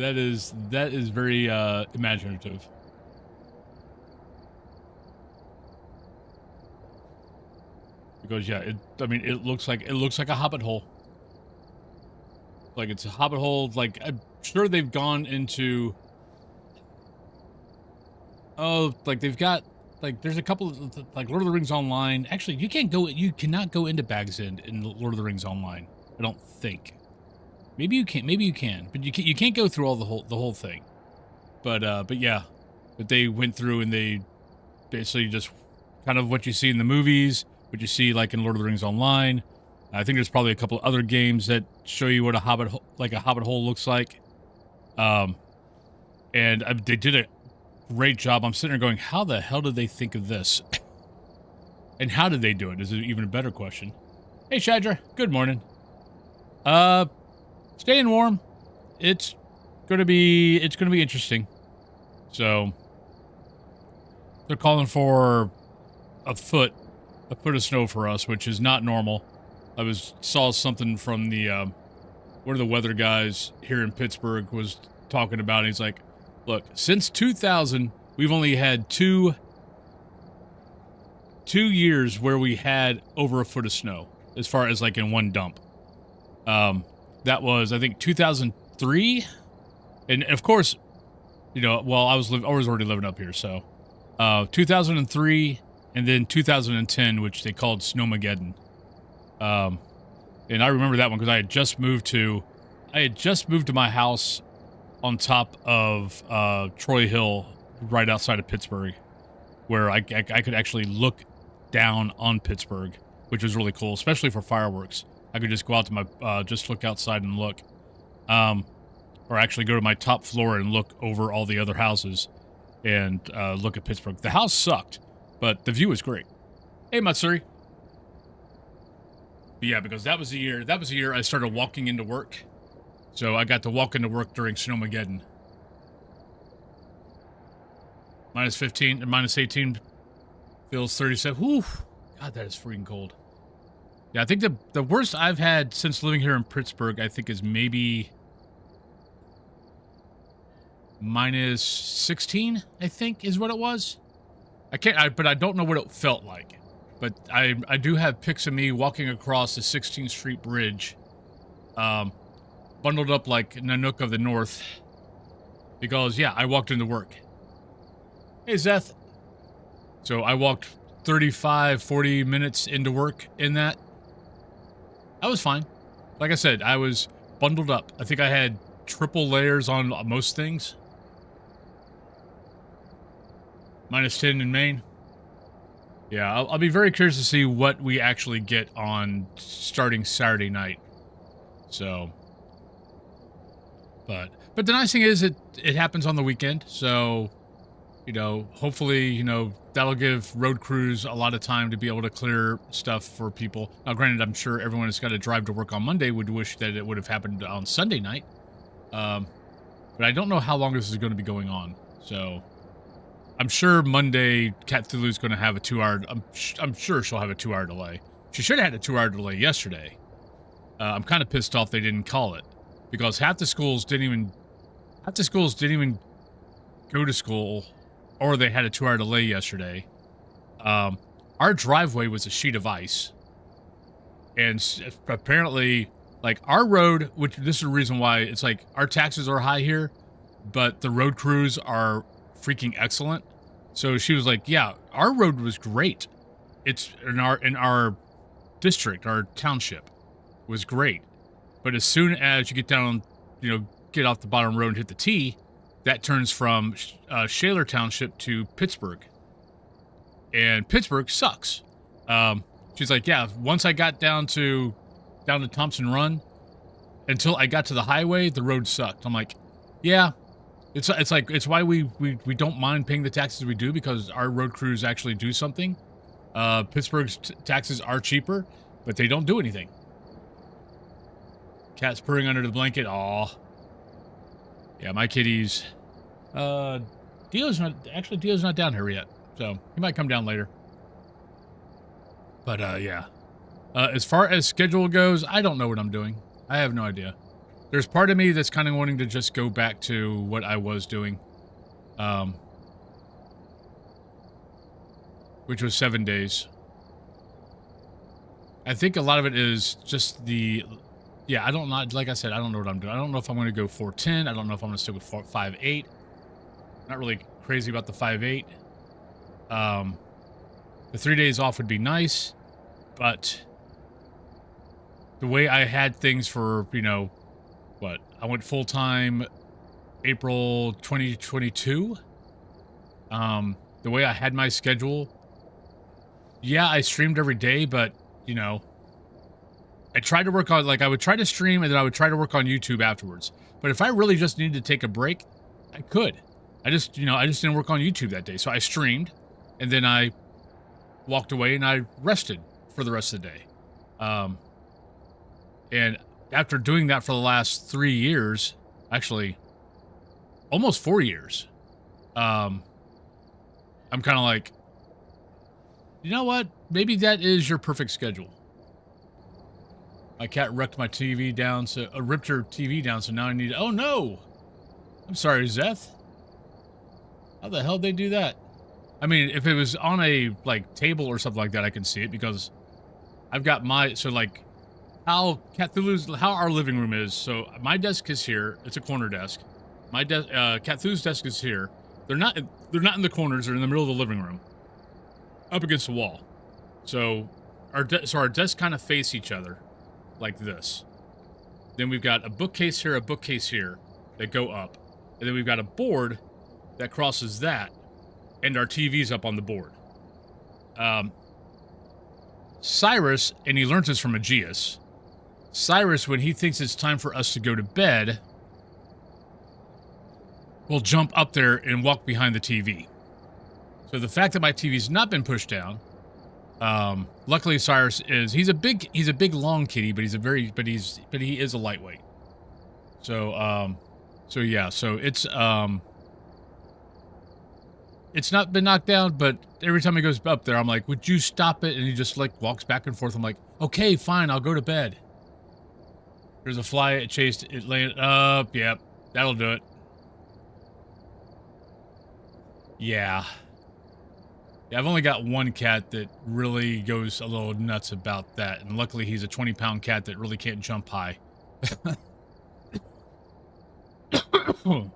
that is very imaginative. Because yeah, I mean, it looks like a hobbit hole. Like it's a hobbit hole. Like I'm sure they've gone into. Oh, like they've got like there's a couple of like Lord of the Rings Online. Actually, you cannot go into Bag's End in Lord of the Rings Online. I don't think. Maybe you can. Maybe you can, but you can't go through all the whole thing. But yeah, but they went through and they basically just kind of what you see in the movies, what you see like in Lord of the Rings Online. I think there's probably a couple of other games that show you what a hobbit hole looks like. And they did a great job. I'm sitting there going, how the hell did they think of this? And how did they do it? Is it even a better question? Hey, Shadra, good morning. Staying warm. It's gonna be interesting. So they're calling for a foot of snow for us, which is not normal. I saw something from the one of the weather guys here in Pittsburgh was talking about it. He's like, look, since 2000, we've only had two years where we had over a foot of snow, as far as like in one dump. That was, I think, 2003. And of course, you know, well, I was already living up here. So, 2003 and then 2010, which they called Snowmageddon. And I remember that one because I had just moved to my house on top of, Troy Hill, right outside of Pittsburgh, where I could actually look down on Pittsburgh, which was really cool, especially for fireworks. I could just go out to my, just look outside and look, or actually go to my top floor and look over all the other houses and, look at Pittsburgh. The house sucked, but the view was great. Hey, Matsuri. But yeah, because that was the year I started walking into work. So I got to walk into work during Snowmageddon. Minus 15 and minus 18 feels 37. Whew. God, that is freaking cold. Yeah, I think the worst I've had since living here in Pittsburgh, I think, is maybe minus 16, I think, is what it was. But I don't know what it felt like. But I do have pics of me walking across the 16th Street Bridge, bundled up like Nanook of the North, because, yeah, I walked into work. Hey, Zeth. So I walked 35, 40 minutes into work in that. I was fine. Like I said, I was bundled up. I think I had triple layers on most things. Minus 10 in Maine. Yeah, I'll be very curious to see what we actually get on starting Saturday night. So, but the nice thing is it happens on the weekend. So, you know, hopefully, you know, that'll give road crews a lot of time to be able to clear stuff for people. Now, granted, I'm sure everyone that's got to drive to work on Monday would wish that it would have happened on Sunday night. But I don't know how long this is going to be going on. So, I'm sure Monday, Cat Thulu's going to have a 2-hour... I'm sure she'll have a 2-hour delay. She should have had a 2-hour delay yesterday. I'm kind of pissed off they didn't call it. Because half the schools didn't even go to school, or they had a 2-hour delay yesterday. Our driveway was a sheet of ice. And apparently, like, our road, which this is the reason why it's like, our taxes are high here, but the road crews are freaking excellent. So she was like, yeah, our road was great. It's in our district, our township was great. But as soon as you get down, you know, get off the bottom road and hit the T, that turns from Shaler Township to Pittsburgh. And Pittsburgh sucks. She's like, yeah, once I got down to Thompson Run, until I got to the highway, the road sucked. I'm like, yeah. It's why we don't mind paying the taxes we do, because our road crews actually do something. Pittsburgh's taxes are cheaper, but they don't do anything. Cat's purring under the blanket. Aw. Yeah, my kitties. Dio's not down here yet, so he might come down later. But yeah. As far as schedule goes, I don't know what I'm doing. I have no idea. there's part of me that's kind of wanting to just go back to what I was doing, which was 7 days. I think a lot of it is just yeah, I don't know. Like I said, I don't know what I'm doing. I don't know if I'm going to go 410. I don't know if I'm going to stick with 5.8. Not really crazy about the 5.8. The 3 days off would be nice, but the way I had things for, you know, what? I went full-time April 2022. The way I had my schedule, yeah, I streamed every day, but, you know, I tried to work on, like, I would try to stream and then I would try to work on YouTube afterwards. But if I really just needed to take a break, I could. I just didn't work on YouTube that day. So I streamed and then I walked away and I rested for the rest of the day. And after doing that for the last 3 years, actually almost 4 years, I'm kind of like, you know what? Maybe that is your perfect schedule. My cat wrecked my TV down, so ripped her TV down, so now I need. Oh no! I'm sorry, Zeth. How the hell did they do that? I mean, if it was on a like table or something like that, I can see it because I've got my like how our living room is. So my desk is here. It's a corner desk. My desk, Cthulhu's desk is here. They're not in the corners. They're in the middle of the living room, up against the wall. So our desks kind of face each other, like this. Then we've got a bookcase here, that go up, and then we've got a board that crosses that, and our TV's up on the board. Cyrus, and he learns this from Aegeus. Cyrus, when he thinks it's time for us to go to bed, will jump up there and walk behind the TV. So the fact that my TV's not been pushed down, luckily Cyrus he's a big long kitty, but he is a lightweight. So yeah, so it's not been knocked down, but every time he goes up there, I'm like, would you stop it? And he just like walks back and forth. I'm like, okay, fine, I'll go to bed. There's a fly, it chased, it landed up, yep, that'll do it. Yeah. I've only got one cat that really goes a little nuts about that, and luckily he's a 20-pound cat that really can't jump high. Good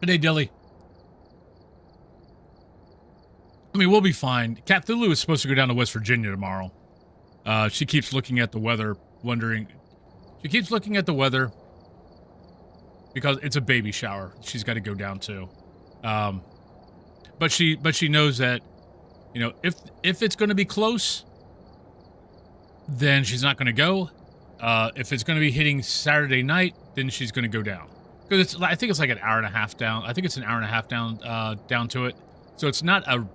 day, Dilly. I mean, we'll be fine. Cthulhu is supposed to go down to West Virginia tomorrow. She keeps looking at the weather, wondering... She keeps looking at the weather because it's a baby shower she's got to go down to. But she knows that, you know, if it's going to be close, then she's not going to go. If it's going to be hitting Saturday night, then she's going to go down. Because I think it's like an hour and a half down. I think it's an hour and a half down to it. So it's not a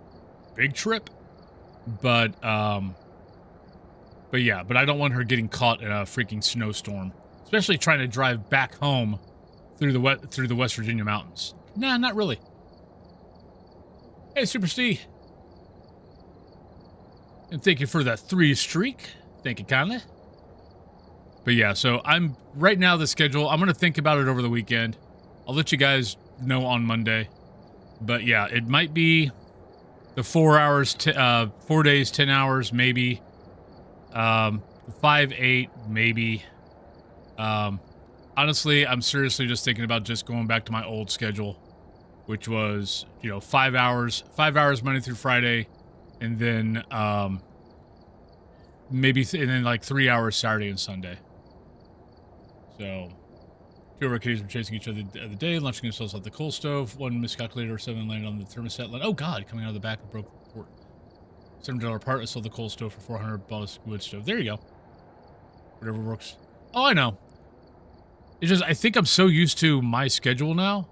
big trip, but yeah, but I don't want her getting caught in a freaking snowstorm, especially trying to drive back home through the West Virginia mountains. Nah, not really. Hey, Super Steve. And thank you for that 3 streak. Thank you kindly. But yeah, so I'm right now the schedule. I'm going to think about it over the weekend. I'll let you guys know on Monday. But yeah, it might be the 4 hours, 4 days, 10 hours, maybe. 5-8, maybe. Honestly, I'm seriously just thinking about just going back to my old schedule, which was, you know, 5 hours Monday through Friday, and then maybe and then like 3 hours Saturday and Sunday. So 2 of our kitties were chasing each other the other day, launching themselves off the coal stove. 1 miscalculated, 7 landed on the thermostat. Oh God, coming out of the back of broke port. $7 part. I sold the coal stove for $400 wood stove. There you go. Whatever works. Oh, I know. It's just I think I'm so used to my schedule now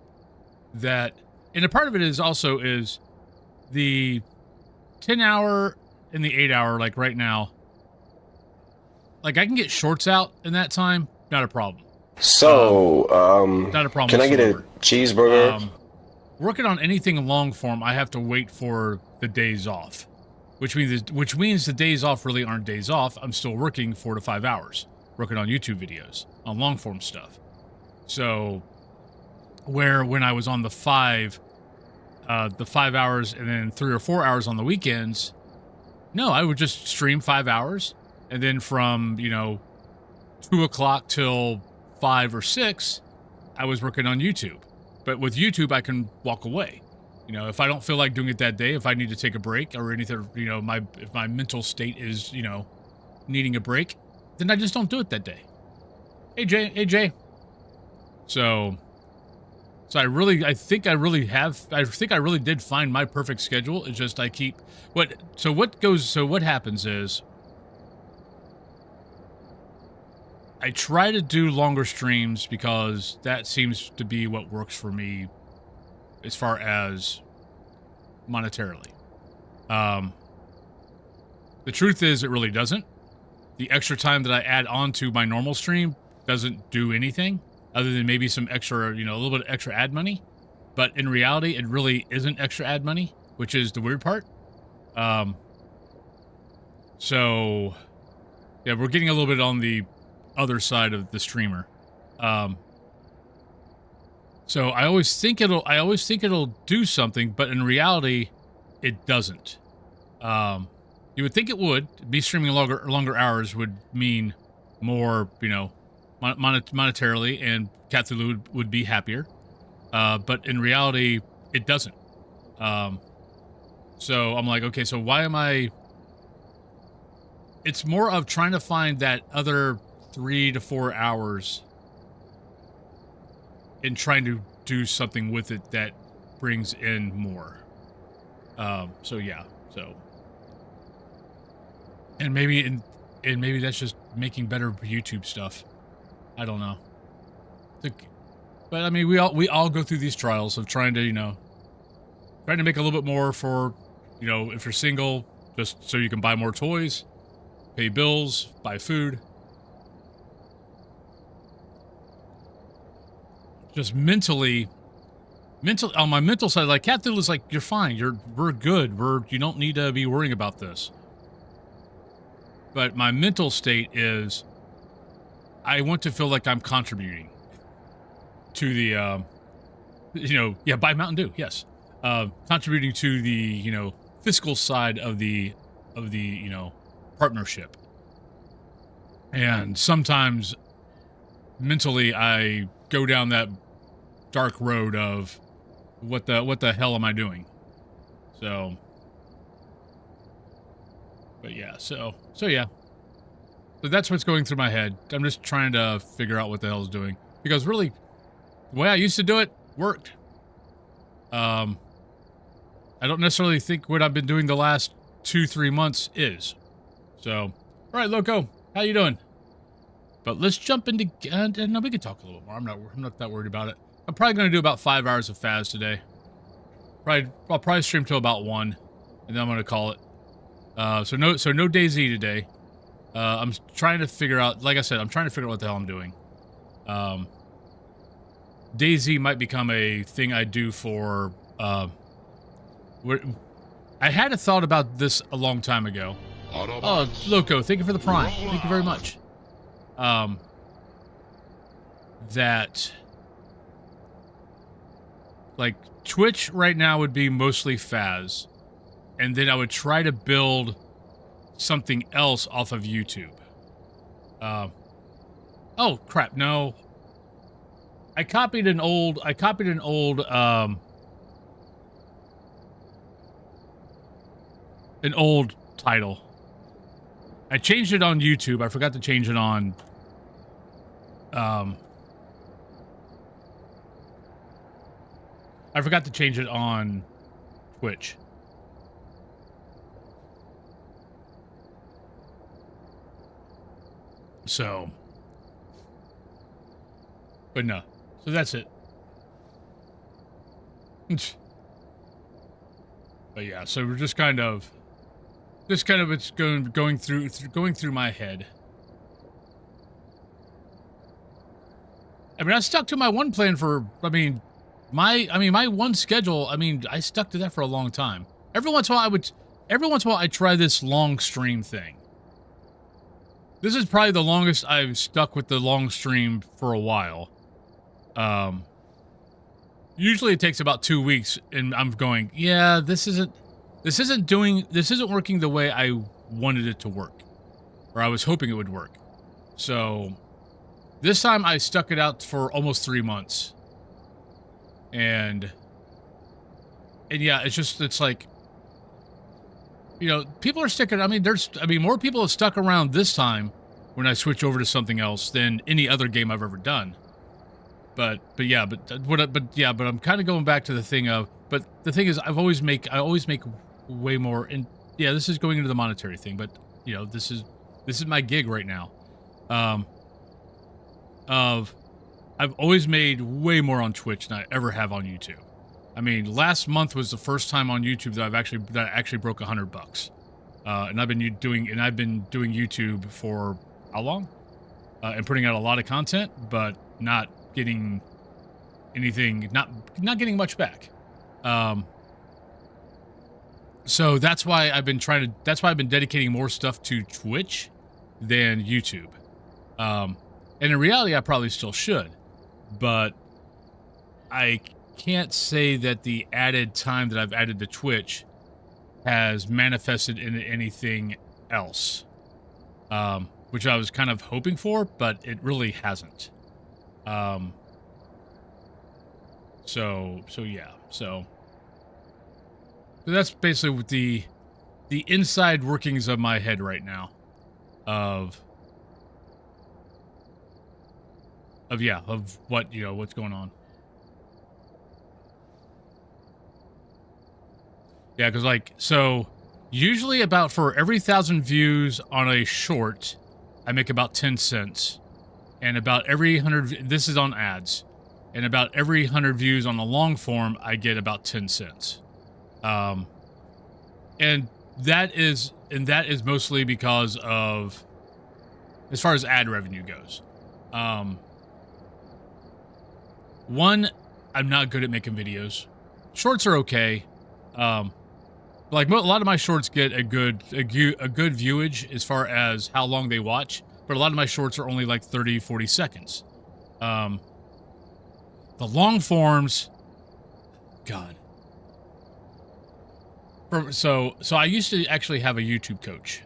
that, and a part of it is also is the 10-hour and the 8-hour, like right now. Like I can get shorts out in that time, not a problem. So, not a problem. Can I get a cheeseburger? Working on anything long form, I have to wait for the days off, which means the days off really aren't days off. I'm still working 4 to 5 hours, working on YouTube videos, on long form stuff. So when I was on the 5 hours and then 3 or 4 hours on the weekends, no, I would just stream 5 hours, and then from 2 o'clock till 5 or 6, I was working on YouTube. But with YouTube, I can walk away. If I don't feel like doing it that day, if I need to take a break or anything, if my mental state is, needing a break, then I just don't do it that day. Hey Jay. So I think I really did find my perfect schedule. It's just what happens is I try to do longer streams because that seems to be what works for me as far as monetarily. The truth is it really doesn't. The extra time that I add on to my normal stream doesn't do anything other than maybe some extra, a little bit of extra ad money. But in reality, it really isn't extra ad money, which is the weird part. So yeah, we're getting a little bit on the other side of the streamer. So I always think it'll do something, but in reality, it doesn't. You would think it would. Be streaming longer hours would mean more, monetarily, and Cthulhu would be happier. But in reality, it doesn't. So I'm like, okay, so why am I... It's more of trying to find that other 3 to 4 hours and trying to do something with it that brings in more. So yeah, so... And maybe that's just making better YouTube stuff. I don't know. But I mean, we all go through these trials of trying to, trying to make a little bit more for, if you're single, just so you can buy more toys, pay bills, buy food. Just mentally on my mental side, like Cthulhu's like, you're fine, we're good, you don't need to be worrying about this. But my mental state is, I want to feel like I'm contributing to the, buy Mountain Dew, yes. Contributing to the, fiscal side of the, partnership. And sometimes, mentally, I go down that dark road of, what the hell am I doing? So... But yeah, so yeah. So that's what's going through my head. I'm just trying to figure out what the hell's doing. Because really, the way I used to do it worked. I don't necessarily think what I've been doing the last 2-3 months is. So, alright, Loco, how you doing? But let's jump into... no, we can talk a little more. I'm not that worried about it. I'm probably going to do about 5 hours of Phas today. I'll probably stream till about 1. And then I'm going to call it. So no DayZ today. I'm trying to figure out, like I said, I'm trying to figure out what the hell I'm doing. DayZ might become a thing I do for, I had a thought about this a long time ago. Oh, Loco, thank you for the Prime. Thank you very much. That, like, Twitch right now would be mostly Phas. And then I would try to build something else off of YouTube. Oh crap! No, I copied an old title. I changed it on YouTube. I forgot to change it on. I forgot to change it on Twitch. So, but no. So that's it. But yeah, so we're just kind of it's going through my head. I mean, I stuck to my one plan for, my one schedule, I stuck to that for a long time. Every once in a while I try this long stream thing. This is probably the longest I've stuck with the long stream for a while. Um, Usually it takes about 2 weeks, and I'm going, yeah, this isn't working the way I wanted it to work, or I was hoping it would work. So this time I stuck it out for almost 3 months, and yeah, it's like, people are sticking. I mean, more people have stuck around this time when I switch over to something else than any other game I've ever done. But I'm kind of going back to the thing of, but the thing is, I always make way more. And yeah, this is going into the monetary thing, but this is my gig right now. I've always made way more on Twitch than I ever have on YouTube. I mean, last month was the first time on YouTube that I actually broke $100. And I've been doing YouTube for how long? And putting out a lot of content, but not getting anything, not getting much back. So that's why I've been dedicating more stuff to Twitch than YouTube. And in reality, I probably still should, but I can't say that the added time that I've added to Twitch has manifested into anything else, which I was kind of hoping for, but it really hasn't. So that's basically what the inside workings of my head right now of what, what's going on. Yeah, because usually about for every 1,000 views on a short, I make about 10 cents. And about every 100, this is on ads, and about every 100 views on the long form, I get about 10 cents. And that is mostly because of, as far as ad revenue goes. One, I'm not good at making videos. Shorts are okay. A lot of my shorts get a good viewage as far as how long they watch, but a lot of my shorts are only like 30, 40 seconds. The long forms, God. So I used to actually have a YouTube coach,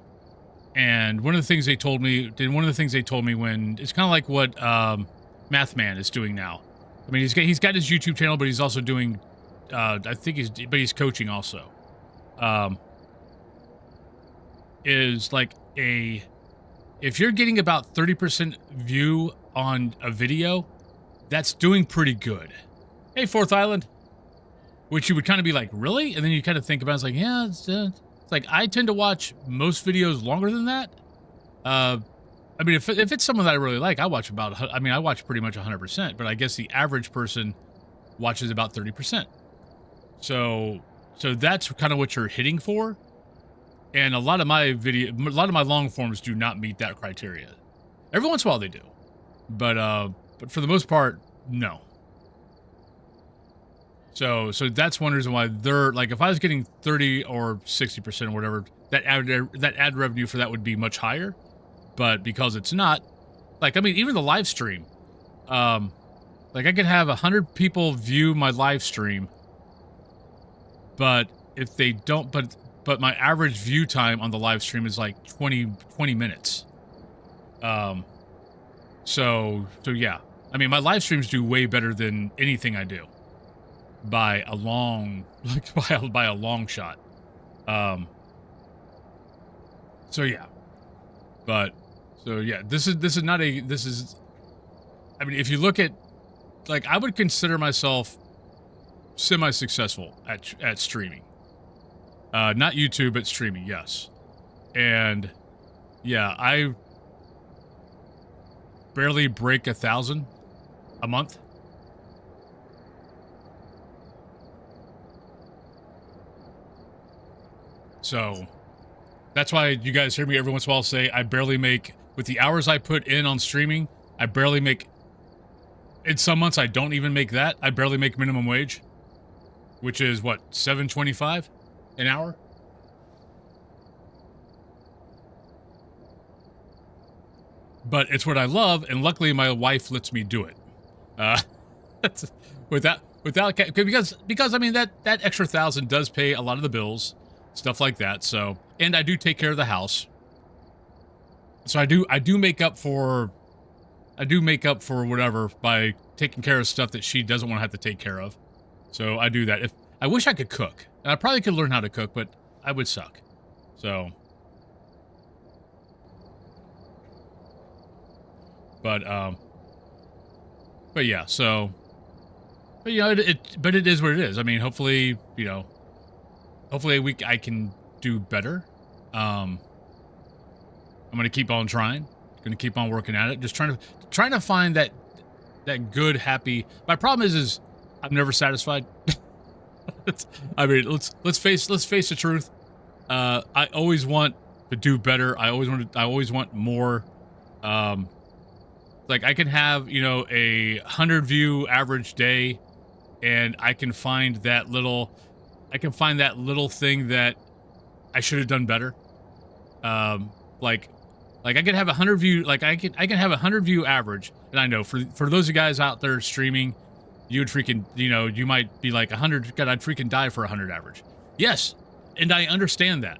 and one of the things they told me when it's kind of like what Math Man is doing now. I mean, he's got his YouTube channel, but he's also doing, he's coaching also. Is like if you're getting about 30% view on a video, that's doing pretty good. Hey, Fourth Island. Which you would kind of be like, really? And then you kind of think about it, it's like, yeah, it's like, I tend to watch most videos longer than that. I mean, if it's someone that I really like, I watch pretty much 100%, but I guess the average person watches about 30%. So that's kind of what you're hitting for. And a lot of my long forms do not meet that criteria. Every once in a while they do. But for the most part, no. So that's one reason why they're like, if I was getting 30 or 60% or whatever, that ad revenue for that would be much higher. But because it's not, like, I mean, even the live stream, like I could have 100 people view my live stream, but if they don't, but my average view time on the live stream is like 20 minutes. So yeah, I mean, my live streams do way better than anything I do. By a long, by a long shot. So yeah, this is, I mean, if you look at, like, I would consider myself semi-successful at streaming. Not YouTube, but streaming, yes. And yeah, I barely break 1,000 a month. So that's why you guys hear me every once in a while say I barely make, with the hours I put in on streaming, I barely make, in some months I don't even make that. I barely make minimum wage, which is what, $7.25 an hour? But it's what I love, and luckily my wife lets me do it. That's, without because I mean that extra 1,000 does pay a lot of the bills, stuff like that. So, and I do take care of the house. So I do make up for whatever by taking care of stuff that she doesn't want to have to take care of. So I do that. If I wish I could cook, and I probably could learn how to cook, but I would suck. So, but yeah. So, but you know, but it is what it is. I mean, hopefully, you know, hopefully I can do better. I'm gonna keep on trying. Gonna keep on working at it. Just trying to find that good, happy. My problem is I'm never satisfied. I mean, let's face the truth. I always want to do better. I always want more. Like I can have, you know, a 100 view average day, and I can find that little thing that I should have done better. Like I can have 100 view, like I can have 100 view average, and I know for those of you guys out there streaming, you would freaking, you know, you might be like 100. God, I'd freaking die for 100 average. Yes, and I understand that,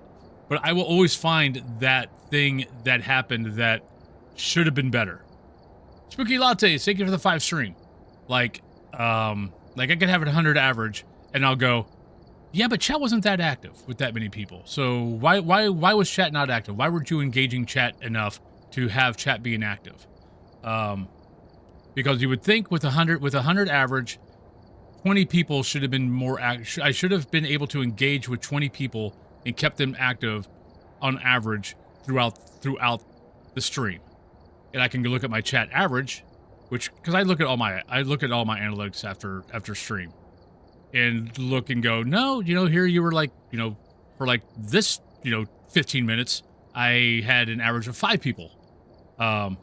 but I will always find that thing that happened that should have been better. Spooky Latte, thank you for the 5 stream. Like I could have it 100 average, and I'll go, yeah, but chat wasn't that active with that many people. So why was chat not active? Why weren't you engaging chat enough to have chat being active? Because you would think with 100 average, 20 people should have been more I should have been able to engage with 20 people and kept them active on average throughout the stream. And I can go look at my chat average, which, because I look at all my analytics after stream, and look and go, no, you know, here you were like, you know, for like this, you know, 15 minutes, I had an average of 5 people. And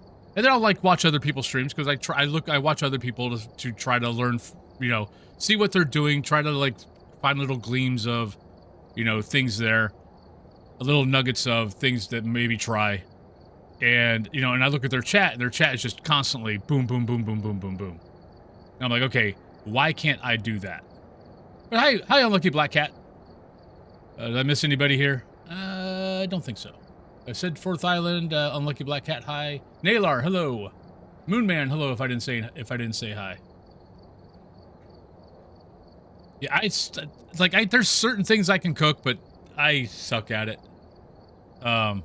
then I'll like watch other people's streams, because I watch other people to try to learn, you know, see what they're doing, try to like find little gleams of, you know, things there, little nuggets of things that maybe try. And, you know, and I look at their chat, and their chat is just constantly boom, boom, boom, boom, boom, boom, boom. And I'm like, okay, why can't I do that? But hi, Unlucky Black Cat. Did I miss anybody here? I don't think so. I said Fourth Island, Unlucky Black Cat, hi. Nailar, hello. Moonman, hello. If I didn't say hi. Yeah, there's certain things I can cook, but I suck at it. Well,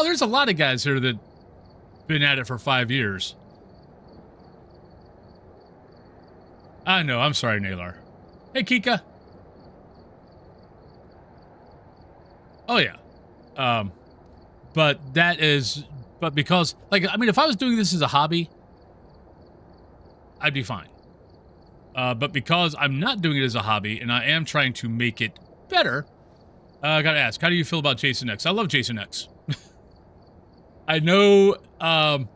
there's a lot of guys here that been at it for 5 years. I know. I'm sorry, Nailar. Hey, Kika. Oh, yeah. But because, like, I mean, if I was doing this as a hobby, I'd be fine. But because I'm not doing it as a hobby, and I am trying to make it better, I gotta ask, how do you feel about Jason X? I love Jason X. I know a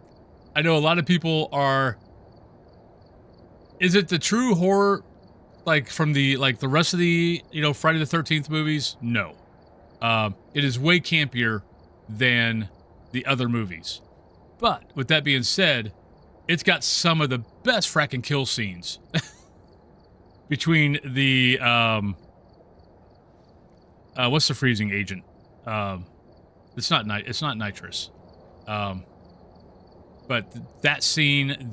lot of people are. Is it the true horror, like from the rest of the, you know, Friday the 13th movies? No, it is way campier than the other movies. But with that being said, it's got some of the best fracking kill scenes between the what's the freezing agent? It's not nitrous. But that scene,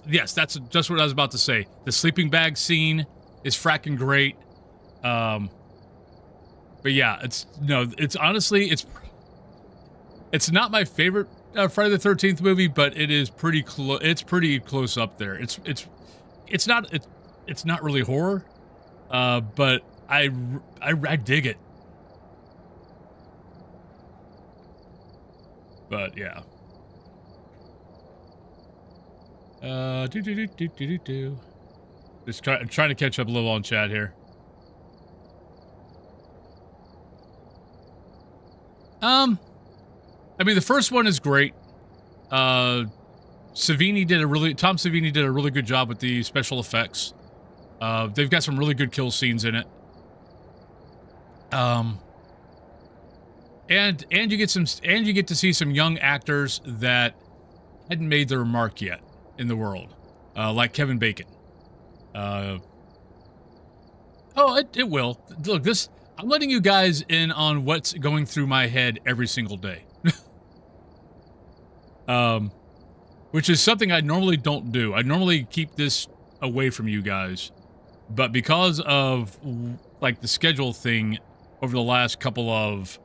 yes, that's just what I was about to say. The sleeping bag scene is fracking great. But yeah, it's honestly, it's not my favorite Friday the 13th movie, but it is pretty close. It's pretty close up there. It's not really horror, but I dig it. But yeah. Just trying to catch up a little on chat here. I mean, the first one is great. Tom Savini did a really good job with the special effects. They've got some really good kill scenes in it. And you get to see some young actors that hadn't made their mark yet in the world, like Kevin Bacon. It will. Look, this, I'm letting you guys in on what's going through my head every single day. Which is something I normally don't do. I normally keep this away from you guys. But because of, like, the schedule thing over the last couple of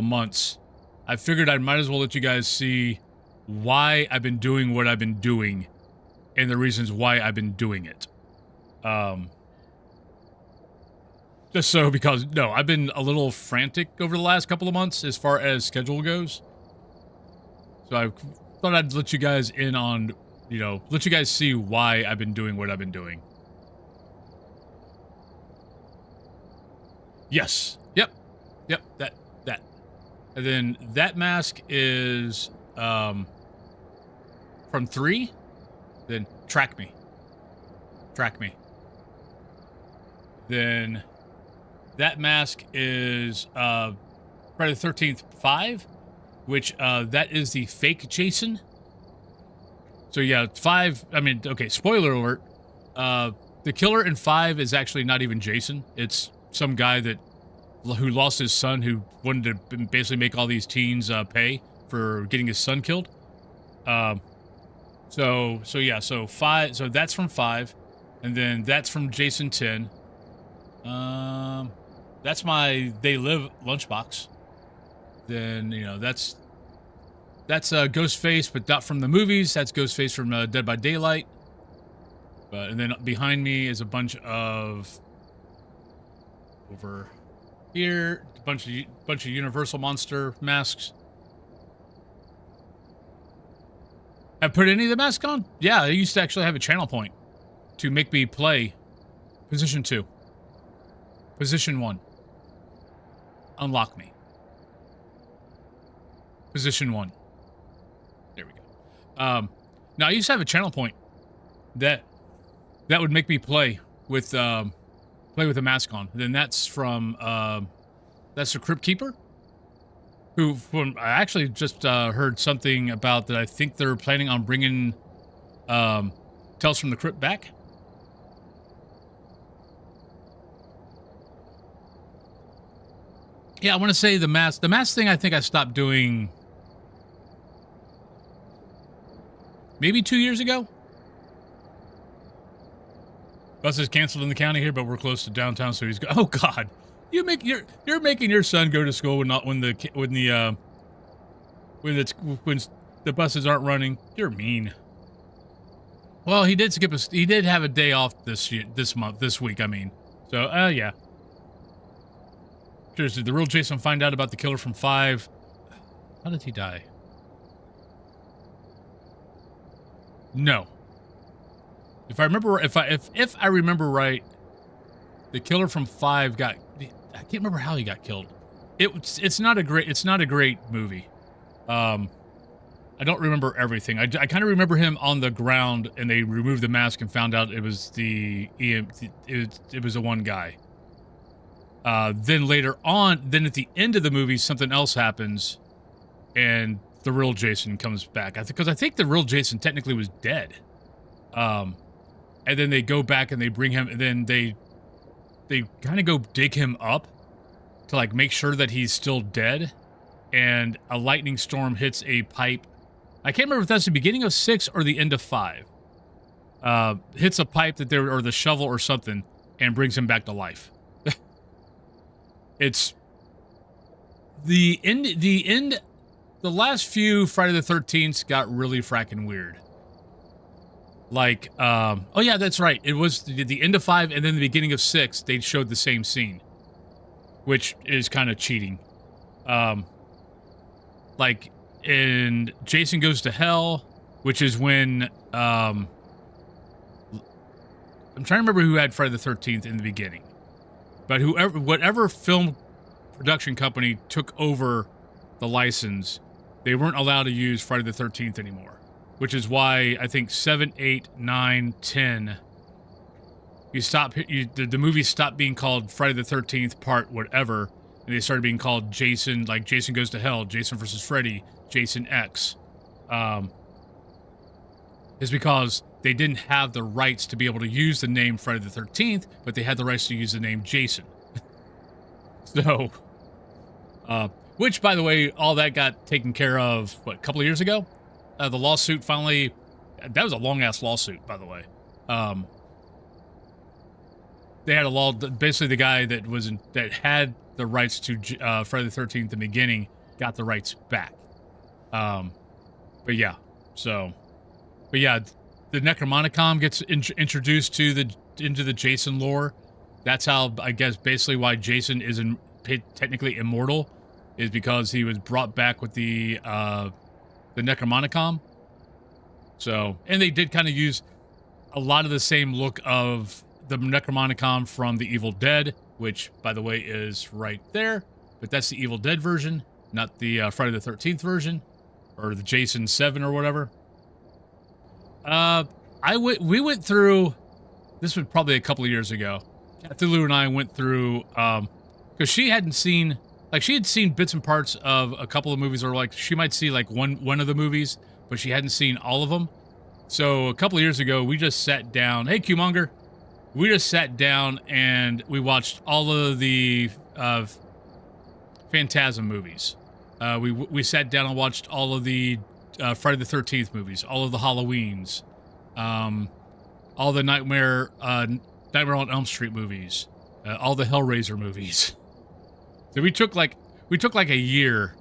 months, I figured I might as well let you guys see why I've been doing what I've been doing and the reasons why I've been doing it. Just so, because, no, I've been a little frantic over the last couple of months as far as schedule goes. So I thought I'd let you guys in on, let you guys see why I've been doing what I've been doing. Yes. Yep. That. And then that mask is, from 3. Then track me. Then that mask is, Friday the 13th 5. Which, that is the fake Jason. So yeah, 5, I mean, okay, spoiler alert. The killer in 5 is actually not even Jason. It's some guy who lost his son, who wanted to basically make all these teens, pay for getting his son killed. So 5, so that's from 5. And then that's from Jason 10. That's my They Live lunchbox. Then, that's Ghostface, but not from the movies. That's Ghostface from Dead by Daylight. And then behind me is a bunch of, over here, a bunch of Universal Monster masks. Have put any of the masks on? Yeah, I used to actually have a channel point to make me play Position 2. Position 1. Unlock me. Position 1. There we go. Now I used to have a channel point that would make me play with a mask on. And then that's from that's the Crypt Keeper, who I actually just heard something about that. I think they're planning on bringing Tales from the Crypt back. Yeah, I want to say the mask thing. I think I stopped doing maybe 2 years ago. Bus is canceled in the county here, but we're close to downtown, so he's oh God, you're making your son go to school when the buses aren't running. You're mean. Well, he did have a day off this week. I mean, so yeah. Seriously, did the real Jason find out about the killer from 5? How did he die? No. If I remember, if I remember right, the killer from 5 I can't remember how he got killed. It's not a great movie. I don't remember everything. I kind of remember him on the ground, and they removed the mask and found out it was it was the one guy. Then later on, then at the end of the movie, something else happens, and the real Jason comes back. Because I think the real Jason technically was dead. And then they go back and they bring him, and then they kind of go dig him up to, like, make sure that he's still dead. And a lightning storm hits a pipe. I can't remember if that's the beginning of 6 or the end of 5. Hits a pipe or the shovel or something, and brings him back to life. It's the end. The last few Friday the 13th got really fracking weird. Like, oh yeah, that's right. It was the end of 5 and then the beginning of 6. They showed the same scene, which is kind of cheating. Like in Jason Goes to Hell, which is when I'm trying to remember who had Friday the 13th in the beginning. But whatever film production company took over the license, they weren't allowed to use Friday the 13th anymore. Which is why I think 7, 8, 9, 10, the movie stopped being called Friday the 13th Part whatever, and they started being called Jason, like Jason Goes to Hell, Jason versus Freddy, Jason X, is because they didn't have the rights to be able to use the name Friday the 13th, but they had the rights to use the name Jason. So, which, by the way, all that got taken care of, what, a couple of years ago? The lawsuit finally, that was a long-ass lawsuit, by the way. They had a law, basically the guy that had the rights to Friday the 13th in the beginning got the rights back. But yeah, the Necromonicon gets introduced into the Jason lore. That's how, I guess, basically why Jason is technically immortal, is because he was brought back with the Necromonicon. So, and they did kind of use a lot of the same look of the Necromonicon from the Evil Dead, which, by the way, is right there. But that's the Evil Dead version, not the Friday the 13th version, or the Jason 7 or whatever. We went through, this was probably a couple of years ago. Cthulhu and I went through, because she hadn't seen, like, she had seen bits and parts of a couple of movies, or like she might see like one of the movies, but she hadn't seen all of them. So a couple of years ago, we just sat down. Hey, Qmonger. We just sat down and we watched all of the Phantasm movies. We sat down and watched all of the Friday the 13th movies, all of the Halloweens, all the Nightmare on Elm Street movies, all the Hellraiser movies. So we took like a year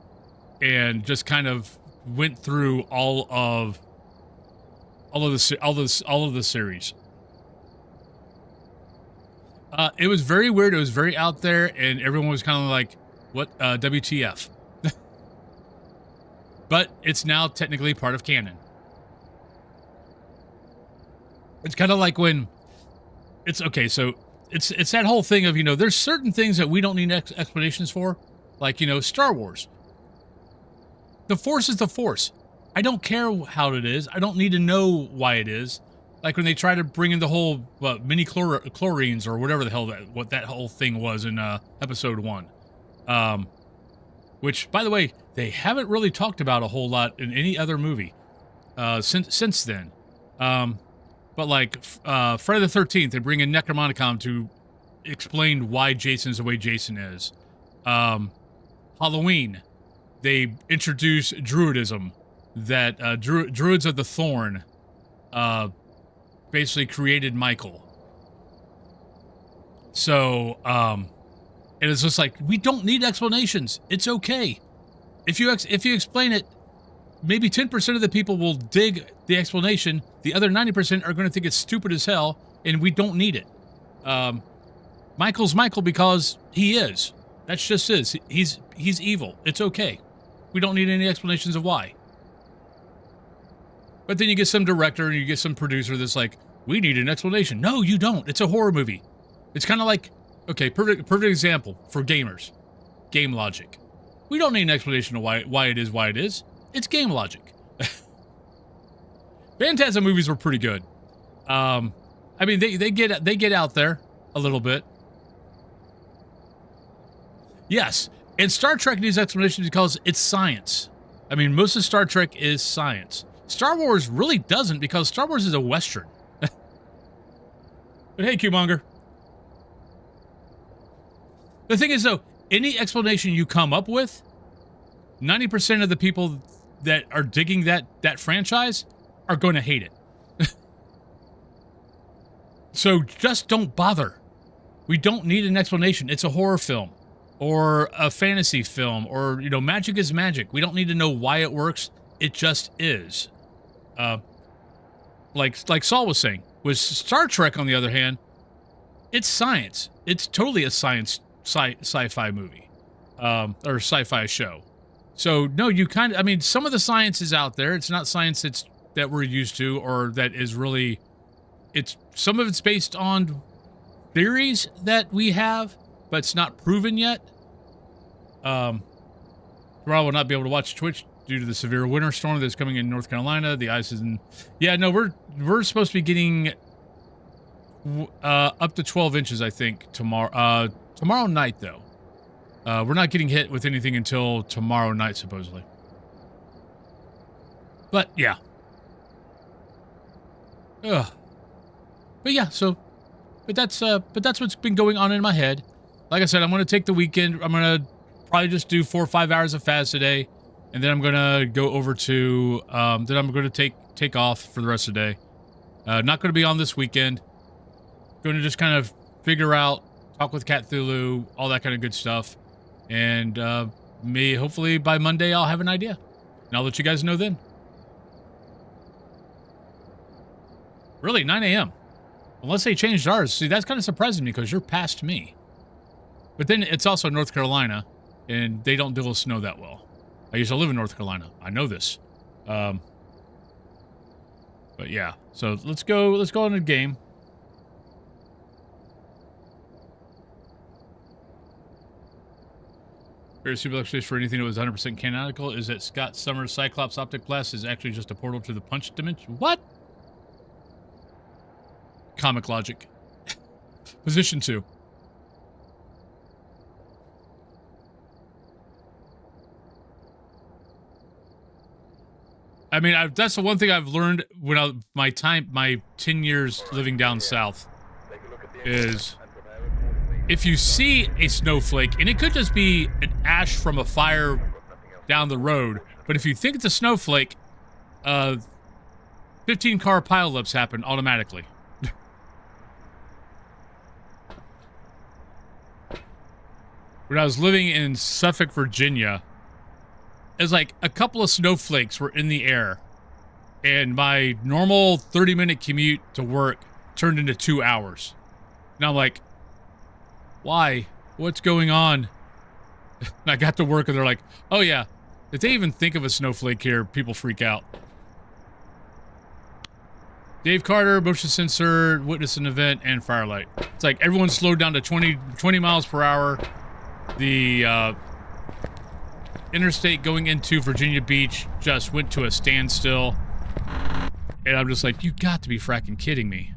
and just kind of went through all of the series. It was very weird. It was very out there, and everyone was kind of like, "What? WTF?" But it's now technically part of canon. It's kind of like when it's okay. So it's that whole thing of, there's certain things that we don't need explanations for, like, Star Wars. The Force is the Force. I don't care how it is. I don't need to know why it is. Like when they try to bring in the whole mini chlorines or whatever the hell what that whole thing was in episode 1. Which, by the way, they haven't really talked about a whole lot in any other movie since then. But like Friday the 13th, they bring in Necromonicon to explain why Jason's the way Jason is. Halloween, they introduce Druidism, that Druids of the Thorn basically created Michael. So, and it's just like, we don't need explanations. It's okay. If you explain it, maybe 10% of the people will dig the explanation. The other 90% are going to think it's stupid as hell, and we don't need it. Michael's Michael because he is. That's just is. He's evil. It's okay. We don't need any explanations of why. But then you get some director and you get some producer that's like, we need an explanation. No, you don't. It's a horror movie. It's kind of like, okay, perfect example for gamers. Game logic. We don't need an explanation of why it is. It's game logic. Phantasm movies were pretty good. I mean, they get out there a little bit. Yes, and Star Trek needs explanations because it's science. I mean, most of Star Trek is science. Star Wars really doesn't, because Star Wars is a Western. But hey, Qmonger. The thing is, though, any explanation you come up with, 90% of the people that are digging that franchise are going to hate it. So just don't bother. We don't need an explanation. It's a horror film or a fantasy film, or, magic is magic. We don't need to know why it works. It just is. Like Saul was saying, with Star Trek, on the other hand, it's science. It's totally a sci-fi movie, or sci-fi show. So no, some of the science is out there. It's not science that we're used to, or that is really, some of it's based on theories that we have, but it's not proven yet. Tomorrow will not be able to watch Twitch due to the severe winter storm that's coming in North Carolina. The ice is in... Yeah, no, we're supposed to be getting up to 12 inches, I think, tomorrow night, though. We're not getting hit with anything until tomorrow night, supposedly. But, yeah. Ugh. But, yeah, so... But that's what's been going on in my head. Like I said, I'm going to take the weekend. I'm going to probably just do 4 or 5 hours of Phas today. And then I'm going to go over to... then I'm going to take off for the rest of the day. Not going to be on this weekend. Going to just kind of figure out, talk with Cat Thulu, all that kind of good stuff. And hopefully by Monday, I'll have an idea. And I'll let you guys know then. Really, 9 a.m. Unless they changed ours. See, that's kind of surprising me because you're past me. But then it's also North Carolina, and they don't deal with snow that well. I used to live in North Carolina. I know this. But yeah, so let's go on the game. Very super space for anything that was 100% canonical is that Scott Summers' Cyclops Optic Blast is actually just a portal to the punch dimension. What? Comic logic. Position 2. I mean, that's the one thing I've learned when my 10 years living down south is if you see a snowflake, and it could just be an ash from a fire down the road, but if you think it's a snowflake, 15 car pileups happen automatically. When I was living in Suffolk, Virginia, it was like a couple of snowflakes were in the air, and my normal 30-minute commute to work turned into 2 hours. And I'm like, why? What's going on? And I got to work, and they're like, oh yeah, if they even think of a snowflake here, people freak out. Dave Carter, motion sensor, witness an event, and firelight. It's like everyone slowed down to 20 miles per hour. The interstate going into Virginia Beach just went to a standstill. And I'm just like, you got to be fracking kidding me.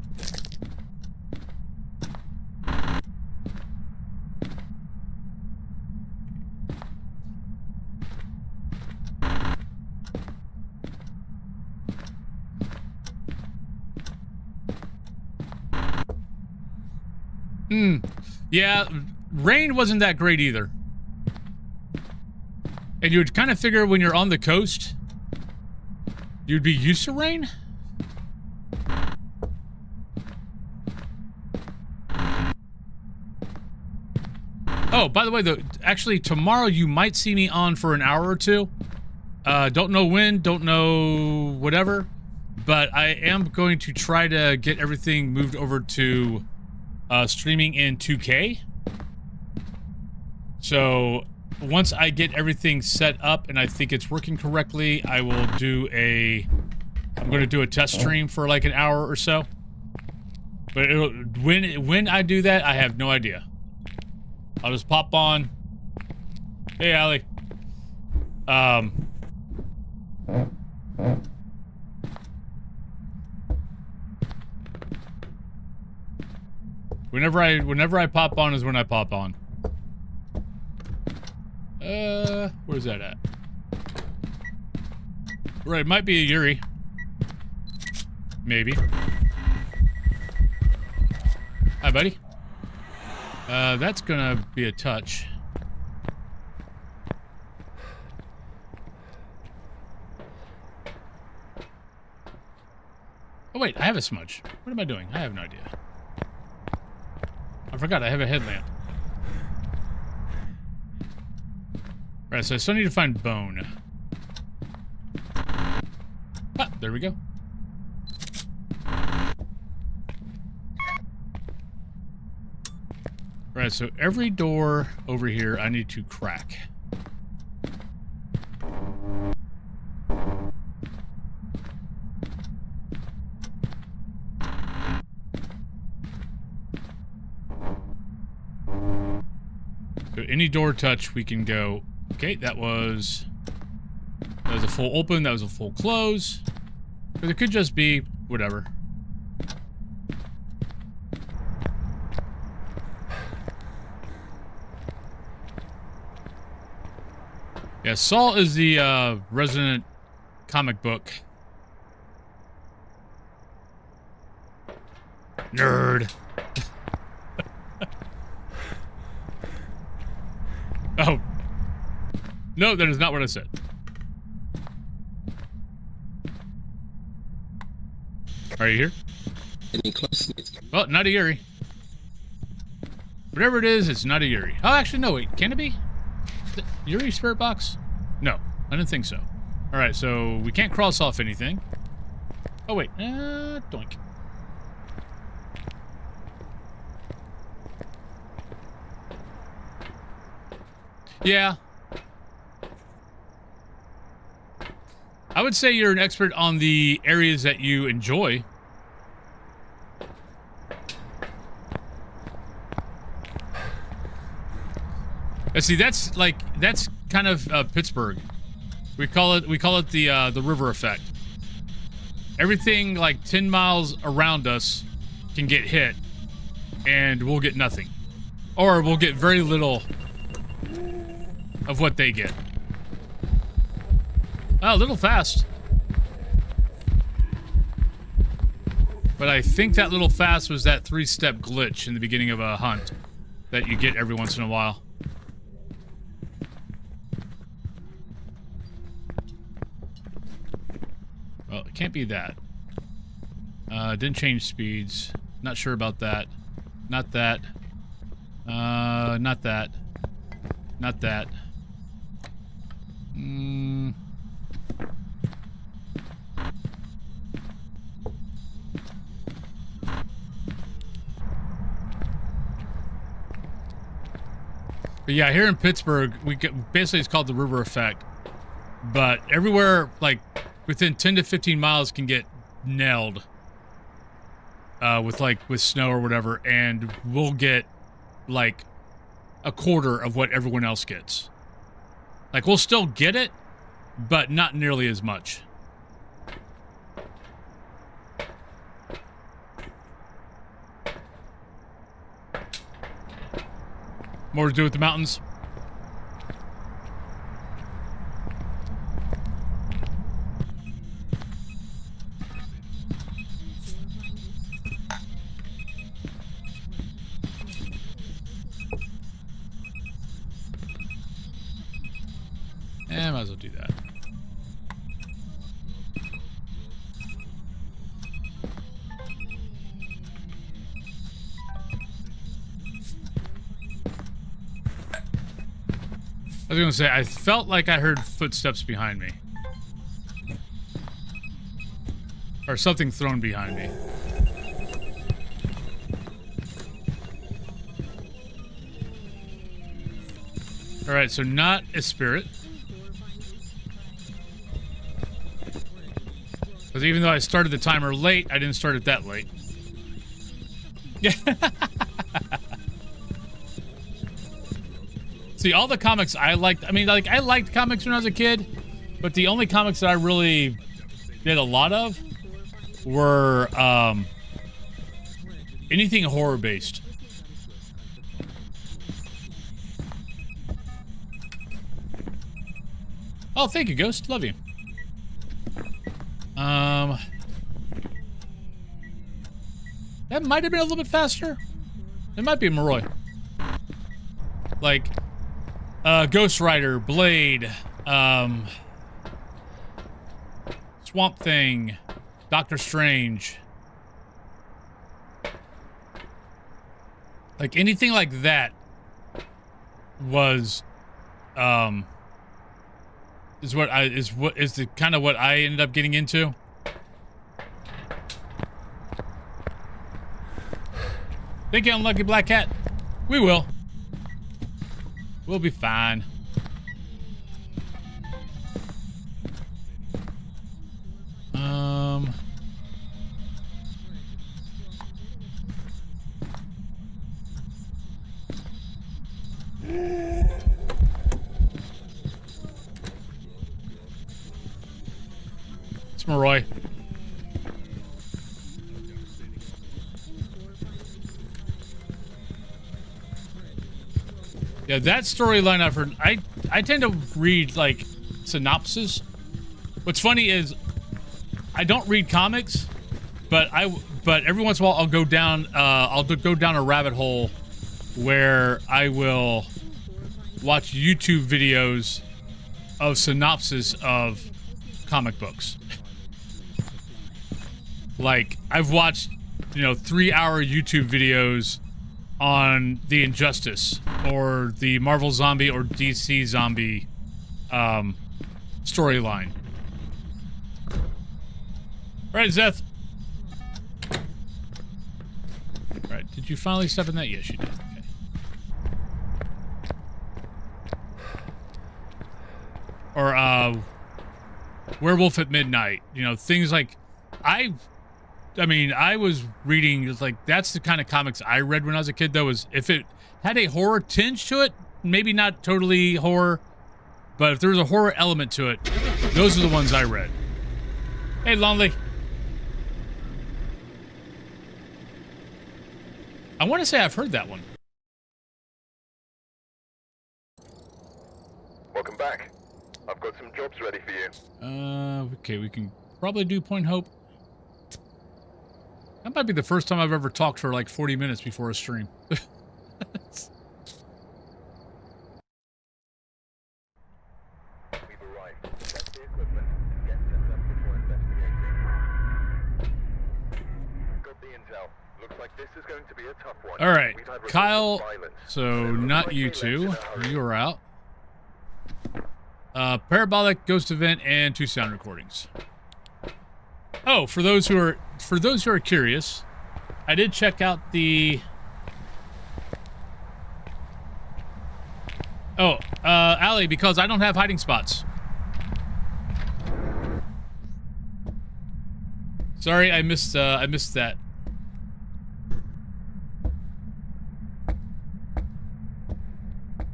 Yeah, rain wasn't that great either. And you would kind of figure when you're on the coast, you'd be used to rain? Oh, by the way, actually, tomorrow you might see me on for an hour or two. Don't know when, don't know whatever. But I am going to try to get everything moved over to streaming in 2K. So once I get everything set up and I think it's working correctly, I will do I'm going to do a test stream for like an hour or so. But when I do that, I have no idea. I'll just pop on. Hey, Allie. Whenever I pop on is when I pop on. Where's that at? Right, might be a Yuri. Maybe. Hi, buddy. That's gonna be a touch. Oh wait, I have a smudge. What am I doing? I have no idea. I forgot I have a headlamp. Right, so I still need to find bone. Ah, there we go. Right, so every door over here I need to crack. So any door touch we can go. Okay, that was a full open, that was a full close. But it could just be whatever. Yeah, Saul is the resident comic book nerd. Oh. No, that is not what I said. Are you here? Any closeness? Well, not a Yuri. Whatever it is, it's not a Yuri. Oh, actually, no, wait. Can it be? Yuri spirit box? No, I didn't think so. All right, so we can't cross off anything. Oh, wait. Doink. Yeah. I would say you're an expert on the areas that you enjoy. See, that's kind of Pittsburgh. We call it the river effect. Everything like 10 miles around us can get hit, and we'll get nothing, or we'll get very little of what they get. Oh, a little fast. But I think that little fast was that 3-step glitch in the beginning of a hunt that you get every once in a while. Well, it can't be that. Didn't change speeds. Not sure about that. Not that. Not that. Not that. But yeah, here in Pittsburgh, basically it's called the river effect. But everywhere, like, within 10 to 15 miles can get nailed. With snow or whatever, and we'll get, like, a quarter of what everyone else gets. Like, we'll still get it, but not nearly as much. More to do with the mountains? Eh, might as well do that. I was gonna say, I felt like I heard footsteps behind me. Or something thrown behind me. Alright, so not a spirit. Because even though I started the timer late, I didn't start it that late. Yeah. See, all the comics I liked, I mean, like, I liked comics when I was a kid, but the only comics that I really did a lot of were, anything horror-based. Oh, thank you, Ghost. Love you. That might have been a little bit faster. It might be Moroi. Like, Ghost Rider, Blade, Swamp Thing, Doctor Strange. Like, anything like that was, is the kind of what I ended up getting into. Thank you, Unlucky Black Cat. We will. We'll be fine. It's Moroi. Yeah, that storyline I've heard. I tend to read like synopses. What's funny is I don't read comics, but every once in a while I'll go down a rabbit hole where I will watch YouTube videos of synopsis of comic books. Like, I've watched, 3-hour YouTube videos on the Injustice or the Marvel Zombie or DC Zombie storyline. Right, Zeth? Right, did you finally step in that? Yes, you did. Okay. Or, Werewolf at Midnight. Things like... I was reading, like, that's the kind of comics I read when I was a kid, though, is if it had a horror tinge to it, maybe not totally horror, but if there was a horror element to it, those are the ones I read. Hey, Lonely. I want to say I've heard that one. Welcome back. I've got some jobs ready for you. Okay, we can probably do Point Hope. That might be the first time I've ever talked for like 40 minutes before a stream. We've arrived. Check the equipment. Get set up before investigating. Got the intel. Looks like this is going to be a tough one. All right, We've had reports of Kyle. violence. So not you two. You are out. Parabolic, Ghost Event, and 2 sound recordings. Oh, for those who are curious, I did check out the... Oh, Allie, because I don't have hiding spots. Sorry, I missed that.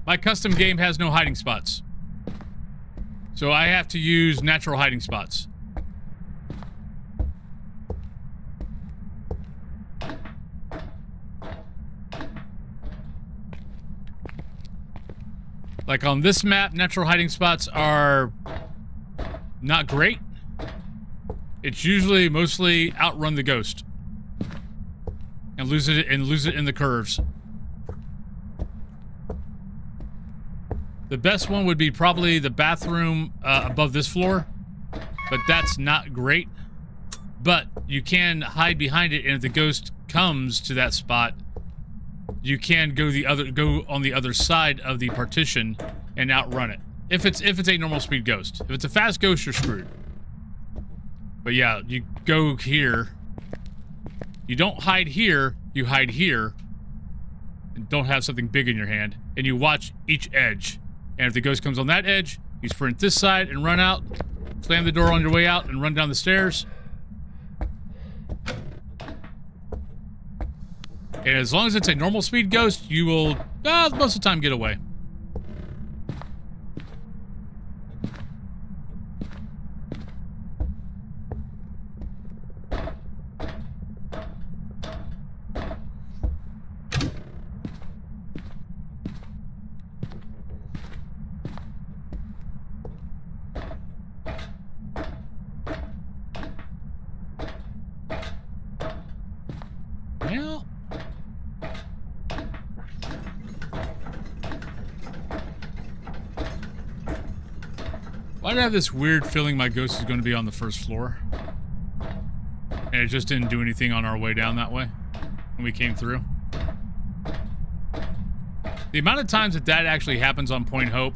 My custom game has no hiding spots. So I have to use natural hiding spots. Like on this map, natural hiding spots are not great. It's usually mostly outrun the ghost and lose it in the curves. The best one would be probably the bathroom above this floor, but that's not great. But you can hide behind it, and if the ghost comes to that spot, you can go on the other side of the partition and outrun it. If it's a normal speed ghost. If it's a fast ghost, you're screwed. But yeah, you go here. You don't hide here, you hide here. And don't have something big in your hand. And you watch each edge. And if the ghost comes on that edge, you sprint this side and run out. Slam the door on your way out and run down the stairs. And as long as it's a normal speed ghost, you will, most of the time, get away. Well... Why do I have this weird feeling my ghost is going to be on the first floor? And it just didn't do anything on our way down that way when we came through. The amount of times that actually happens on Point Hope,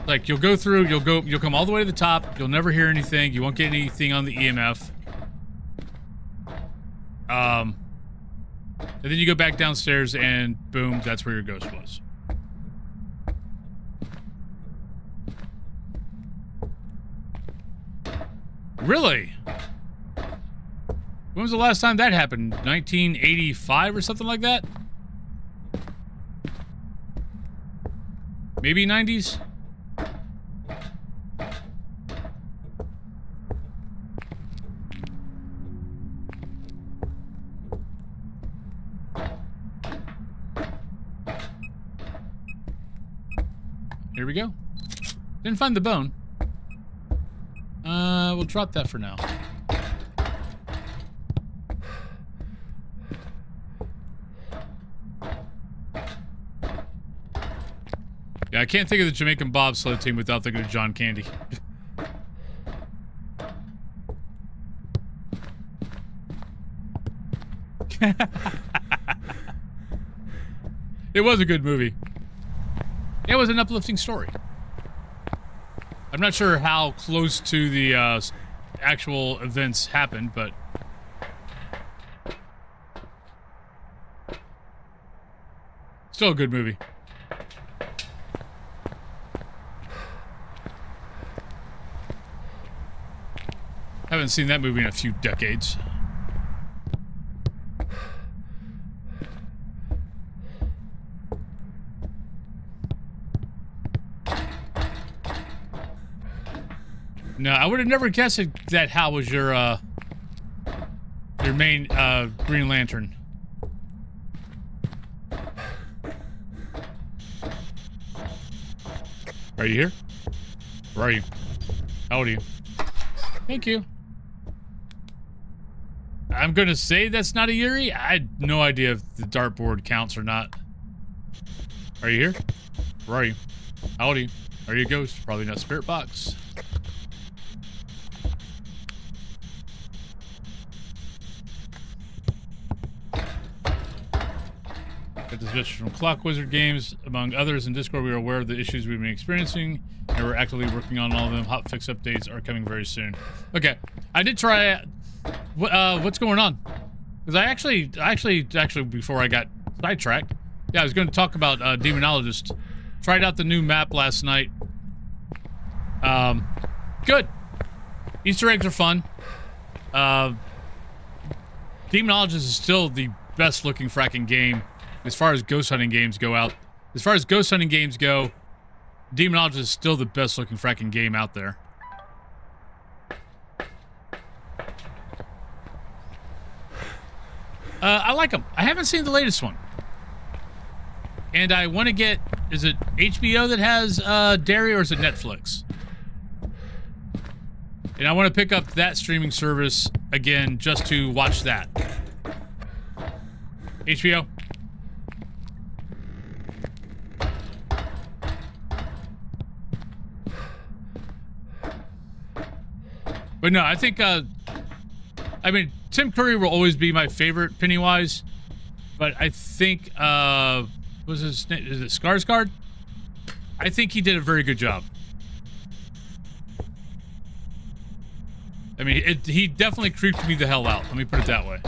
like you'll go through, you'll come all the way to the top, you'll never hear anything, you won't get anything on the EMF. And then you go back downstairs and boom, that's where your ghost was. Really? When was the last time that happened? 1985 or something like that? Maybe 90s? here we go. Didn't find the bone. We'll drop that for now. Yeah, I can't think of the Jamaican bobsled team without thinking of John Candy. It was a good movie. It was an uplifting story. I'm not sure how close to the actual events happened, but still a good movie. Haven't seen that movie in a few decades. No, I would have never guessed that Hal was your main Green Lantern. Are you here? Where are you? How old are you? Thank you. I'm gonna say that's not a Yuri. I had no idea if the dartboard counts or not. Are you here? Where are you? How old are you? Are you a ghost? Probably not spirit box. Got this message from Clock Wizard Games. Among others in Discord, we are aware of the issues we've been experiencing, and we're actively working on all of them. Hotfix updates are coming very soon. Okay, I did try. What's going on? Because I actually, before I got sidetracked, yeah, I was going to talk about Demonologist. Tried out the new map last night. Good. Easter eggs are fun. Demonologist is still the best looking fracking game as far as ghost hunting games go out. As far as ghost hunting games go, Demonologist is still the best looking fracking game out there. I like them. I haven't seen the latest one. And I want to get... Is it HBO that has Dairy, or is it Netflix? And I want to pick up that streaming service again just to watch that. HBO? But no, I think... I mean, Tim Curry will always be my favorite Pennywise, but I think, what's his name? Is it Skarsgård? I think he did a very good job. I mean, he definitely creeped me the hell out. Let me put it that way.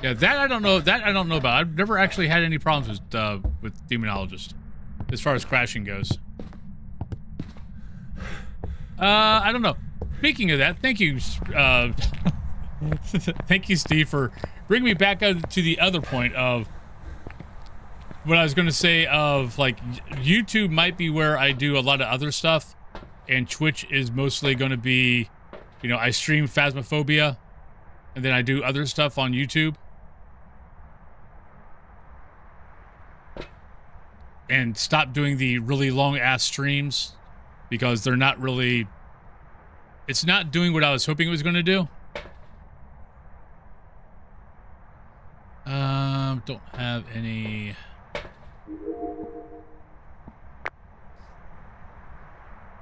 Yeah, that I don't know. That I don't know about. I've never actually had any problems with Demonologist, as far as crashing goes. I don't know. Speaking of that, thank you, thank you, Steve, for bringing me back to the other point of what I was going to say. Of like, YouTube might be where I do a lot of other stuff, and Twitch is mostly going to be, you know, I stream Phasmophobia, and then I do other stuff on YouTube. And stop doing the really long ass streams because they're not really, it's not doing what I was hoping it was going to do. Don't have any.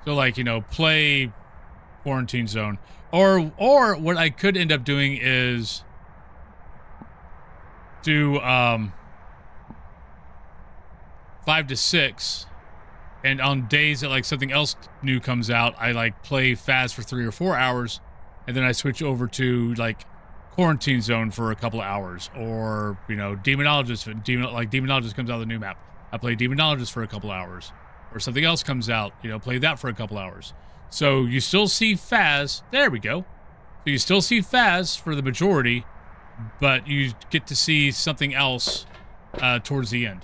So like, you know, play Quarantine Zone, or what I could end up doing is do 5 to 6, and on days that like something else new comes out, I like play Phas for 3 or 4 hours, and then I switch over to like Quarantine Zone for a couple of hours, or you know, Demonologist. Like Demonologist comes out of the new map, I play Demonologist for a couple of hours, or something else comes out, you know, play that for a couple hours. So you still see Phas. There we go. So you still see Phas for the majority, but you get to see something else towards the end.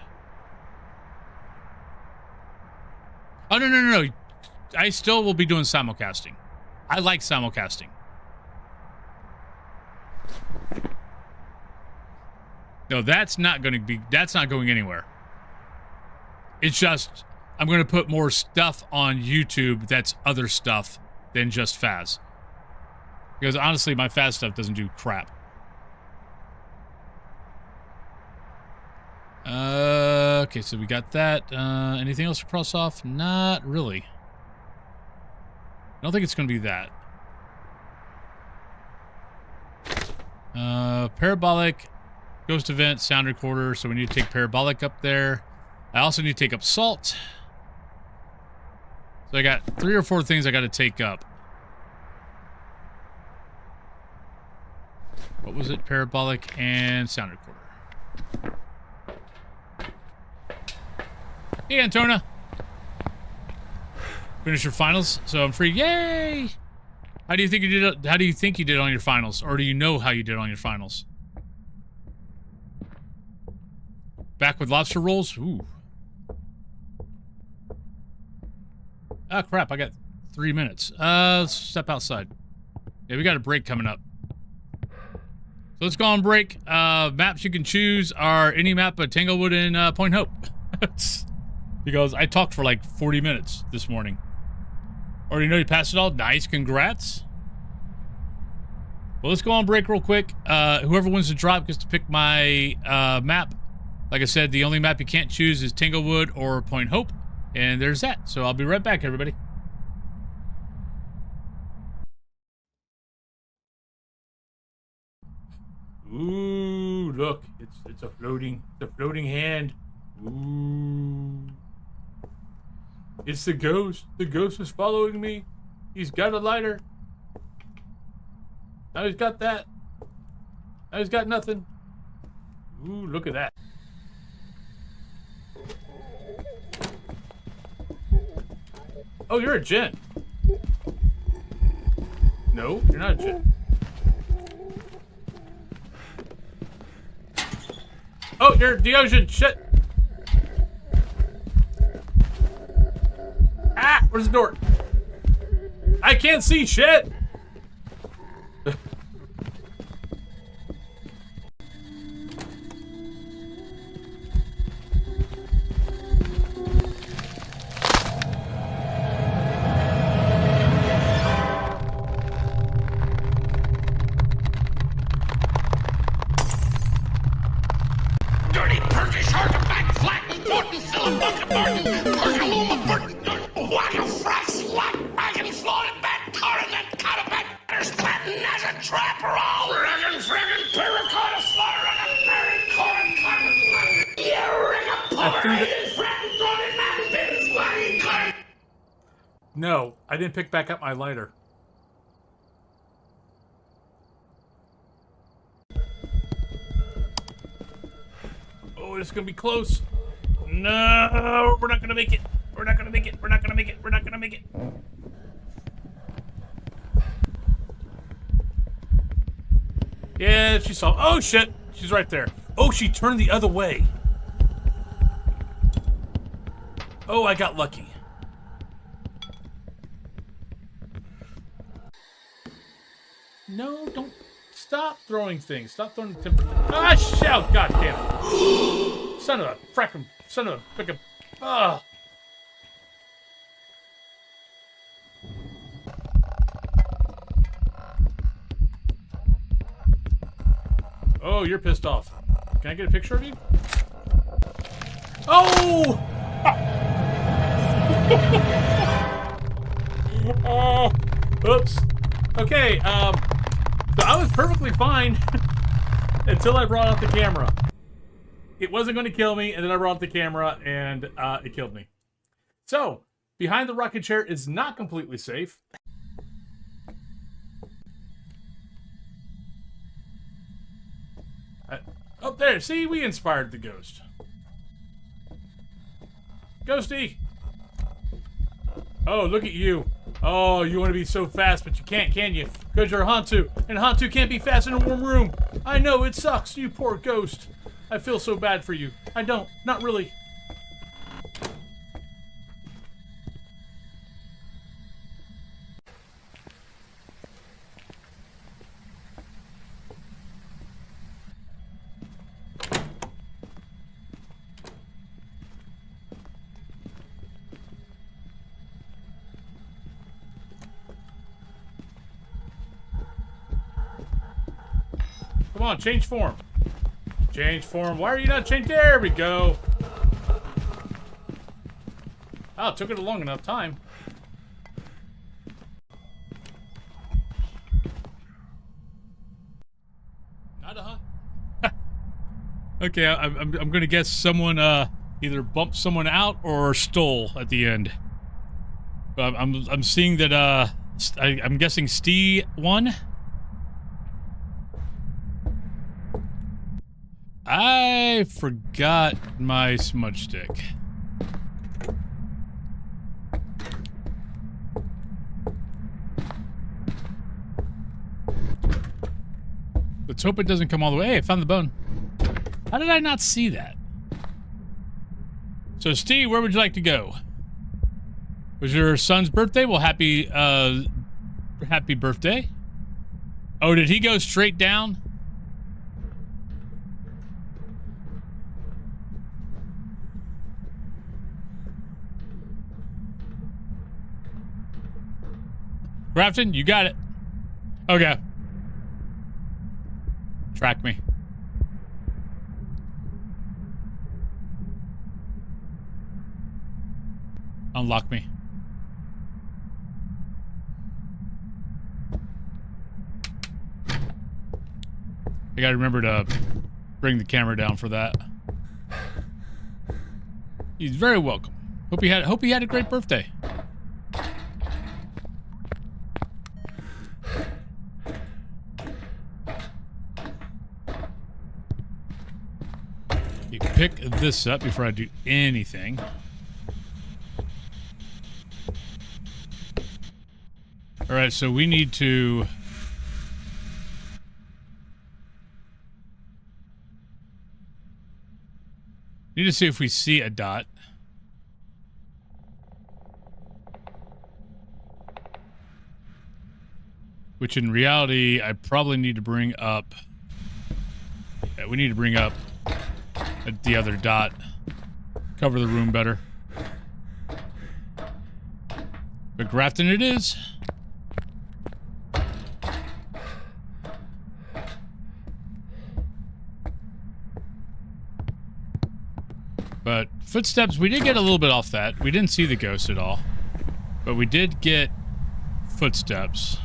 Oh, no. I still will be doing simulcasting. I like simulcasting. No, that's not going anywhere. It's just, I'm going to put more stuff on YouTube that's other stuff than just Phas. Because honestly, my Phas stuff doesn't do crap. Okay, so we got that. Anything else to cross off? Not really. I don't think it's going to be that. Parabolic, ghost event, sound recorder. So we need to take parabolic up there. I also need to take up salt. So I got 3 or 4 things I got to take up. What was it? Parabolic and sound recorder. Hey, Antona. Finish your finals, so I'm free. Yay! How do you think you did? How do you think you did on your finals, or do you know how you did on your finals? Back with lobster rolls. Ooh. Ah, crap! I got 3 minutes. Let's step outside. Yeah, we got a break coming up. So let's go on break. Maps you can choose are any map of Tanglewood and Point Hope. Because I talked for like 40 minutes this morning. Already know you passed it all? Nice, congrats. Well, let's go on break real quick. Whoever wins the drop gets to pick my map. Like I said, the only map you can't choose is Tanglewood or Point Hope. And there's that. So I'll be right back, everybody. Ooh, look. It's a floating hand. Ooh. It's the ghost. The ghost is following me. He's got a lighter. Now he's got that. Now he's got nothing. Ooh, look at that. Oh, you're a Gen. No, you're not a Gen. Oh, you're Deogen. Shit. Ah, where's the door? I can't see shit. Dirty Turkish artifact, flat, important, Philip Martin, Pergaluma, Burton. What a fresh slut, wagon, floated back, coronet, cataback, patent as a trapper, all riggin', friggin', terracotta, slaughter, and a berry, corn, cotton, you ring a pomeranian, friend, throwing that pins, wagon, cotton. No, I didn't pick back up my lighter. Oh, it's gonna be close. No, we're not gonna make it. We're not gonna make it. We're not gonna make it. We're not gonna make it. Yeah, she saw. Oh shit, she's right there. Oh, she turned the other way. Oh, I got lucky. No, don't stop throwing things. Stop throwing timber. Ah, shout! God damn it! Son of a frickin', son of a frickin'. Ah. Oh, you're pissed off. Can I get a picture of you? Oh! Oops. Okay, so I was perfectly fine until I brought out the camera. It wasn't going to kill me, and then I brought out the camera, and it killed me. So, behind the rocket chair is not completely safe. Up there, see, we inspired the ghost. Ghosty! Oh, look at you. Oh, you want to be so fast, but you can't, can you? Because you're a Hantu, and Hantu can't be fast in a warm room. I know, it sucks, you poor ghost. I feel so bad for you. I don't, not really. Come on, change form. Change form. Why are you not changed? There we go. Oh, it took it a long enough time. Not a huh? Okay, I'm gonna guess someone either bumped someone out or stole at the end. I'm seeing that I'm guessing Steve won. I forgot my smudge stick. Let's hope it doesn't come all the way. Hey, I found the bone. How did I not see that? So, Steve, where would you like to go? Was your son's birthday? Well, happy birthday. Oh, did he go straight down? Grafton, you got it. Okay. Track me. Unlock me. I gotta remember to bring the camera down for that. He's very welcome. Hope he had a great birthday. You pick this up before I do anything. All right, so we need to see if we see a dot. Which in reality, I probably need to bring up. Yeah, we need to bring up the other dot. Cover the room better. But Grafton it is. But footsteps, we did get a little bit off that. We didn't see the ghost at all. But we did get footsteps.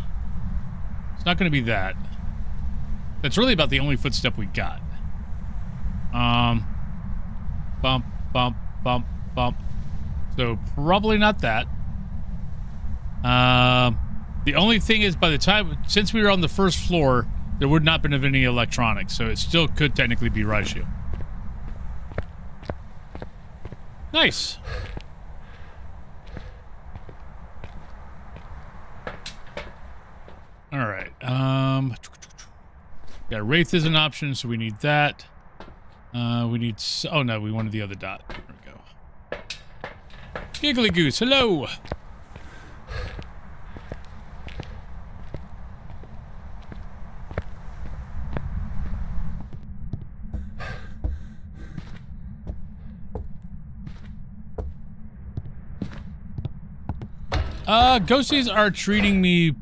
It's not going to be that. That's really about the only footstep we got. Bump, bump, bump, bump. So probably not that. The only thing is by the time, since we were on the first floor, there would not have been any electronics. So it still could technically be Raiju. Nice. All right. Yeah, Wraith is an option, so we need that. We need. Oh no, we wanted the other dot. There we go. Giggly Goose, hello. Ghosties are treating me...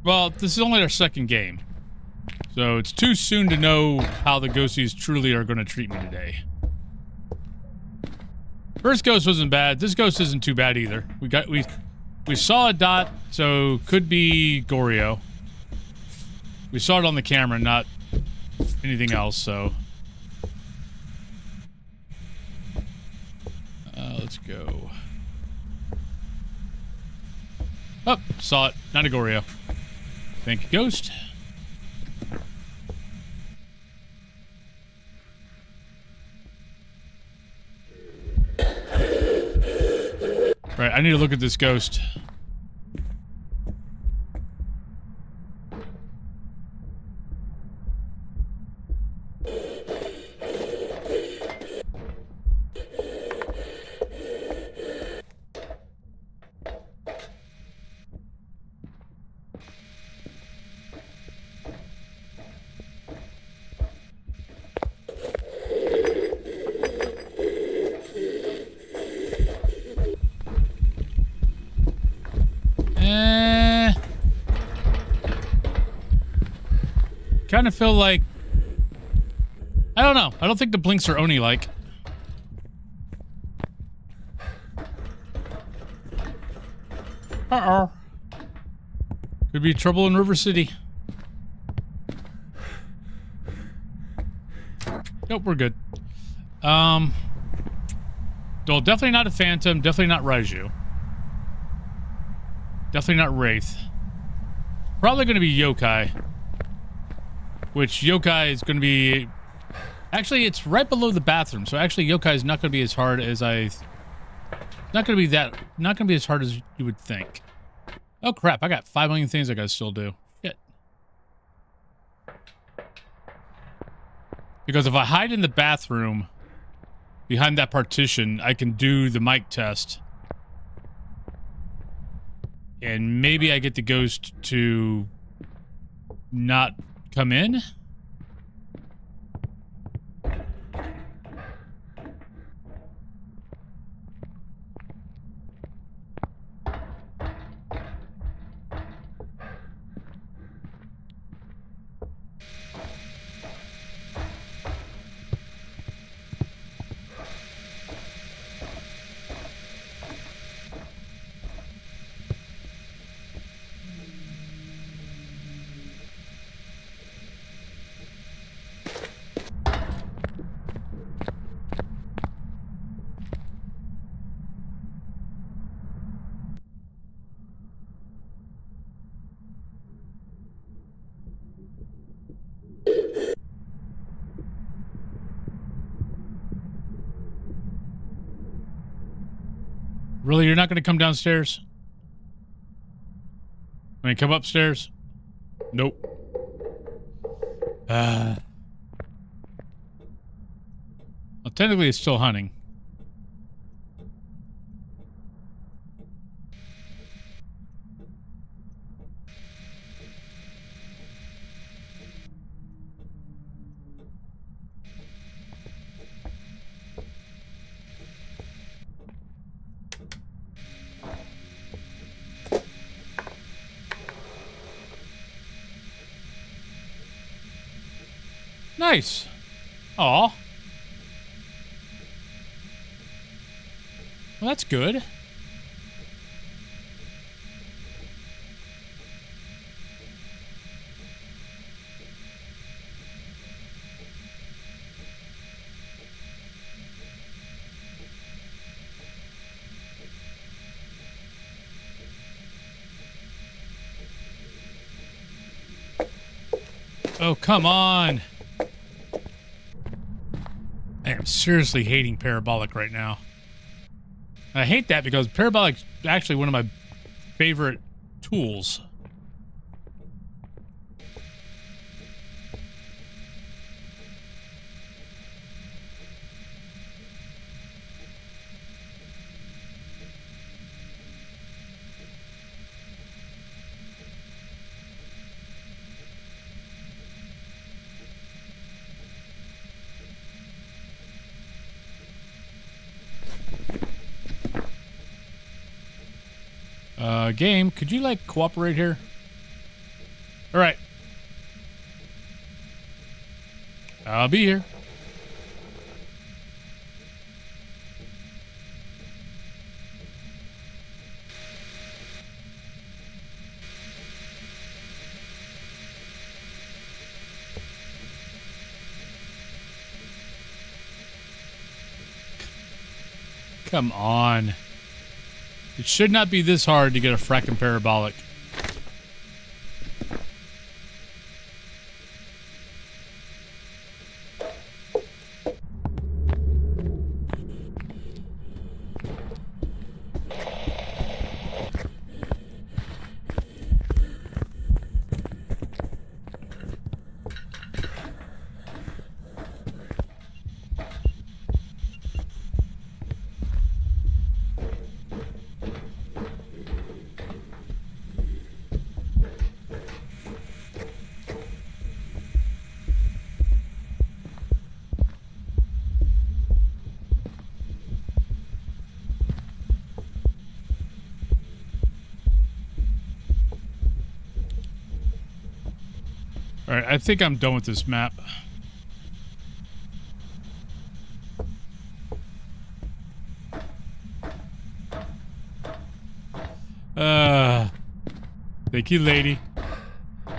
Well, this is only our second game. So it's too soon to know how the ghosties truly are going to treat me today. First ghost wasn't bad. This ghost isn't too bad either. We saw a dot, so could be Goryo. We saw it on the camera, not anything else, so... let's go... Oh, saw it. Not a Goryo. Thank you, Ghost. Right, I need to look at this ghost. Kind of feel like I don't know. I don't think the blinks are Oni-like. Uh-oh. Could be trouble in River City. Nope, we're good. Well, definitely not a Phantom. Definitely not Raiju. Definitely not Wraith. Probably going to be Yokai. Which Yokai is going to be... Actually, it's right below the bathroom. So actually, Yokai is not going to be as hard as I... Not going to be that... Not going to be as hard as you would think. Oh, crap. I got 5 million things I got to still do. Shit. Because if I hide in the bathroom... Behind that partition, I can do the mic test. And maybe I get the ghost to not come in? Really, you're not going to come downstairs? I mean, come upstairs? Nope. Well, technically it's still hunting. Nice. Aw. Well, that's good. Oh, come on. I am seriously hating Parabolic right now. I hate that because Parabolic's actually one of my favorite tools. Game, could you, like, cooperate here? Alright. I'll be here. Come on. It should not be this hard to get a fracking Parabolic. Alright, I think I'm done with this map. Thank you, lady. All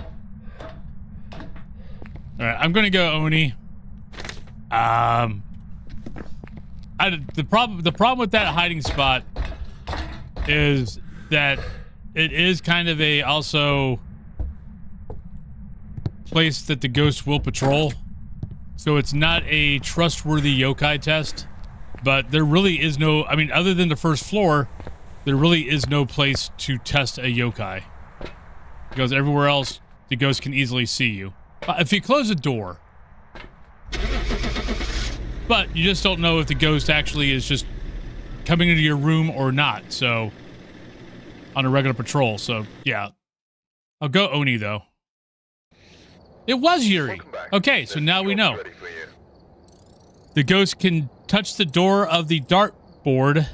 right, I'm gonna go Oni. The problem with that hiding spot is that it is kind of a also place that the ghost will patrol. So it's not a trustworthy yokai test, but there really is no, I mean, other than the first floor, there really is no place to test a yokai. Because everywhere else, the ghost can easily see you. If you close a door, but you just don't know if the ghost actually is just coming into your room or not, so, on a regular patrol, so, yeah. I'll go Oni, though. It was Yuri. Okay, so now we know. The ghost can touch the door of the dartboard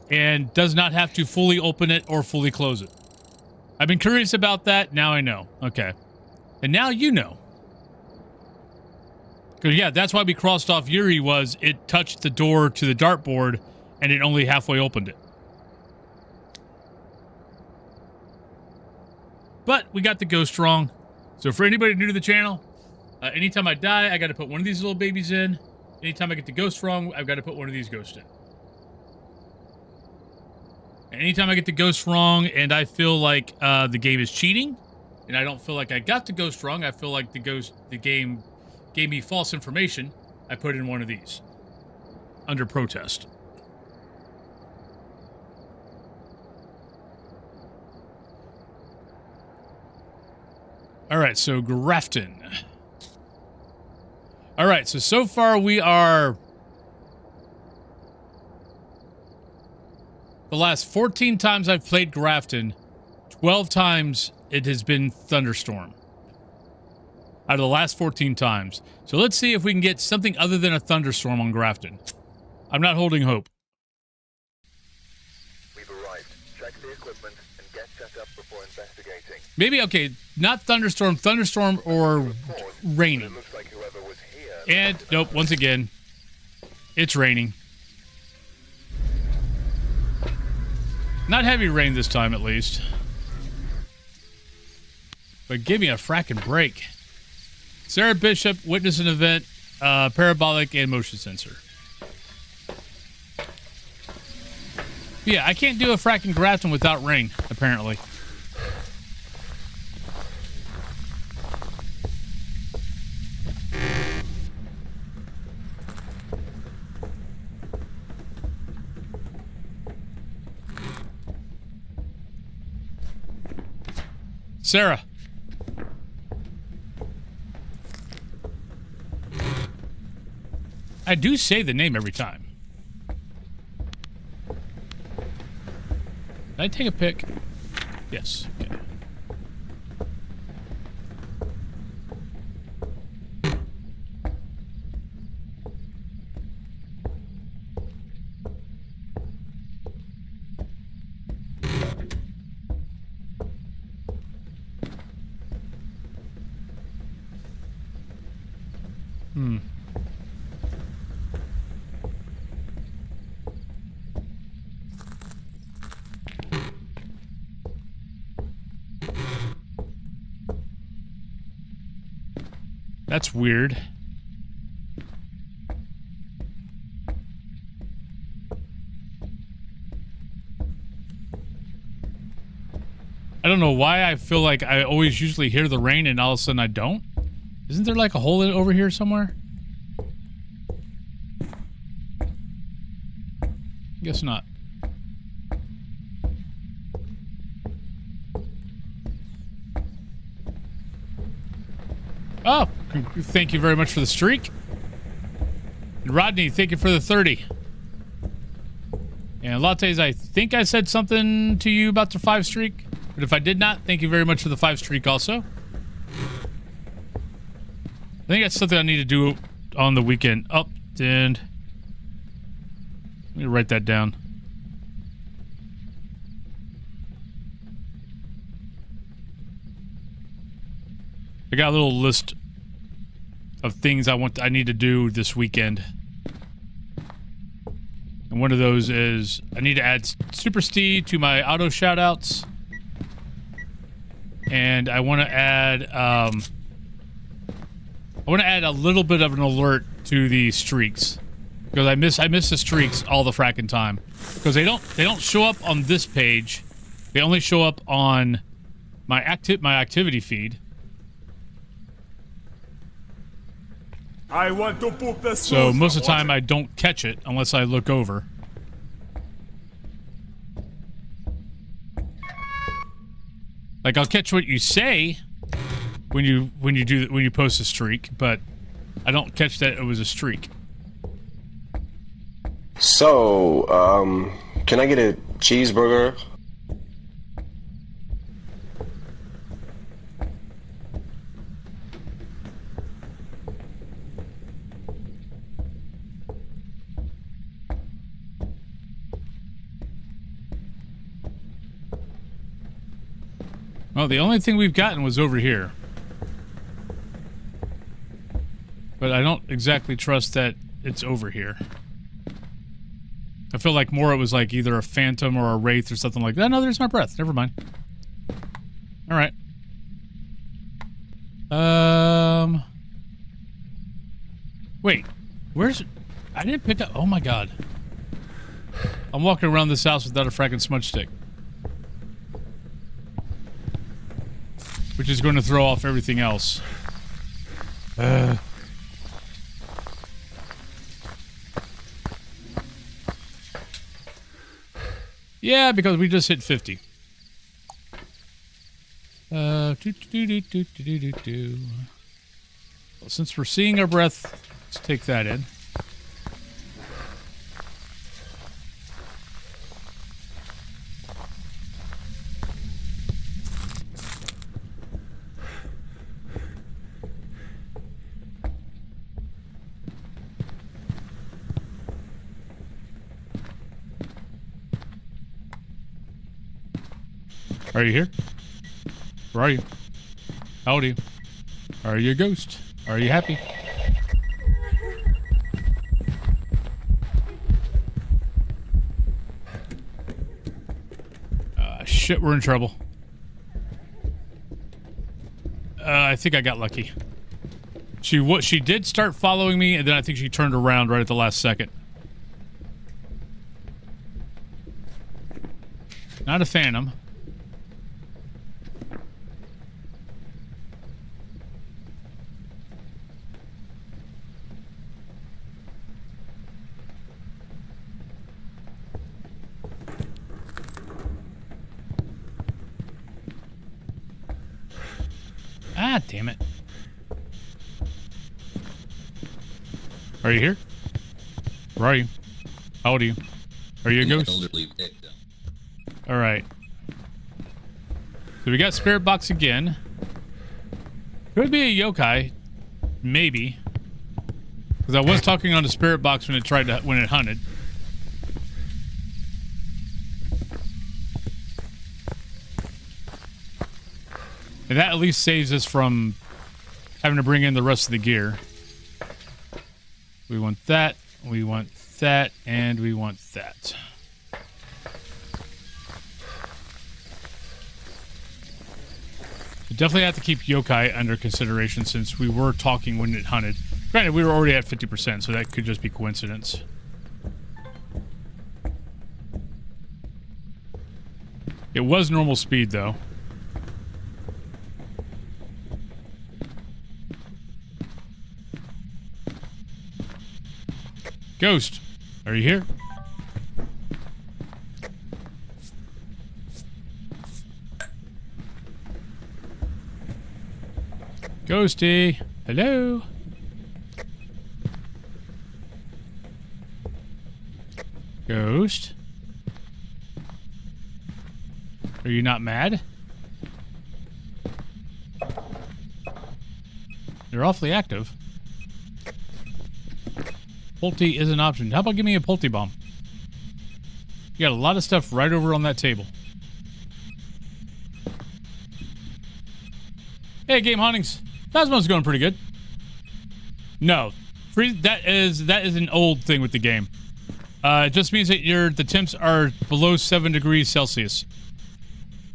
and does not have to fully open it or fully close it. I've been curious about that. Now I know. Okay. And now you know. Because, yeah, that's why we crossed off Yuri was it touched the door to the dartboard and it only halfway opened it. But we got the ghost wrong. So for anybody new to the channel, anytime I die, I got to put one of these little babies in. Anytime I get the ghost wrong, I've got to put one of these ghosts in. And anytime I get the ghost wrong and I feel like the game is cheating, and I don't feel like I got the ghost wrong, I feel like the game gave me false information, I put in one of these. Under protest. Alright, so Grafton. Alright, so far we are... The last 14 times I've played Grafton, 12 times it has been Thunderstorm. Out of the last 14 times. So let's see if we can get something other than a Thunderstorm on Grafton. I'm not holding hope. We've arrived. Check the equipment and get set up before investigating. Maybe, okay, not Thunderstorm, Thunderstorm or raining. It looks like whoever was here. And, nope, once again, it's raining. Not heavy rain this time, at least. But give me a fracking break. Sarah Bishop, witness an event, parabolic and motion sensor. Yeah, I can't do a fracking Grafton without rain, apparently. Sarah. I do say the name every time. Did I take a pic? Yes. Okay. That's weird. I don't know why I feel like I always usually hear the rain and all of a sudden I don't. Isn't there like a hole over here somewhere? Guess not. Oh, thank you very much for the streak. And Rodney, thank you for the 30. And Lattes, I think I said something to you about the 5 streak. But if I did not, thank you very much for the 5 streak also. I think that's something I need to do on the weekend. Oh, and let me write that down. I got a little list of things I need to do this weekend. And one of those is I need to add Super Steve to my auto shoutouts. and I want to add a little bit of an alert to the streaks, because I miss the streaks all the fracking time, because they don't show up on this page. They only show up on my activity feed. I want to poop the So most of the time I don't catch it unless I look over. Like, I'll catch what you say when you post a streak, but I don't catch that it was a streak. So, can I get a cheeseburger? Well, the only thing we've gotten was over here. But I don't exactly trust that it's over here. I feel like more it was like either a phantom or a wraith or something like that. No, there's my breath. Never mind. Alright. Wait. Where's... I didn't pick up... Oh my god. I'm walking around this house without a fracking smudge stick. Which is going to throw off everything else. Yeah, because we just hit 50. Well, since we're seeing our breath, let's take that in. Are you here? Where are you? How old are you? Are you a ghost? Are you happy? Shit, we're in trouble. I think I got lucky. She did start following me, and then I think she turned around right at the last second. Not a phantom. Ah, damn it. Are you here? Where are you? How old are you? Are you a ghost? Alright. So we got Spirit Box again. Could be a yokai. Maybe. Because I was talking on the Spirit Box when it hunted. And that at least saves us from having to bring in the rest of the gear. We want that, and we want that. You definitely have to keep yokai under consideration since we were talking when it hunted. Granted, we were already at 50%, so that could just be coincidence. It was normal speed, though. Ghost, are you here? Ghosty, hello? Ghost? Are you not mad? You're awfully active. Pulte is an option. How about give me a Pulte bomb? You got a lot of stuff right over on that table. Hey, Game Huntings. Phasmo's going pretty good. No. That is an old thing with the game. It just means that the temps are below 7 degrees Celsius.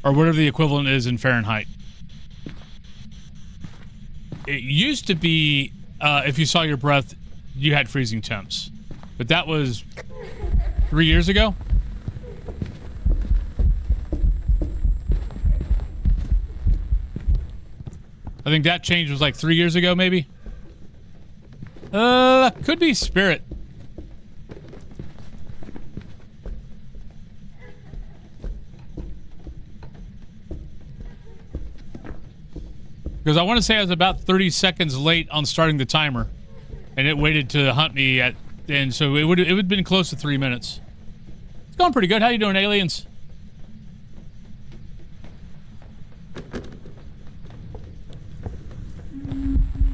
Or whatever the equivalent is in Fahrenheit. it used to be, if you saw your breath, you had freezing temps. But that was 3 years ago. I think that change was like 3 years ago, maybe. Could be Spirit. Because I want to say I was about 30 seconds late on starting the timer, and it waited to hunt me at, and so it would have been close to 3 minutes. It's going pretty good. How you doing, aliens?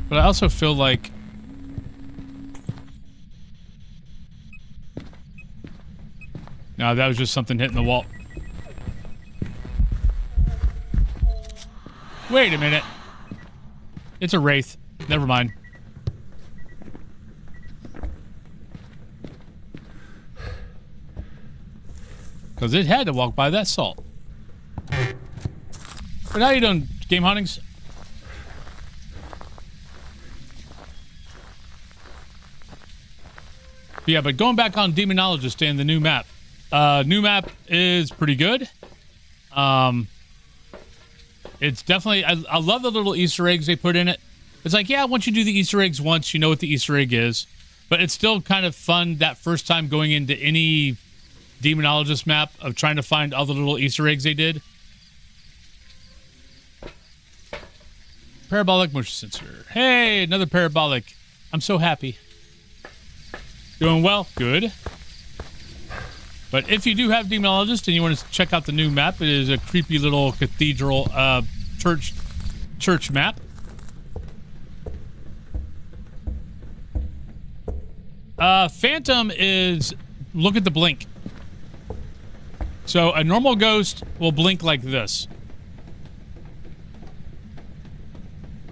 But I also feel like no, that was just something hitting the wall. Wait a minute. It's a wraith. Never mind. Because it had to walk by that salt. But how you doing, Game Huntings? Yeah, but going back on Demonologist and the new map. New map is pretty good. It's definitely... I love the little Easter eggs they put in it. It's like, yeah, once you do the Easter eggs once, you know what the Easter egg is. But it's still kind of fun that first time going into any Demonologist map of trying to find all the little Easter eggs they did. Parabolic motion sensor. Hey, another parabolic. I'm so happy. Doing well? Good. But if you do have Demonologist and you want to check out the new map, it is a creepy little cathedral church map. Phantom is... Look at the blink. So a normal ghost will blink like this.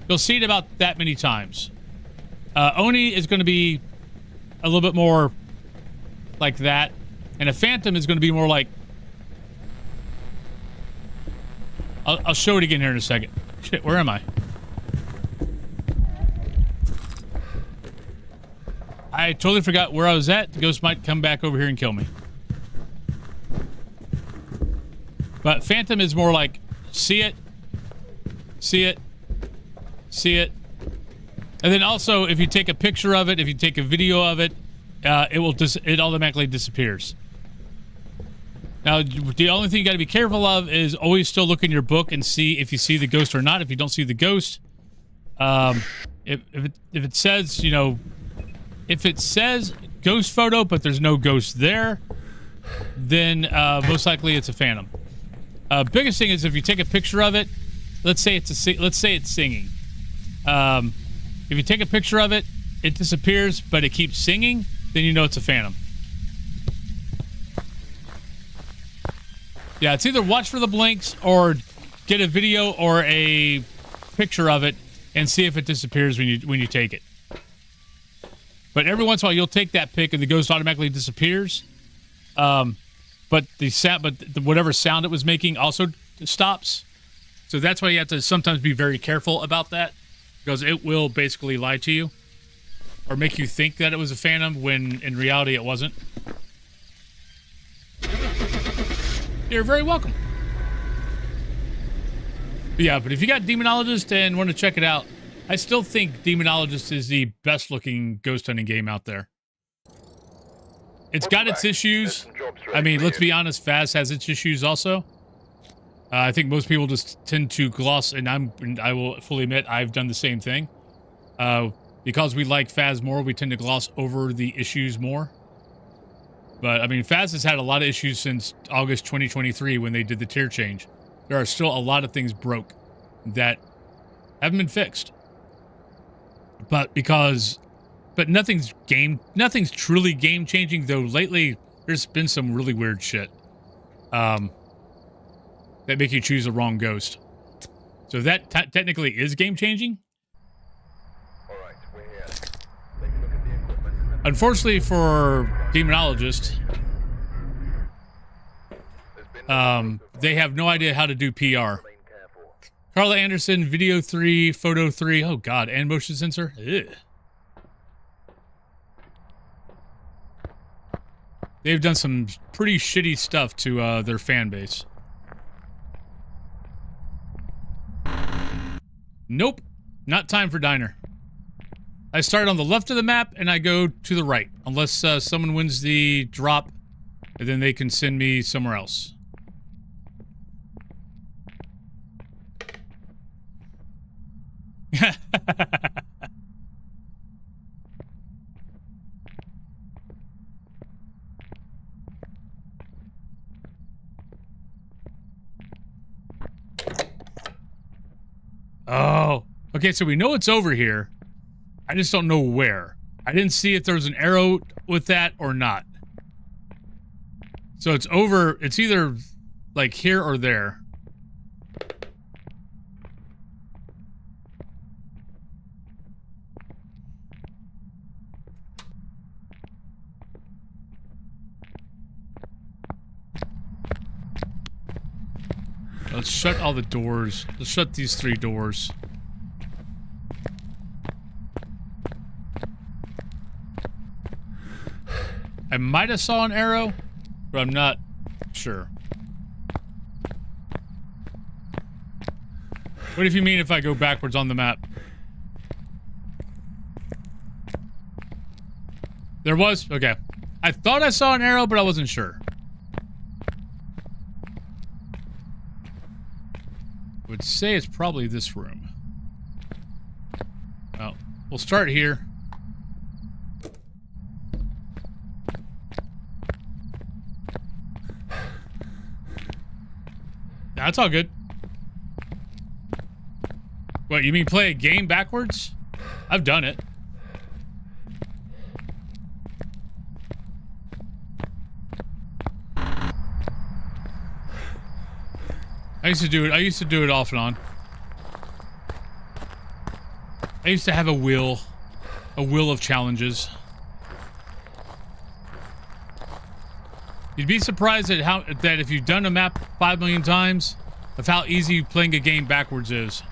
You'll see it about that many times. Oni is going to be a little bit more like that. And a Phantom is going to be more like... I'll show it again here in a second. Shit, where am I? I totally forgot where I was at. The ghost might come back over here and kill me. But Phantom is more like, see it, see it, see it. And then also, if you take a picture of it, if you take a video of it, it automatically disappears. Now, the only thing you got to be careful of is always still look in your book and see if you see the ghost or not. If you don't see the ghost, if it says, you know, if it says ghost photo but there's no ghost there, then most likely it's a Phantom. Biggest thing is if you take a picture of it, let's say it's singing. If you take a picture of it, it disappears, but it keeps singing, then you know it's a Phantom. Yeah, it's either watch for the blinks or get a video or a picture of it and see if it disappears when you take it. But every once in a while, you'll take that pic and the ghost automatically disappears. But whatever sound it was making also stops. So that's why you have to sometimes be very careful about that, because it will basically lie to you or make you think that it was a Phantom when in reality it wasn't. You're very welcome. But yeah, but if you got Demonologist and want to check it out, I still think Demonologist is the best looking ghost hunting game out there. It's got its issues. I mean, let's be honest, Phas has its issues also. I think most people just tend to gloss, and I will fully admit I've done the same thing. Because we like Phas more, we tend to gloss over the issues more. But, I mean, Phas has had a lot of issues since August 2023 when they did the tier change. There are still a lot of things broke that haven't been fixed. But nothing's truly game-changing, though lately there's been some really weird shit. That make you choose the wrong ghost. So that technically is game-changing. Alright, we're here. Take a look at the equipment. Unfortunately for Demonologist, they have no idea how to do PR. Carla Anderson, video 3, photo 3. Oh, God. And motion sensor. Ugh. They've done some pretty shitty stuff to their fan base. Nope. Not time for diner. I start on the left of the map and I go to the right. Unless someone wins the drop, and then they can send me somewhere else. Oh. Okay, so we know it's over here. I just don't know where. I didn't see if there was an arrow with that or not. So it's over. It's either like here or there. Let's shut all the doors. Let's shut these 3 doors. I might have saw an arrow, but I'm not sure. What if you mean if I go backwards on the map? There was? Okay. I thought I saw an arrow, but I wasn't sure. I would say it's probably this room. Well, we'll start here. That's all good. What, you mean play a game backwards? I've done it. I used to do it off and on. I used to have a will of challenges. You'd be surprised at that if you've done a map 5 million times, of how easy playing a game backwards is.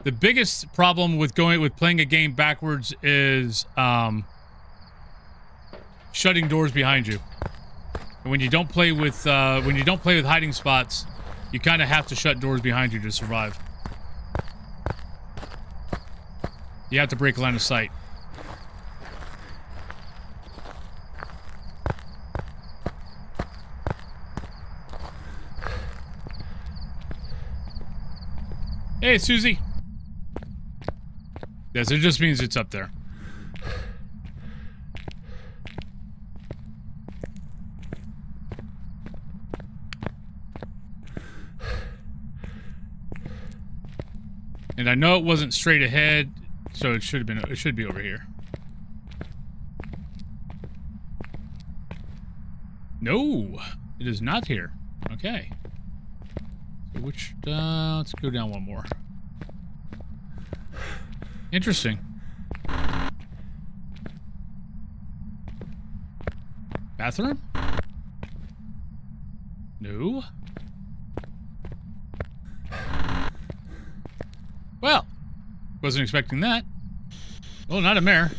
The biggest problem with playing a game backwards is shutting doors behind you. And when you don't play with hiding spots, you kind of have to shut doors behind you to survive. You have to break line of sight. Hey, Susie. Yes, it just means it's up there. And I know it wasn't straight ahead, so it should be over here. No, it is not here. Okay. So which, let's go down one more. Interesting. Bathroom? No. Well, wasn't expecting that. Well, not a mare.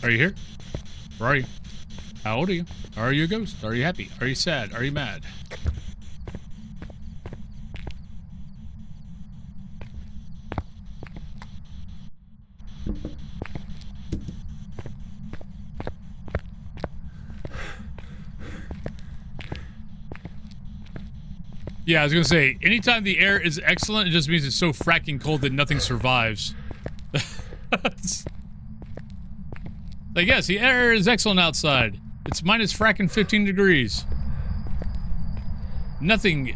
Are you here? Where are you? How old are you? Are you a ghost? Are you happy? Are you sad? Are you mad? Yeah, I was gonna say, anytime the air is excellent, it just means it's so fracking cold that nothing survives. Like, yes, the air is excellent outside. It's minus fracking 15 degrees. Nothing...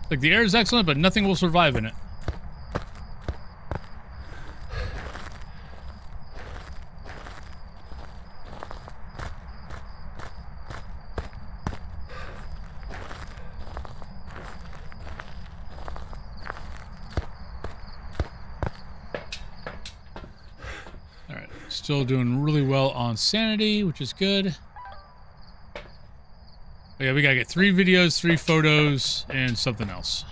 Like, the air is excellent, but nothing will survive in it. still doing really well on sanity, which is good. Oh, yeah, we gotta get 3 videos, 3 photos, and something else.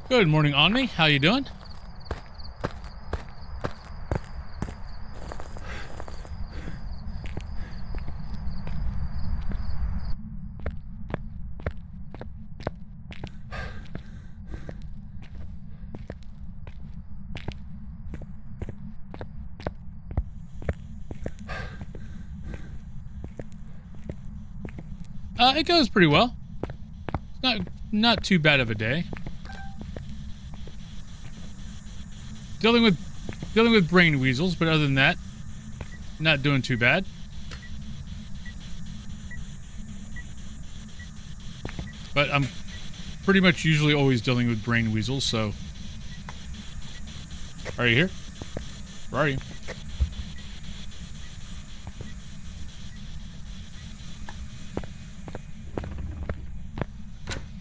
Good morning, Omni. How you doing? It goes pretty well. Not too bad of a day. Dealing with brain weasels, but other than that, not doing too bad. But I'm pretty much usually always dealing with brain weasels, so. Are you here? Where are you?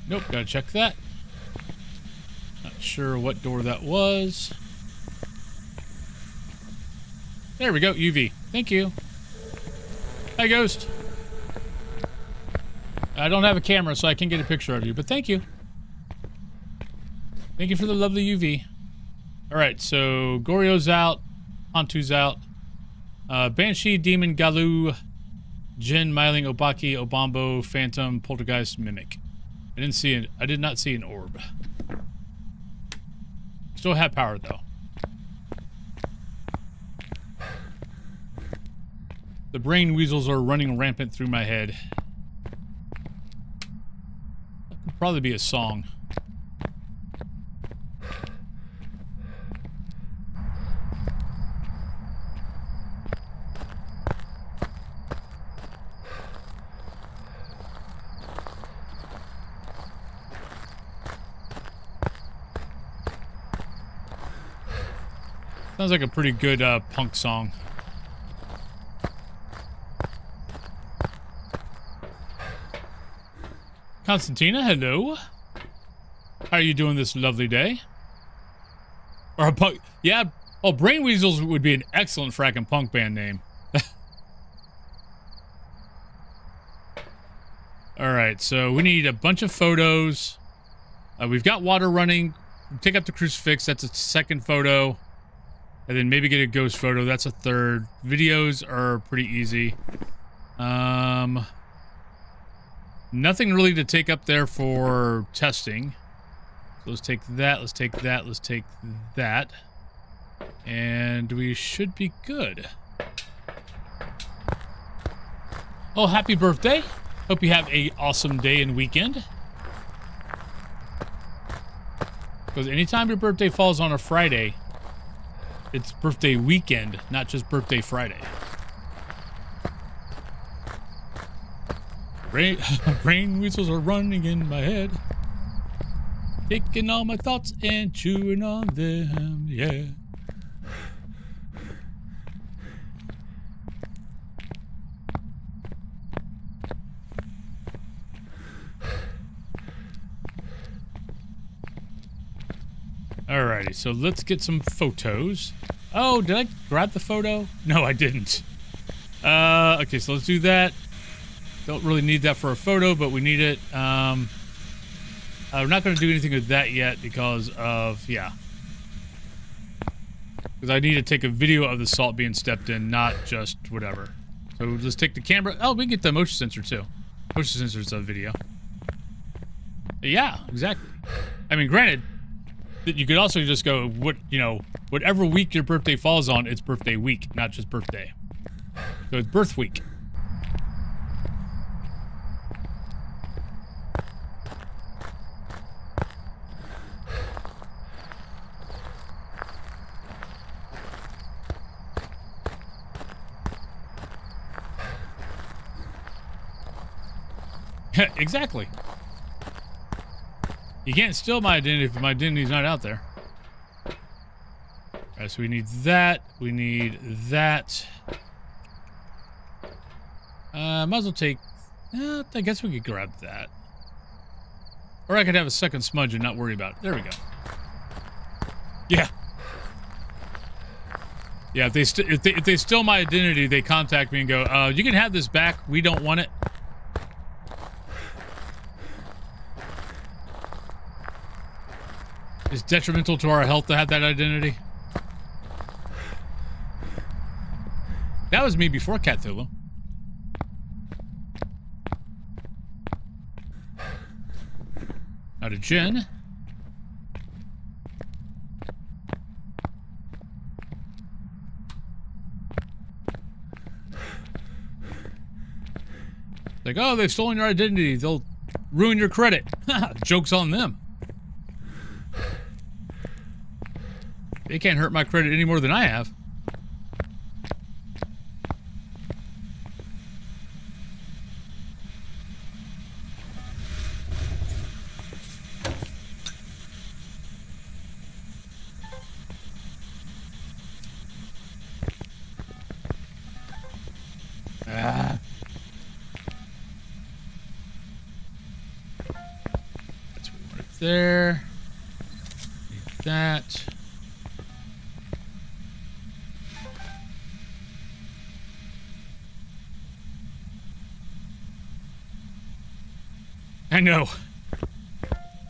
Nope, gotta check that. Not sure what door that was. There we go, UV. Thank you. Hi, Ghost. I don't have a camera, so I can't get a picture of you, but thank you. Thank you for the lovely UV. Alright, so Goryo's out. Hantu's out. Banshee, Demon, Galu, Jin, Myling, Obaki, Obambo, Phantom, Poltergeist, Mimic. I did not see an orb. Still have power though. The brain weasels are running rampant through my head. That could probably be a song. Sounds like a pretty good punk song. Constantina, hello. How are you doing this lovely day? Or a punk? Yeah. Oh, Brain Weasels would be an excellent frackin' punk band name. All right, so we need a bunch of photos. We've got water running. Take up the crucifix. That's a second photo. And then maybe get a ghost photo. That's a third. Videos are pretty easy. Nothing really to take up there for testing. So let's take that. Let's take that. Let's take that. And we should be good. Oh, happy birthday. Hope you have an awesome day and weekend. Because anytime your birthday falls on a Friday, it's birthday weekend, not just birthday Friday. Brain weasels are running in my head. Taking all my thoughts and chewing on them, yeah. Alrighty, so let's get some photos. Oh, did I grab the photo? No, I didn't. Okay, so let's do that. Don't really need that for a photo, but we need it. We're not going to do anything with that yet because of, yeah. Because I need to take a video of the salt being stepped in, not just whatever. So let's take the camera. Oh, we can get the motion sensor too. Motion sensor's a video. Yeah, exactly. I mean, granted, you could also just go, whatever week your birthday falls on, it's birthday week, not just birthday. So it's birth week. Exactly. You can't steal my identity if my identity's not out there. Alright, so we need that. We need that. Might as well take... I guess we could grab that. Or I could have a second smudge and not worry about it. There we go. Yeah. Yeah, if they steal my identity, they contact me and go, you can have this back. We don't want it. It's detrimental to our health to have that identity. That was me before Cthulhu. Now to Jen. Like, oh, they've stolen your identity. They'll ruin your credit. Joke's on them. They can't hurt my credit any more than I have. Ah. That's what we want it there. Need that. I know.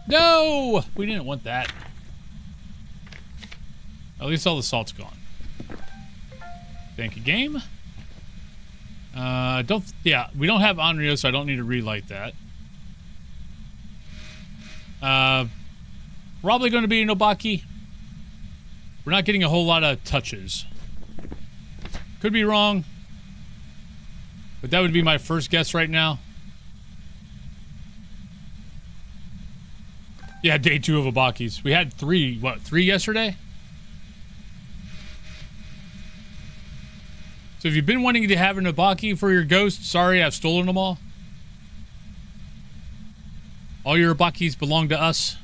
No! We didn't want that. At least all the salt's gone. Thank you, game. Yeah, we don't have Onryo, so I don't need to relight that. Probably going to be an Obaki. We're not getting a whole lot of touches. Could be wrong. But that would be my first guess right now. Yeah, day 2 of Obakis. We had 3 yesterday? So if you've been wanting to have an Obaki for your ghost, sorry, I've stolen them all. All your Obakis belong to us.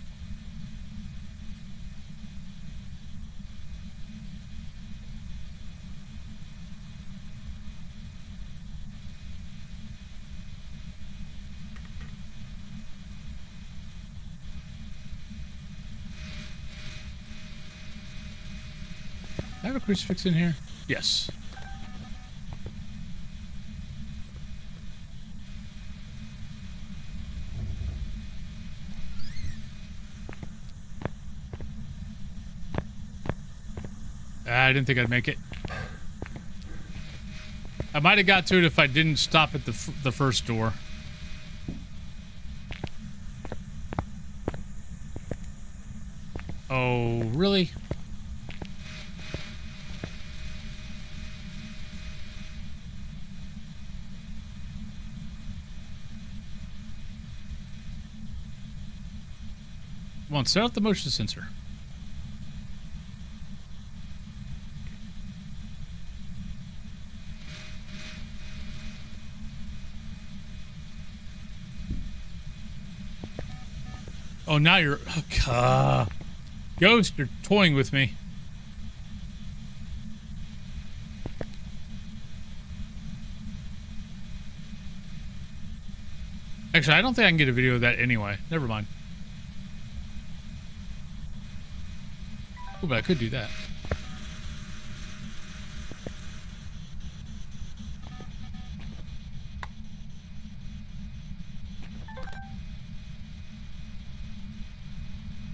I have a crucifix in here? Yes. I didn't think I'd make it. I might have got to it if I didn't stop at the first door. Oh, really? Come on, set up the motion sensor. Oh, now you're... Ghost, you're toying with me. Actually, I don't think I can get a video of that anyway. Never mind. Oh, but I could do that.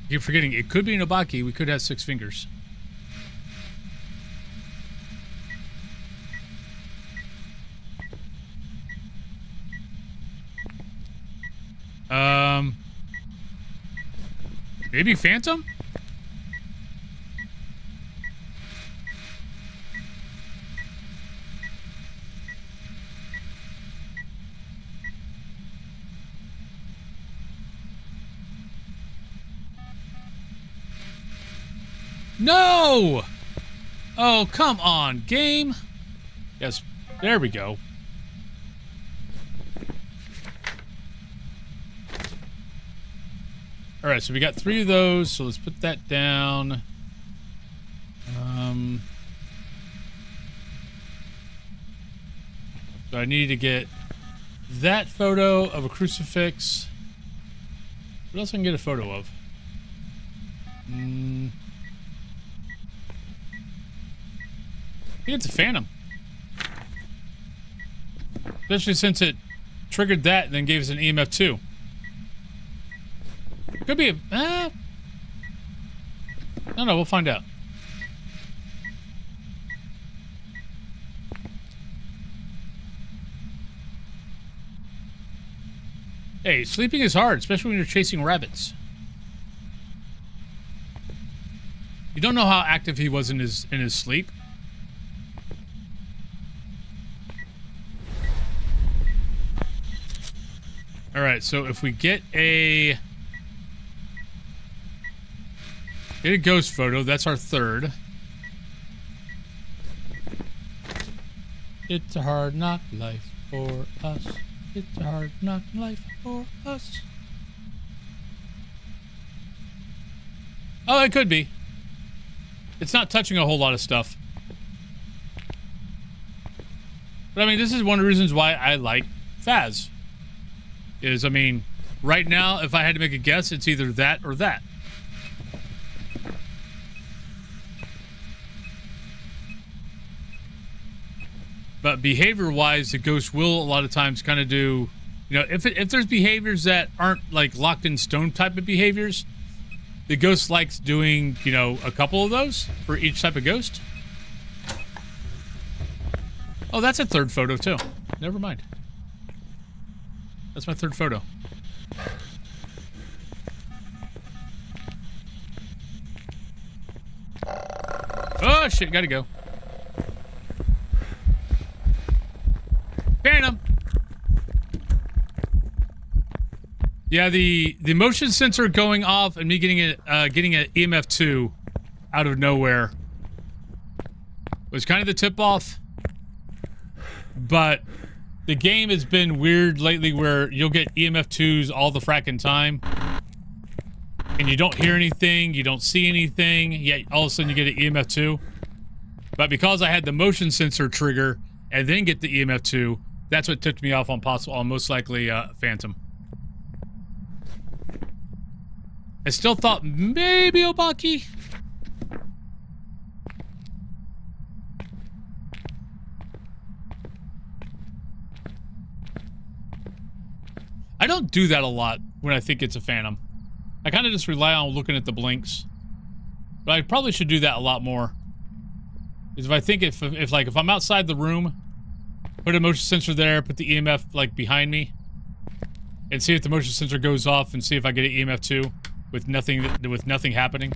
You're forgetting, it could be an Obaki. We could have 6 fingers. Maybe Phantom? No! Oh, come on, game. Yes, there we go. All right, so we got 3 of those, so let's put that down. So I need to get that photo of a crucifix. What else I can get a photo of? I think it's a phantom. Especially since it triggered that and then gave us an EMF 2. Could be a... No, we'll find out. Hey, sleeping is hard, especially when you're chasing rabbits. You don't know how active he was in his sleep. All right, so if we get a ghost photo, that's our third. It's a hard knock life for us. It's a hard knock life for us. Oh, it could be. It's not touching a whole lot of stuff. But I mean, this is one of the reasons why I like Phas. I mean, right now, if I had to make a guess, it's either that or that. But behavior-wise, the ghost will a lot of times kind of do, you know, if there's behaviors that aren't like locked in stone type of behaviors, the ghost likes doing, you know, a couple of those for each type of ghost. Oh, that's a third photo too. Never mind. That's my third photo. Oh shit, gotta go. Phantom. Yeah, the motion sensor going off and me getting an EMF 2 out of nowhere was kind of the tip off. But the game has been weird lately where you'll get EMF 2s all the fracking time. And you don't hear anything, you don't see anything, yet all of a sudden you get an EMF 2. But because I had the motion sensor trigger and then get the EMF 2, that's what tipped me off on most likely Phantom. I still thought maybe Obaki. I don't do that a lot when I think it's a Phantom. I kind of just rely on looking at the blinks. But I probably should do that a lot more. Is if I think if I'm outside the room, put a motion sensor there, put the EMF like behind me, and see if the motion sensor goes off and see if I get an EMF 2 with nothing happening.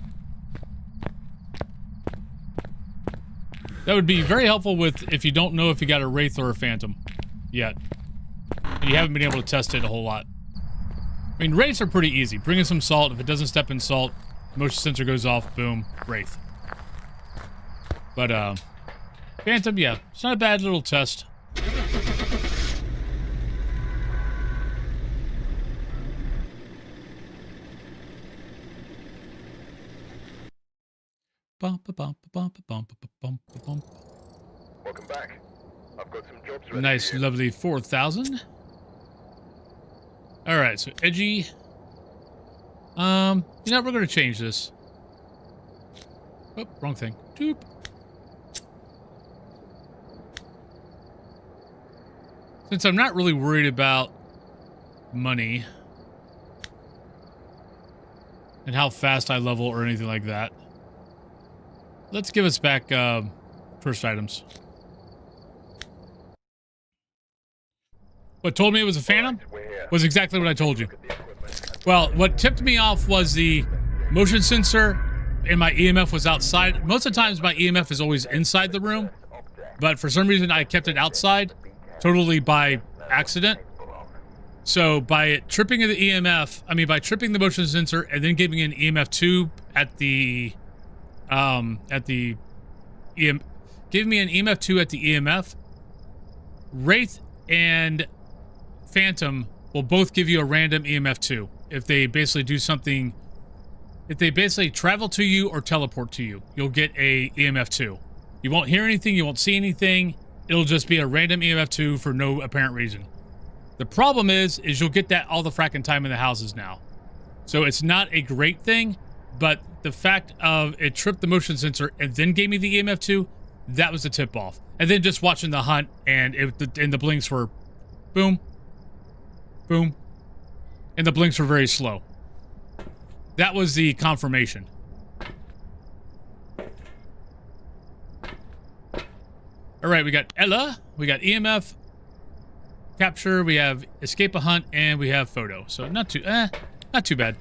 That would be very helpful with if you don't know if you got a Wraith or a Phantom yet. And you haven't been able to test it a whole lot. I mean, Wraiths are pretty easy. Bring in some salt. If it doesn't step in salt, motion sensor goes off, boom, Wraith. But, Phantom, yeah, it's not a bad little test. Welcome back. I've got some jobs ready. Nice, lovely 4,000. Alright, so edgy. You know, we're gonna change this. Oh, wrong thing. Doop. Since I'm not really worried about money and how fast I level or anything like that, let's give us back first items. What told me it was a Phantom was exactly what I told you. Well, what tipped me off was the motion sensor and my EMF was outside. Most of the times my EMF is always inside the room, but for some reason I kept it outside, totally by accident. So by it tripping the EMF, I mean by tripping the motion sensor and then giving an EMF 2 at the give me an EMF 2 at the EMF, Wraith and Phantom will both give you a random EMF 2 if they basically do something. If they basically travel to you or teleport to you, you'll get a EMF 2. You won't hear anything, you won't see anything. It'll just be a random EMF 2 for no apparent reason. The problem is you'll get that all the fracking time in the houses now. So it's not a great thing, but the fact of it tripped the motion sensor and then gave me the EMF 2, that was the tip off. And then just watching the hunt and the blinks were boom, boom, and the blinks were very slow. That was the confirmation. All right, we got Ella, we got EMF capture, we have escape a hunt, and we have photo. So not too bad.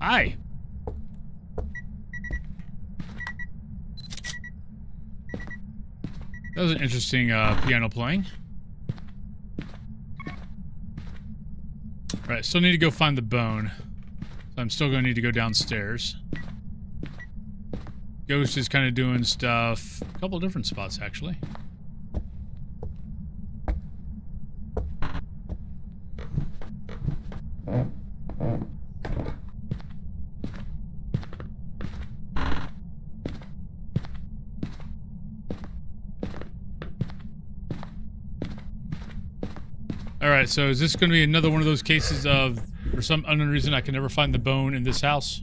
Hi. That was an interesting piano playing. Right, still need to go find the bone. So I'm still going to need to go downstairs. Ghost is kind of doing stuff. A couple different spots, actually. Alright, so is this going to be another one of those cases of, for some unknown reason, I can never find the bone in this house?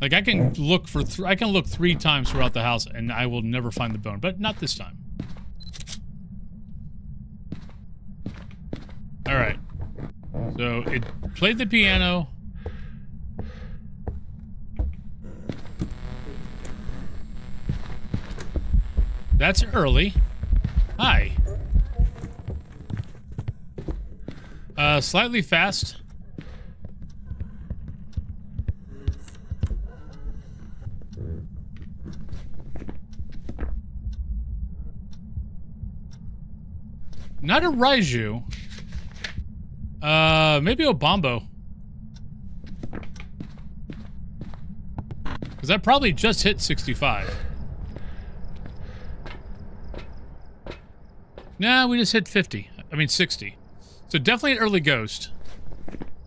Like, I can look for, I can look 3 times throughout the house and I will never find the bone, but not this time. Alright. So, it played the piano. That's early. Hi. Slightly fast. Not a Raiju. Maybe a Bombo. Because I probably just hit 65. Nah, we just hit 50. I mean 60. So definitely an early ghost.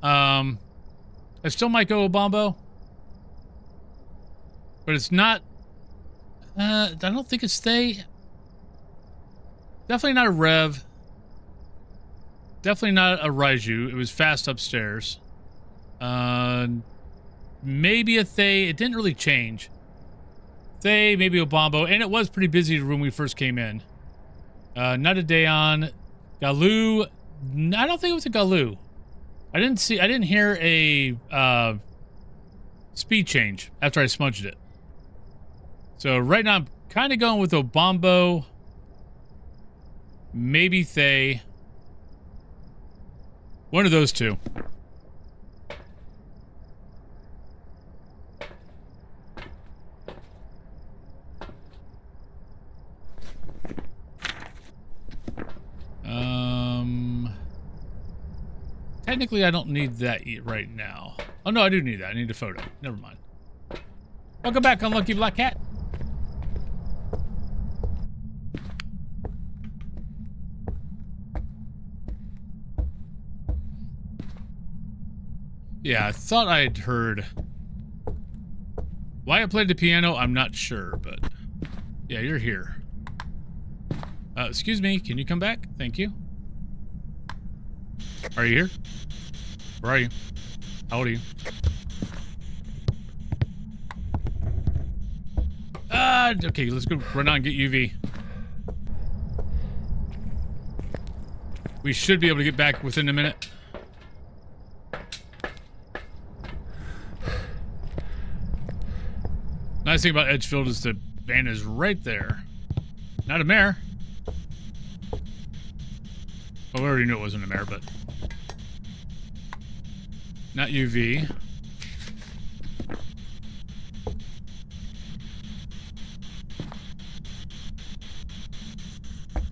I still might go a Bombo. But it's not... I don't think it's they. Definitely not a Rev. Definitely not a Raiju. It was fast upstairs. Maybe a Thay. It didn't really change. Thay, maybe a Bombo. And it was pretty busy when we first came in. Not a Dayon. Galoo. I don't think it was a Galoo. I didn't hear a speed change after I smudged it. So right now I'm kind of going with a Bombo. Maybe Thay. One of those two. Technically, I don't need that right now. Oh, no, I do need that. I need a photo. Never mind. Welcome back, Unlucky Black Cat. Yeah, I thought I'd heard... Why I played the piano, I'm not sure, but... Yeah, you're here. Excuse me, can you come back? Thank you. Are you here? Where are you? How old are you? Okay, let's go run on and get UV. We should be able to get back within a minute. Nice thing about Edgefield is the van is right there. Not a mare. Well, we already knew it wasn't a mare, but... Not UV.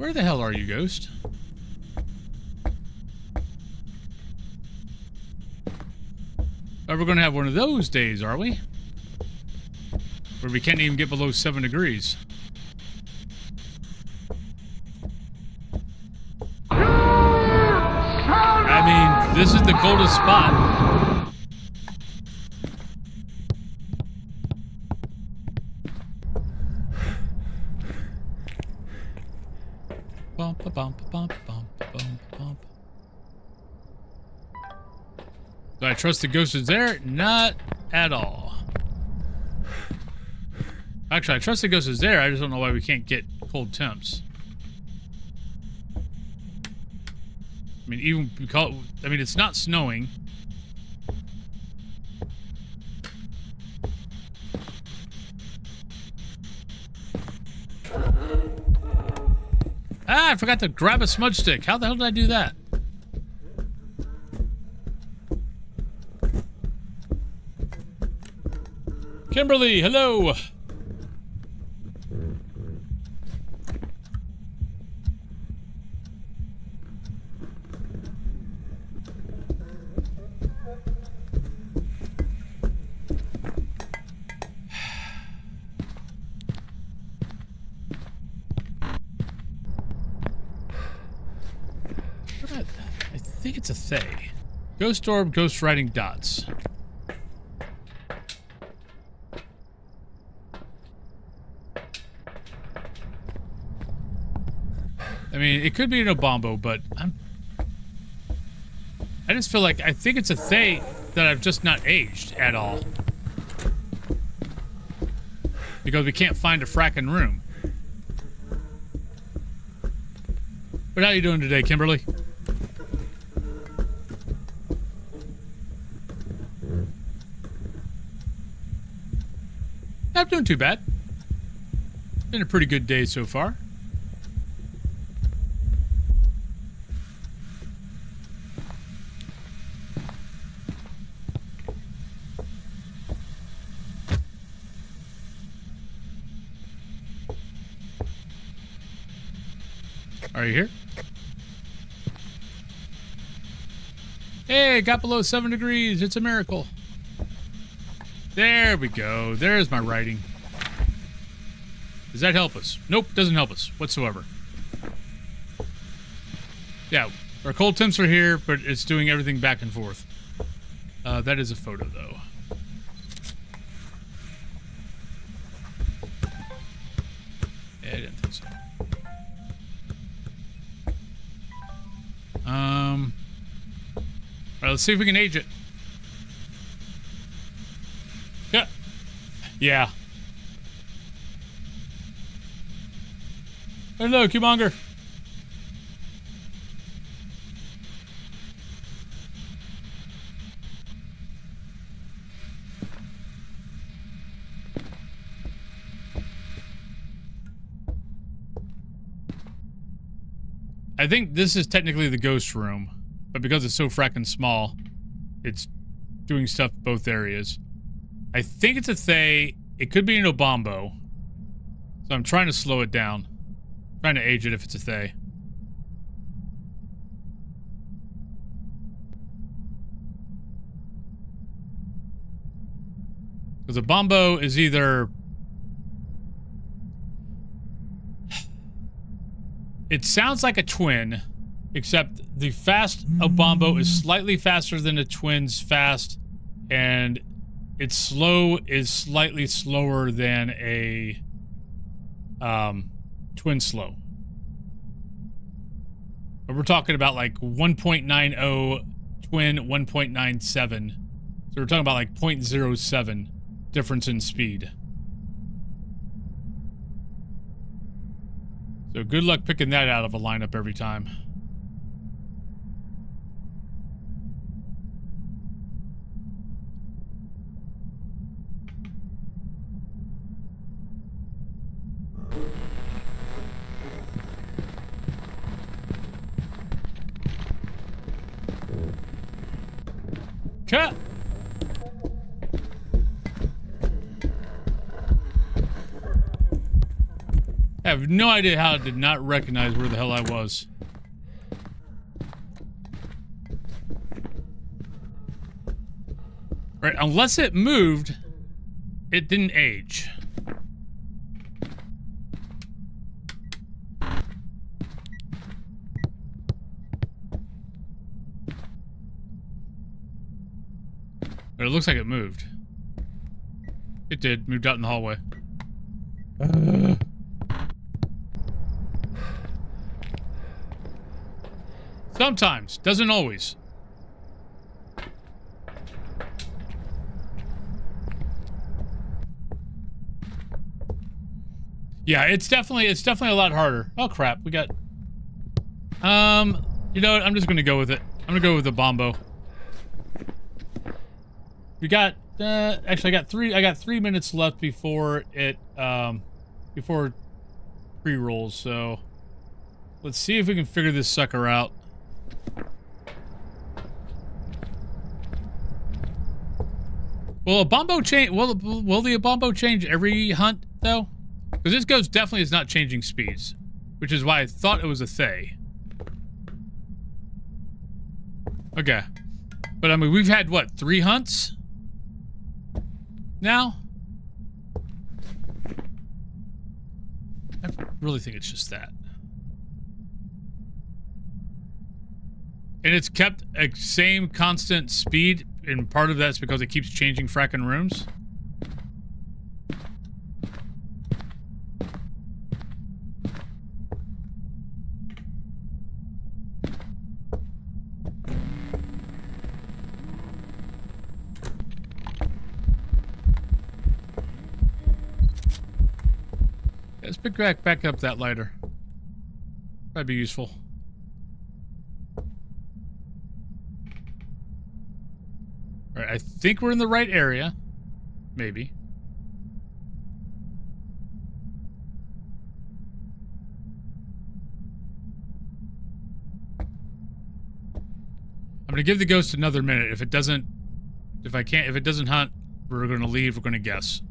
Where the hell are you, Ghost? Oh, we're gonna have one of those days, are we? Where we can't even get below 7 degrees. I mean, this is the coldest spot. Bump, bump, bump, bump, bump, bump. Do I trust the ghost is there? Not at all. Actually, I trust the ghost is there. I just don't know why we can't get cold temps. I mean, even because, I mean, it's not snowing. Ah, I forgot to grab a smudge stick. How the hell did I do that? Kimberly, hello. I think it's a Thay. Ghost orb, ghost writing dots. I mean, it could be an Obombo, but I just feel like I think it's a Thay that I've just not aged at all. Because we can't find a fracking room. But how you doing today, Kimberly? Not doing too bad. Been a pretty good day so far. Are you here? Hey, got below 7 degrees. It's a miracle. There we go. There's my writing. Does that help us? Nope, doesn't help us whatsoever. Yeah, our cold temps are here, but it's doing everything back and forth. That is a photo, though. Yeah, I didn't think so. Alright, let's see if we can age it. Yeah. Yeah. Hello, Cumonger. I think this is technically the ghost room, but because it's so fracking small, it's doing stuff both areas. I think it's a Thay. It could be an Obombo. So I'm trying to slow it down. Trying to age it if it's a Thay. Because a Obombo is either... It sounds like a twin, except the fast Obombo is slightly faster than the twin's fast, and its slow is slightly slower than a twin slow. But we're talking about like 1.90 twin 1.97. So we're talking about like 0.07 difference in speed. So good luck picking that out of a lineup every time. Cut! I have no idea how I did not recognize where the hell I was. Right, unless it moved, it didn't age. But it looks like it moved. It did. Moved out in the hallway. Sometimes. Doesn't always. Yeah, it's definitely a lot harder. Oh crap, we got you know what, I'm just gonna go with it. I'm gonna go with the Bombo. We got actually I got 3 minutes left before it before pre-rolls, so let's see if we can figure this sucker out. Will a Bombo change will the Bombo change every hunt though? Because this ghost definitely is not changing speeds, which is why I thought it was a Thay. Okay. But I mean, we've had, what, 3 hunts? Now? I really think it's just that. And it's kept a same constant speed, and part of that's because it keeps changing fracking rooms. Let's back up that lighter. That'd be useful. Alright, I think we're in the right area. Maybe. I'm gonna give the ghost another minute. If it doesn't hunt, we're gonna leave, we're gonna guess.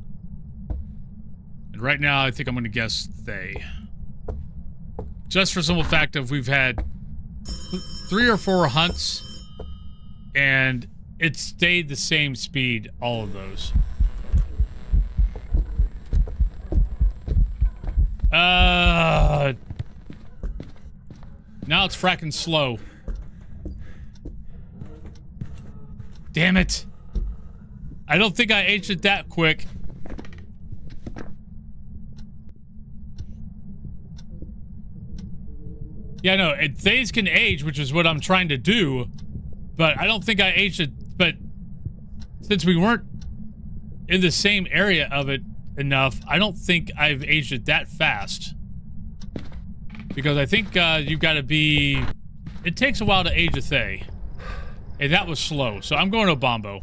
And right now, I think I'm gonna guess Thay. Just for simple fact of we've had 3 or 4 hunts, and it stayed the same speed, all of those. Now it's fracking slow. Damn it. I don't think I aged it that quick. Yeah, no, Thays can age, which is what I'm trying to do, but I don't think I aged it, but since we weren't in the same area of it enough, I don't think I've aged it that fast. Because I think you've got to be... It takes a while to age a Thay. And that was slow, so I'm going to Bombo.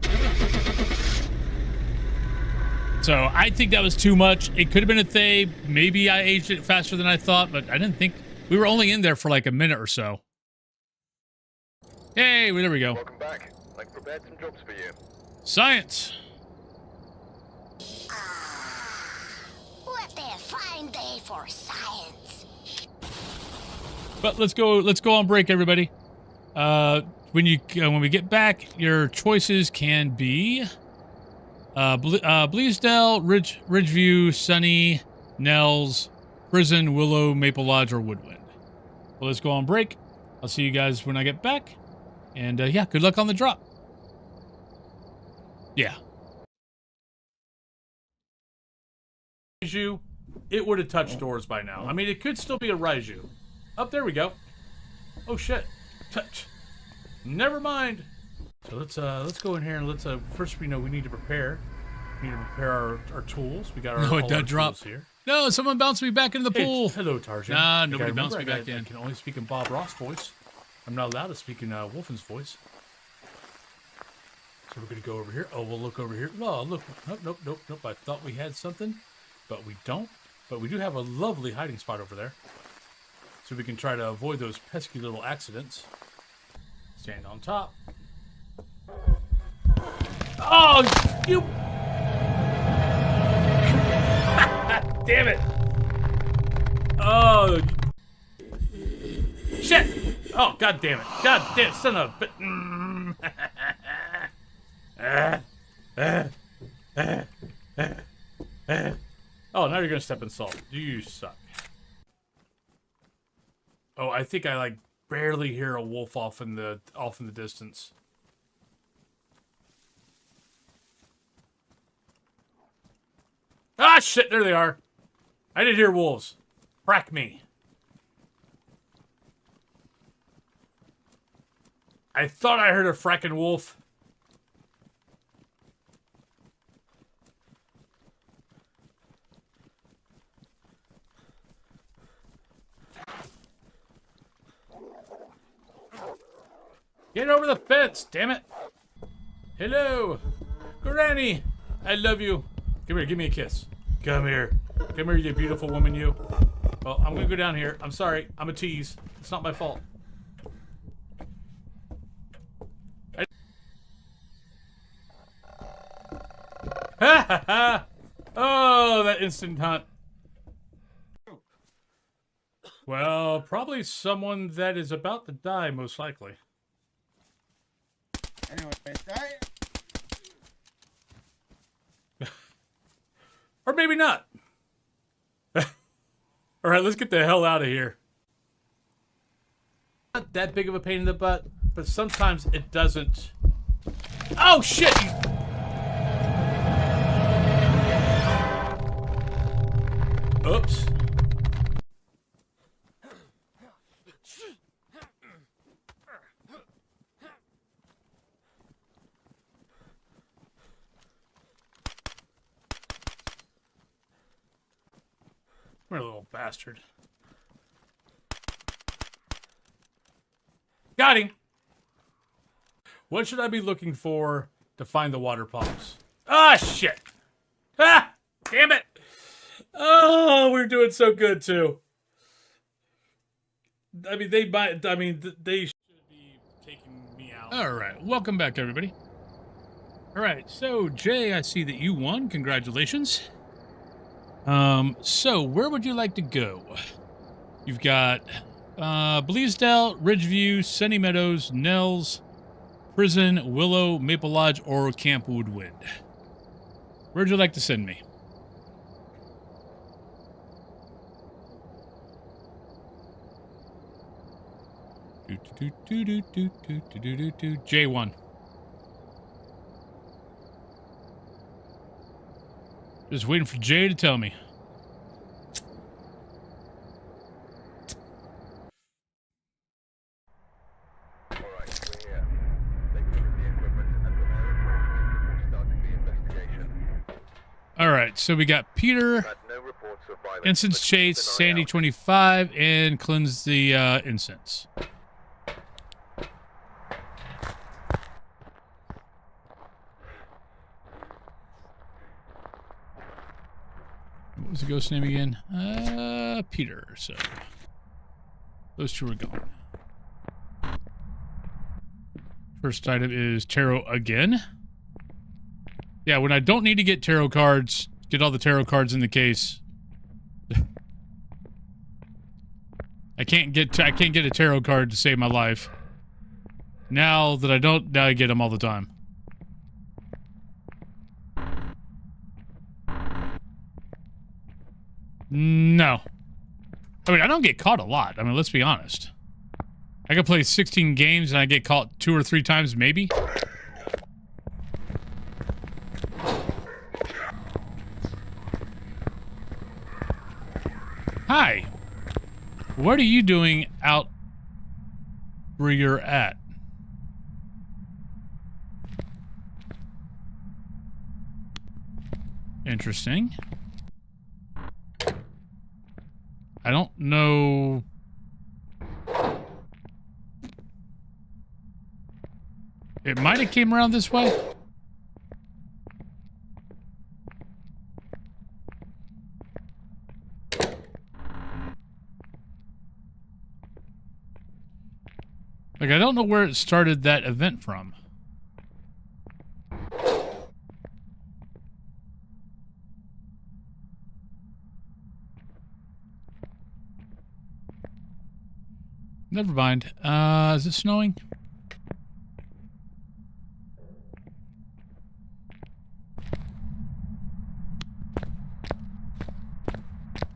So I think that was too much. It could have been a Thay. Maybe I aged it faster than I thought, but I didn't think... We were only in there for like a minute or so. Hey, well, there we go. Welcome back. I've prepared some jobs for you. Science. What a fine day for science. But let's go on break, everybody. When we get back, your choices can be Bleasdale, Ridgeview, Sunny, Nels, Prison, Willow, Maple Lodge, or Woodwind. Well, let's go on break. I'll see you guys when I get back. And yeah, good luck on the drop. Yeah. It would have touched doors by now. I mean, it could still be a Raiju. Oh, there we go. Oh shit. Never mind. So let's go in here and let's first we need to prepare. We need to prepare our tools. We got our tools here. No, someone bounced me back into the pool. Hello, Tarzan. Nah, nobody bounced me back in. I can only speak in Bob Ross voice. I'm not allowed to speak in Wolfen's voice. So we're gonna go over here. Oh, we'll look over here. No, look. Nope. I thought we had something, but we don't. But we do have a lovely hiding spot over there. So we can try to avoid those pesky little accidents. Stand on top. Oh, you... Damn it. Oh. Shit! Oh, god damn it. God damn it, son of a Oh, now you're gonna step in salt. You suck. Oh, I think I like barely hear a wolf off in the distance. Ah, shit! There they are. I did hear wolves. Frack me. I thought I heard a frackin' wolf. Get over the fence, damn it. Hello. Granny. I love you. Come here, give me a kiss. Come here. Come here, you beautiful woman, you. Well, I'm gonna go down here. I'm sorry. I'm a tease. It's not my fault. Ha ha ha! Oh, that instant hunt. Well, probably someone that is about to die, most likely. Anyway, Or maybe not. Alright, let's get the hell out of here. Not that big of a pain in the butt, but sometimes it doesn't. Oh, shit! Oops. What a little bastard. Got him! What should I be looking for to find the water pumps? Ah, shit! Ah! Damn it! Oh, we're doing so good, too. I mean, they should be taking me out. All right, welcome back, everybody. All right, so Jay, I see that you won. Congratulations. So where would you like to go? You've got Bleasdale, Ridgeview, Sunny Meadows, Nels, Prison, Willow, Maple Lodge, or Camp Woodwind. Where'd you like to send me? J1. Just waiting for Jay to tell me. Alright, we're here. Take a look at the equipment and prepare accordingly before starting the investigation. All right, so we got Peter, Had no reports of violence, Incense but keep Chase, an eye Sandy out. 25, and cleanse the incense. What was the ghost name again? Peter. So those two are gone. First item is tarot again. Yeah, when I don't need to get tarot cards, get all the tarot cards in the case. I can't get a tarot card to save my life. Now that I don't, now I get them all the time. No. I mean, I don't get caught a lot. I mean, let's be honest. I could play 16 games and I get caught 2 or 3 times, maybe. Hi. What are you doing out where you're at? Interesting. I don't know. It might have came around this way. Like, I don't know where it started that event from. Never mind. Is it snowing?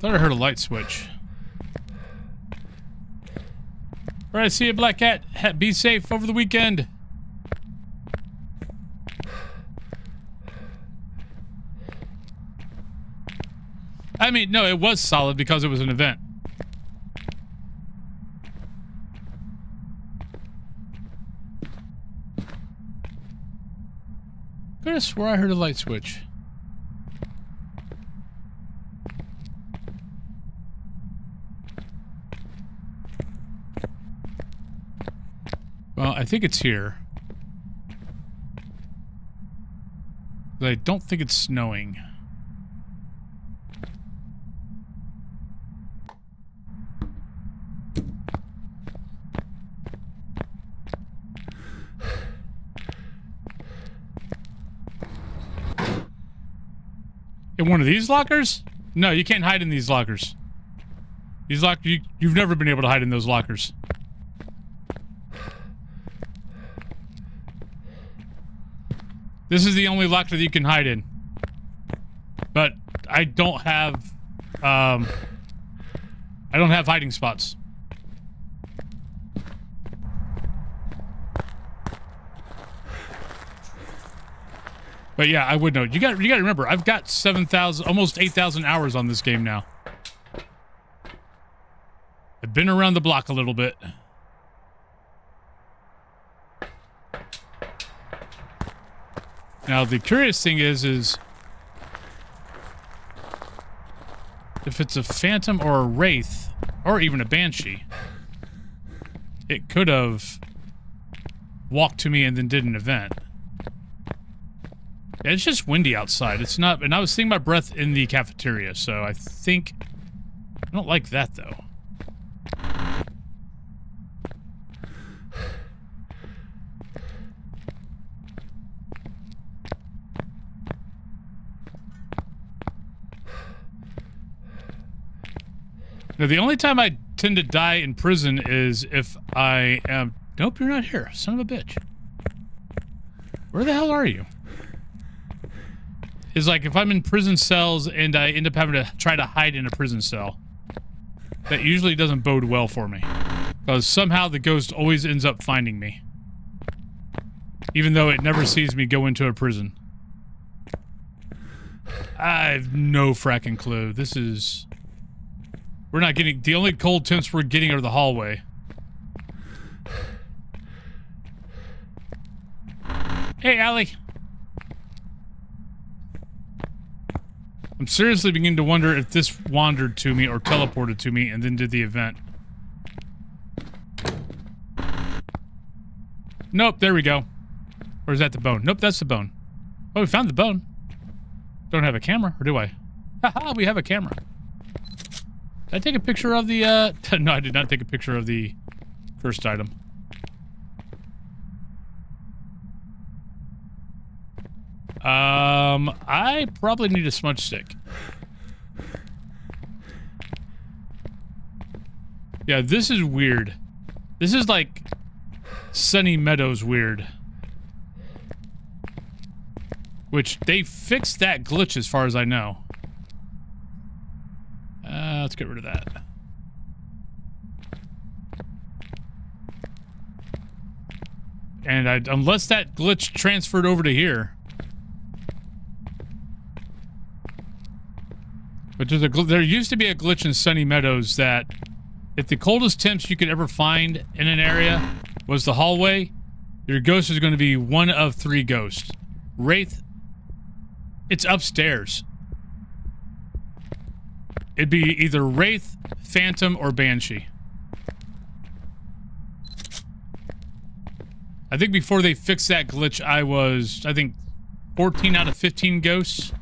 Thought I heard a light switch. All right, see you, Black Cat. Be safe over the weekend. I mean, no, it was solid because it was an event. Could have swore I heard a light switch. Well, I think it's here. But I don't think it's snowing. In one of these lockers? No, you can't hide in these lockers. These you've never been able to hide in those lockers. This is the only locker that you can hide in. But I don't have hiding spots. But yeah, I would know. You got to remember, I've got 7,000, almost 8,000 hours on this game now. I've been around the block a little bit. Now, the curious thing is if it's a phantom or a wraith, or even a banshee, it could have walked to me and then did an event. Yeah, it's just windy outside. It's not, and I was seeing my breath in the cafeteria, so I think I don't like that though. Now, the only time I tend to die in prison is if I am... Nope, you're not here. Son of a bitch. Where the hell are you? It's like if I'm in prison cells and I end up having to try to hide in a prison cell. That usually doesn't bode well for me. Because somehow the ghost always ends up finding me. Even though it never sees me go into a prison. I have no fracking clue. This is... We're not getting... The only cold temps we're getting are the hallway. Hey, Allie. I'm seriously beginning to wonder if this wandered to me or teleported to me and then did the event. Nope, there we go. Or is that the bone? Nope, that's the bone. Oh, we found the bone. Don't have a camera, or do I? Haha, we have a camera. Did I take a picture of the, No, I did not take a picture of the first item. I probably need a smudge stick. Yeah, this is weird. This is like Sunny Meadows weird. Which, they fixed that glitch as far as I know. Let's get rid of that. And unless that glitch transferred over to here. But there used to be a glitch in Sunny Meadows that if the coldest temps you could ever find in an area was the hallway, your ghost is going to be one of 3 ghosts. Wraith, it's upstairs. It'd be either Wraith, Phantom, or Banshee. I think before they fixed that glitch, I was, I think, 14 out of 15 ghosts.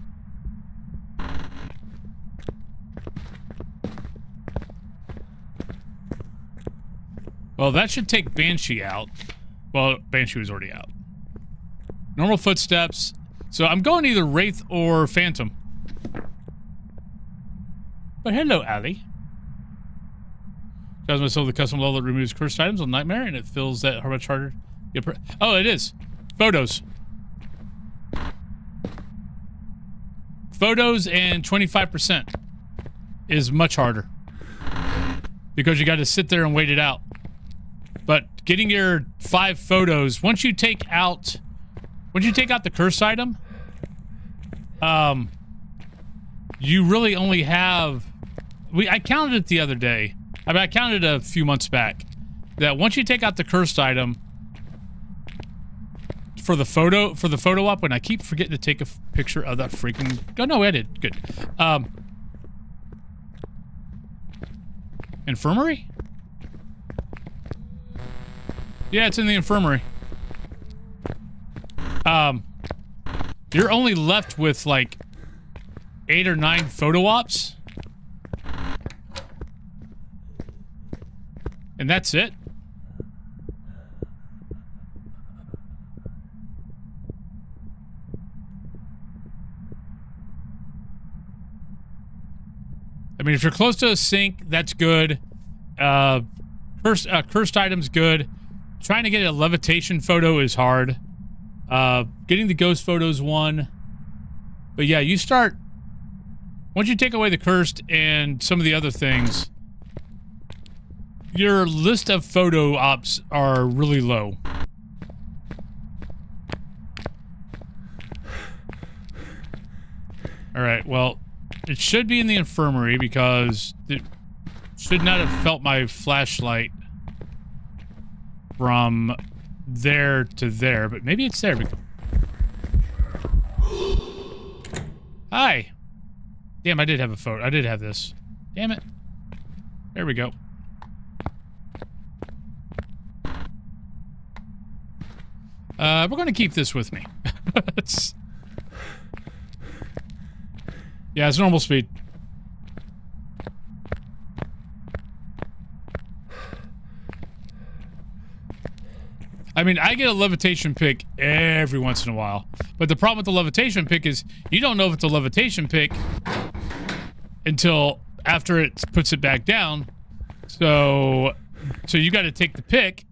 Well, that should take Banshee out. Well, Banshee was already out. Normal footsteps. So I'm going either Wraith or Phantom. But hello, Allie. Guys, myself the custom level that removes cursed items on Nightmare, and it fills that how much harder. Oh, it is. Photos. Photos and 25% is much harder. Because you got to sit there and wait it out. But getting your 5 photos, once you take out the curse item, you really only have, I counted it the other day. I mean, I counted it a few months back, that once you take out the cursed item for the photo op, and I keep forgetting to take a picture of that freaking, oh no, I did, good. Infirmary? Yeah, it's in the infirmary. You're only left with like 8 or 9 photo ops. And that's it. I mean, if you're close to a sink, that's good. Cursed items, good. Trying to get a levitation photo is hard. Getting the ghost photos one. But yeah, you start... Once you take away the cursed and some of the other things, your list of photo ops are really low. Alright, well, it should be in the infirmary because it should not have felt my flashlight from there to there, but maybe it's there. Hi. Damn, I did have a photo. I did have this. Damn it. There we go. We're going to keep this with me. Yeah, it's normal speed. I mean, I get a levitation pick every once in a while. But the problem with the levitation pick is you don't know if it's a levitation pick until after it puts it back down. So you got to take the pick,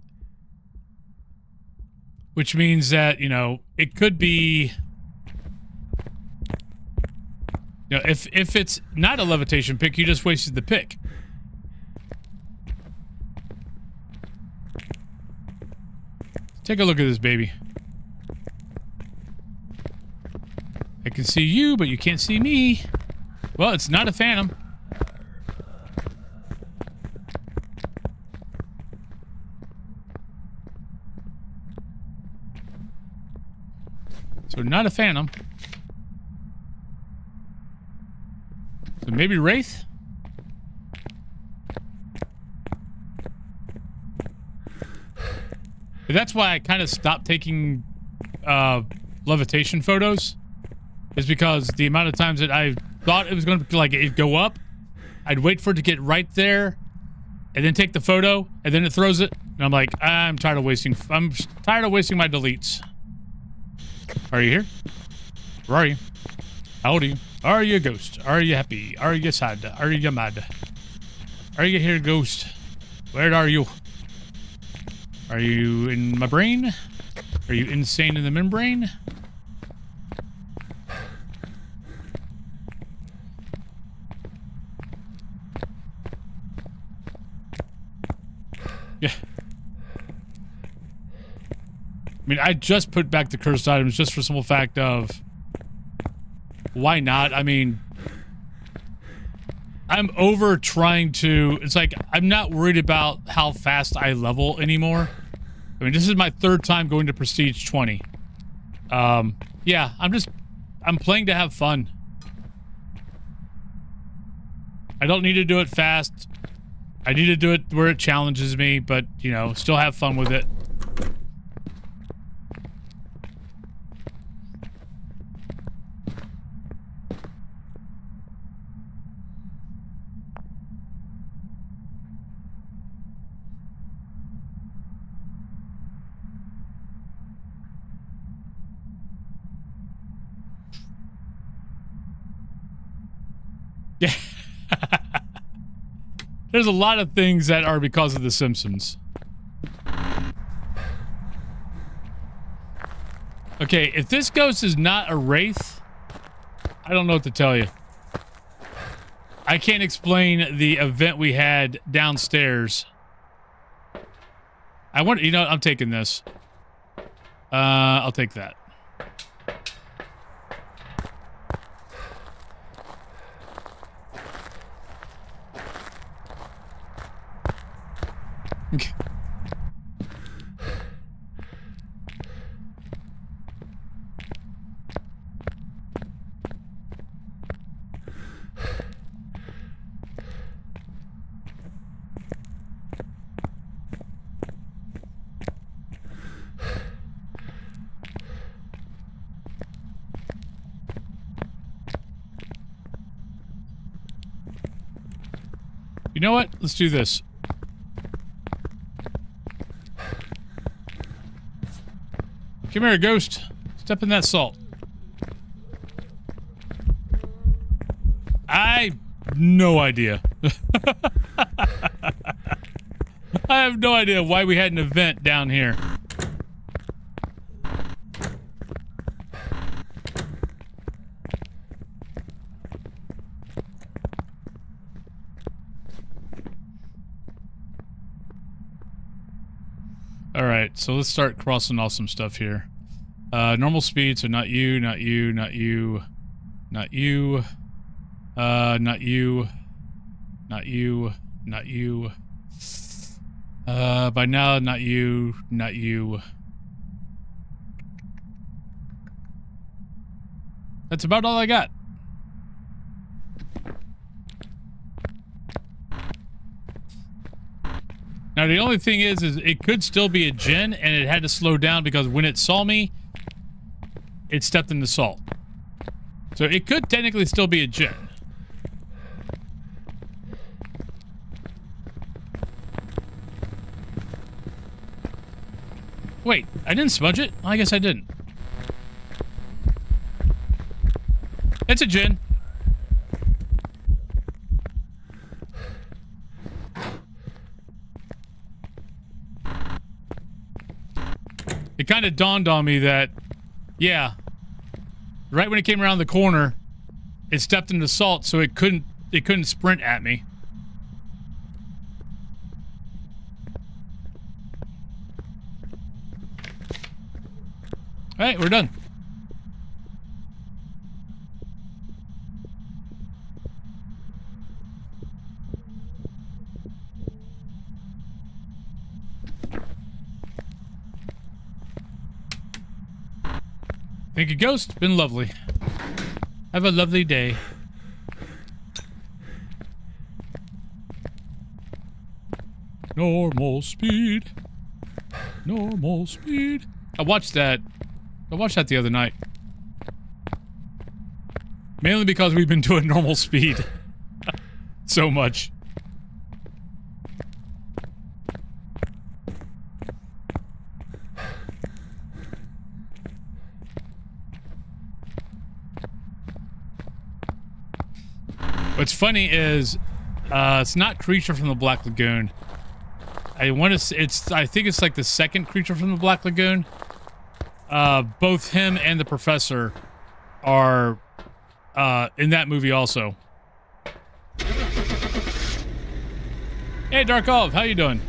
which means that, you know, it could be, you know, if it's not a levitation pick, you just wasted the pick. Take a look at this baby. I can see you, but you can't see me. Well, it's not a phantom. So not a phantom. So maybe Wraith? But that's why I kind of stopped taking levitation photos. Is because the amount of times that I thought it was going to like it go up, I'd wait for it to get right there, and then take the photo, and then it throws it, and I'm like, I'm tired of wasting my deletes. Are you here? Where are you? How old are you? Are you a ghost? Are you happy? Are you sad? Are you mad? Are you here, ghost? Where are you? Are you in my brain? Are you insane in the membrane? Yeah. I mean, I just put back the cursed items just for the simple fact of why not? I mean, I'm over trying to, it's like, I'm not worried about how fast I level anymore. I mean, this is my 3rd time going to Prestige 20. Yeah, I'm playing to have fun. I don't need to do it fast. I need to do it where it challenges me, but, you know, still have fun with it. Yeah. There's a lot of things that are because of The Simpsons. Okay, if this ghost is not a wraith, I don't know what to tell you. I can't explain the event we had downstairs. I want, you know, I'm taking this. I'll take that. Okay. You know what? Let's do this. Come here, ghost. Step in that salt. I no idea. I have no idea why we had an event down here. Alright, so let's start crossing off some stuff here. Normal speed, so not you, not you, not you, not you, not you, not you, not you. By now, not you, not you. That's about all I got. Now, the only thing is it could still be a Jinn, and it had to slow down because when it saw me, it stepped in the salt. So it could technically still be a Jinn. Wait, I didn't smudge it? I guess I didn't. It's a Jinn. It kind of dawned on me that, yeah, right when it came around the corner, it stepped into salt, so it couldn't sprint at me. All right, we're done. Thank you, Ghost. Been lovely. Have a lovely day. Normal speed. Normal speed. I watched that the other night. Mainly because we've been doing normal speed so much. What's funny is, it's not Creature from the Black Lagoon. I think it's like the second Creature from the Black Lagoon. Both him and the Professor are, in that movie also. Hey, Dark Olive, how you doing?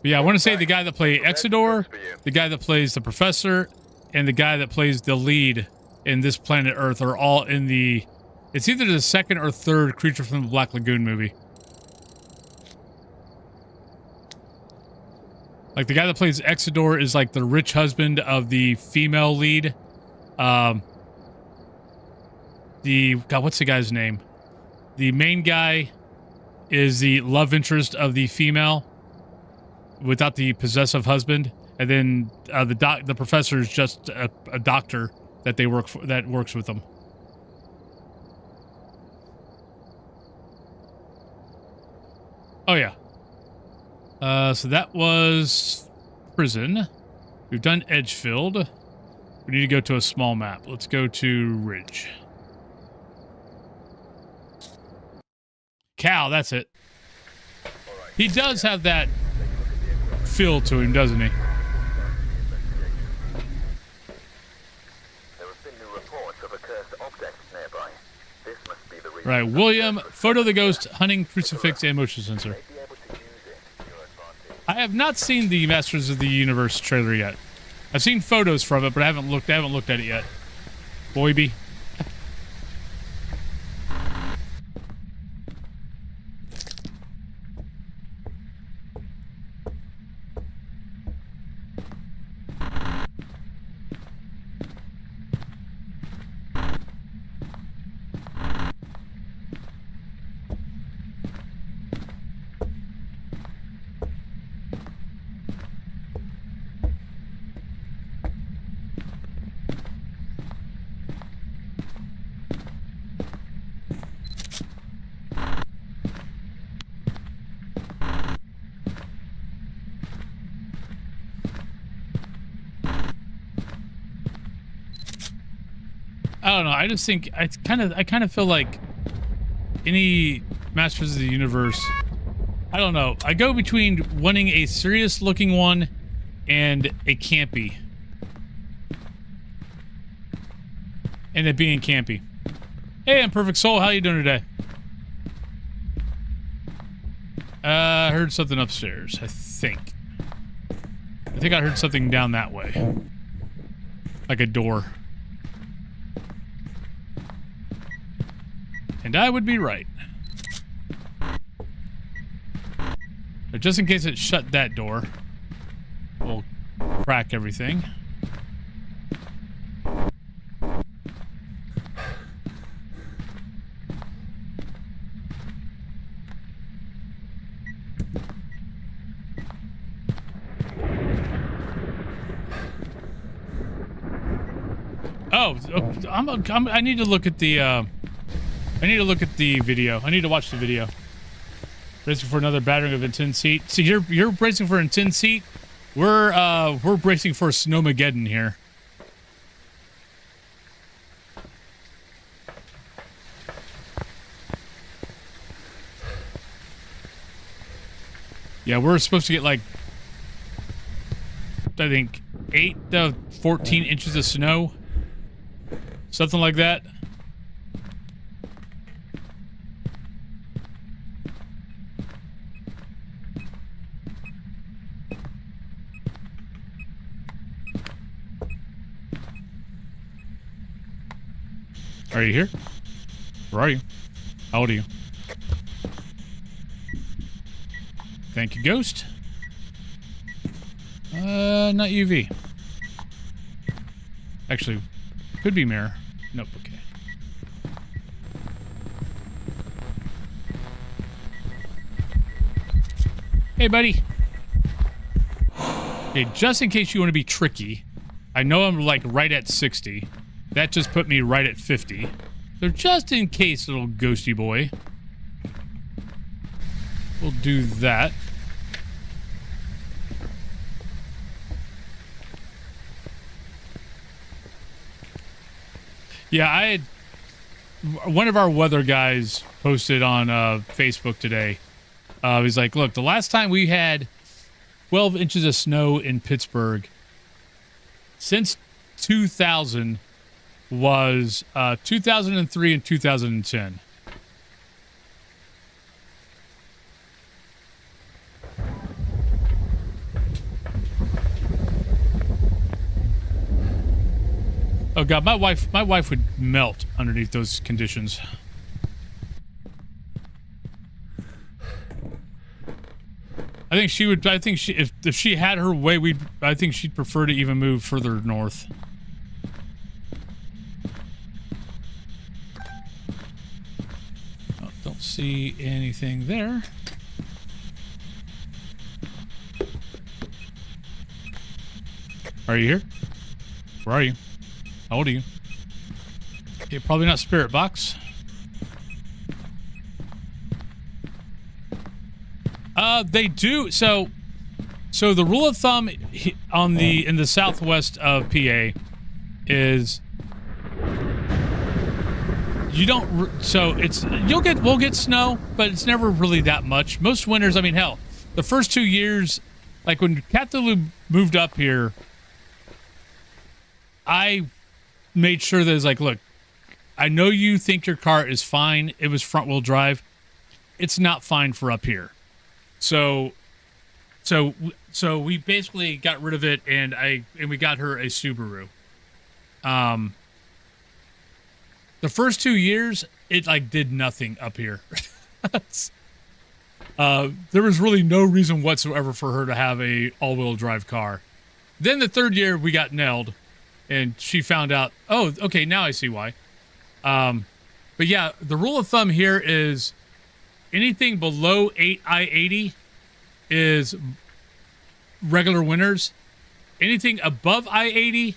But yeah, I want to say the guy that played Exodore, the guy that plays the Professor, and the guy that plays the lead in This Planet Earth are all in the... It's either the second or third Creature from the Black Lagoon movie. Like, the guy that plays Exodore is like the rich husband of the female lead. God, what's the guy's name? The main guy is the love interest of the female without the possessive husband, and then the professor is just a doctor that they work for, that works with them. Oh yeah. So that was prison. We've done Edgefield. We need to go to a small map. Let's go to Ridge. Cal, that's it. He does have that feel to him, doesn't he? There have been new reports of a cursed object nearby. This must be the reason. Right, William, photo of the ghost, hunting crucifix, and motion sensor. Be able to use it to your advantage. I have not seen the Masters of the Universe trailer yet. I've seen photos from it, but I haven't looked at it yet. Boyby. I don't know. I just think I kind of feel like any Masters of the Universe. I don't know. I go between wanting a serious looking one and a campy, and it being campy. Hey, I'm Perfect Soul. How you doing today? I heard something upstairs. I think I heard something down that way, like a door. And I would be right. But just in case it shut that door, we'll crack everything. I need to look at the video. I need to watch the video. Bracing for another battering of intense heat. See, you're bracing for intense heat. We're bracing for Snowmageddon here. Yeah, we're supposed to get like, I think 8 to 14 inches of snow. Something like that. Are you here? Where are you? How old are you? Thank you, Ghost. Not UV. Actually, could be mirror. Nope, okay. Hey, buddy. Okay, just in case you want to be tricky, I know I'm like right at 60. That just put me right at 50. So just in case, little ghosty boy, we'll do that. Yeah, one of our weather guys posted on Facebook today. He's like, look, the last time we had 12 inches of snow in Pittsburgh since 2000 was 2003 and 2010. Oh God, my wife would melt underneath those conditions. I think she would. I think if she had her way, I think she'd prefer to even move further north. Oh, don't see anything there. Are you here? Where are you? How old are you? Okay, probably not Spirit Box. They do. So the rule of thumb in the southwest of PA is you don't. So it's we'll get snow, but it's never really that much. Most winters, I mean, hell, the first 2 years, like when Cthulhu moved up here, I made sure that it's like, look, I know you think your car is fine. It was front wheel drive. It's not fine for up here. So we basically got rid of it, and we got her a Subaru. The first 2 years, it like did nothing up here. There was really no reason whatsoever for her to have a all-wheel drive car. Then the third year, we got nailed, and she found out, oh, okay, now I see why. But yeah, the rule of thumb here is anything below 8 I-80 is regular winters. Anything above I-80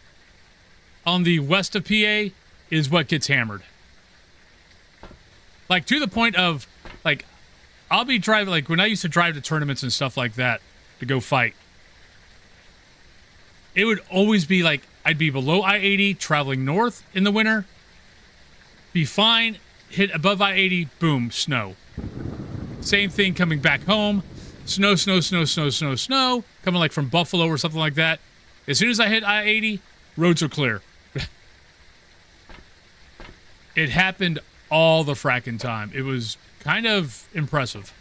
on the west of PA is what gets hammered. Like, to the point of, like, I'll be driving, like, when I used to drive to tournaments and stuff like that to go fight, it would always be like, I'd be below I-80 traveling north in the winter, be fine, hit above I-80, boom, snow. Same thing coming back home, snow, coming like from Buffalo or something like that. As soon as I hit I-80, roads are clear. It happened all the fracking time. It was kind of impressive.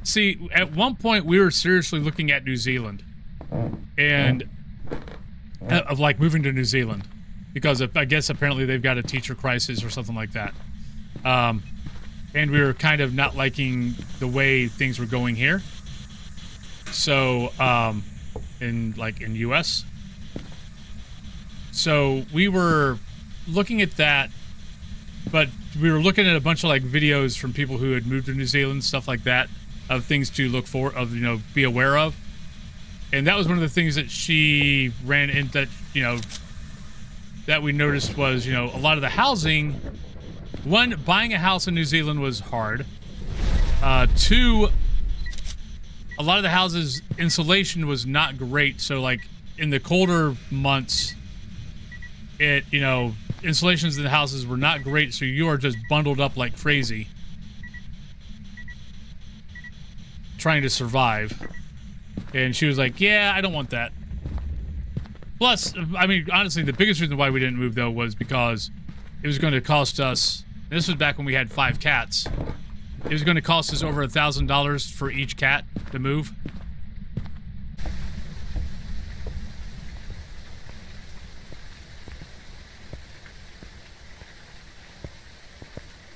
See, at one point we were seriously looking at New Zealand. And of like moving to New Zealand. Because I guess apparently they've got a teacher crisis or something like that. And we were kind of not liking the way things were going here. So, in US. So we were looking at that, but we were looking at a bunch of like videos from people who had moved to New Zealand, stuff like that, of things to look for, be aware of. And that was one of the things that she ran into, that we noticed was, a lot of the housing. One, buying a house in New Zealand was hard. Two, a lot of the houses, insulation was not great. So, like, in the colder months, insulations in the houses were not great. So you are just bundled up like crazy, trying to survive. And she was like, yeah, I don't want that. Plus, I mean, honestly, the biggest reason why we didn't move, though, was because it was going to cost us, and this was back when we had 5 cats, it was going to cost us over $1,000 for each cat to move.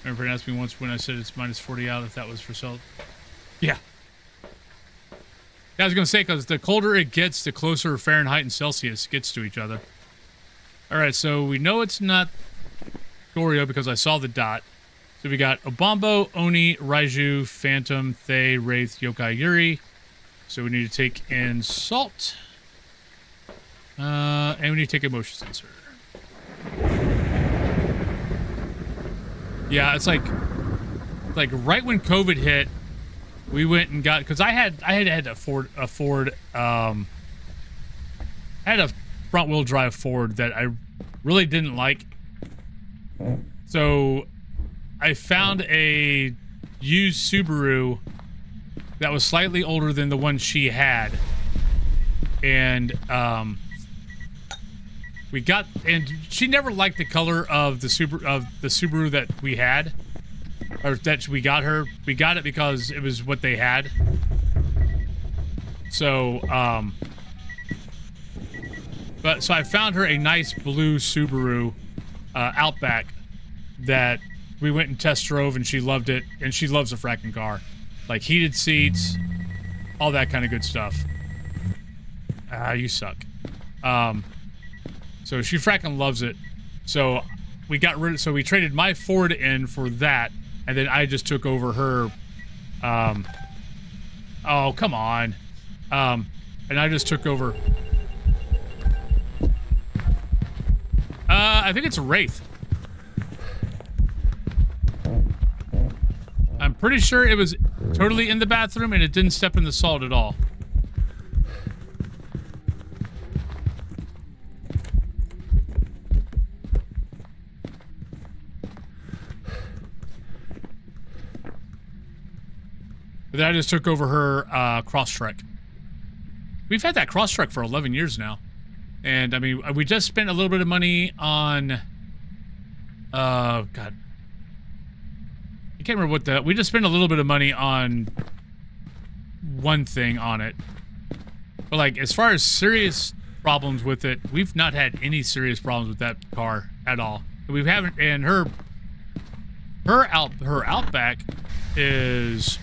Remember, asked me once when I said it's minus 40 out if that was for sale. Yeah. I was going to say, because the colder it gets, the closer Fahrenheit and Celsius gets to each other. Alright, so we know it's not Goryo because I saw the dot. So we got Obambo, Oni, Raiju, Phantom, Thay, Wraith, Yokai, Yuri. So we need to take in Salt. And we need to take a motion sensor. Yeah, it's like right when COVID hit, we went and got, because I had a Ford, I had a front wheel drive Ford that I really didn't like. So I found a used Subaru that was slightly older than the one she had. And and she never liked the color of the Subaru that we had, or that we got her. We got it because it was what they had. So, so I found her a nice blue Subaru Outback that we went and test drove, and she loved it, and she loves a fracking car. Like heated seats, all that kind of good stuff. You suck. So she fracking loves it. So we traded my Ford in for that, and then I just took over her. Oh, come on. And I just took over. I think it's a Wraith. pretty sure it was totally in the bathroom and it didn't step in the salt at all. But then I just took over her Cross-Trek. We've had that Cross-Trek for 11 years now. And, I mean, we just spent a little bit of money on... God. I can't remember what the... We just spent a little bit of money on one thing on it. But, like, as far as serious problems with it, we've not had any serious problems with that car at all. We haven't... And her Outback is...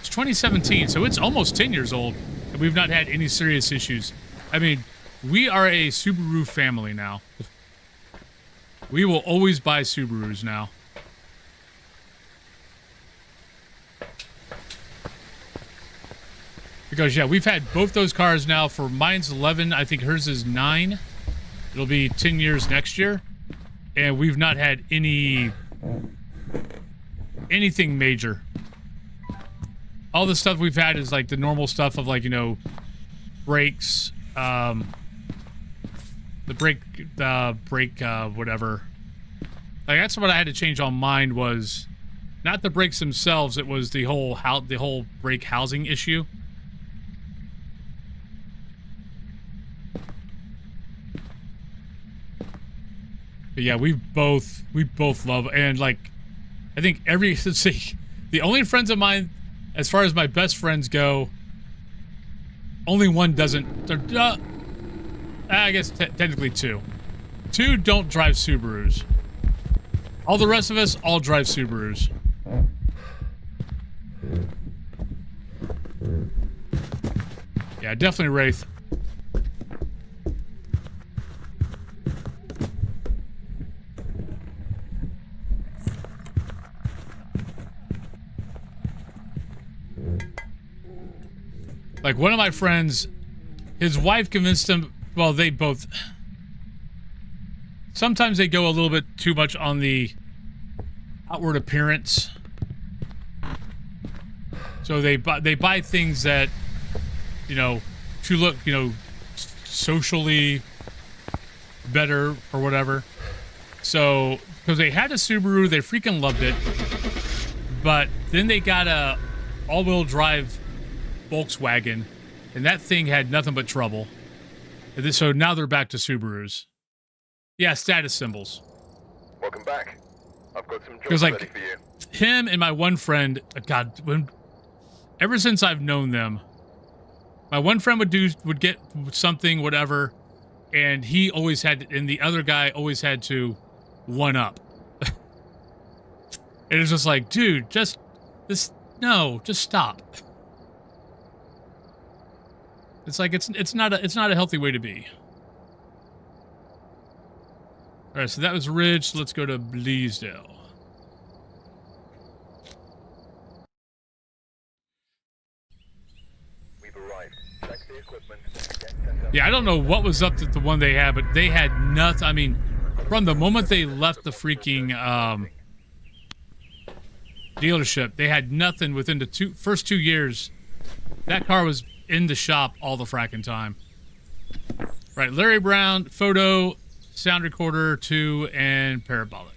2017, so it's almost 10 years old, and we've not had any serious issues. I mean, we are a Subaru family now. We will always buy Subarus now. Because, yeah, we've had both those cars now for... Mine's 11, I think hers is 9. It'll be 10 years next year. And we've not had anything major. All the stuff we've had is like the normal stuff of like, you know, brakes, the brake, whatever. Like that's what I had to change on mine was not the brakes themselves. It was the whole brake housing issue. But yeah, we both love, and like, I think let's see, the only friends of mine, as far as my best friends go, only one doesn't. I guess technically two. Two don't drive Subarus. All the rest of us all drive Subarus. Yeah, definitely Wraith. Like, one of my friends, his wife convinced him, well, they both... Sometimes they go a little bit too much on the outward appearance. So they buy things that, you know, to look, you know, socially better or whatever. So, because they had a Subaru, they freaking loved it. But then they got a all-wheel drive Volkswagen, and that thing had nothing but trouble. And so now they're back to Subarus. Yeah, status symbols. Welcome back. I've got some Because jobs like ready for you. him and my one friend, God, ever since I've known them, my one friend would get something, whatever, and he always had, and the other guy always had to one up. It was just like, dude, just stop. It's like it's not a healthy way to be. All right, so that was Ridge. So let's go to Bleasdale. We've arrived. Check the equipment. Get set up. Yeah, I don't know what was up with the one they had, but they had nothing. I mean, from the moment they left the freaking dealership, they had nothing within the first 2 years. That car was in the shop all the fracking time. Right, Larry Brown, photo, sound recorder 2, and parabolic.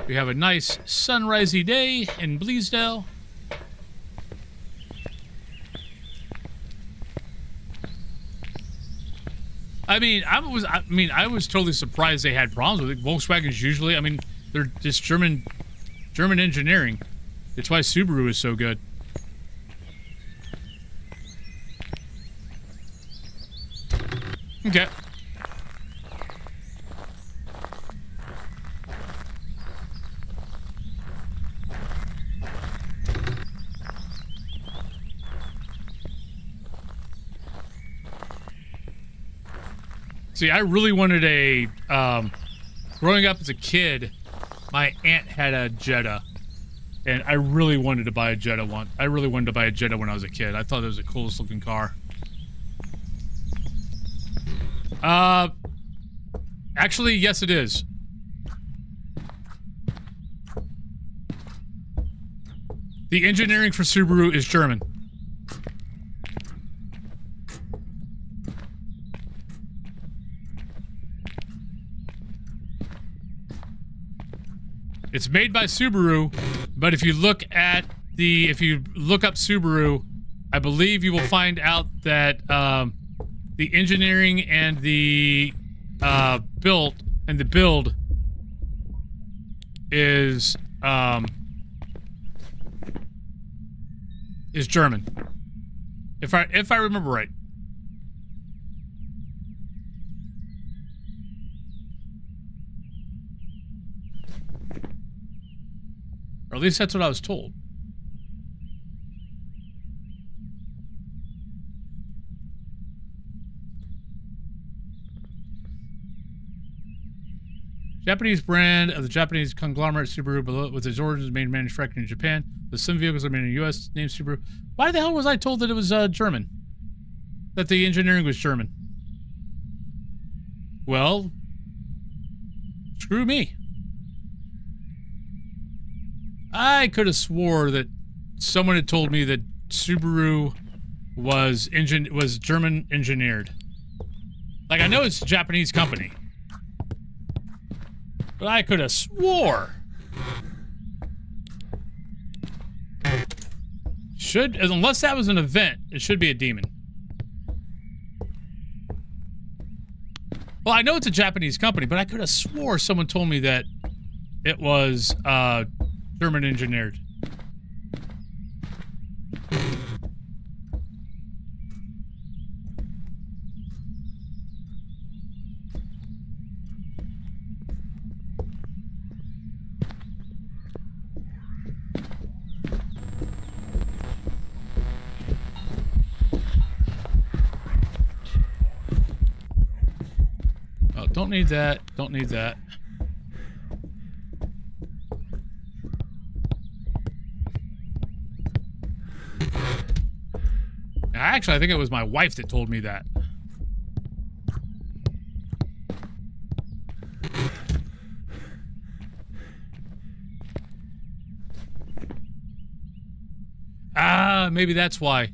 We have a nice sunrisey day in Bleasdale. I mean, I was totally surprised they had problems with it. Volkswagens usually, I mean, they're just German engineering. It's why Subaru is so good. Okay. See, I really wanted a, growing up as a kid, my aunt had a Jetta. And I really wanted to buy a Jetta once. I really wanted to buy a Jetta when I was a kid. I thought it was the coolest looking car. Actually, yes, it is. The engineering for Subaru is German. It's made by Subaru, but if you look up Subaru, I believe you will find out that the engineering and the build is German. If I remember right. Or at least that's what I was told. Japanese brand of the Japanese conglomerate Subaru, below, with its origins made manufactured in Japan. The some vehicles are made in the U.S. named Subaru. Why the hell was I told that it was German? That the engineering was German? Well, screw me. I could have swore that someone had told me that Subaru was German engineered. Like, I know it's a Japanese company, but I could have swore. Unless that was an event, it should be a demon. Well, I know it's a Japanese company, but I could have swore someone told me that it was German engineered. Oh, don't need that. Don't need that. Actually, I think it was my wife that told me that. Ah, maybe that's why.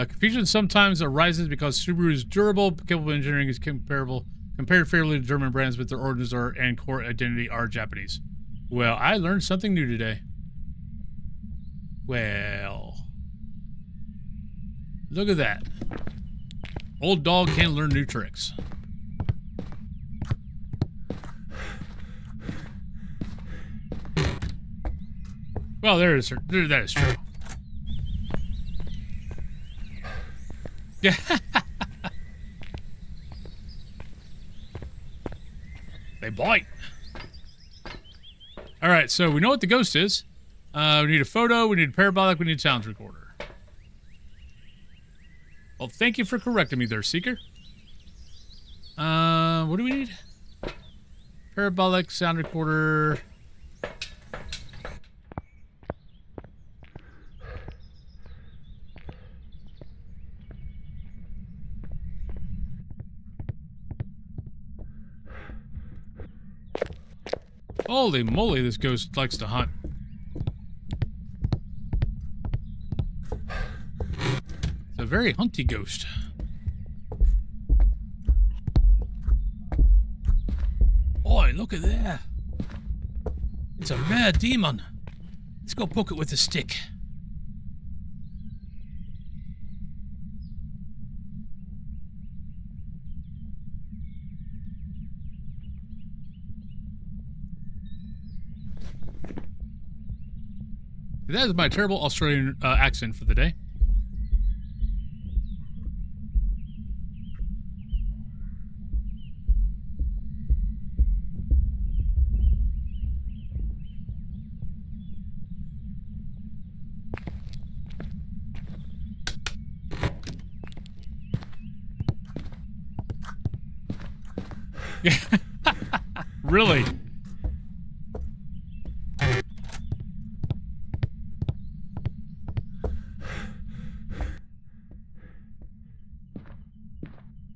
Confusion sometimes arises because Subaru is durable, capable of engineering is compared favorably to German brands, but their origins and core identity are Japanese. Well, I learned something new today. Well, look at that. Old dog can learn new tricks. Well, that is true. Yeah. They bite. All right, so we know what the ghost is. We need a photo, we need a parabolic, we need a sound recorder. Well, thank you for correcting me there, Seeker. What do we need? Parabolic, sound recorder. Holy moly, this ghost likes to hunt. It's a very hunty ghost. Boy, look at that. It's a rare demon. Let's go poke it with a stick. That is my terrible Australian accent for the day. Really?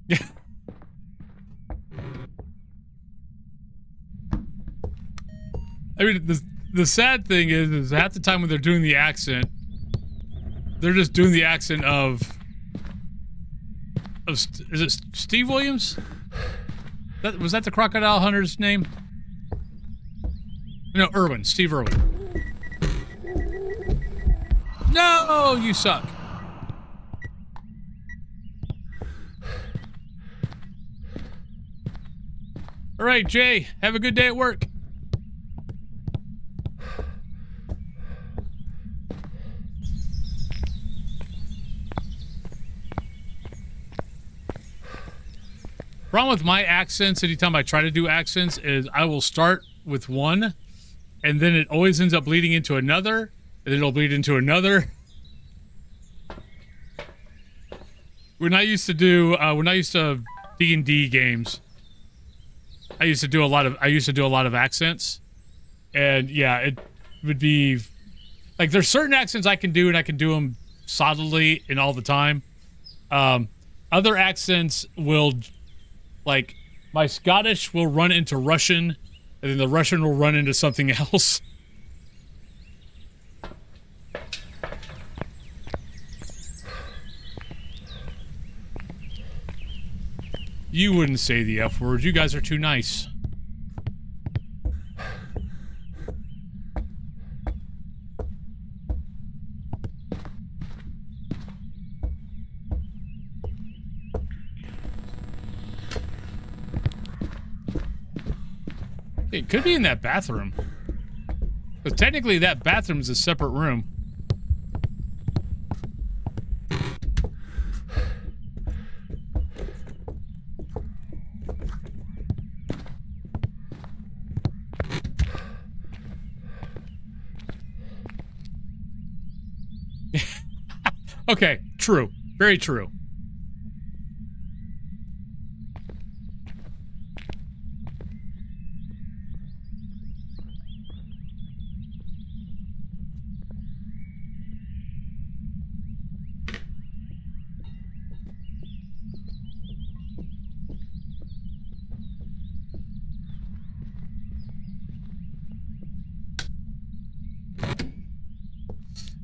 Yeah. I mean, the sad thing is half the time when they're doing the accent, they're just doing the accent of is it Steve Williams? Was that the crocodile hunter's name? No, Irwin. Steve Irwin. No, you suck. All right, Jay, have a good day at work. Problem with my accents, anytime I try to do accents, is I will start with one, and then it always ends up bleeding into another, and then it'll bleed into another. When I used to D&D games, I used to do a lot of accents, and yeah, it would be like there's certain accents I can do, and I can do them solidly and all the time. Other accents will. Like, my Scottish will run into Russian, and then the Russian will run into something else. You wouldn't say the F word. You guys are too nice. It could be in that bathroom. Because technically that bathroom is a separate room. Okay, true. Very true.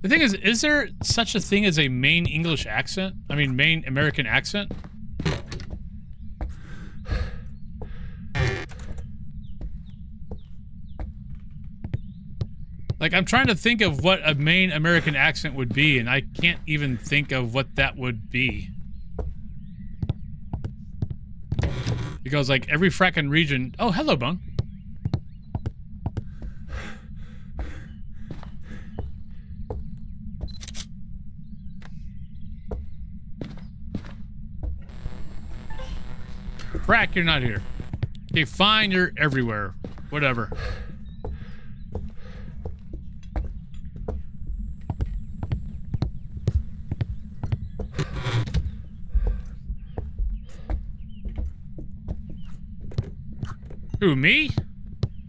The thing is there such a thing as a Maine English accent? I mean, Maine American accent? Like, I'm trying to think of what a Maine American accent would be, and I can't even think of what that would be. Because, like, every frackin' region... Oh, hello, Bung. Frack, you're not here. Okay, fine, you're everywhere. Whatever. Who, me?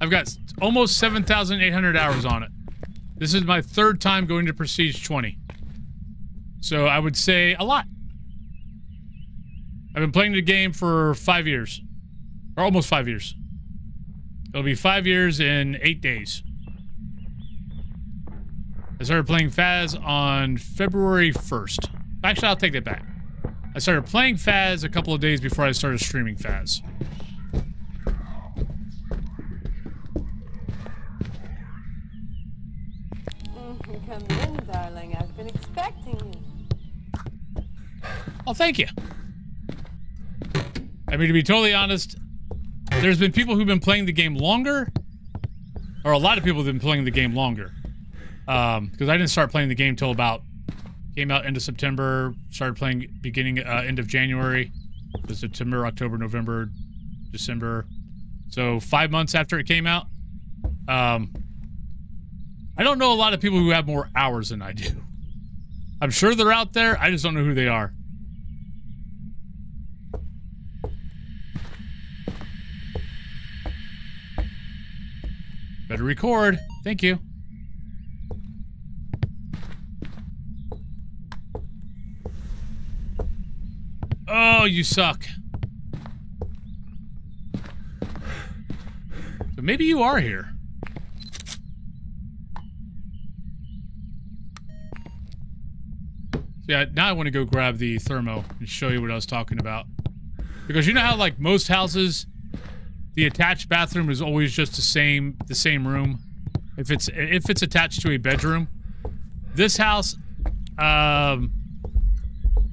I've got almost 7,800 hours on it. This is my third time going to Prestige 20. So I would say a lot. I've been playing the game for 5 years. Or almost 5 years. It'll be 5 years in 8 days. I started playing Phas on February 1st. Actually, I'll take that back. I started playing Phas a couple of days before I started streaming Phas. Come in, darling. I've been expecting you. Oh, thank you. I mean, to be totally honest, there's been people who've been playing the game longer, or a lot of people have been playing the game longer. Because I didn't start playing the game till about, came out end of September, started playing beginning, end of January, September, October, November, December. So 5 months after it came out. I don't know a lot of people who have more hours than I do. I'm sure they're out there, I just don't know who they are. Better record. Thank you. Oh, you suck. So maybe you are here. Yeah, now I want to go grab the thermo and show you what I was talking about. Because you know how, like, most houses, the attached bathroom is always just the same room. If it's attached to a bedroom. This house,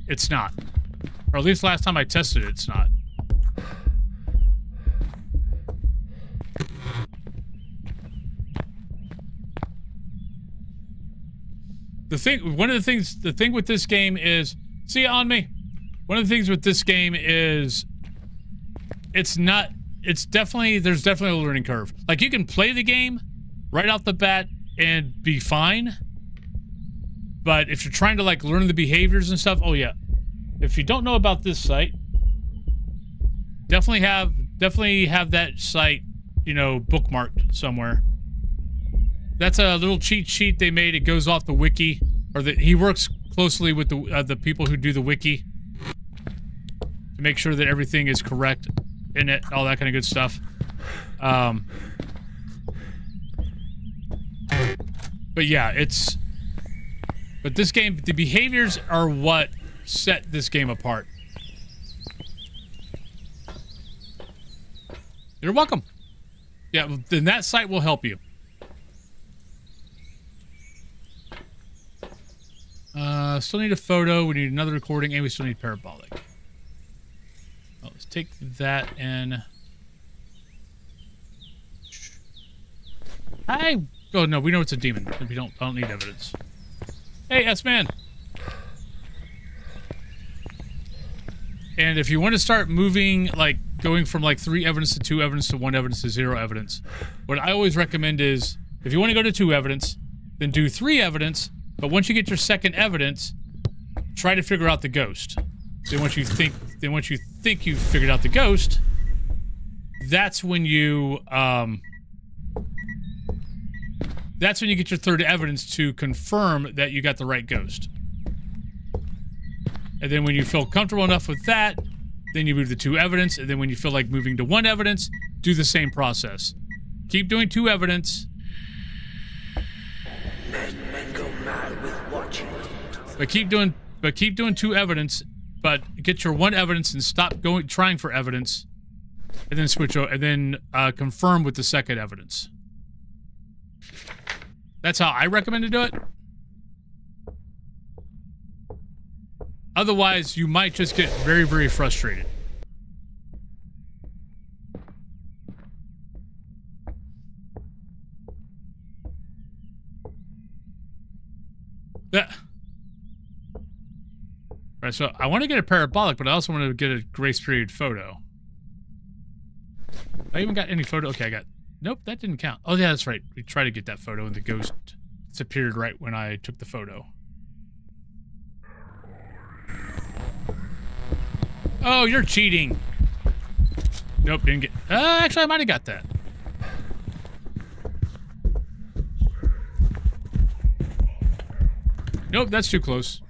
it's not. Or at least last time I tested it, it's not. The thing with this game is, see it on me? One of the things with this game is, there's definitely a learning curve. Like, you can play the game right off the bat and be fine. But if you're trying to, like, learn the behaviors and stuff, oh yeah. If you don't know about this site, definitely have that site, you know, bookmarked somewhere. That's a little cheat sheet they made. It goes off the wiki, or he works closely with the people who do the wiki to make sure that everything is correct in it, all that kind of good stuff. But yeah, but this game, the behaviors are what set this game apart. You're welcome. Yeah, then that site will help you. Still need a photo, we need another recording, and we still need parabolic. Well, let's take that and... Oh no, we know it's a demon. I don't need evidence. Hey, S-Man! And if you want to start moving, like, going from, like, 3 evidence to 2 evidence to 1 evidence to 0 evidence, what I always recommend is, if you want to go to 2 evidence, then do 3 evidence, but once you get your 2nd evidence, try to figure out the ghost. Then once you think you've figured out the ghost, that's when you get your 3rd evidence to confirm that you got the right ghost. And then when you feel comfortable enough with that, then you move to 2 evidence, and then when you feel like moving to 1 evidence, do the same process. Keep doing 2 evidence. Men go mad with watching. But keep doing 2 evidence, but get your 1 evidence and stop trying for evidence, and then switch over, and then confirm with the 2nd evidence. That's how I recommend to do it. Otherwise, you might just get very, very frustrated. Yeah. Right, so I want to get a parabolic, but I also want to get a grace period photo. I even got any photo? Okay, I got... Nope, that didn't count. Oh, yeah, that's right. We tried to get that photo, and the ghost disappeared right when I took the photo. Oh, you're cheating. Nope, didn't get... actually, I might have got that. Nope, that's too close.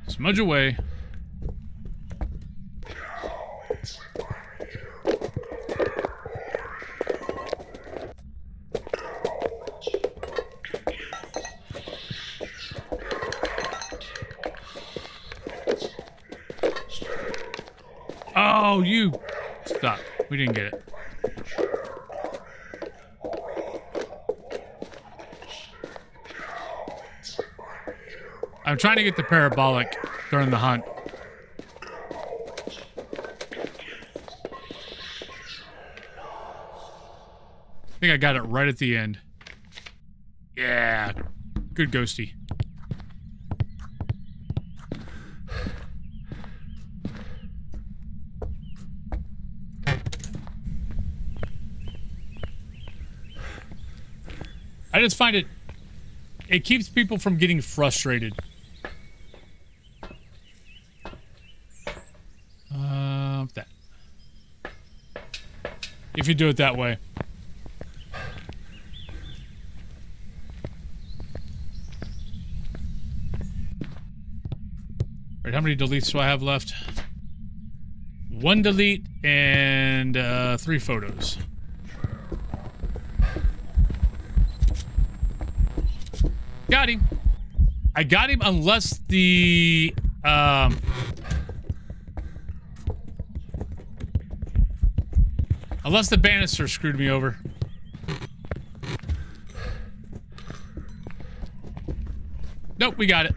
Smudge away. Oh, you... Stop. We didn't get it. I'm trying to get the parabolic during the hunt. I think I got it right at the end. Yeah. Good ghosty. I just find it keeps people from getting frustrated. That. If you do it that way. Right, how many deletes do I have left? 1 delete and 3 photos. Got him. I got him unless the unless the banister screwed me over. Nope, we got it.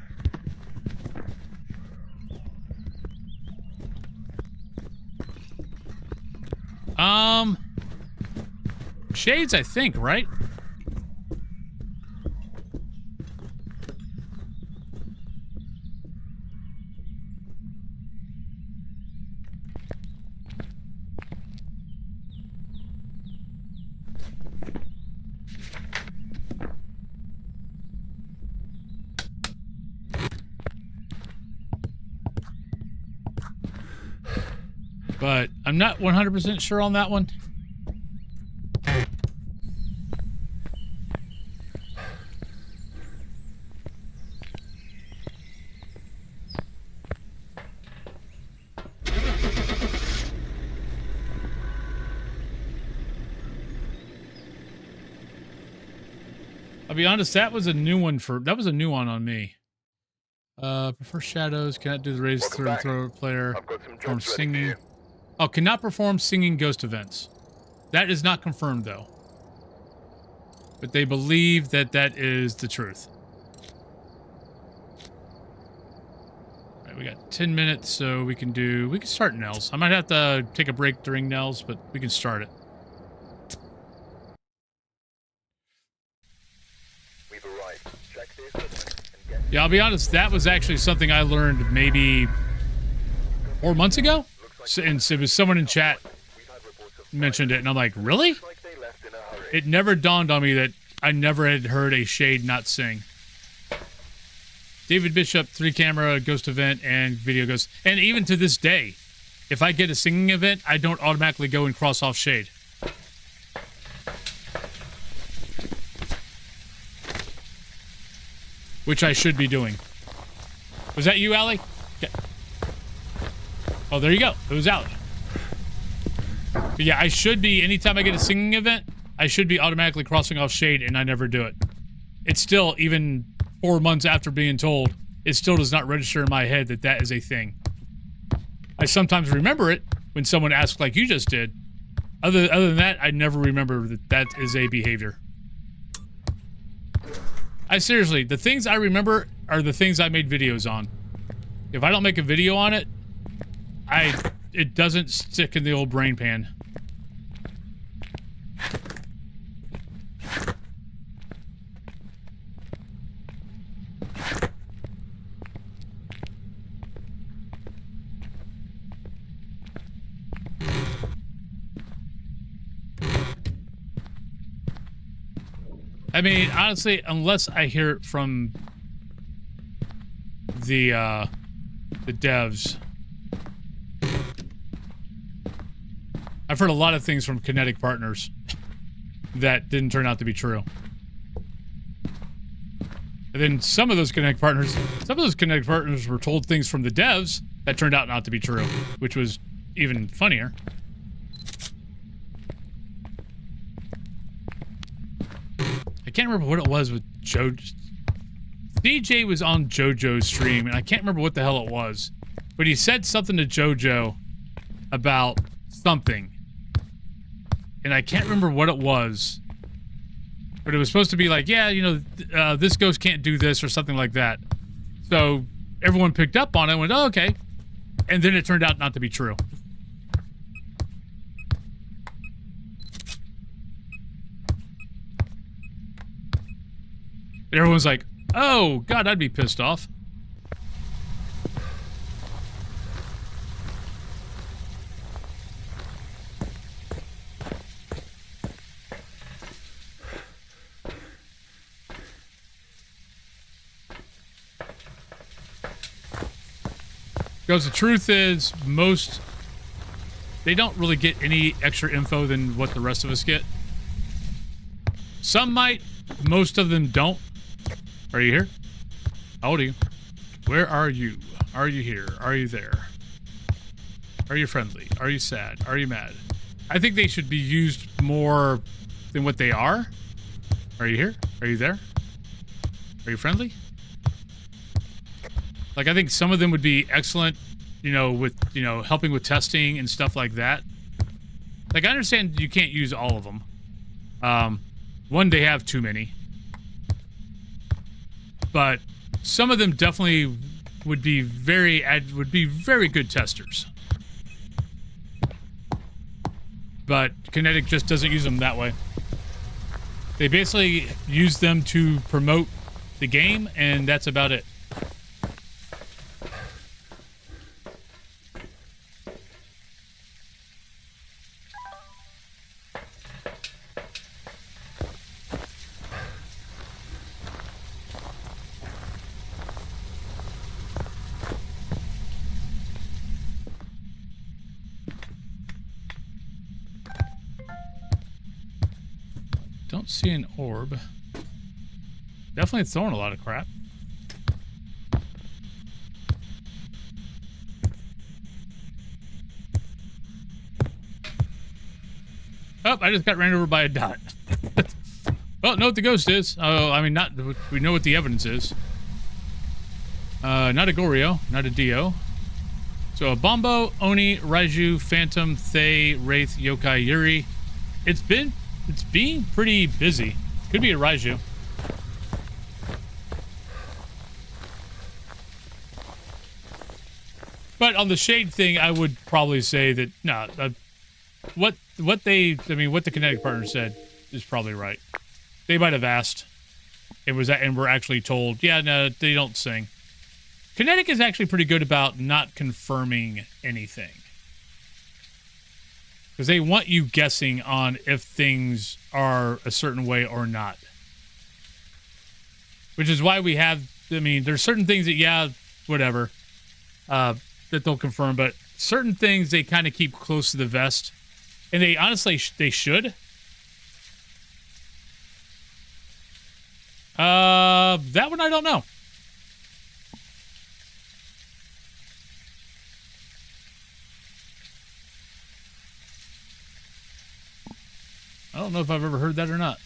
Shades, I think, right? But I'm not 100% sure on that one. I'll be honest, that was a new one on me. Prefer shadows, cannot do the raise through and throw player. I've got some Perform jobs ready for singing. you. Oh, cannot perform singing ghost events. That is not confirmed though. But they believe that that is the truth. All right, we got 10 minutes, so we can start Nels. I might have to take a break during Nels, but we can start it. We've arrived. Check the equipment and get Yeah, I'll be honest, that was actually something I learned maybe 4 months ago. And it was someone in chat we've had reports of mentioned it, and I'm like, really? like they left in a hurry. It never dawned on me that I never had heard a shade not sing. David Bishop, 3-camera, ghost event, and video ghost. And even to this day, if I get a singing event, I don't automatically go and cross off shade. Which I should be doing. Was that you, Allie? Okay. Oh, there you go. It was Allie. But yeah, I should be, anytime I get a singing event, I should be automatically crossing off shade, and I never do it. It's still, even 4 months after being told, it still does not register in my head that that is a thing. I sometimes remember it when someone asks like you just did. Other than that, I never remember that that is a behavior. I seriously, the things I remember are the things I made videos on. If I don't make a video on it, it doesn't stick in the old brain pan. I mean, honestly, unless I hear it from the devs. I've heard a lot of things from Kinetic partners that didn't turn out to be true. And then some of those Kinetic partners were told things from the devs that turned out not to be true, which was even funnier. I can't remember what it was with JoJo. DJ was on JoJo's stream, and I can't remember what the hell it was. But he said something to JoJo about something. And I can't remember what it was. But it was supposed to be like, yeah, you know, this ghost can't do this or something like that. So everyone picked up on it and went, oh, okay. And then it turned out not to be true. And everyone's like, oh, God, I'd be pissed off. Because the truth is, they don't really get any extra info than what the rest of us get. Some might, most of them don't. Are you here? How old are you? Where are you? Are you here? Are you there? Are you friendly? Are you sad? Are you mad? I think they should be used more than what they are. Are you here? Are you there? Are you friendly? Like, I think some of them would be excellent, you know, with, you know, helping with testing and stuff like that. Like, I understand you can't use all of them. One, they have too many. But some of them definitely would be very good testers. But Kinetic just doesn't use them that way. They basically use them to promote the game, and that's about it. Don't see an orb. Definitely throwing a lot of crap. Oh, I just got ran over by a dot. Well, know what the ghost is. Oh, I mean, not. We know what the evidence is. Not a Goryo, not a Dio. So a Bombo, Oni, Raiju, Phantom, Thay, Wraith, Yokai, Yuri. It's being pretty busy. Could be a Raiju. But on the shade thing, I would probably say that no. What the Kinetic partner said is probably right. They might have asked. It was, and we're actually told, yeah, no, they don't sing. Kinetic is actually pretty good about not confirming anything. Because they want you guessing on if things are a certain way or not. Which is why we have, I mean, there's certain things that, yeah, whatever, that they'll confirm, but certain things they kind of keep close to the vest. And they honestly, they should. That one I don't know. I don't know if I've ever heard that or not.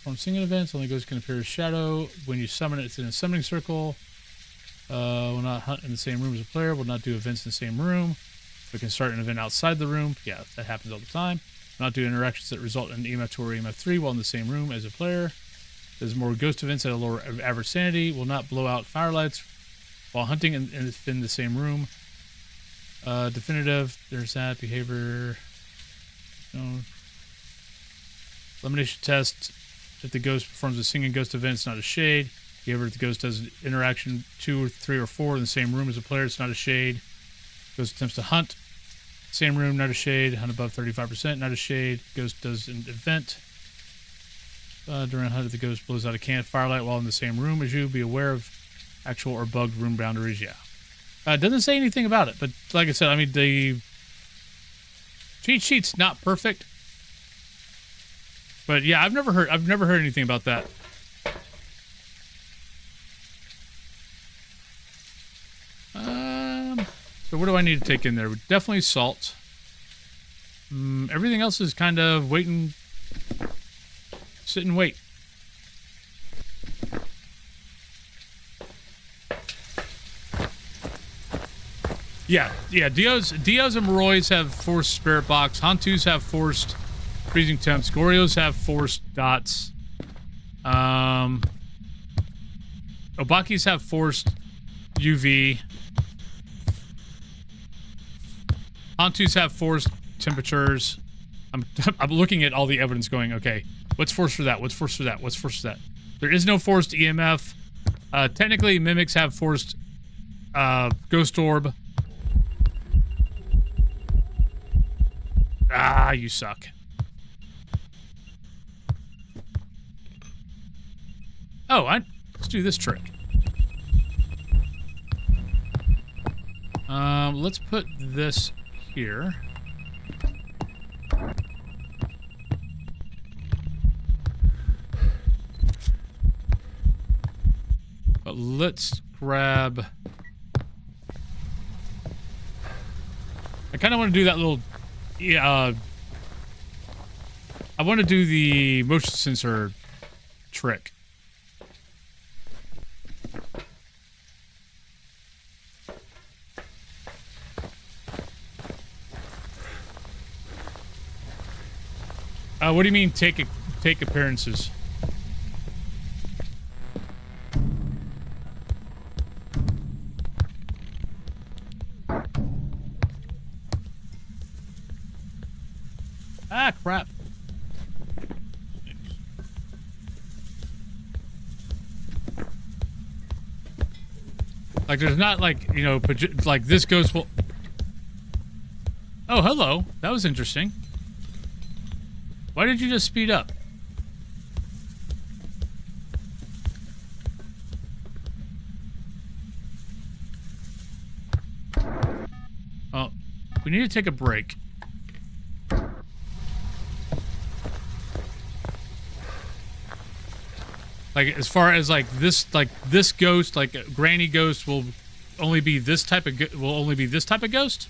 From singing events, only ghosts can appear as shadow. When you summon it, it's in a summoning circle. Will not hunt in the same room as a player. Will not do events in the same room. We can start an event outside the room. Yeah, that happens all the time. Will not do interactions that result in EMF 2 or EMF 3 while in the same room as a player. Does more ghost events at a lower average sanity. Will not blow out firelights while hunting in the same room. Definitive. There's that behavior. No. Elimination test. If the ghost performs a singing ghost event, it's not a shade. If the ghost does an interaction 2 or 3 or 4 in the same room as a player, it's not a shade. Ghost attempts to hunt. Same room, not a shade. Hunt above 35%, not a shade. Ghost does an event. During a hunt, if the ghost blows out a can of firelight while in the same room as you, be aware of actual or bugged room boundaries. Yeah. It doesn't say anything about it, but like I said, I mean, the cheat sheet's not perfect. But yeah, I've never heard anything about that. So what do I need to take in there? Definitely salt. Everything else is kind of sit and wait. Yeah. Dios and Moroys have forced spirit box. Hantus have forced freezing temps. Goryos have forced dots. Obakis have forced UV. Hantus have forced temperatures. I'm looking at all the evidence going, okay, what's forced for that? What's forced for that? What's forced for that? There is no forced EMF. Technically, mimics have forced ghost orb. Ah, you suck. Oh, let's do this trick. Let's put this here. Let's grab... I kind of want to do that little... Yeah, I want to do the motion sensor trick. What do you mean take appearances? Ah, crap. Like, there's not, like, you know, like, this ghost will... Oh, hello. That was interesting. Why did you just speed up? Oh, we need to take a break. Like, as far as this ghost, like Granny Ghost, will only be this type of ghost.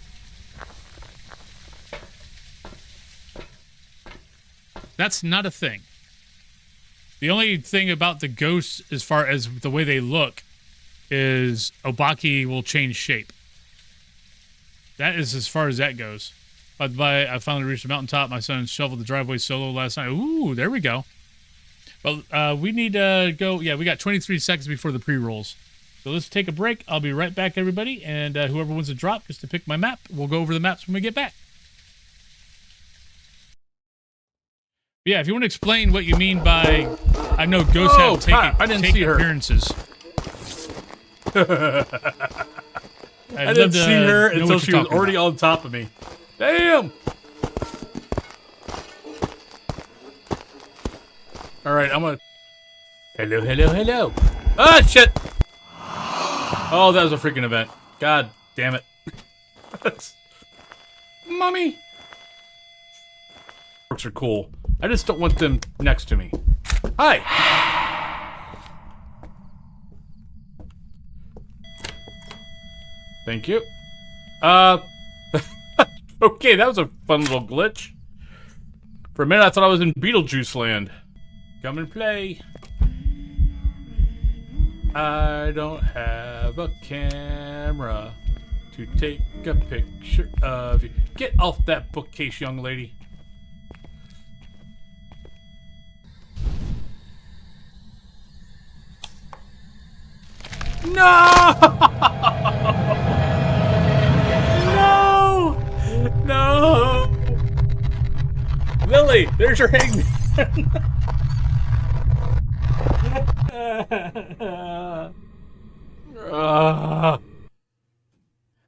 That's not a thing. The only thing about the ghosts, as far as the way they look, is Obaki will change shape. That is as far as that goes. By the way, I finally reached the mountaintop. My son shoveled the driveway solo last night. Ooh, there we go. But we need to go. Yeah, we got 23 seconds before the pre-rolls. So let's take a break. I'll be right back, everybody. And whoever wants to drop just to pick my map, we'll go over the maps when we get back. Yeah, if you want to explain what you mean by, I know ghosts have take appearances. I didn't see her until she was already on top of me. Damn! Alright, I'm gonna... Hello, hello, hello. Ah, shit! Oh, that was a freaking event. God damn it. Mommy! Works are cool. I just don't want them next to me. Hi! Thank you. Okay, that was a fun little glitch. For a minute, I thought I was in Beetlejuice land. Come and play. I don't have a camera to take a picture of you. Get off that bookcase, young lady. No! No! No! Lily, there's your hangman.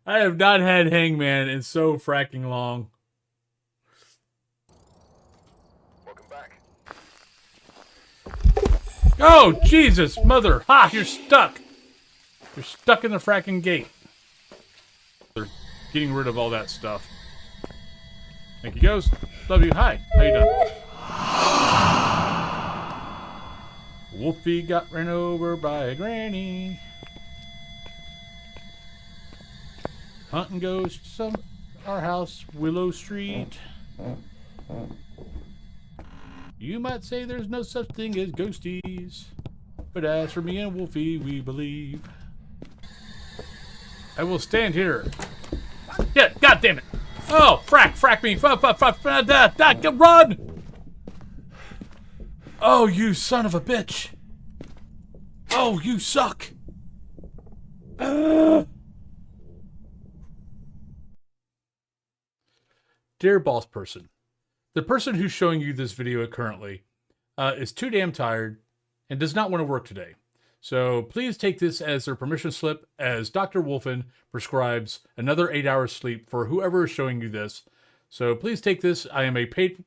I have not had hangman in so fracking long. Welcome back. Oh, Jesus, mother. Ha, you're stuck. You're stuck in the fracking gate. They're getting rid of all that stuff. Thank you, Ghost. Love you. Hi. How you doing? Wolfie got ran over by a granny. Hunting ghosts of our house, Willow Street. You might say there's no such thing as ghosties, but as for me and Wolfie, we believe. I will stand here. Yeah, God damn it! Oh, frack me! Run! Oh, you son of a bitch! Oh, you suck! Dear boss person, the person who's showing you this video currently is too damn tired and does not want to work today. So please take this as their permission slip, as Dr. Wolfen prescribes another 8 hours sleep for whoever is showing you this. So please take this. I am a paid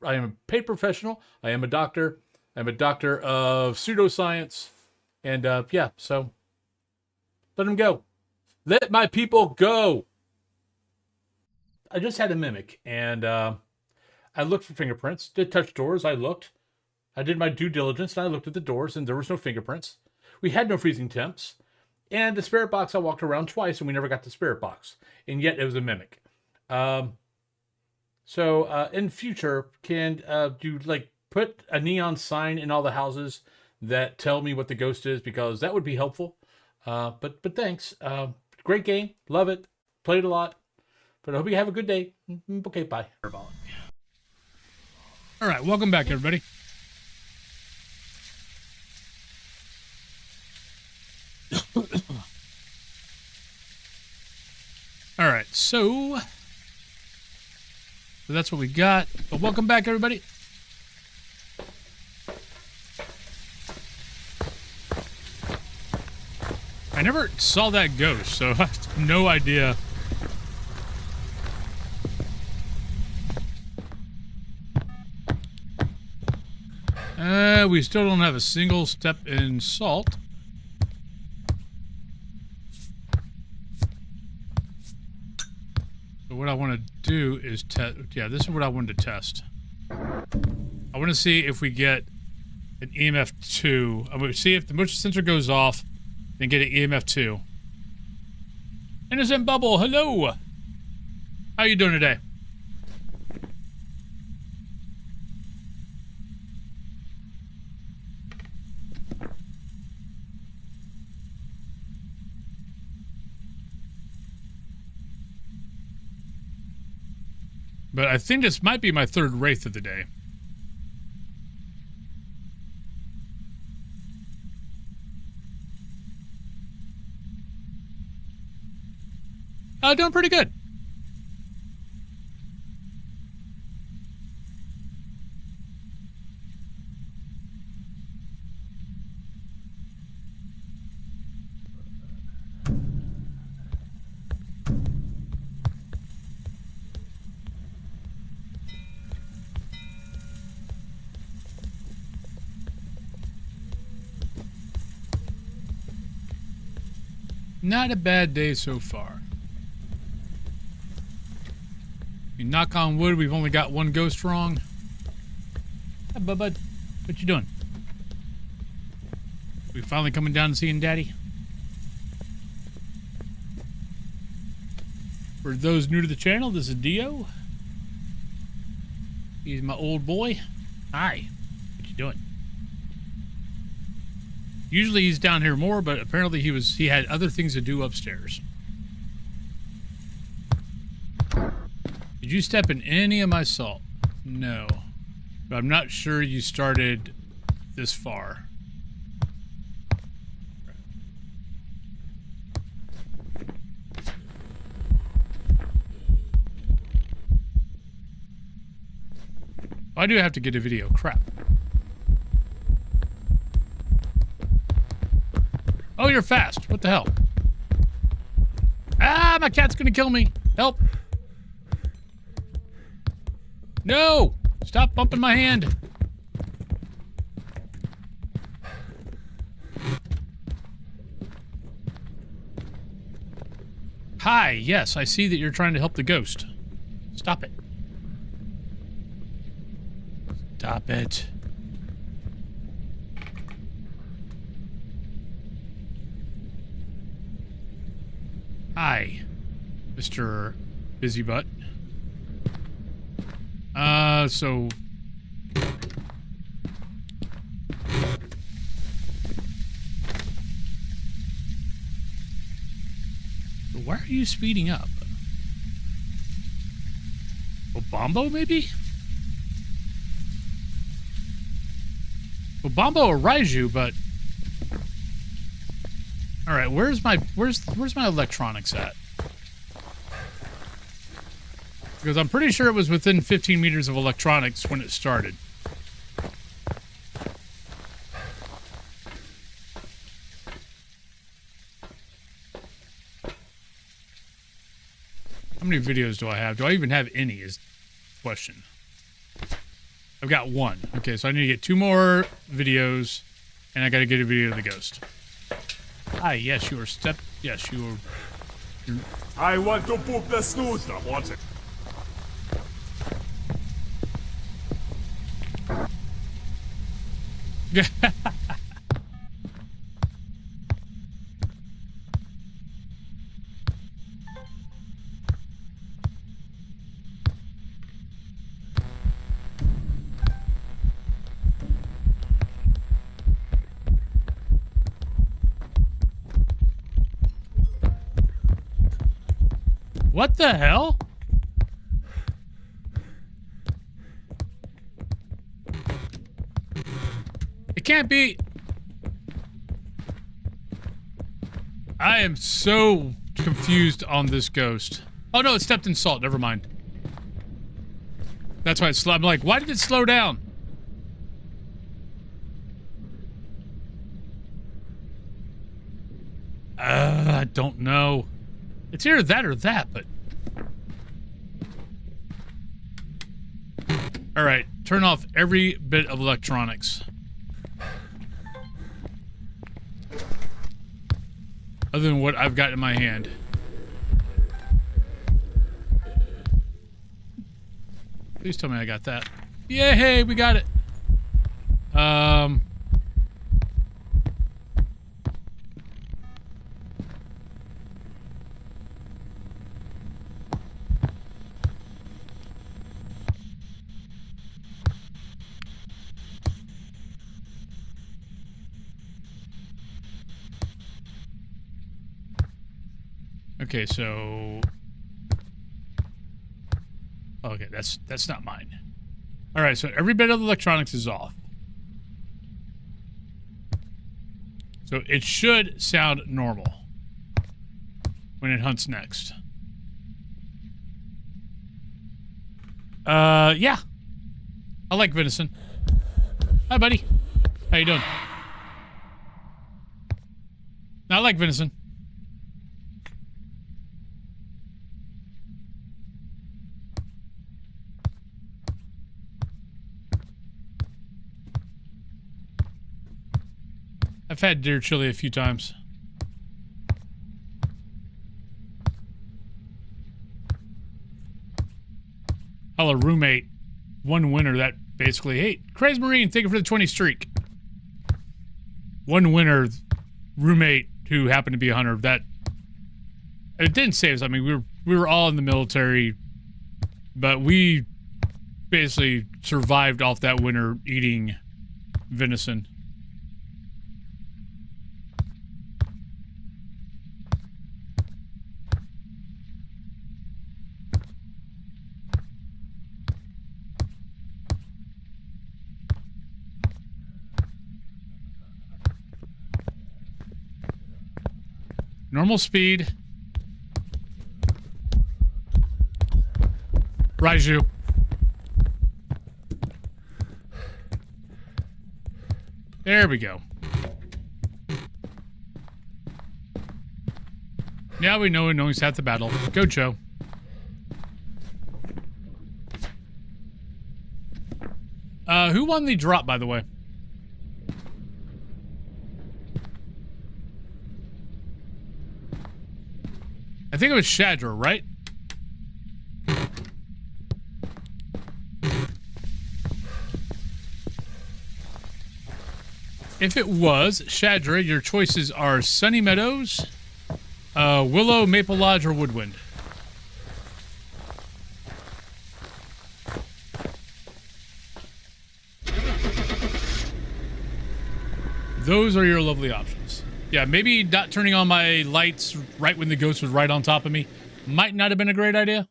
professional. I am a doctor. I'm a doctor of pseudoscience. And yeah, so let him go. Let my people go. I just had a mimic, and I looked for fingerprints, did touch doors, I looked. I did my due diligence, and I looked at the doors, and there was no fingerprints. We had no freezing temps. And the spirit box, I walked around twice and we never got the spirit box. And yet it was a mimic. So in future, can you like put a neon sign in all the houses that tell me what the ghost is? Because that would be helpful. But thanks. Great game. Love it. Played a lot. But I hope you have a good day. Okay, bye. All right, welcome back, everybody. All right, so that's what we got. But welcome back, everybody. I never saw that ghost, so I have no idea. We still don't have a single step in salt. So what I want to do is test. Yeah, this is what I wanted to test. I want to see if we get an EMF 2. I want to see if the motion sensor goes off, then get an EMF 2. Innocent Bubble, hello. How you doing today? But I think this might be my third Wraith of the day. Doing pretty good. Not a bad day so far. You knock on wood, we've only got one ghost wrong. Hey, bud, what you doing? We finally coming down and seeing Daddy? For those new to the channel, this is Dio. He's my old boy. Hi, what you doing? Usually he's down here more, but apparently he had other things to do upstairs. Did you step in any of my salt? No. But I'm not sure you started this far. I do have to get a video. Crap. Oh, you're fast. What the hell? Ah, my cat's gonna kill me. Help. No! Stop bumping my hand. Hi, yes, I see that you're trying to help the ghost. Stop it. Stop it. Hi, Mr. Busybutt. So... Why are you speeding up? Obambo, maybe? Obambo or Raiju, but... Alright, where's my electronics at? Because I'm pretty sure it was within 15 meters of electronics when it started. How many videos do I have? Do I even have any is the question. I've got one. Okay, so I need to get 2 more videos, and I gotta get a video of the ghost. Hi, yes, you are yes, you are... I want to poop the snooze. I want it. What the hell? It can't be. I am so confused on this ghost. Oh no, it stepped in salt. Never mind. That's why it's slow. I'm like, why did it slow down? I don't know. It's either that or that, but... Alright, turn off every bit of electronics. Other than what I've got in my hand. Please tell me I got that. Yeah, hey, we got it. Okay, so... Okay, that's not mine. All right, so every bit of electronics is off. So it should sound normal when it hunts next. Yeah. I like venison. Hi, buddy. How you doing? I like venison. I've had deer chili a few times. Hell, a roommate, one winter that basically, hey, Crazy Marine, thank you for the 20 streak. One winter roommate who happened to be a hunter, that it didn't save us. I mean, we were all in the military, but we basically survived off that winter eating venison. Normal speed. Raiju. There we go. Now we know he's at the battle. Go, Joe. Who won the drop, by the way? I think it was Shadra, right? If it was Shadra, your choices are Sunny Meadows, Willow, Maple Lodge, or Woodwind. Those are your lovely options. Yeah, maybe not turning on my lights right when the ghost was right on top of me might not have been a great idea.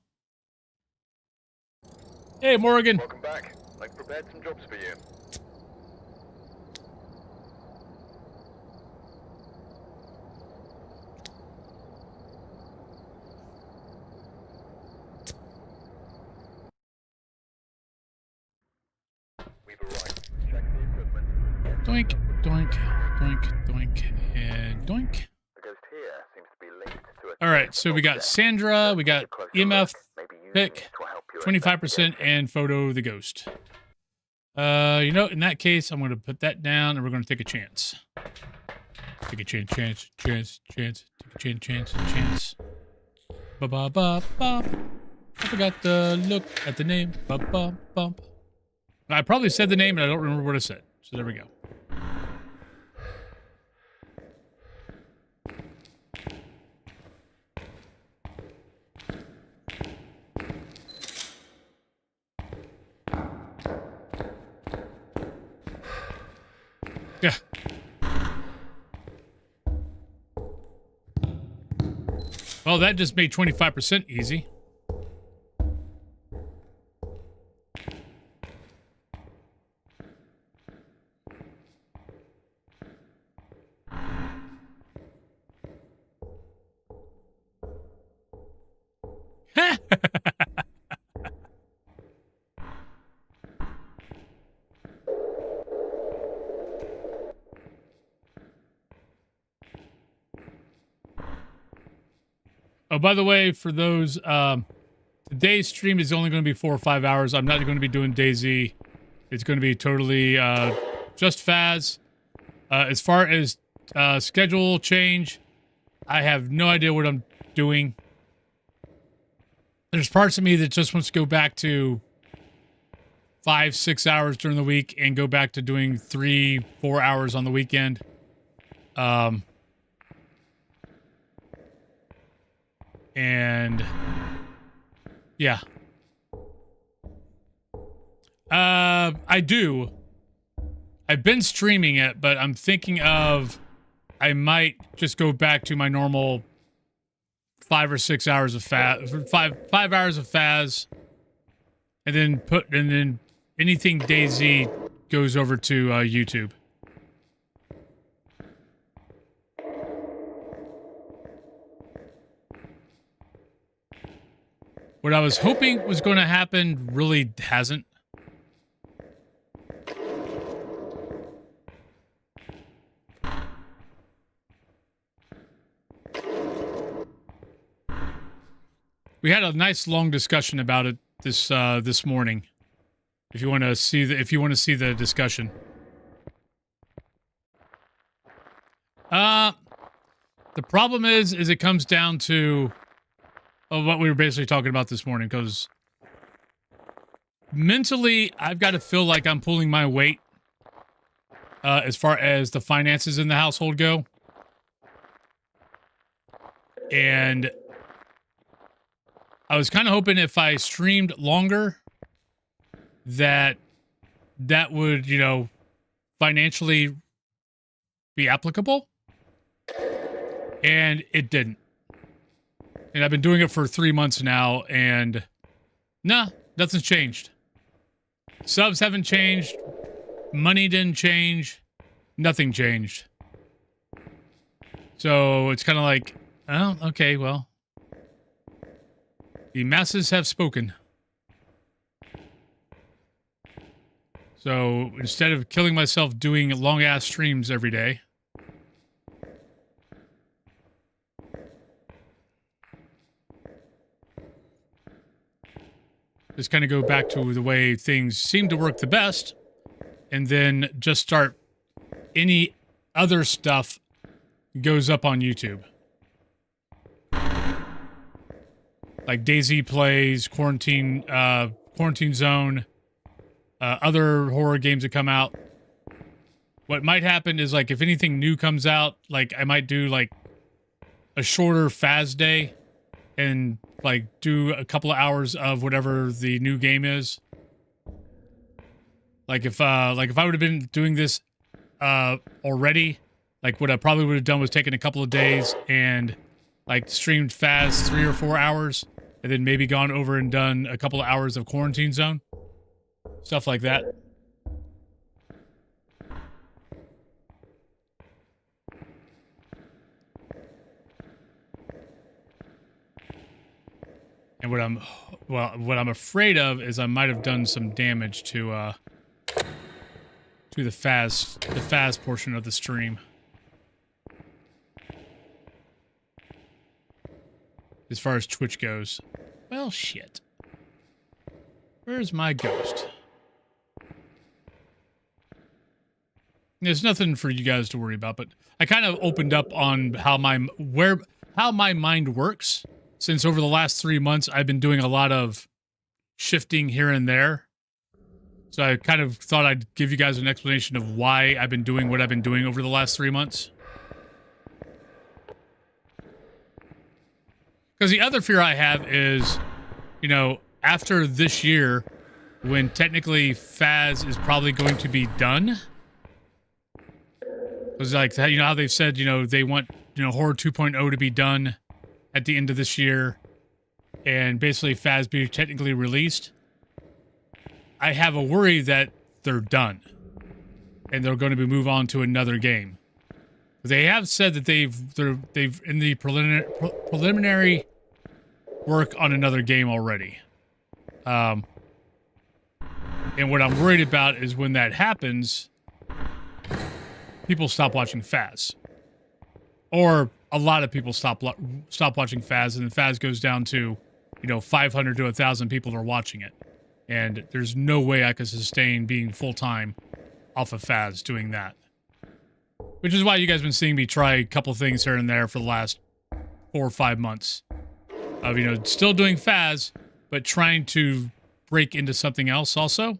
Hey, Morgan. Welcome back. I've prepared some jobs for you. We've arrived. Check the equipment. Doink, doink, doink, doink, and doink. The ghost here seems to be linked to a... All right, so we got Sandra, we got EMF, pick, 25%, and photo the ghost. You know, in that case, I'm going to put that down, and we're going to take a chance. Take a chance. Take a chance. Ba-ba-ba-ba. I forgot to look at the name. Ba-ba-bump. I probably said the name, and I don't remember what I said. So there we go. Yeah. Well, that just made 25% easy. Oh, by the way, for those, today's stream is only going to be 4 or 5 hours. I'm not going to be doing DayZ. It's going to be totally just Phas. As far as schedule change, I have no idea what I'm doing. There's parts of me that just wants to go back to 5, 6 hours during the week and go back to doing 3, 4 hours on the weekend. And yeah. I do. I've been streaming it, but I'm thinking of I might just go back to my normal 5 or 6 hours of Phas, 5 hours of Phas, and then anything DayZ goes over to YouTube. What I was hoping was going to happen really hasn't. We had a nice long discussion about it this morning. If you want to see the discussion. The problem is it comes down to what we were basically talking about this morning, because mentally I've got to feel like I'm pulling my weight as far as the finances in the household go. And I was kind of hoping if I streamed longer that would, you know, financially be applicable. And it didn't. And I've been doing it for 3 months now, and nah, nothing's changed. Subs haven't changed. Money didn't change. Nothing changed. So it's kind of like, oh, okay, well. The masses have spoken. So instead of killing myself doing long-ass streams every day, just kind of go back to the way things seem to work the best, and then just start any other stuff goes up on YouTube. Like DayZ Plays, Quarantine Zone, other horror games that come out. What might happen is, like, if anything new comes out, like, I might do, like, a shorter Phas day and, like, do a couple of hours of whatever the new game is. Like, if I would have been doing this already, like, what I probably would have done was taken a couple of days and, like, streamed Phas 3 or 4 hours, and then maybe gone over and done a couple of hours of Quarantine Zone. Stuff like that. And what I'm afraid of is I might have done some damage to the Phas portion of the stream. As far as Twitch goes. Well, shit. Where's my ghost? There's nothing for you guys to worry about, but I kind of opened up on how my mind works, since over the last 3 months I've been doing a lot of shifting here and there. So I kind of thought I'd give you guys an explanation of why I've been doing what I've been doing over the last 3 months. Because the other fear I have is, you know, after this year, when technically Phas is probably going to be done. Because, like, you know how they've said, you know, they want, you know, Horror 2.0 to be done at the end of this year and basically Phas be technically released, I have a worry that they're done and they're going to move on to another game. They have said that they've in the preliminary work on another game already. And what I'm worried about is when that happens, people stop watching Phas. Or a lot of people stop watching Phas, and then Phas goes down to, 500 to 1,000 people are watching it. And there's no way I could sustain being full-time off of Phas doing that. Which is why you guys have been seeing me try a couple things here and there for the last 4 or 5 months. Of, still doing Phas, but trying to break into something else also.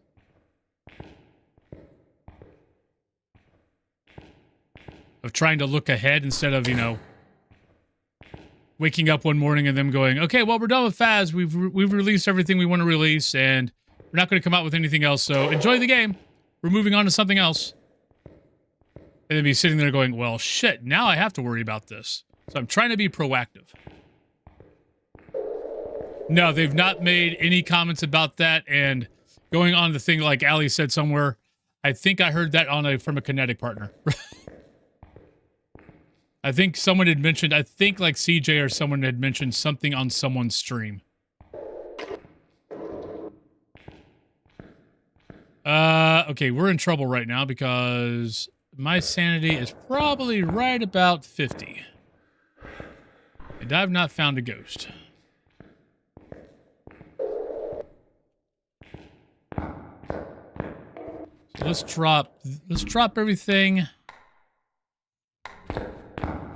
Of trying to look ahead instead of, waking up one morning and them going, okay, well, we're done with Phas. We've released everything we want to release, and we're not going to come out with anything else, so enjoy the game. We're moving on to something else. And then be sitting there going, well, shit, now I have to worry about this. So I'm trying to be proactive. No, they've not made any comments about that, and going on the thing like Ali said somewhere, I think I heard that from a Kinetic partner. I think someone had mentioned, like CJ or someone had mentioned something on someone's stream. Okay, we're in trouble right now because my sanity is probably right about 50. And I've not found a ghost. So let's drop everything.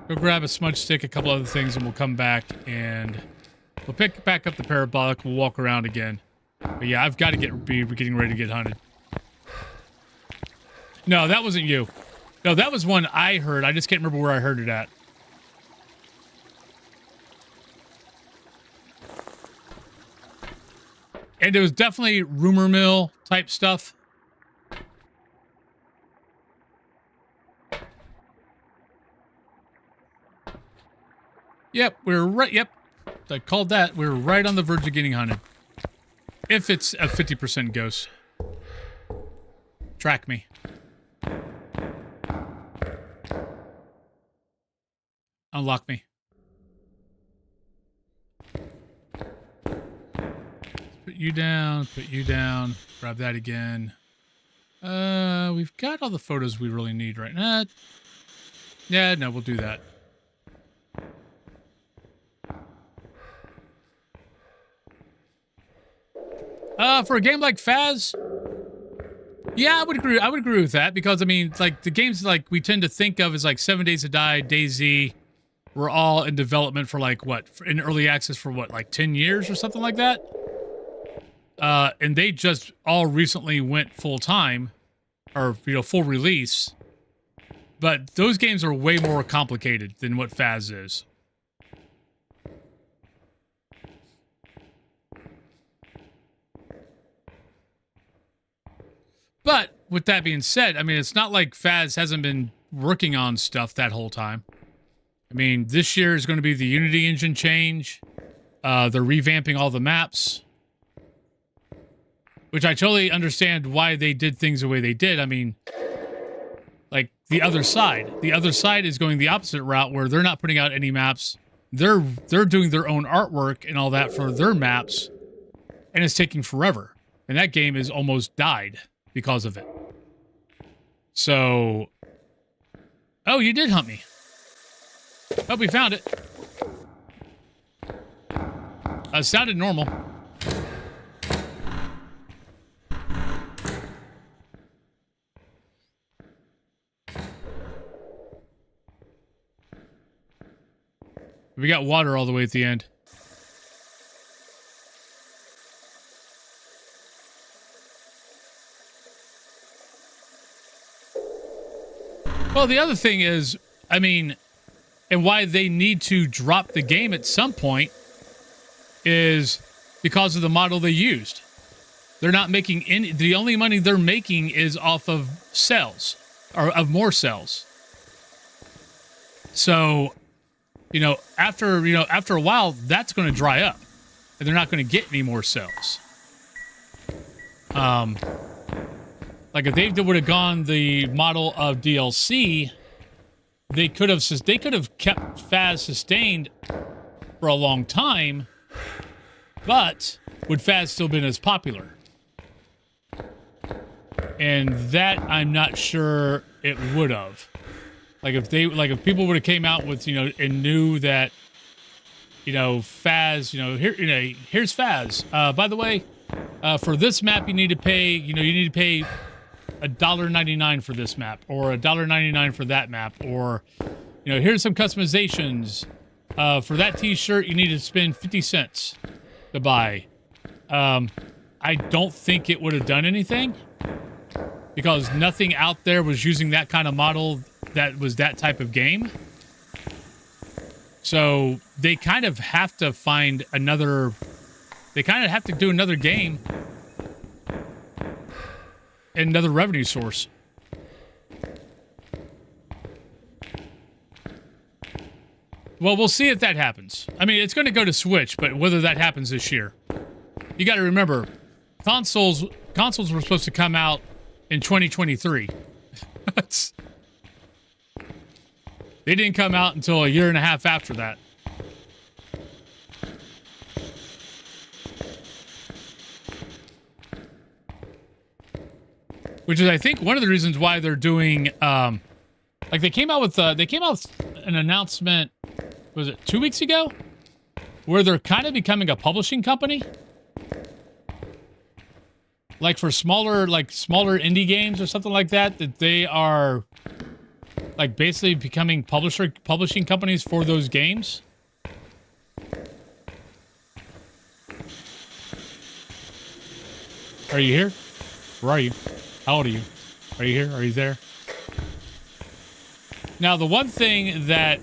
Go grab a smudge stick, a couple other things, and we'll come back and we'll pick back up the parabolic. We'll walk around again. But yeah, I've got to be getting ready to get hunted. No, that wasn't you. No, that was one I heard. I just can't remember where I heard it at. And it was definitely rumor mill type stuff. Yep, we're right. Yep, I called that. We're right on the verge of getting hunted. If it's a 50% ghost. Track me. Unlock me. Put you down, grab that again. We've got all the photos we really need right now. Yeah, no, we'll do that. For a game like Phas, yeah, I would agree with that, because I mean, like, the games like we tend to think of as like 7 Days to Die, DayZ, were all in development for like what, in early access for what, like 10 years or something like that. And they just all recently went full time, or full release. But those games are way more complicated than what Phas is. But with that being said, I mean, it's not like Phas hasn't been working on stuff that whole time. I mean, this year is going to be the Unity engine change. They're revamping all the maps, which I totally understand why they did things the way they did. I mean, like the other side is going the opposite route, where they're not putting out any maps. They're doing their own artwork and all that for their maps, and it's taking forever. And that game is almost died because of it. So, oh, you did hunt me. Oh, we found it. It sounded normal. We got water all the way at the end. Well, the other thing is, I mean, and why they need to drop the game at some point is because of the model they used. They're not making any, the only money they're making is off of sales, or of more sales. So after a while, that's going to dry up, and they're not going to get any more cells. Like if they would have gone the model of DLC, they could have kept Phas sustained for a long time, but would Phas still been as popular? And that I'm not sure it would have. Like if people would have came out with, and knew that, Phas, here's Phas. By the way, for this map you need to pay, $1.99 for this map, or $1.99 for that map, or, here's some customizations. For that t-shirt you need to spend 50 cents to buy. I don't think it would have done anything, because nothing out there was using that kind of model that was that type of game. So they kind of have to find another... They kind of have to do another game. Another revenue source. Well, we'll see if that happens. I mean, it's going to go to Switch, but whether that happens this year. You got to remember, consoles were supposed to come out in 2023. They didn't come out until a year and a half after that. Which is, I think, one of the reasons why they're doing, like they came out with an announcement, was it 2 weeks ago? Where they're kind of becoming a publishing company. Like for smaller indie games or something like that, that they are like basically becoming publishing companies for those games. Are you here? Where are you? How old are you? Are you here? Are you there? Now, the one thing that,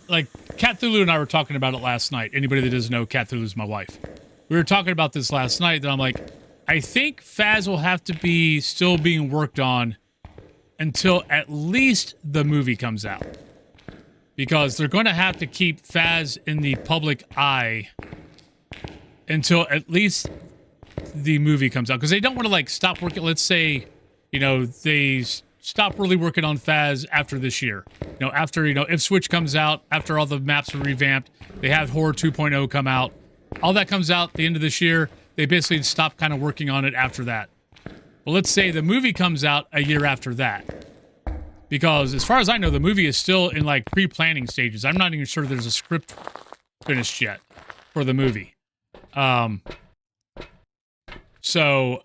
like, Cat Thulu and I were talking about it last night. Anybody that doesn't know, Cat Thulu is my wife. We were talking about this last night, that I'm like, I think Phas will have to be still being worked on until at least the movie comes out. Because they're going to have to keep Phas in the public eye until at least the movie comes out. Because they don't want to, like, stop working. Let's say, they stop really working on Phas after this year. After, if Switch comes out, after all the maps are revamped, they have Horror 2.0 come out. All that comes out at the end of this year. They basically stop kind of working on it after that. Well, let's say the movie comes out a year after that. Because as far as I know, the movie is still in like pre-planning stages. I'm not even sure there's a script finished yet for the movie. So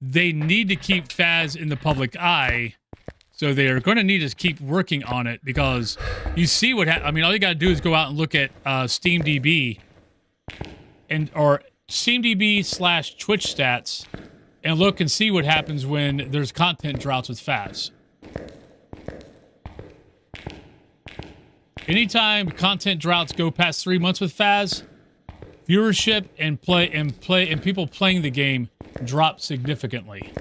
they need to keep Phas in the public eye. So they are going to need to keep working on it, because you see what I mean, all you got to do is go out and look at SteamDB or SteamDB/Twitch stats and look and see what happens when there's content droughts with Phas. Anytime content droughts go past 3 months with Phas, viewership and people playing the game drop significantly.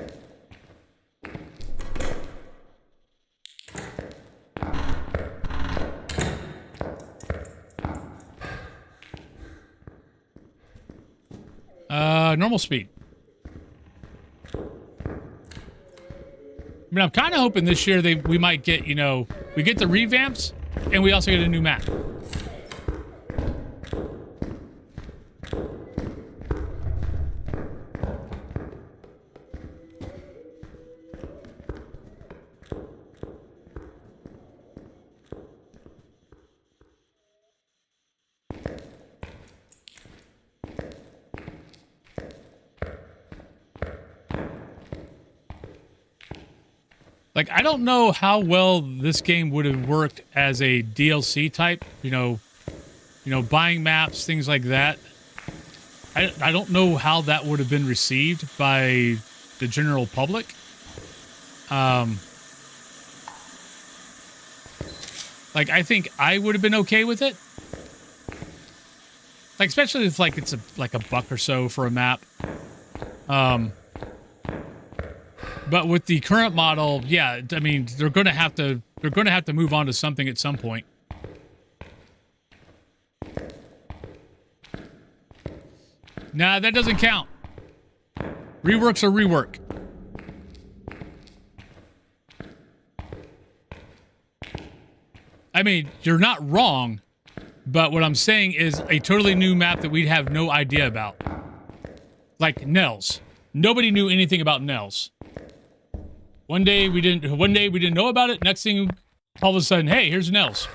Normal speed. I mean, I'm kind of hoping this year we might get, we get the revamps and we also get a new map. Like, I don't know how well this game would have worked as a DLC type, buying maps, things like that. I don't know how that would have been received by the general public. Like, I think I would have been okay with it. Like, especially if it's a $1 or so for a map. But with the current model, yeah, I mean, they're going to have to move on to something at some point. Nah, that doesn't count. Reworks are rework. I mean, you're not wrong, but what I'm saying is a totally new map that we'd have no idea about. Like Nels. Nobody knew anything about Nels. One day we didn't know about it. Next thing, all of a sudden, hey, here's Nels.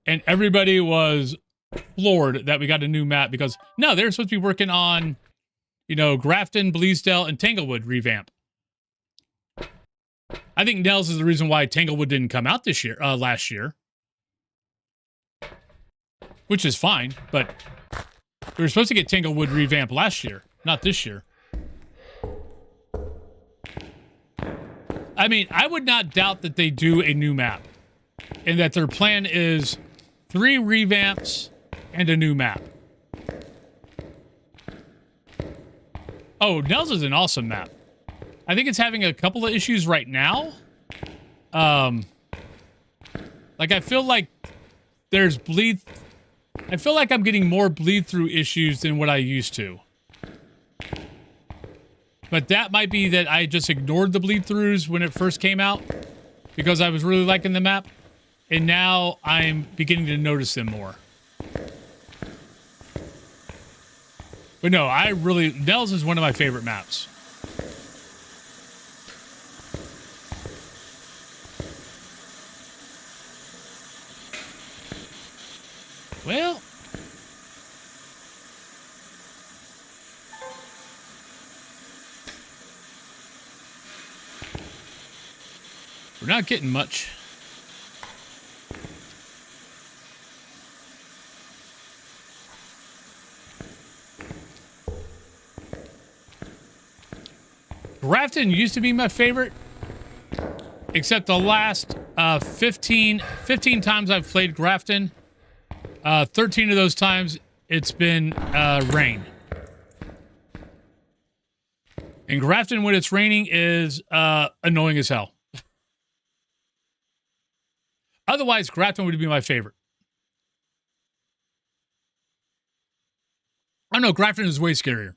And everybody was floored that we got a new map because no, they were supposed to be working on, you know, Grafton, Bleasdale, and Tanglewood revamp. I think Nels is the reason why Tanglewood didn't come out this year, last year. Which is fine, but we were supposed to get Tanglewood revamp last year, not this year. I mean, I would not doubt that they do a new map and that their plan is 3 revamps and a new map. Oh, Nels is an awesome map. I think it's having a couple of issues right now. Like I feel like there's I feel like I'm getting more bleed through issues than what I used to. But that might be that I just ignored the bleed throughs when it first came out because I was really liking the map. And now I'm beginning to notice them more. But no, Nels is one of my favorite maps. Well, we're not getting much. Grafton used to be my favorite, except the last 15 times I've played Grafton, 13 of those times it's been rain. And Grafton when it's raining is annoying as hell. Otherwise, Grafton would be my favorite. I don't know, Grafton is way scarier.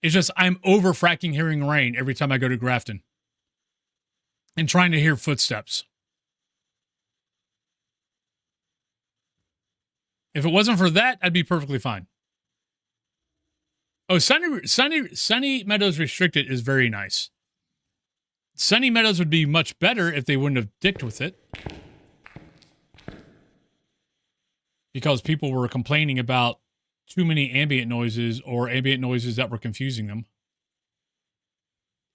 It's just I'm over fracking hearing rain every time I go to Grafton. And trying to hear footsteps. If it wasn't for that, I'd be perfectly fine. Oh, Sunny Meadows Restricted is very nice. Sunny Meadows would be much better if they wouldn't have dicked with it. Because people were complaining about too many ambient noises or ambient noises that were confusing them.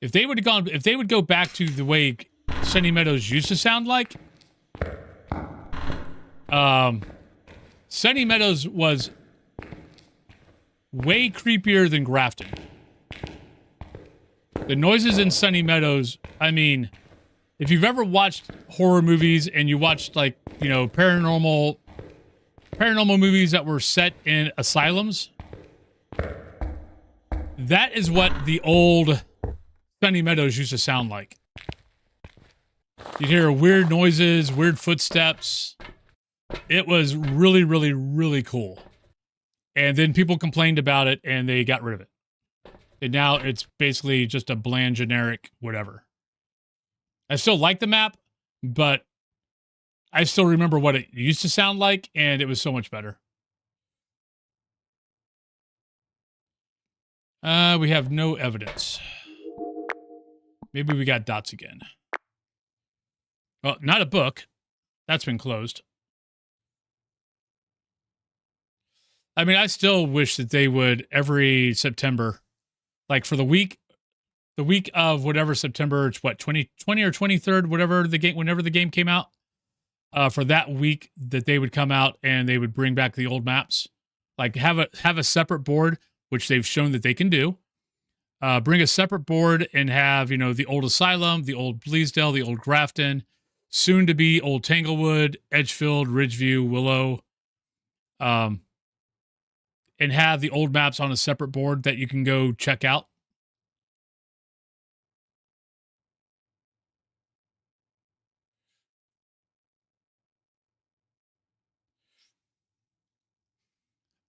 If they would go back to the way Sunny Meadows used to sound like, Sunny Meadows was way creepier than Grafton. The noises in Sunny Meadows, I mean, if you've ever watched horror movies and you watched like, you know, paranormal movies that were set in asylums, that is what the old Sunny Meadows used to sound like. You'd hear weird noises, weird footsteps. It was really, really, really cool. And then people complained about it and they got rid of it. And now it's basically just a bland, generic whatever. I still like the map, but I still remember what it used to sound like, and it was so much better. We have no evidence. Maybe we got dots again. Well, not a book. That's been closed. I mean, I still wish that they would every September, like for the week of whatever September, it's what, 2020 or 23rd, whenever the game came out. For that week that they would come out and they would bring back the old maps, like have a separate board, which they've shown that they can do. Bring a separate board and have, you know, the old Asylum, the old Bleasdale, the old Grafton, soon to be old Tanglewood, Edgefield, Ridgeview, Willow, and have the old maps on a separate board that you can go check out.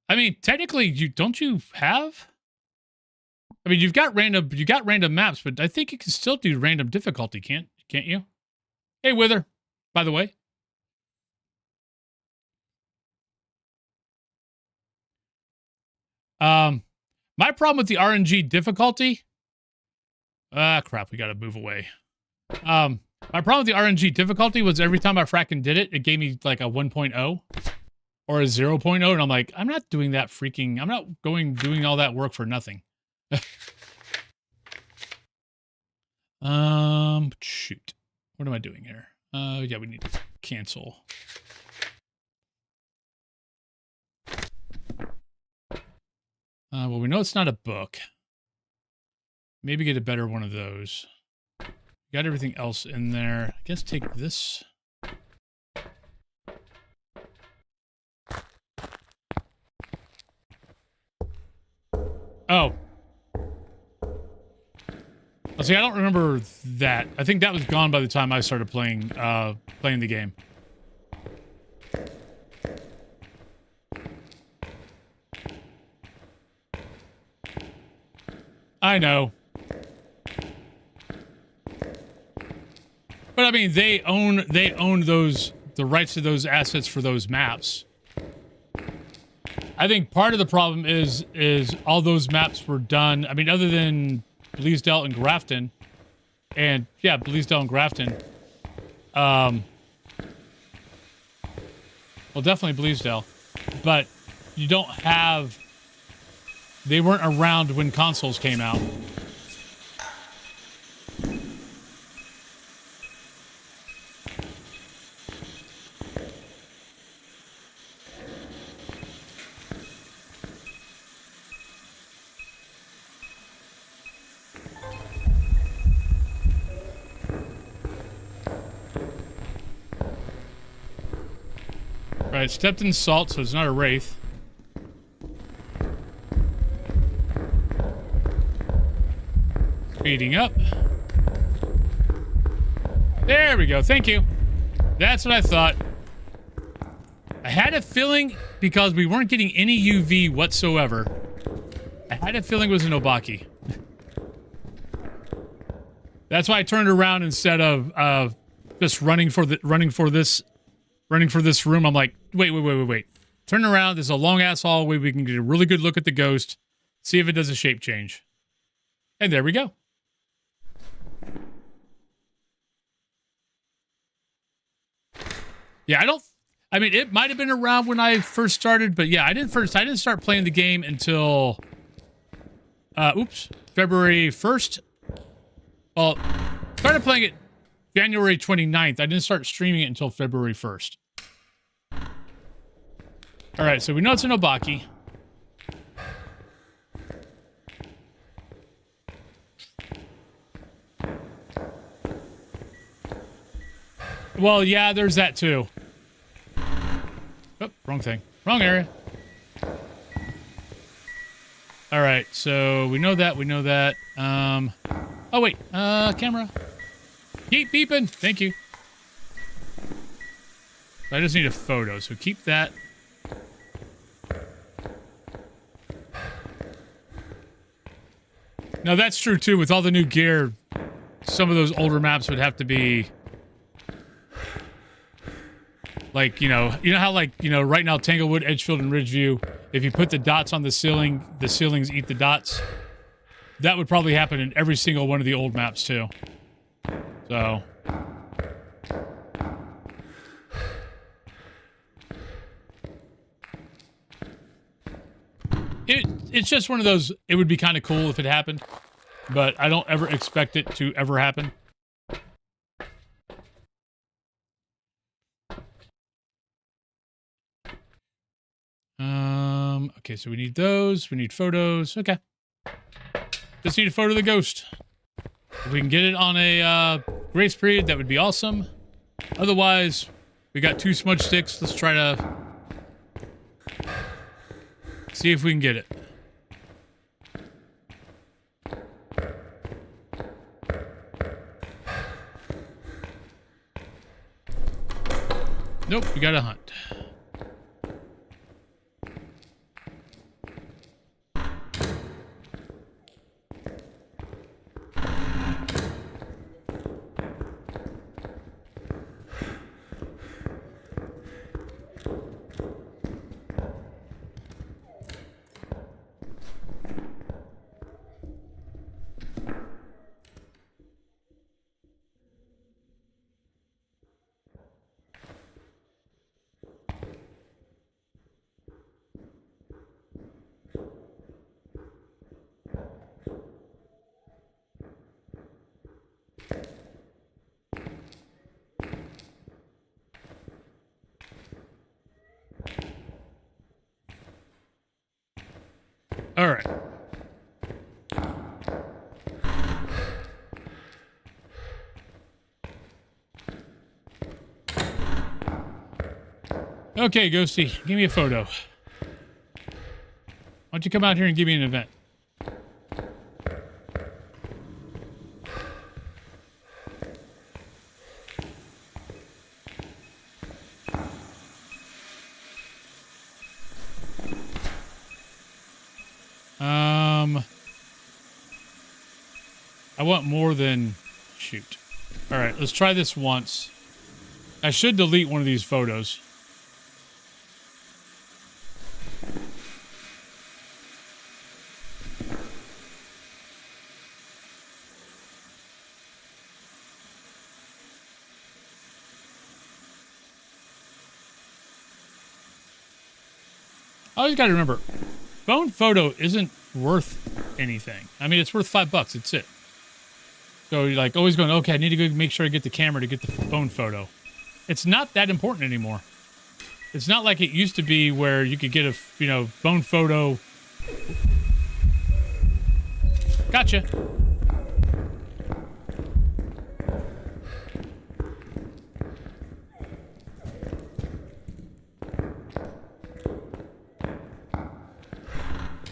I mean, technically, don't you have? I mean, you got random maps, but I think you can still do random difficulty, can't you? Hey, Wither, by the way. My problem with the RNG difficulty. Ah, crap, we gotta move away. My problem with the RNG difficulty was every time I fracking did it, it gave me like a 1.0 or a 0.0, and I'm like, I'm not doing that freaking. I'm not doing all that work for nothing. Shoot. What am I doing here? Yeah, we need to cancel. Well, we know it's not a book. Maybe get a better one of those. Got everything else in there. I guess take this. Oh. See, I don't remember that. I think that was gone by the time I started playing the game. I know. But I mean, they own the rights to those assets for those maps. I think part of the problem is all those maps were done. I mean, other than Bleasdale and Grafton, and yeah, Bleasdale and Grafton. Well, definitely Bleasdale, but you don't have. They weren't around when consoles came out. Right, stepped in salt, so it's not a wraith. Speeding up. There we go. Thank you. That's what I thought. I had a feeling, because we weren't getting any UV whatsoever, I had a feeling it was an Obaki. That's why I turned around instead of just running for this room. I'm like, wait. Turn around. There's a long ass hallway. We can get a really good look at the ghost. See if it does a shape change. And there we go. Yeah, I mean, it might have been around when I first started, but yeah, I didn't start playing the game until, February 1st. Well, started playing it January 29th. I didn't start streaming it until February 1st. All right, so we know it's an Obaki. Well, yeah, there's that too. Oh, wrong thing. Wrong area. All right, so we know that. Oh, wait. Camera. Keep beeping. Thank you. I just need a photo, so keep that. Now, that's true, too. With all the new gear, some of those older maps would have to be... Like, you know how, like, right now, Tanglewood, Edgefield, and Ridgeview, if you put the dots on the ceiling, the ceilings eat the dots. That would probably happen in every single one of the old maps, too. So... It's just one of those, it would be kind of cool if it happened, but I don't ever expect it to ever happen. Okay, so we need those, we need photos, okay. Just need a photo of the ghost. If we can get it on a grace period, that would be awesome. Otherwise, we got 2 smudge sticks, let's try to see if we can get it. Nope, we gotta hunt. All right. Okay, Ghosty, give me a photo. Why don't you come out here and give me an event? I want more than... Shoot. All right, let's try this once. I should delete one of these photos. I always got to remember, phone photo isn't worth anything. I mean, it's worth $5. That's it. So you're like always going, okay, I need to go make sure I get the camera to get the phone photo. It's not that important anymore. It's not like it used to be where you could get a, phone photo. Gotcha.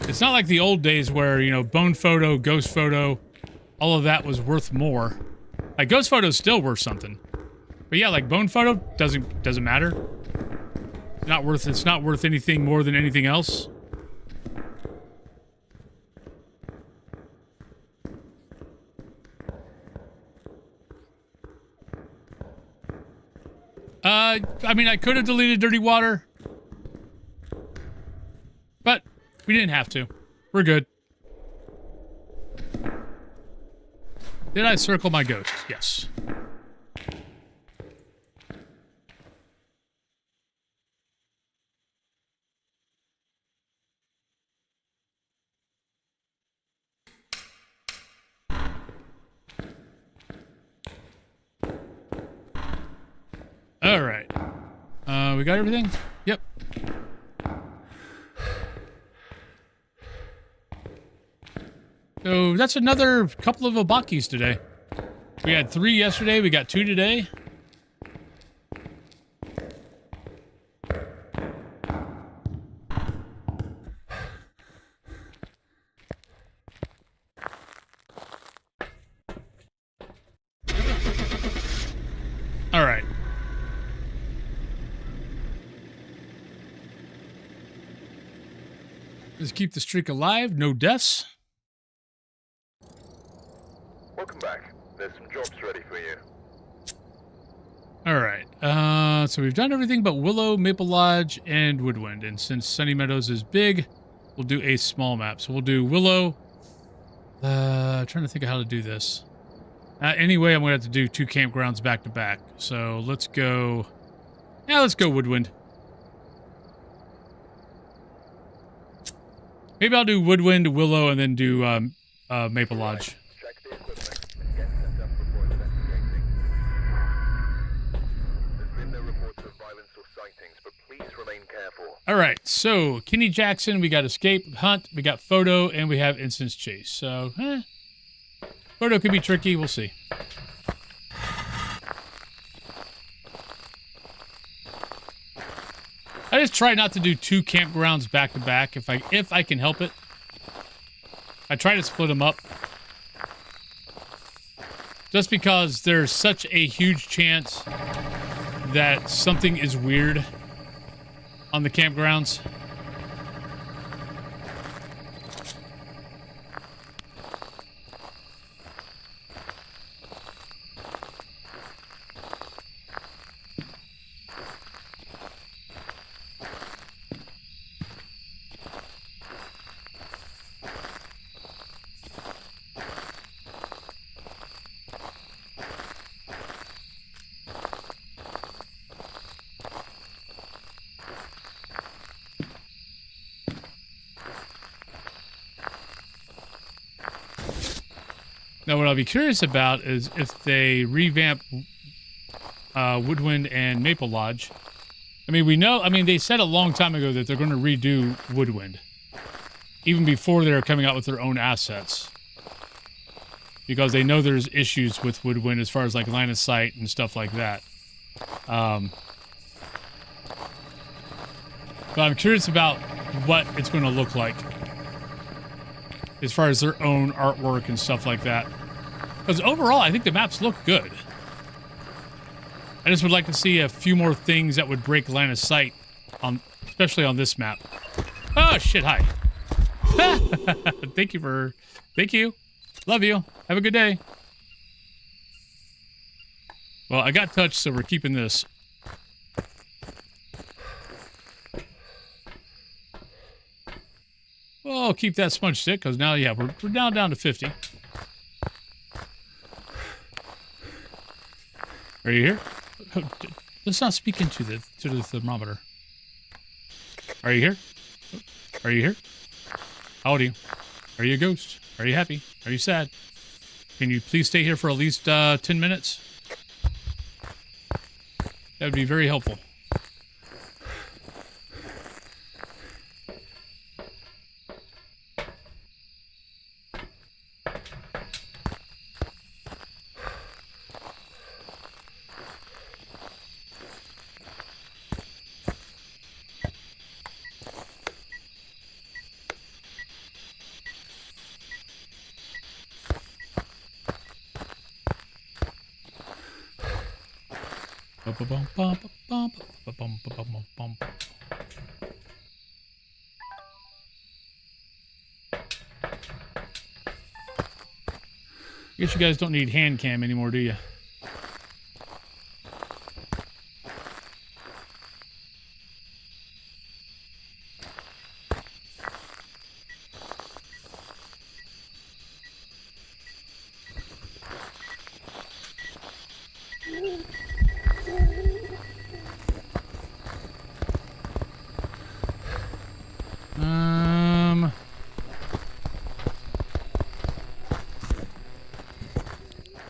It's not like the old days where, bone photo, ghost photo, all of that was worth more. Like, ghost photo is still worth something. But yeah, like, bone photo doesn't matter. It's not worth anything more than anything else. I mean, I could have deleted dirty water. But we didn't have to. We're good. Did I circle my ghost? Yes. All right. We got everything? Yep. So that's another couple of Obakis today. We had 3 yesterday. We got 2 today. All right. Let's keep the streak alive. No deaths. Welcome back. There's some jobs ready for you. All right. So we've done everything but Willow, Maple Lodge, and Woodwind. And since Sunny Meadows is big, we'll do a small map. So we'll do Willow. Trying to think of how to do this. Anyway, I'm going to have to do 2 campgrounds back to back. So let's go... Yeah, let's go Woodwind. Maybe I'll do Woodwind, Willow, and then do Maple Lodge. Check the equipment. Get set up before investigating. There's been no reports of violence or sightings, but please remain careful. All right, so Kenny Jackson, we got Escape, Hunt, we got Photo, and we have Instance Chase. So, Photo could be tricky. We'll see. I just try not to do 2 campgrounds back to back if I can help it. I try to split them up. Just because there's such a huge chance that something is weird on the campgrounds. Now, what I'll be curious about is if they revamp Woodwind and Maple Lodge. I mean, they said a long time ago that they're going to redo Woodwind. even before they're coming out with their own assets. Because they know there's issues with Woodwind as far as like line of sight and stuff like that. But I'm curious about what it's going to look like as far as their own artwork and stuff like that. Because overall, I think the maps look good. I just would like to see a few more things that would break line of sight, especially on this map. Oh, shit, hi. Thank you. Love you. Have a good day. Well, I got touched, so we're keeping this. Well, I'll keep that smudge stick, because now, yeah, we're now down to 50. Are you here? Oh, let's not speak into the thermometer. Are you here? Are you here? How old are you? Are you a ghost? Are you happy? Are you sad? Can you please stay here for at least 10 minutes? That would be very helpful. I guess you guys don't need hand cam anymore, do you?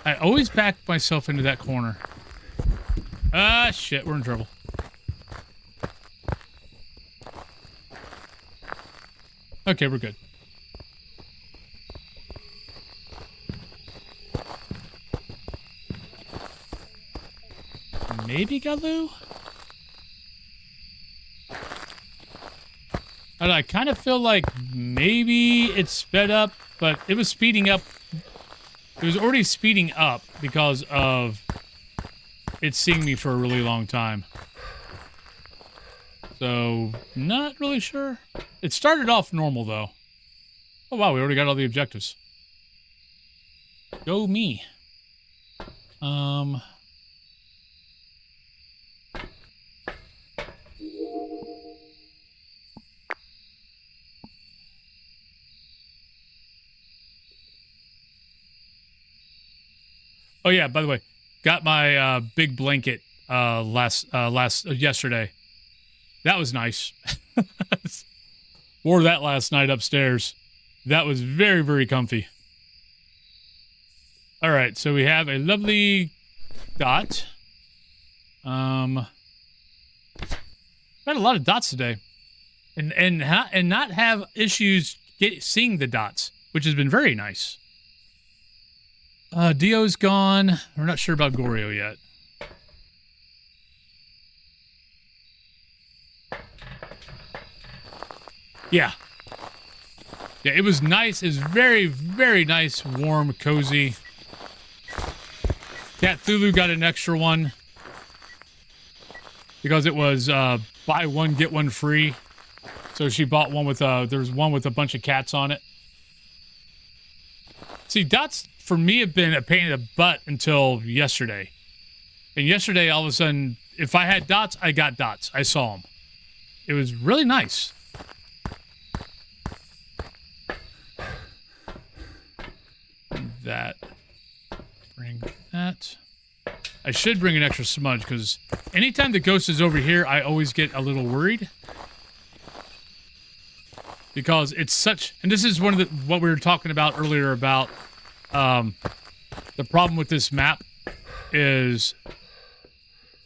I always back myself into that corner. Ah, shit, we're in trouble. Okay, we're good. Maybe Galoo? I kind of feel like maybe it's sped up, but it was speeding up. It was already speeding up because of it seeing me for a really long time. So, not really sure. It started off normal, though. Oh, wow, we already got all the objectives. Go me. Oh yeah, by the way, got my big blanket yesterday. That was nice. Wore that last night upstairs. That was very, very comfy. All right, so we have a lovely dot. Got a lot of dots today, and not have issues seeing the dots, which has been very nice. Dio's gone. We're not sure about Goryo yet. Yeah. Yeah, it was nice. It was very, very nice, warm, cozy. Cat Thulu got an extra one because it was buy one, get one free. So she bought one with, there's one with a bunch of cats on it. See, dots for me have been a pain in the butt until yesterday. And yesterday, all of a sudden, if I had dots, I got dots. I saw them. It was really nice. That. Bring that. I should bring an extra smudge, because anytime the ghost is over here, I always get a little worried. Because it's such... And this is one of the... What we were talking about earlier about... the problem with this map is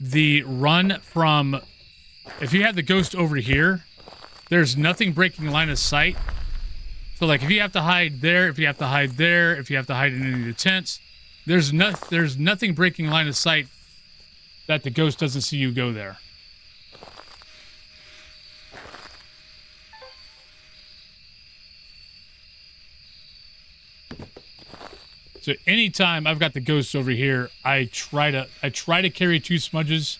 the run from... If you have the ghost over here, there's nothing breaking line of sight So like if you have to hide there, if you have to hide there, if you have to hide in any of the tents, there's nothing breaking line of sight that the ghost doesn't see you go there. So anytime I've got the ghosts over here, I try to carry 2 smudges.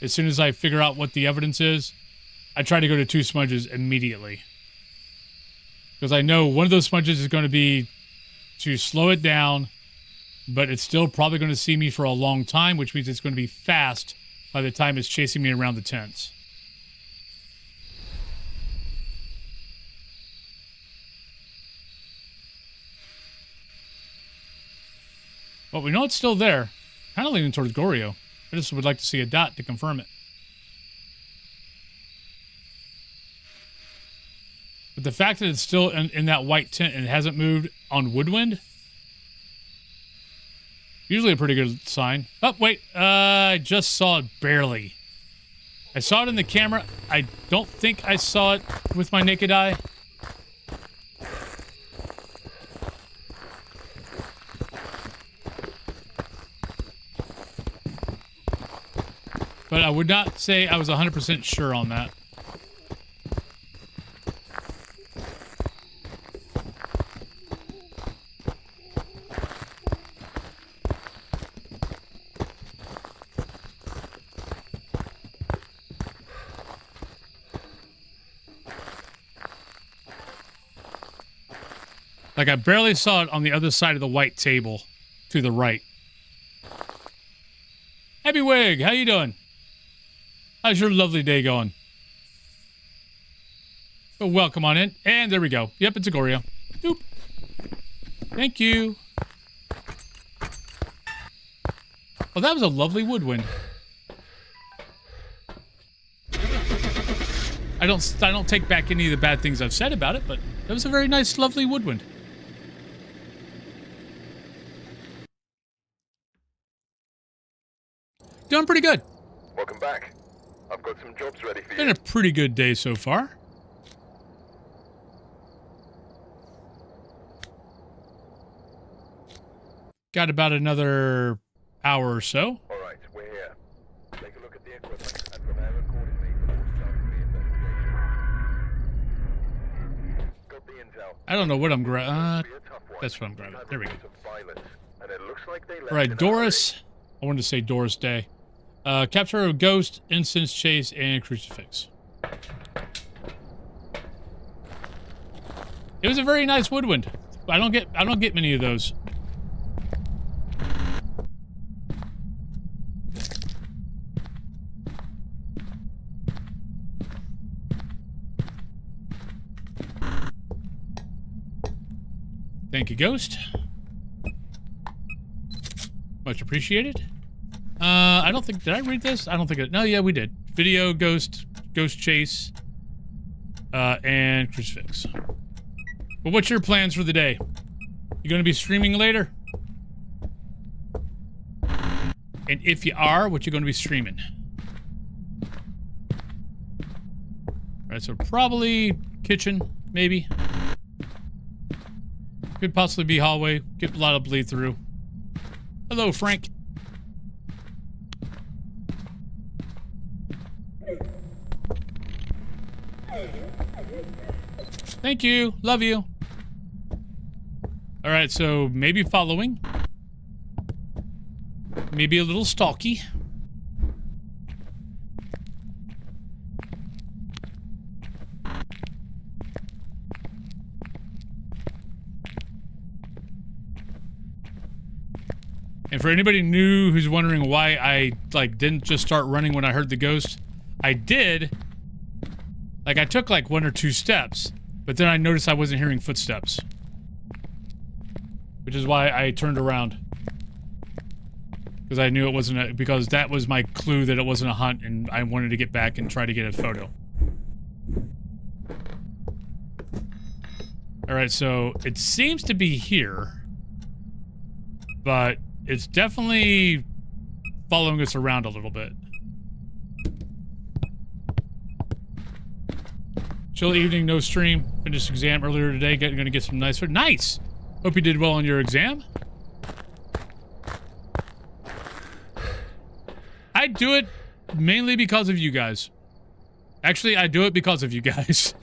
As soon as I figure out what the evidence is, I try to go to 2 smudges immediately. Because I know one of those smudges is going to be to slow it down, but it's still probably going to see me for a long time, which means it's going to be fast by the time it's chasing me around the tents. But we know it's still there. Kind of leaning towards Goryo. I just would like to see a dot to confirm it. But the fact that it's still in that white tent and it hasn't moved on Woodwind, usually a pretty good sign. Oh, wait. I just saw it barely. I saw it in the camera. I don't think I saw it with my naked eye. But I would not say I was 100% sure on that. Like, I barely saw it on the other side of the white table to the right. Happy Wig, how you doing? How's your lovely day going? Oh, welcome on in. And there we go. Yep, it's a Goryo. Doop. Thank you. Well, that was a lovely woodwind. I don't take back any of the bad things I've said about it, but that was a very nice, lovely woodwind. Doing pretty good. Welcome back. I've got some jobs ready for you. Been a pretty good day so far. Got about another hour or so. All right, we're here. Take a look at the equipment and prepare accordingly before starting the investigation. Got the intel. I don't know what I'm grabbing. That's what I'm grabbing. There we go. And it looks like they left All right, Doris. I wanted to say Doris Day. Capture a ghost, incense chase, and crucifix. It was a very nice woodwind. I don't get many of those. Thank you, Ghost. Much appreciated. I don't think, did I read this? I don't think it, no, yeah, we did. Video, ghost chase, and crucifix. But what's your plans for the day? You gonna be streaming later? And if you are, what you gonna be streaming? Alright, so probably kitchen, maybe. Could possibly be hallway. Get a lot of bleed through. Hello, Frank. Thank you. Love you. All right, so maybe following. Maybe a little stalky. And for anybody new who's wondering why I didn't just start running when I heard the ghost, I did. Like, I took like 1 or 2 steps, but then I noticed I wasn't hearing footsteps. Which is why I turned around. Because I knew it wasn't because that was my clue that it wasn't a hunt, and I wanted to get back and try to get a photo. Alright, so it seems to be here. But it's definitely following us around a little bit. Chill evening, no stream. Finished exam earlier today. Gonna get some nice food. Nice! Hope you did well on your exam. I do it mainly because of you guys. Actually, I do it because of you guys.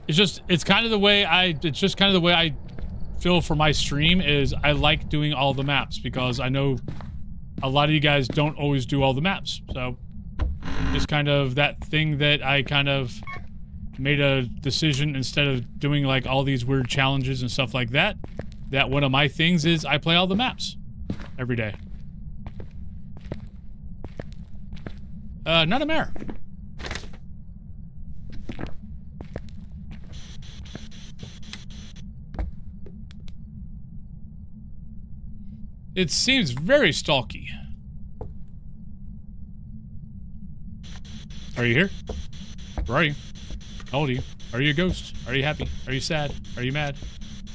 It's kind of the way I feel for my stream is I like doing all the maps because I know a lot of you guys don't always do all the maps. So just kind of that thing that I kind of made a decision instead of doing like all these weird challenges and stuff like that, that one of my things is I play all the maps every day. Not a mare. It seems very stalky. Are you here? Where are you? How old are you? Are you a ghost? Are you happy? Are you sad? Are you mad?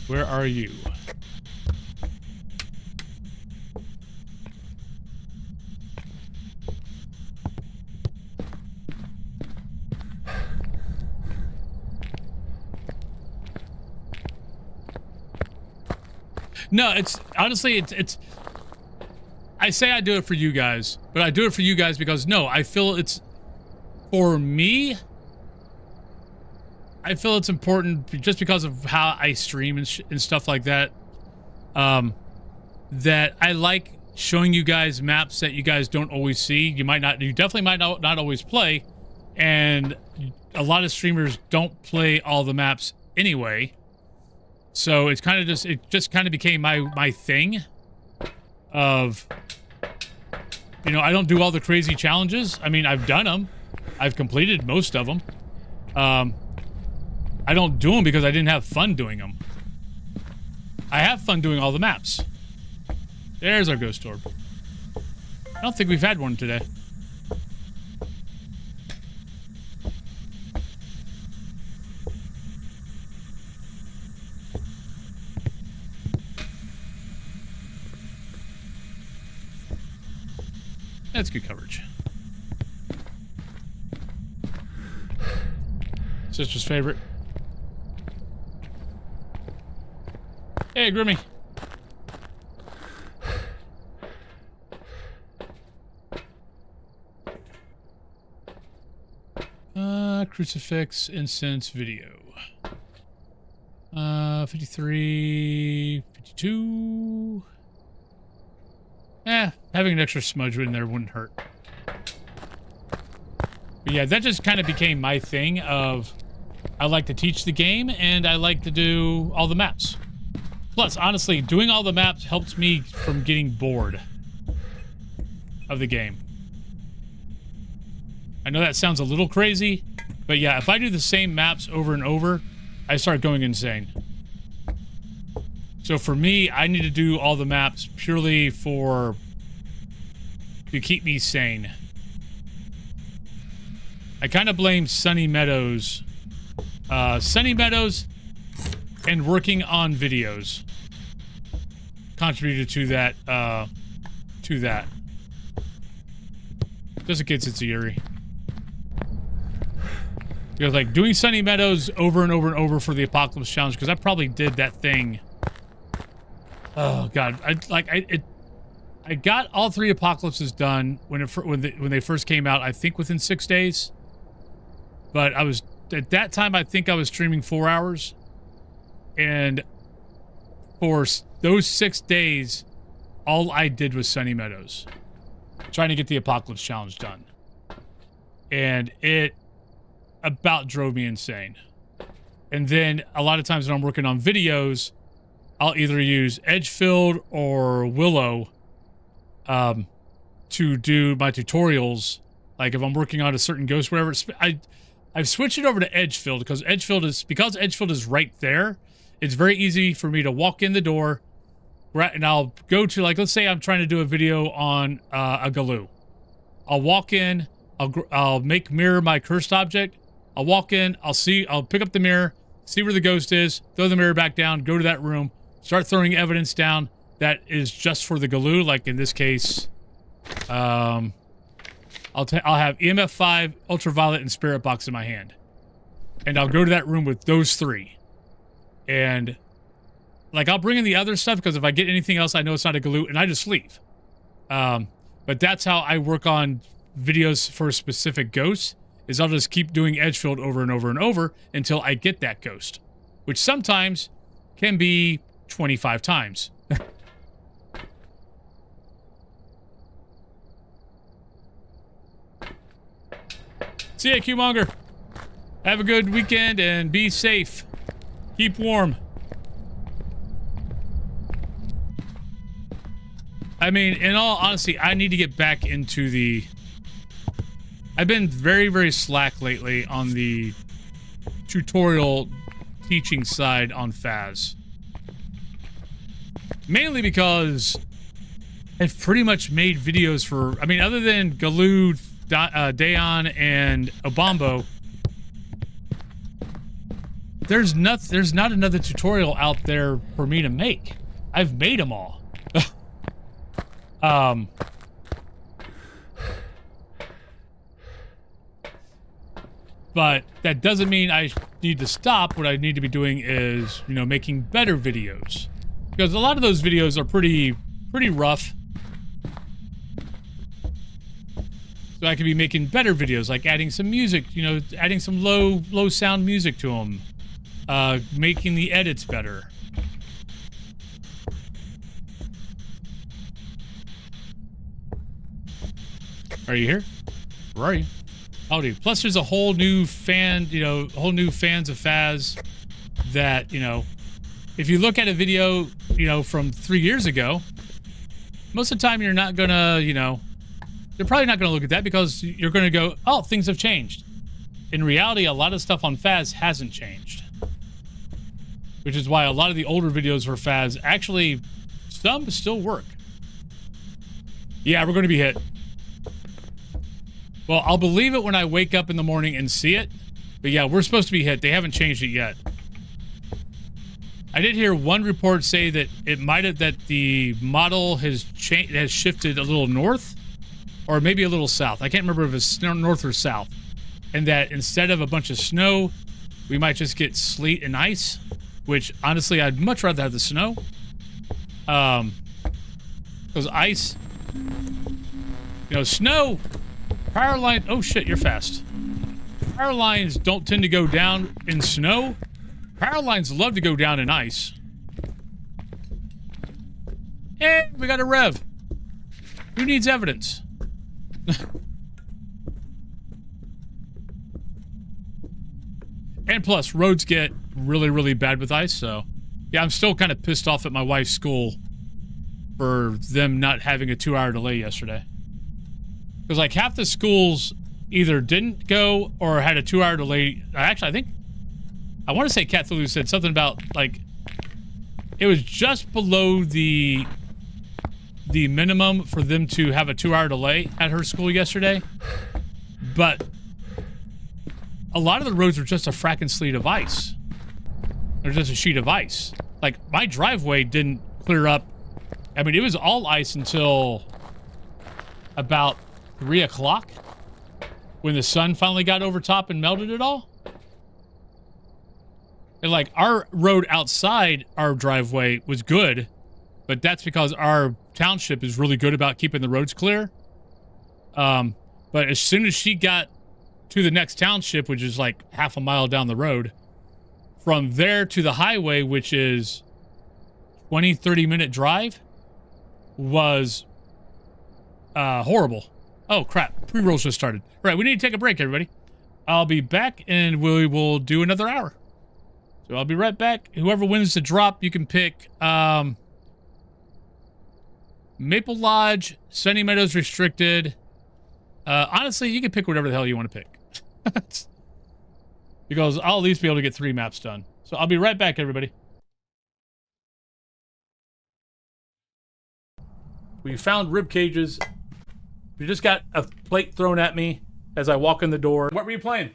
Where are you? No, it's honestly, it's I say I do it for you guys, but I do it for you guys because no, I feel it's for me. I feel it's important just because of how I stream and stuff like that. That I like showing you guys maps that you guys don't always see. You definitely might not always play, and a lot of streamers don't play all the maps anyway. So it's kind of it just kind of became my thing of, you know, I don't do all the crazy challenges. I mean, I've done them. I've completed most of them. I don't do them because I didn't have fun doing them. I have fun doing all the maps. There's our ghost orb. I don't think we've had one today. That's good coverage. Sister's favorite. Hey, Grimmy. Crucifix, incense, video. 53, 52. Having an extra smudge in there wouldn't hurt. But yeah, that just kind of became my thing of, I like to teach the game and I like to do all the maps. Plus, honestly, doing all the maps helps me from getting bored of the game. I know that sounds a little crazy, but yeah, if I do the same maps over and over, I start going insane. So for me, I need to do all the maps purely to keep me sane. I kind of blame Sunny Meadows. Sunny Meadows and working on videos contributed to that, Just in case it's eerie. Because, like, doing Sunny Meadows over and over and over for the Apocalypse Challenge, because I probably did that thing. Oh, God. I got all 3 Apocalypses done when they first came out, I think within 6 days. But at that time, I think I was streaming 4 hours. And for those 6 days, all I did was Sunny Meadows. Trying to get the Apocalypse Challenge done. And it about drove me insane. And then a lot of times when I'm working on videos, I'll either use Edgefield or Willow to do my tutorials. Like if I'm working on a certain ghost, whatever. I've switched it over to Edgefield because Edgefield is right there. It's very easy for me to walk in the door, and I'll go to, like, let's say I'm trying to do a video on a Galoo. I'll walk in, I'll make mirror my cursed object. I'll walk in, I'll pick up the mirror, see where the ghost is, throw the mirror back down, go to that room, start throwing evidence down that is just for the Galoo, like in this case, I'll have EMF 5, ultraviolet, and spirit box in my hand, and I'll go to that room with those 3. And like I'll bring in the other stuff because if I get anything else, I know it's not a galoot, and I just leave. But that's how I work on videos for specific ghosts. Is I'll just keep doing Edgefield over and over and over until I get that ghost, which sometimes can be 25 times. See ya, Q-Monger. Have a good weekend and be safe. Keep warm. I mean, in all honesty, I need to get back into the... I've been very, very slack lately on the tutorial teaching side on Phas. Mainly because I've pretty much made videos for... I mean, other than Galoo, Dayon, and Obambo, there's not another tutorial out there for me to make. I've made them all. But that doesn't mean I need to stop. What I need to be doing is, you know, making better videos. Because a lot of those videos are pretty rough. So I could be making better videos, like adding some music, you know, adding some low sound music to them. Making the edits better. Are you here? Where are you? Oh, dude. Plus, there's a whole new fan, you know, whole new fans of Phas that, you know, if you look at a video, you know, from 3 years ago, most of the time you're not gonna, you know, you're probably not gonna look at that because you're gonna go, oh, things have changed. In reality, a lot of stuff on Phas hasn't changed. Which is why a lot of the older videos for Phas actually, some still work. Yeah, we're gonna be hit. Well, I'll believe it when I wake up in the morning and see it. But yeah, we're supposed to be hit. They haven't changed it yet. I did hear one report say that it might have, that the model has shifted a little north or maybe a little south. I can't remember if it's north or south. And that instead of a bunch of snow, we might just get sleet and ice, which honestly, I'd much rather have the snow. Because ice, you know, snow, power line, oh shit, you're fast. Power lines don't tend to go down in snow. Power lines love to go down in ice. And we got a rev. Who needs evidence? And plus, roads get really, really bad with ice, so... Yeah, I'm still kind of pissed off at my wife's school for them not having a 2-hour delay yesterday. Because, like, half the schools either didn't go or had a 2-hour delay. Actually, I want to say Cthulhu said something about, like, it was just below the minimum for them to have a 2-hour delay at her school yesterday. But a lot of the roads were just a fracking sleet of ice. They're just a sheet of ice. Like, my driveway didn't clear up. I mean, it was all ice until about 3 o'clock when the sun finally got over top and melted it all. And, like, our road outside our driveway was good, but that's because our township is really good about keeping the roads clear. But as soon as she got to the next township, which is like half a mile down the road, from there to the highway, which is 20-30 minute drive, was horrible. Oh crap, pre-rolls just started. All right, we need to take a break, everybody. I'll be back and we will do another hour. So I'll be right back. Whoever wins the drop, you can pick Maple Lodge, Sunny Meadows Restricted. Honestly, you can pick whatever the hell you want to pick. Because I'll at least be able to get 3 maps done. So I'll be right back, everybody. We found rib cages. We just got a plate thrown at me as I walk in the door. What were you playing?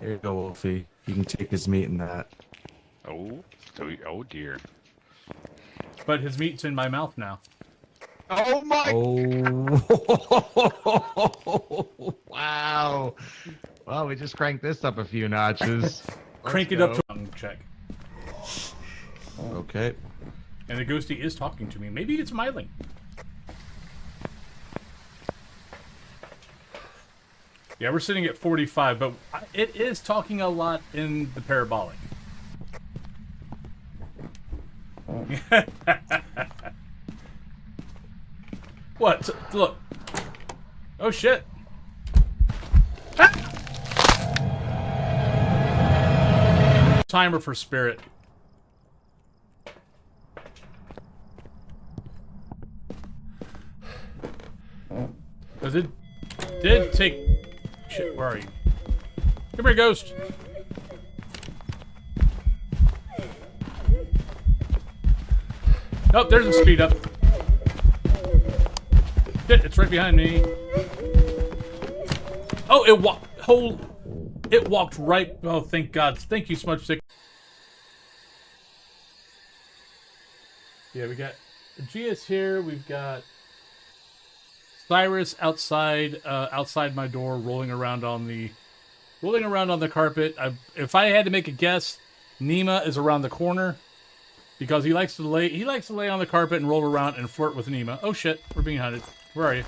Here you go, Wolfie. You can take his meat in that. Oh, oh dear. But his meat's in my mouth now. Oh my! Oh, wow. Well, we just cranked this up a few notches. Crank it up to check. Okay. And the ghosty is talking to me. Maybe it's smiling. Yeah, we're sitting at 45, but it is talking a lot in the parabolic. What? Look. Oh, shit. Ah! Timer for spirit. Because it did take... Shit, where are you? Come here, ghost. Oh, there's a speed up. Shit, it's right behind me. Oh, it walked right... Oh, thank God. Thank you, Smudge Stick. Yeah, we got Gia's here. We've got Cyrus outside my door, rolling around on the carpet. If I had to make a guess, Nima is around the corner because he likes to lay on the carpet and roll around and flirt with Nima. Oh shit, we're being hunted. Where are you?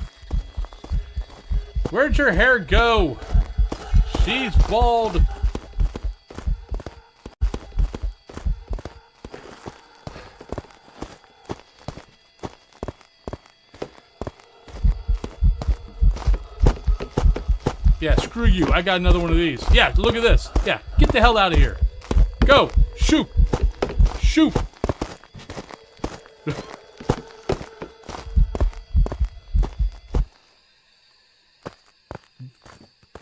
Where'd your hair go? She's bald. Yeah, screw you. I got another one of these. Yeah, look at this. Yeah, get the hell out of here. Go. Shoot. Shoot.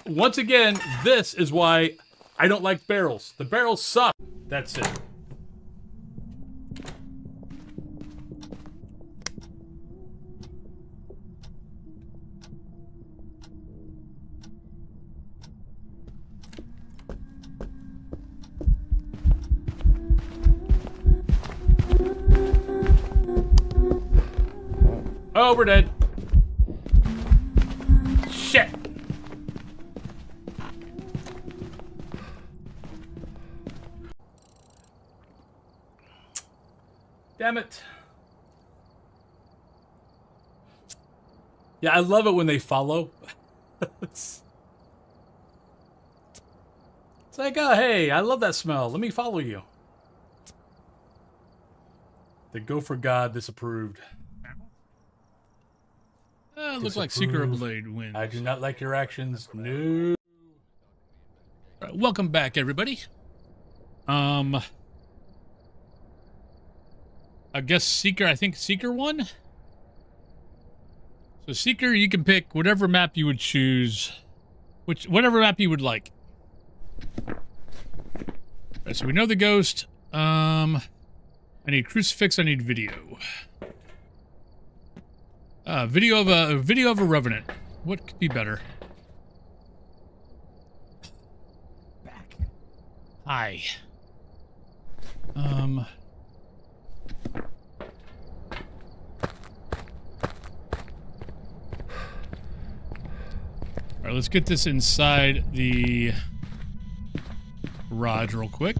Once again, this is why I don't like barrels. The barrels suck. That's it. Oh, we're dead. Shit. Damn it. Yeah, I love it when they follow. It's like, oh, hey, I love that smell. Let me follow you. The Go for God disapproved. Looks like Secret Blade wins. I do not like your actions. No. Right, welcome back, everybody. I guess Seeker. I think Seeker won. So Seeker, you can pick whatever map you would choose, whatever map you would like. Right, so we know the ghost. I need crucifix. I need video. Video of a revenant. What could be better? Back. Hi. All right, let's get this inside the garage real quick.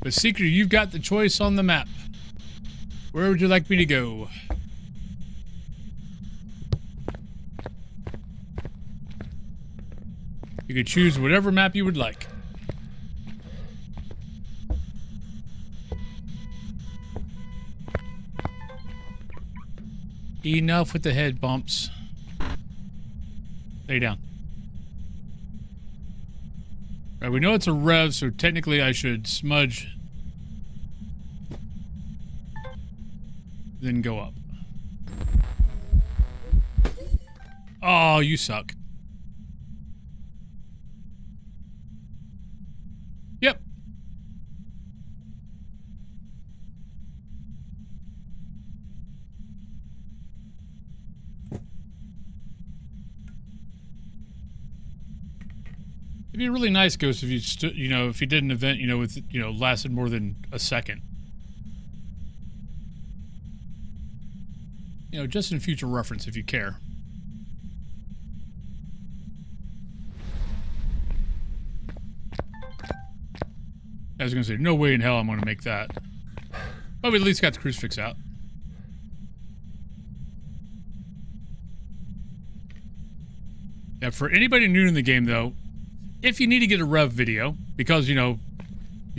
But Seeker, you've got the choice on the map. Where would you like me to go? You could choose whatever map you would like. Enough with the head bumps. Lay down. All right, we know it's a rev, so technically I should smudge. Then go up. Oh, you suck. Yep. be really nice, Ghost, if you if you did an event, with lasted more than a second. Just in future reference, if you care. I was gonna say, no way in hell I'm gonna make that. But we at least got the crucifix out. Now, for anybody new in the game, though, if you need to get a rev video, because, you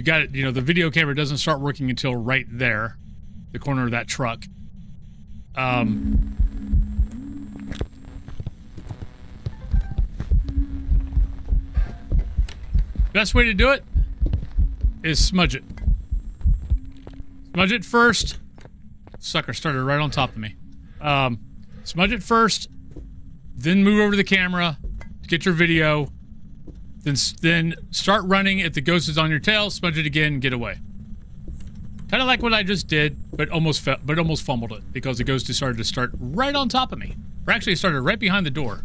got it, the video camera doesn't start working until right there, the corner of that truck. Best way to do it is smudge it. Smudge it first. Sucker started right on top of me. Smudge it first, then move over to the camera, get your video, then start running if the ghost is on your tail, smudge it again, get away. Kind of like what I just did, but almost fumbled it because the ghost decided to start right on top of me. Or actually, it started right behind the door.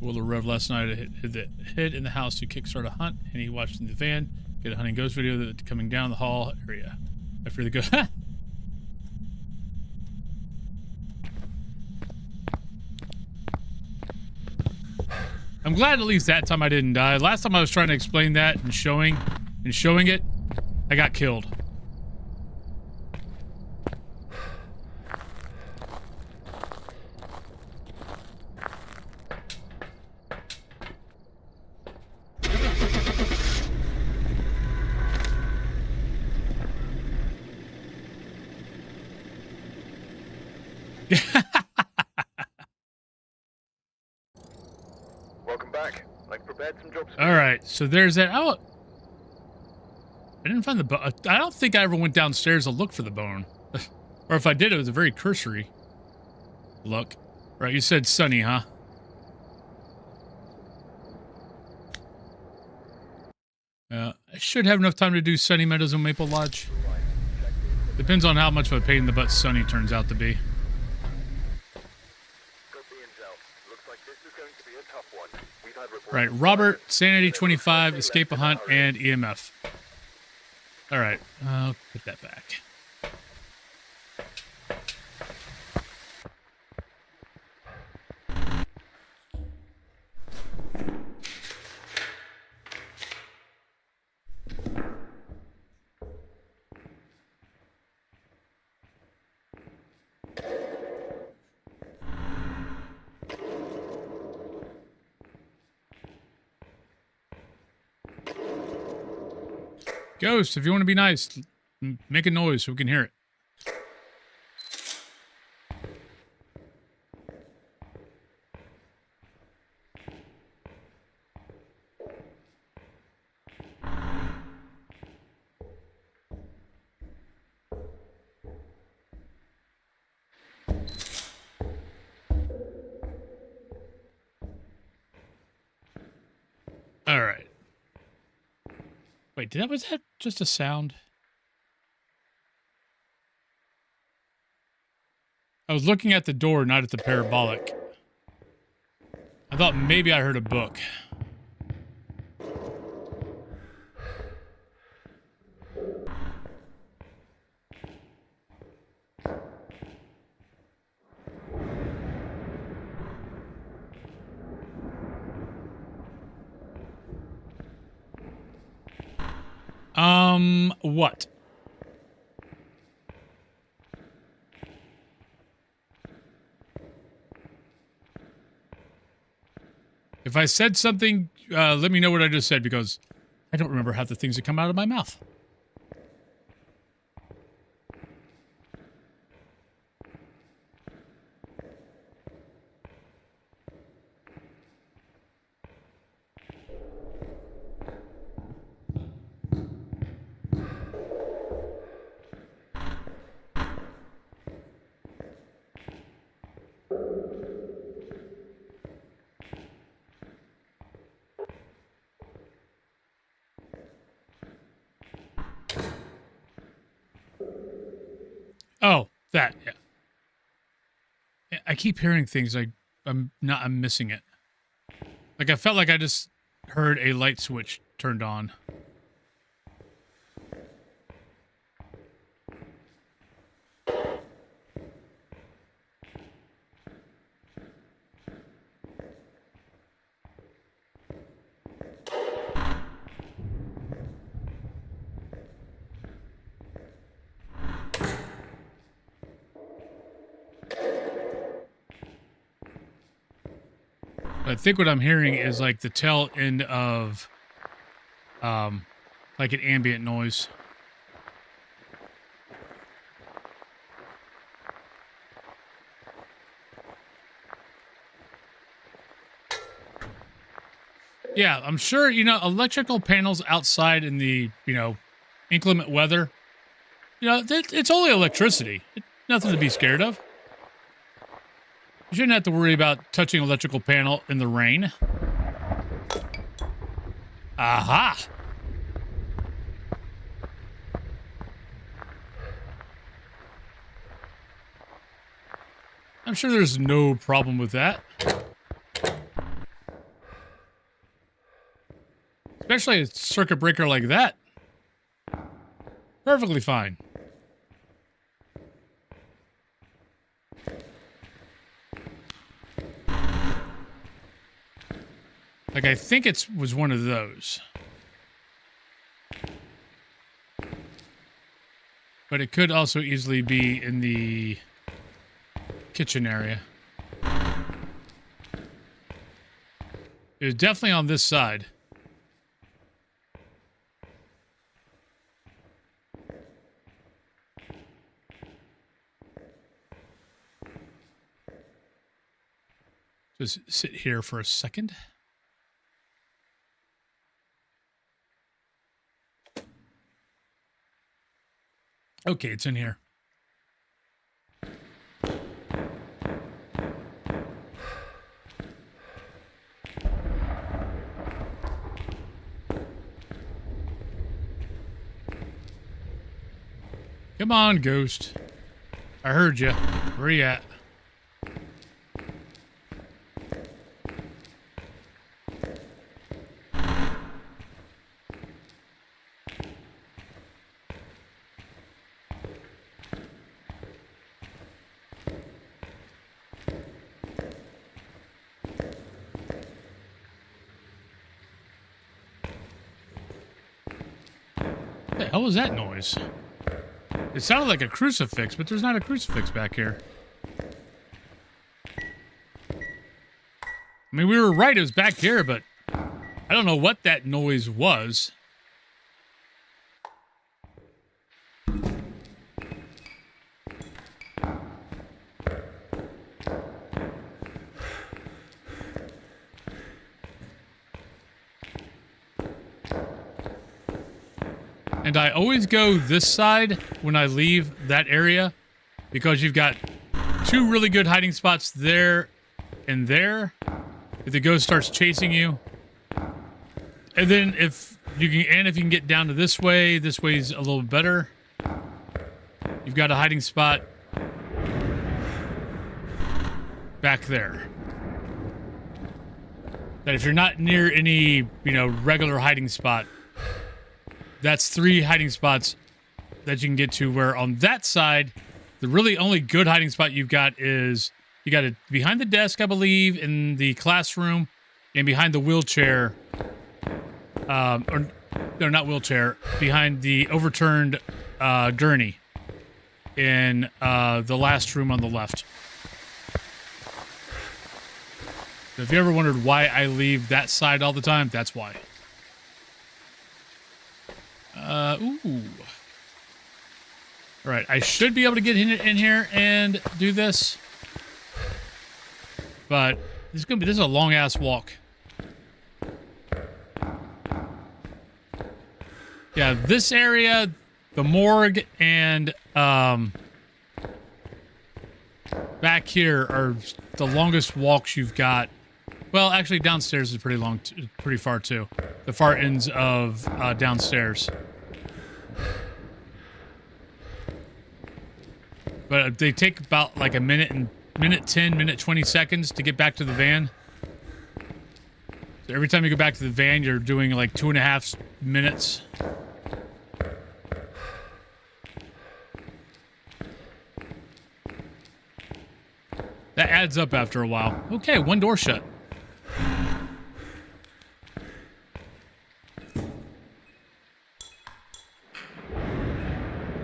Willer Rev last night hid in the house to kickstart a hunt, and he watched in the van, get a hunting ghost video that coming down the hall area. After the ghost. I'm glad at least that time I didn't die. Last time I was trying to explain that and showing it, I got killed. Welcome back. I've prepared some jobs for All right, so there's that. Oh, I didn't find the bone. I don't think I ever went downstairs to look for the bone. Or if I did, it was a very cursory look. Right, you said Sunny, huh? I should have enough time to do Sunny Meadows and Maple Lodge. Depends on how much of a pain in the butt Sunny turns out to be. Right, Robert, Sanity 25, Escape a Hunt, and EMF. All right, I'll put that back. Ghost, if you want to be nice, make a noise so we can hear it. All right. Wait, was that just a sound? I was looking at the door, not at the parabolic. I thought maybe I heard a book. What? If I said something, let me know what I just said, because I don't remember half the things that come out of my mouth. Oh, that, yeah. I keep hearing things like I'm missing it. Like I felt like I just heard a light switch turned on. I think what I'm hearing is like the tail end of, like an ambient noise. Yeah, I'm sure, you know, electrical panels outside in the, you know, inclement weather, you know, it's only electricity. Nothing to be scared of. You shouldn't have to worry about touching electrical panel in the rain. Aha! I'm sure there's no problem with that. Especially a circuit breaker like that. Perfectly fine. Like, I think it was one of those. But it could also easily be in the kitchen area. It was definitely on this side. Just sit here for a second. Okay, it's in here. Come on, ghost. I heard you. Where you at? What the hell was that noise? It sounded like a crucifix, but there's not a crucifix back here. I mean, we were right, it was back here, but I don't know what that noise was. And I always go this side when I leave that area because you've got two really good hiding spots there and there. If the ghost starts chasing you. And then if you can get down to this way's a little better. You've got a hiding spot back there. That if you're not near any, you know, regular hiding spot, that's 3 hiding spots that you can get to, where on that side, the really only good hiding spot you've got is you got it behind the desk, I believe, in the classroom, and behind the wheelchair, or no, not wheelchair, behind the overturned gurney in the last room on the left. So if you ever wondered why I leave that side all the time, that's why. Ooh. All right, I should be able to get in here and do this. But this is a long ass walk. Yeah, this area, the morgue, and back here are the longest walks you've got. Well, actually, downstairs is pretty long, pretty far too. The far ends of downstairs. But they take about like a minute and minute 10, minute 20 seconds to get back to the van. So every time you go back to the van, you're doing like 2.5 minutes. That adds up after a while. Okay, one door shut.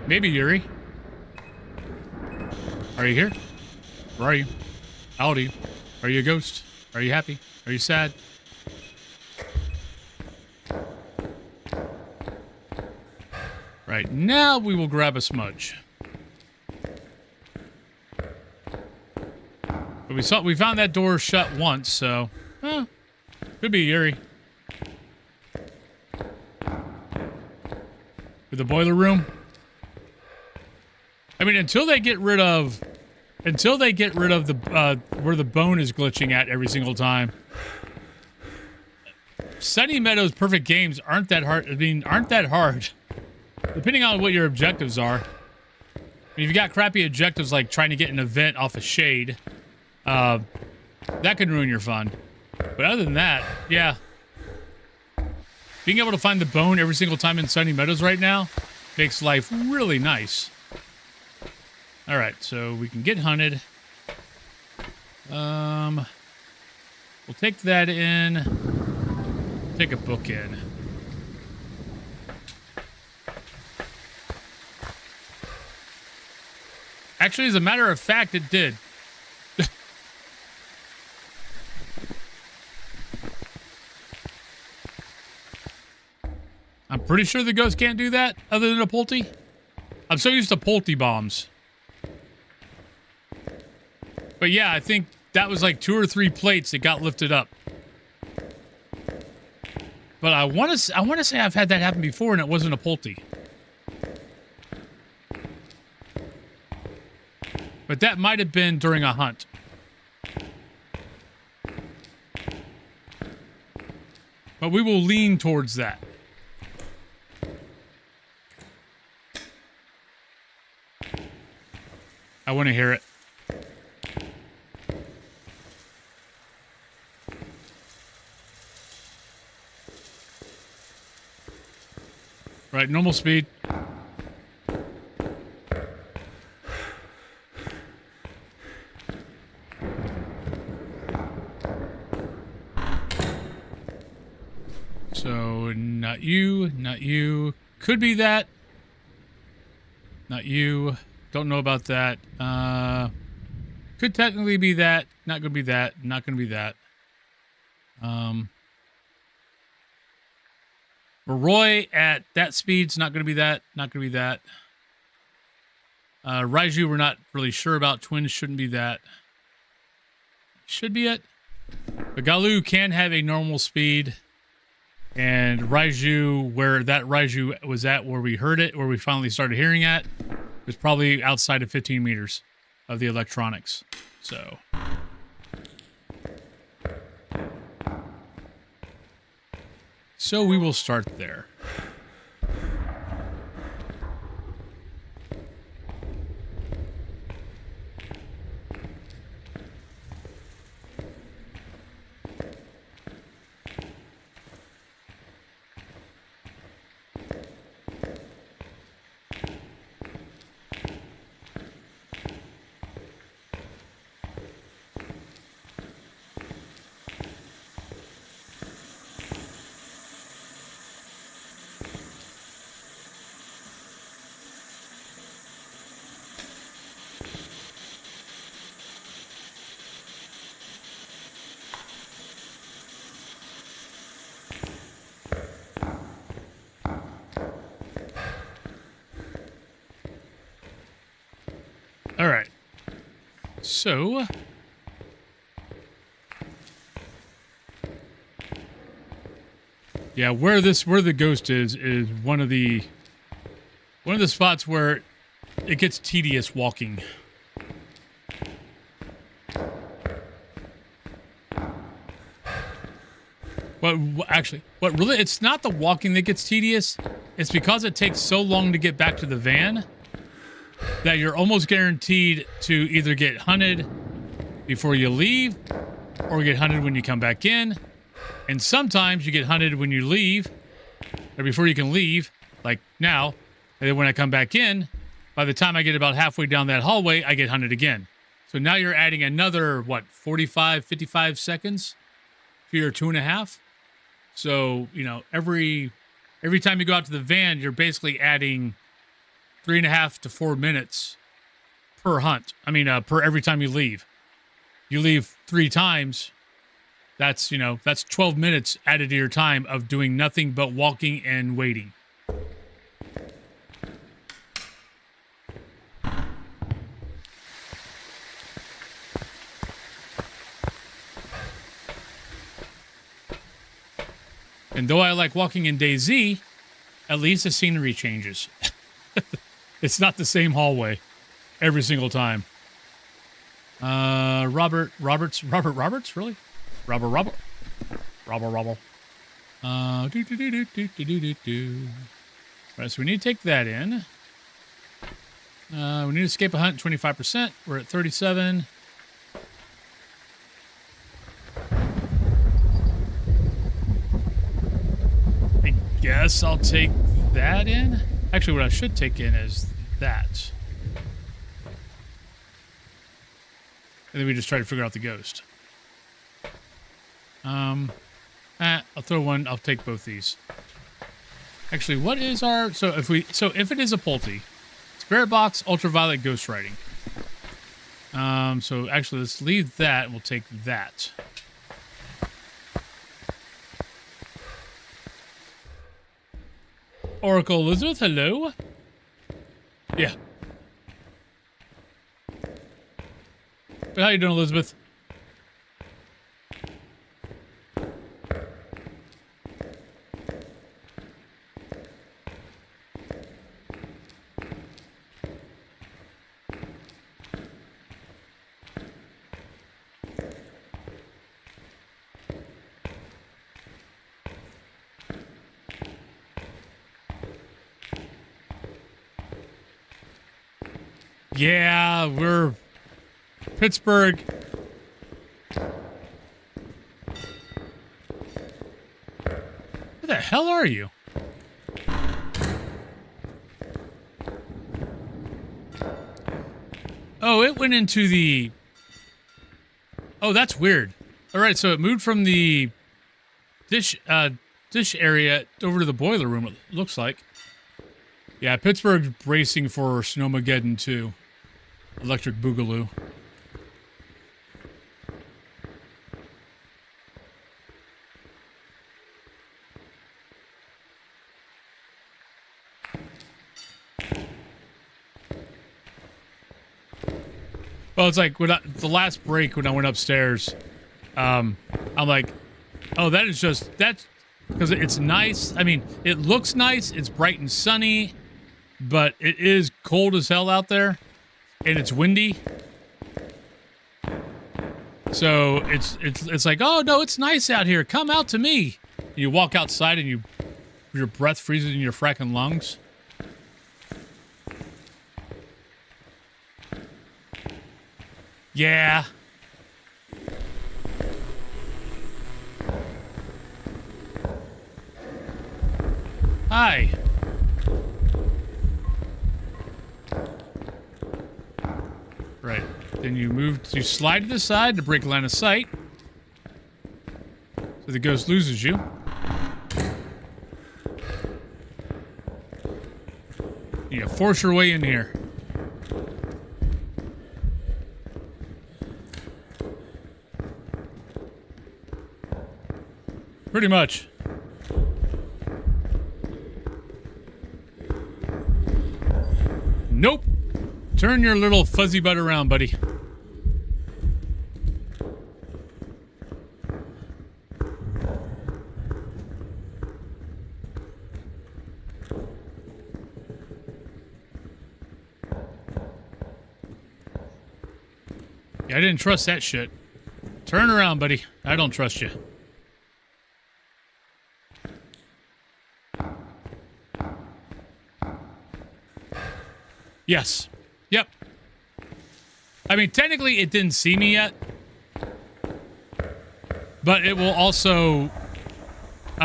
Maybe Yuri. Are you here? Where are you? How old are you? Are you a ghost? Are you happy? Are you sad? Right, now we will grab a smudge. But we found that door shut once, so could be Yuri. With the boiler room. I mean, until they get rid of the where the bone is glitching at every single time. Sunny Meadows perfect games aren't that hard. I mean, aren't that hard. Depending on what your objectives are. I mean, if you got crappy objectives like trying to get an event off a shade, that could ruin your fun. But other than that, yeah. Being able to find the bone every single time in Sunny Meadows right now makes life really nice. All right, so we can get hunted. We'll take that in. Take a book in. Actually, as a matter of fact, it did. I'm pretty sure the ghost can't do that other than a Pulte. I'm so used to Pulte bombs. But yeah, I think that was like 2 or 3 plates that got lifted up. But I want to say I've had that happen before and it wasn't a Pulte. But that might have been during a hunt. But we will lean towards that. I want to hear it. Right, normal speed. So, not you, not you. Could be that. Not you. Don't know about that. Could technically be that. Not gonna be that. Not gonna be that. Roy at that speed's not gonna be that. Not gonna be that. Raiju, we're not really sure about. Twins shouldn't be that. Should be it. But Galu can have a normal speed. And Raiju, where that Raiju was at, where we heard it, where we finally started hearing it, was probably outside of 15 meters of the electronics. So. So we will start there. All right. So yeah, where the ghost is one of the spots where it gets tedious walking. What really, it's not the walking that gets tedious. It's because it takes so long to get back to the van that you're almost guaranteed to either get hunted before you leave, or get hunted when you come back in. And sometimes you get hunted when you leave, or before you can leave, like now. And then when I come back in, by the time I get about halfway down that hallway, I get hunted again. So now you're adding another, 45, 55 seconds to your 2.5. So, every time you go out to the van, you're basically adding 3.5 to 4 minutes per hunt. Per every time you leave. You leave 3 times. That's 12 minutes added to your time of doing nothing but walking and waiting. And though I like walking in DayZ, at least the scenery changes. It's not the same hallway every single time. Robert Roberts, really? Robert. Right, so we need to take that in. We need to escape a hunt 25%. We're at 37. I guess I'll take that in. Actually, what I should take in is that. And then we just try to figure out the ghost. I'll throw one. I'll take both these. Actually, what is our... So if it is a Pulte, Spirit Box, Ultraviolet, Ghost Writing. So actually, let's leave that, and we'll take that. Oracle Elizabeth, hello? Yeah. How you doing, Elizabeth? Yeah, we're Pittsburgh. Where the hell are you? Oh, it went into the... Oh, that's weird. All right, so it moved from the dish area over to the boiler room, it looks like. Yeah, Pittsburgh's bracing for Snowmageddon 2. Electric Boogaloo. Well, it's like the last break when I went upstairs, I'm like, oh, that is just, that's, because it's nice. I mean, it looks nice. It's bright and sunny, but it is cold as hell out there, and it's windy. So it's like, oh no, it's nice out here. Come out to me. You walk outside and your breath freezes in your fracking lungs. Yeah. Hi. Right. Then you slide to the side to break line of sight. So the ghost loses you. You force your way in here. Pretty much. Nope. Turn your little fuzzy butt around, buddy. Yeah, I didn't trust that shit. Turn around, buddy. I don't trust you. Yes. Yep. I mean, technically, it didn't see me yet, But it will also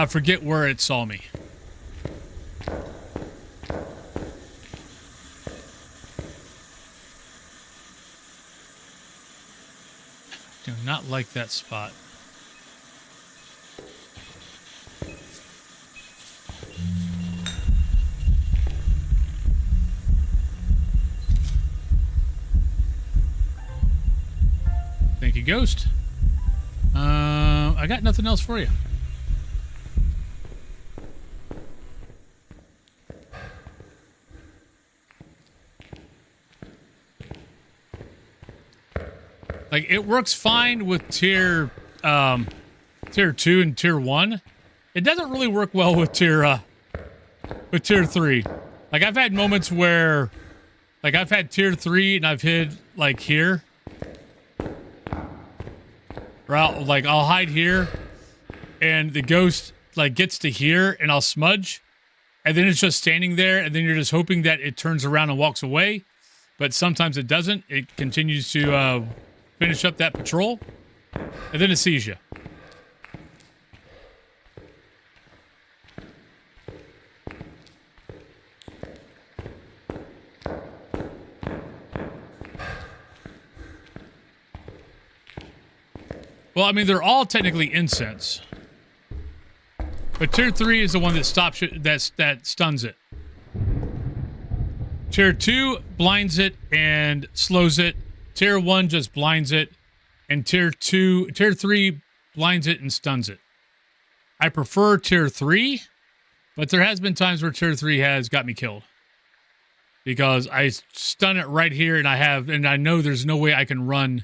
forget where it saw me. Do not like that spot. Thank you, Ghost. I got nothing else for you. Like, it works fine with tier 2 and tier 1. It doesn't really work well with tier 3. Like, I've had moments where, like, I've had tier 3 and I've hid, like, here. Or I'll hide here and the ghost, like, gets to here and I'll smudge. And then it's just standing there and then you're just hoping that it turns around and walks away. But sometimes it doesn't. It continues to, finish up that patrol, and then it sees you. Well, I mean, they're all technically incense, but tier 3 is the one that stops it, that stuns it. Tier 2 blinds it and slows it. Tier 1 just blinds it, and tier 3 blinds it and stuns it. I prefer tier 3, but there has been times where tier 3 has got me killed. Because I stun it right here, and I know there's no way I can run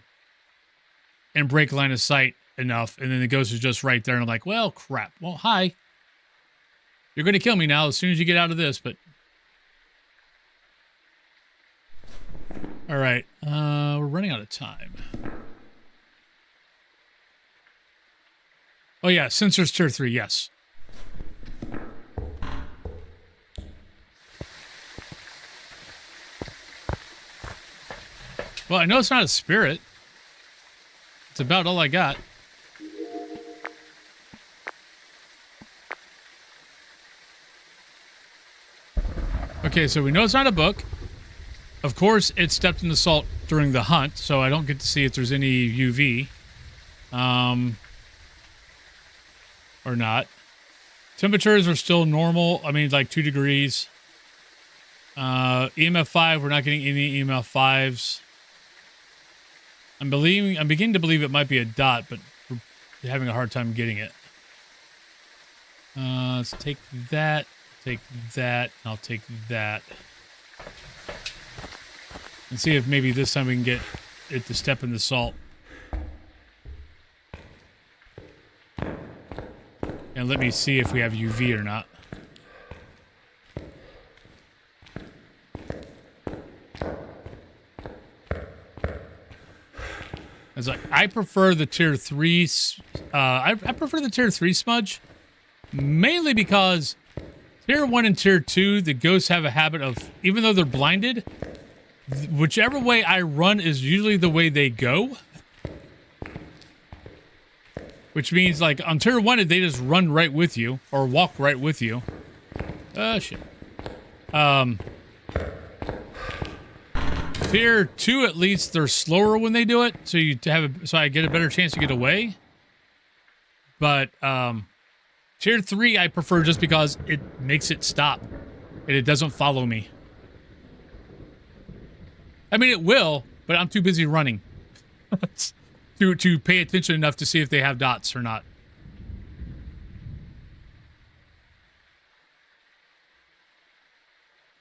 and break line of sight enough, and then the ghost is just right there, and I'm like, well, crap. Well, hi. You're going to kill me now as soon as you get out of this, but... All right, we're running out of time. Oh yeah, sensors tier 3, yes. Well, I know it's not a spirit. It's about all I got. Okay, so we know it's not a book. Of course, it stepped in the salt during the hunt, so I don't get to see if there's any UV. Or not. Temperatures are still normal. I mean, like 2 degrees. EMF 5, we're not getting any EMF 5s. I'm beginning to believe it might be a dot, but we're having a hard time getting it. Let's take that, and I'll take that. And see if maybe this time we can get it to step in the salt. And let me see if we have UV or not. It's like, I prefer the tier 3. I prefer the tier 3 smudge, mainly because tier 1 and tier 2, the ghosts have a habit of, even though they're blinded, whichever way I run is usually the way they go. Which means, like, on tier 1, they just run right with you, or walk right with you. Shit. Tier 2, at least, they're slower when they do it, so I get a better chance to get away. But, tier 3, I prefer just because it makes it stop, and it doesn't follow me. I mean, it will, but I'm too busy running to pay attention enough to see if they have dots or not.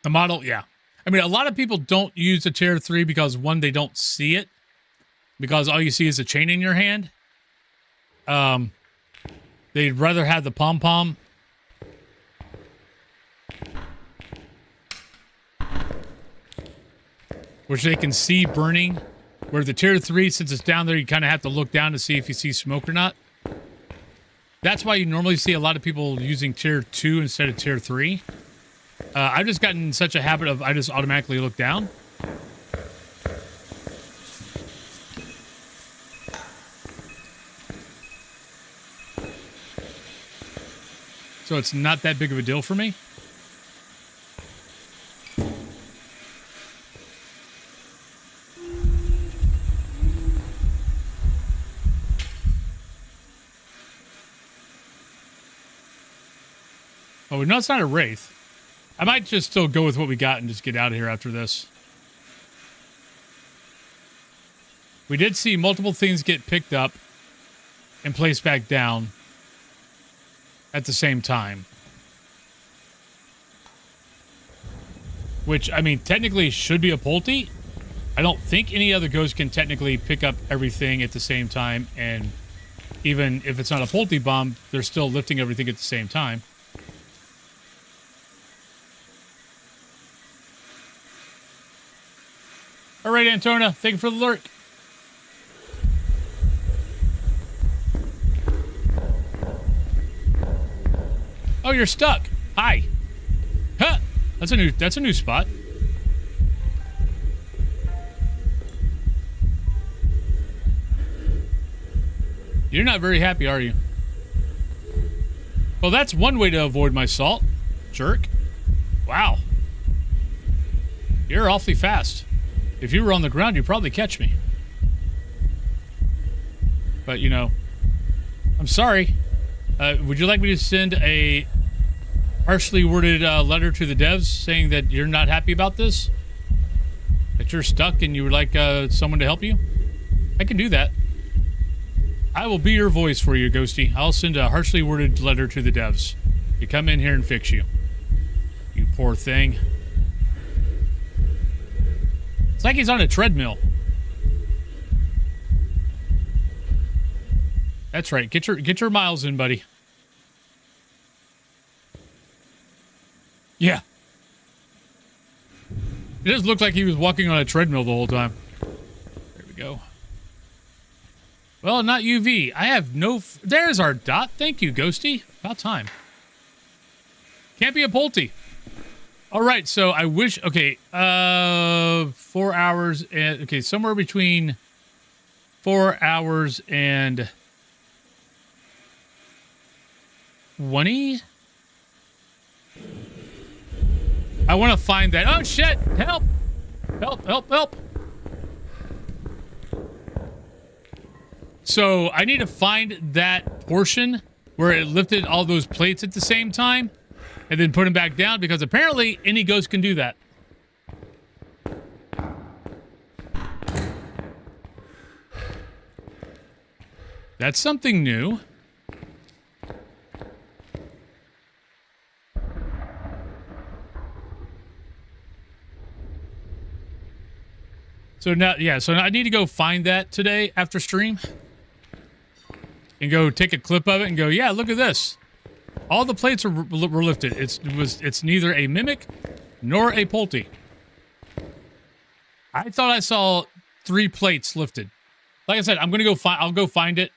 The model, yeah. I mean, a lot of people don't use the tier 3 because, one, they don't see it. Because all you see is a chain in your hand. They'd rather have the pom-pom. Which they can see burning. Where the tier 3, since it's down there, you kind of have to look down to see if you see smoke or not. That's why you normally see a lot of people using tier 2 instead of tier 3. I've just gotten in such a habit of I just automatically look down. So it's not that big of a deal for me. Oh, no, it's not a wraith. I might just still go with what we got and just get out of here after this. We did see multiple things get picked up and placed back down at the same time. Which, I mean, technically should be a Pulte. I don't think any other ghost can technically pick up everything at the same time, and even if it's not a Pulte bomb, they're still lifting everything at the same time. All right, Antona, thank you for the lurk. Oh, you're stuck. Hi. Huh. That's a new spot. You're not very happy, are you? Well, that's one way to avoid my salt. Jerk. Wow. You're awfully fast. If you were on the ground, you'd probably catch me. But, you know, I'm sorry. Would you like me to send a harshly worded letter to the devs saying that you're not happy about this? That you're stuck and you would like someone to help you? I can do that. I will be your voice for you, Ghosty. I'll send a harshly worded letter to the devs to come in here and fix you. You poor thing. It's like he's on a treadmill. That's right. Get your miles in, buddy. Yeah. It does look like he was walking on a treadmill the whole time. There we go. Well, not UV. I have no... There's our dot. Thank you, Ghosty. About time. Can't be a Pulte. All right, so I wish... Okay, 4 hours and... Okay, somewhere between 4 hours and 20? I want to find that... Oh, shit! Help! Help, help, help! So, I need to find that portion where it lifted all those plates at the same time and then put them back down, because apparently any ghost can do that. That's something new. So now, yeah, so I need to go find that today after stream. And go take a clip of it and go, yeah, look at this. All the plates were lifted. It's neither a mimic nor a Pulte. I thought I saw 3 plates lifted. Like I said, I'm gonna go find. I'll go find it.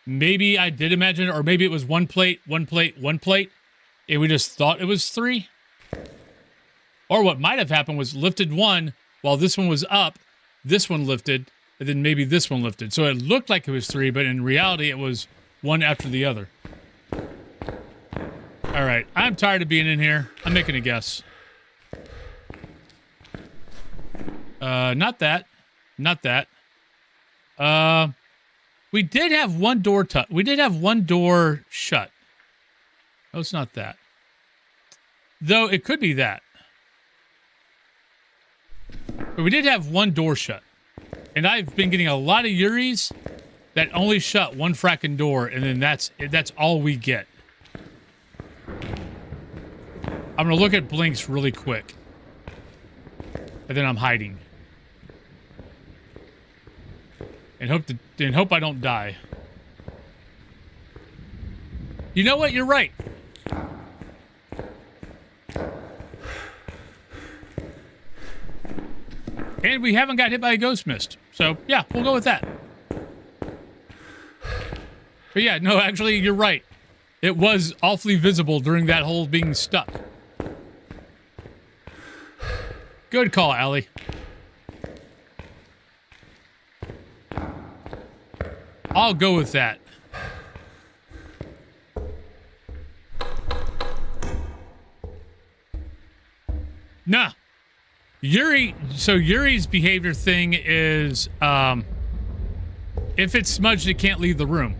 Maybe I did imagine it, or maybe it was 1 plate, 1 plate, 1 plate, and we just thought it was 3. Or what might have happened was lifted 1 while this one was up. This one lifted. And then maybe this one lifted. So it looked like it was 3, but in reality, it was one after the other. All right. I'm tired of being in here. I'm making a guess. Not that. Not that. We did have one door we did have one door shut. Oh, it's not that. Though it could be that. But we did have one door shut. And I've been getting a lot of Yuris that only shut one fracking door, and then that's all we get. I'm gonna look at blinks really quick, and then I'm hiding, and hope I don't die. You know what? You're right. And we haven't got hit by a ghost mist. So, yeah, we'll go with that. But yeah, no, actually, you're right. It was awfully visible during that whole being stuck. Good call, Allie. I'll go with that. Nah. Yuri's behavior thing is, if it's smudged, it can't leave the room.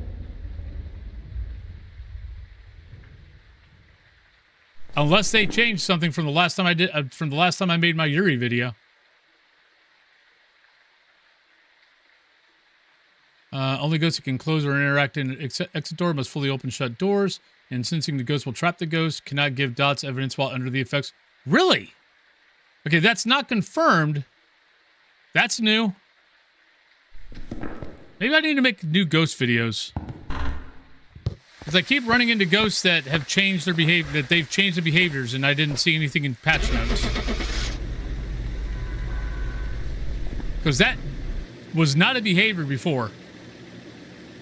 Unless they changed something from the last time I made my Yuri video. Only ghosts that can close or interact in an exit door must fully open shut doors, and sensing the ghost will trap the ghost, cannot give dots evidence while under the effects. Really? Okay, that's not confirmed. That's new. Maybe I need to make new ghost videos. Because I keep running into ghosts that have changed their behavior, that they've changed the behaviors, and I didn't see anything in patch notes. Because that was not a behavior before.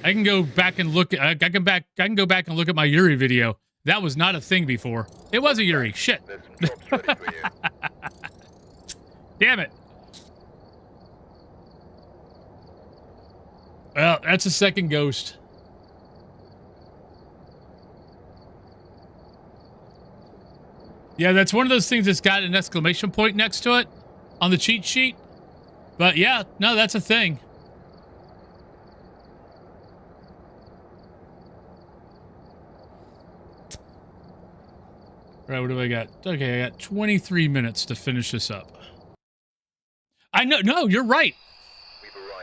I can go back and look. I can go back and look at my Yuri video. That was not a thing before. It was a Yuri. Shit. Damn it. Well, that's a second ghost. Yeah, that's one of those things that's got an exclamation point next to it on the cheat sheet. But yeah, no, that's a thing. All right, what do I got? Okay, I got 23 minutes to finish this up. I know, no, you're right.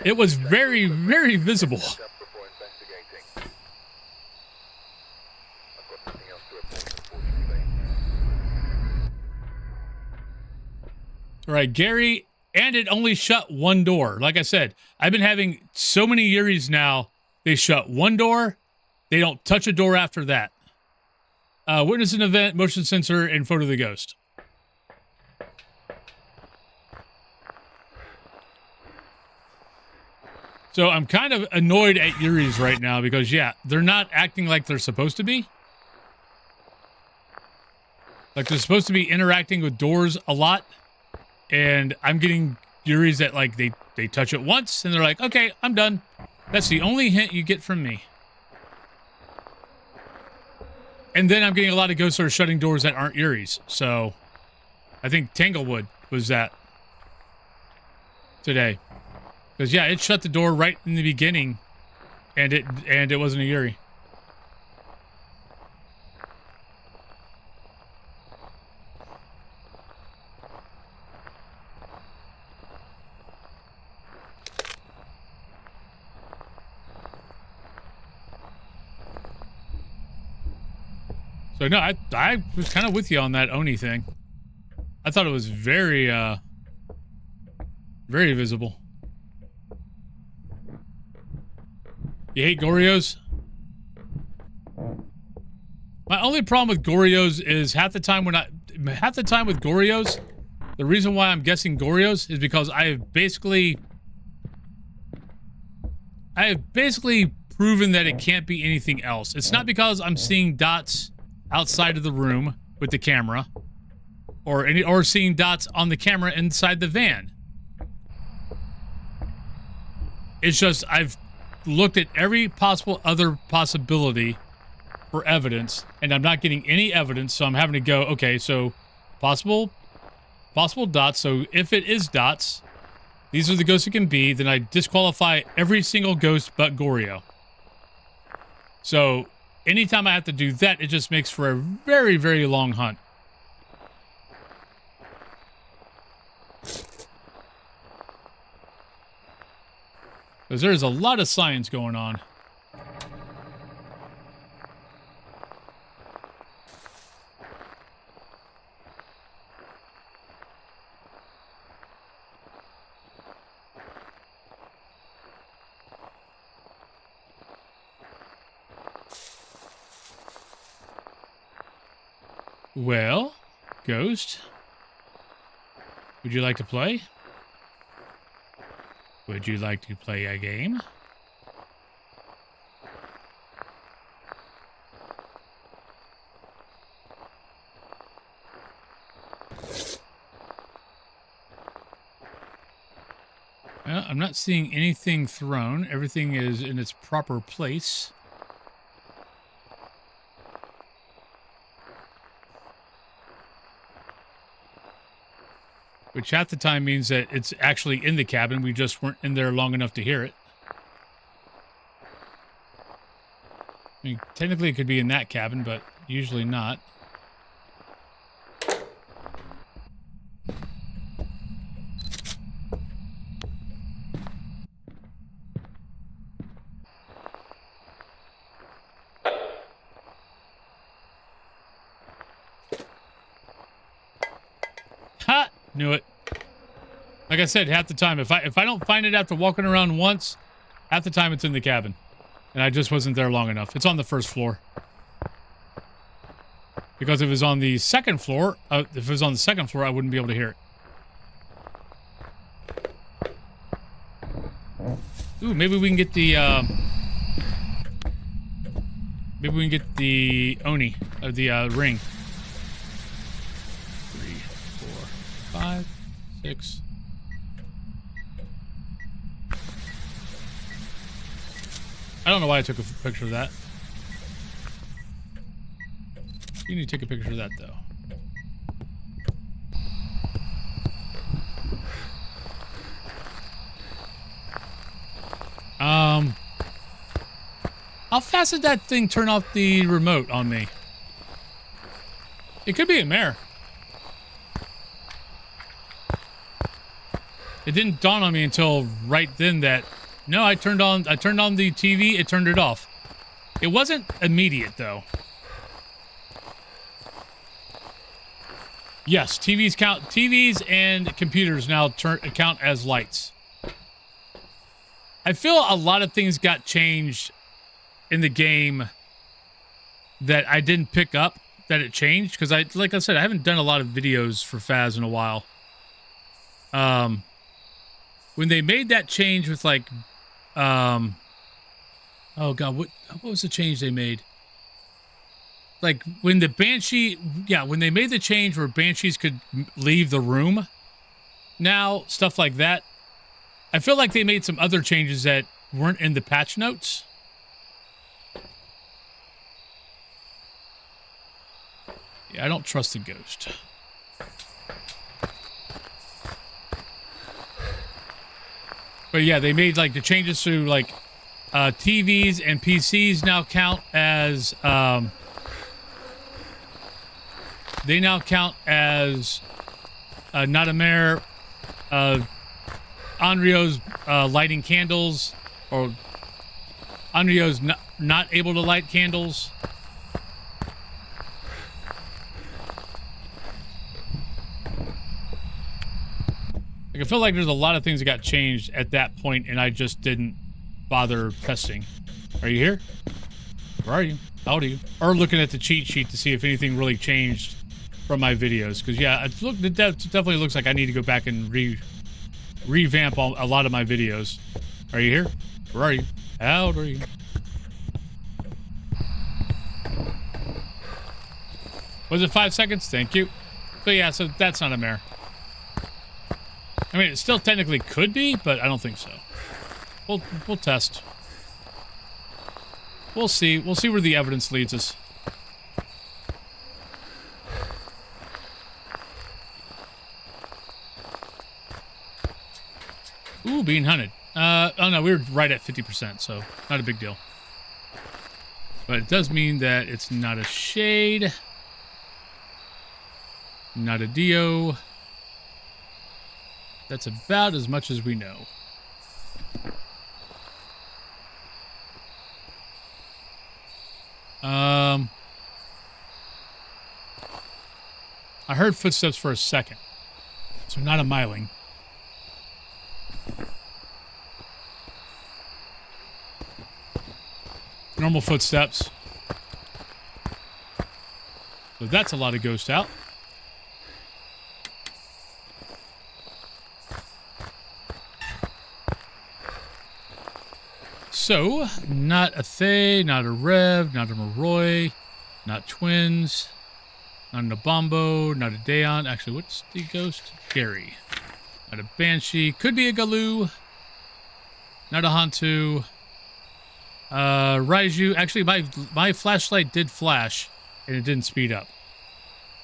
It was very, very visible. All right, Gary, and it only shut one door. Like I said, I've been having so many Yuris now. They shut one door. They don't touch a door after that. Witness an event, motion sensor, and photo of the ghost. So I'm kind of annoyed at Yuri's right now because, yeah, they're not acting like they're supposed to be. Like they're supposed to be interacting with doors a lot. And I'm getting Yuri's that, like, they touch it once and they're like, okay, I'm done. That's the only hint you get from me. And then I'm getting a lot of ghosts that are shutting doors that aren't Yuri's. So I think Tanglewood was that today. Because, yeah, it shut the door right in the beginning, and it wasn't a Yuri. So, no, I was kind of with you on that Oni thing. I thought it was very, very visible. You hate Gorios? My only problem with Gorios is half the time with Gorios, the reason why I'm guessing Gorios is because I have basically proven that it can't be anything else. It's not because I'm seeing dots outside of the room with the camera or seeing dots on the camera inside the van. It's just I've looked at every possible other possibility for evidence, and I'm not getting any evidence, so I'm having to go, okay, so possible dots. So if it is dots, these are the ghosts it can be, then I disqualify every single ghost but Gorio. So anytime I have to do that, it just makes for a very, very long hunt. Because there's a lot of science going on. Well, Ghost, would you like to play? Would you like to play a game? Well, I'm not seeing anything thrown. Everything is in its proper place. Which half the time means that it's actually in the cabin. We just weren't in there long enough to hear it. I mean, technically it could be in that cabin, but usually not. Ha! Knew it. Like I said, half the time, if I don't find it after walking around once, half the time it's in the cabin. And I just wasn't there long enough. It's on the first floor. Because if it was on the second floor, I wouldn't be able to hear it. Ooh, maybe we can get the, Oni, the, ring. 3, 4, 5, 6. I don't know why I took a picture of that. You need to take a picture of that, though. How fast did that thing turn off the remote on me? It could be a mare. It didn't dawn on me until right then that no, I turned on the TV, it turned it off. It wasn't immediate though. Yes, TVs and computers now count as lights. I feel a lot of things got changed in the game that I didn't pick up that it changed because like I said, I haven't done a lot of videos for Phas in a while. When they made that change with like oh god, what was the change they made? Like when the Banshee, when they made the change where Banshees could leave the room. Now, stuff like that. I feel like they made some other changes that weren't in the patch notes. Yeah, I don't trust the ghost. But yeah, they made like the changes to like TVs and PCs now count as they now count as not a mare. Anrio's lighting candles, or Anrio's not able to light candles. Like, I feel like there's a lot of things that got changed at that point, and I just didn't bother testing. Are you here? Where are you? How old are you? Or looking at the cheat sheet to see if anything really changed from my videos. Because, yeah, it definitely looks like I need to go back and revamp a lot of my videos. Are you here? Where are you? How old are you? Was it 5 seconds? Thank you. So, yeah, so that's not a mare. I mean, it still technically could be, but I don't think so. We'll test. We'll see. We'll see where the evidence leads us. Ooh, being hunted. Oh no, we were right at 50%, so not a big deal. But it does mean that it's not a shade. Not a Dio. That's about as much as we know. I heard footsteps for a second. So not a miling. Normal footsteps. So that's a lot of ghost out. So, not a Thay, not a Rev, not a Moroi, not twins, not a Bombo, not a Daon. Actually, what's the ghost? Gary. Not a Banshee. Could be a Galoo. Not a Hantu. Raiju. Actually, my flashlight did flash, and it didn't speed up.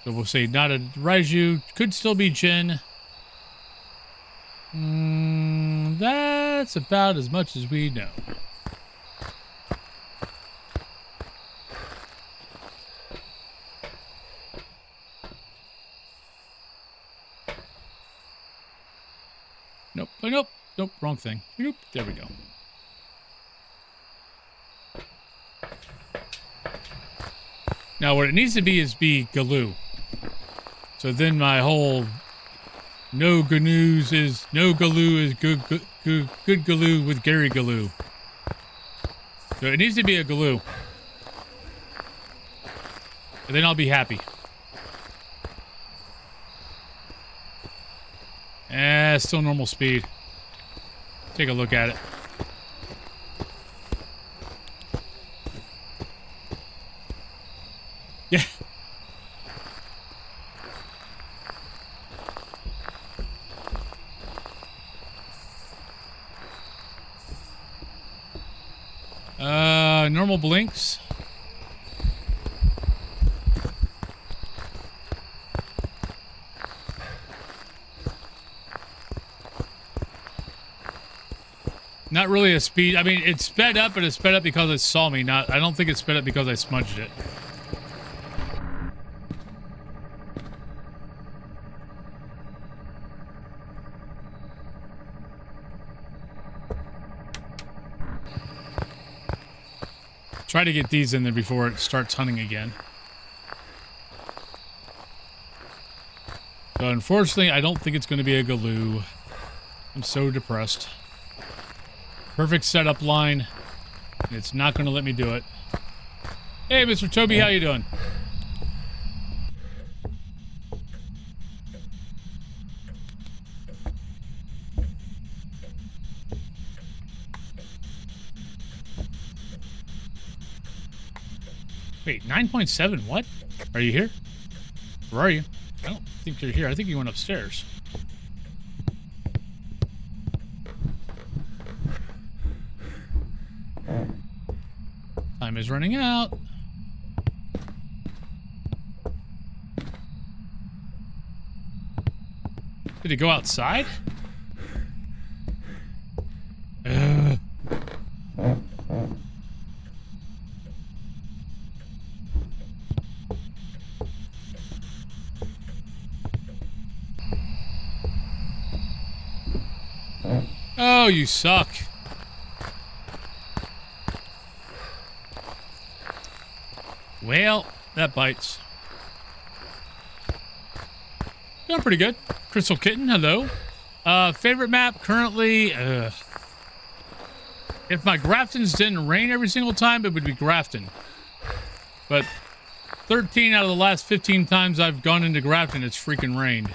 So we'll say not a Raiju. Could still be Jin. That's about as much as we know. Nope, nope, wrong thing. Nope, there we go. Now what it needs to be is Galoo. So then my whole no Galoos is no Galoo is good Galoo with Gary Galoo. So it needs to be a Galoo. And then I'll be happy. Still normal speed. Take a look at it. Yeah. Normal blinks. Not really a speed. I mean, it's sped up, but it's sped up because it saw me. Not. I don't think it's sped up because I smudged it. Try to get these in there before it starts hunting again. So unfortunately, I don't think it's going to be a Galoo. I'm so depressed. Perfect setup line. It's not going to let me do it. Hey, Mr. Toby, how you doing? Wait, 9.7? What? Are you here? Where are you? I don't think you're here. I think you went upstairs. Time is running out. Did he go outside? Oh, you suck. Well, that bites. Doing pretty good. Crystal Kitten, hello. Favorite map currently, if my Graftons didn't rain every single time, it would be Grafton. But 13 out of the last 15 times I've gone into Grafton, it's freaking rained.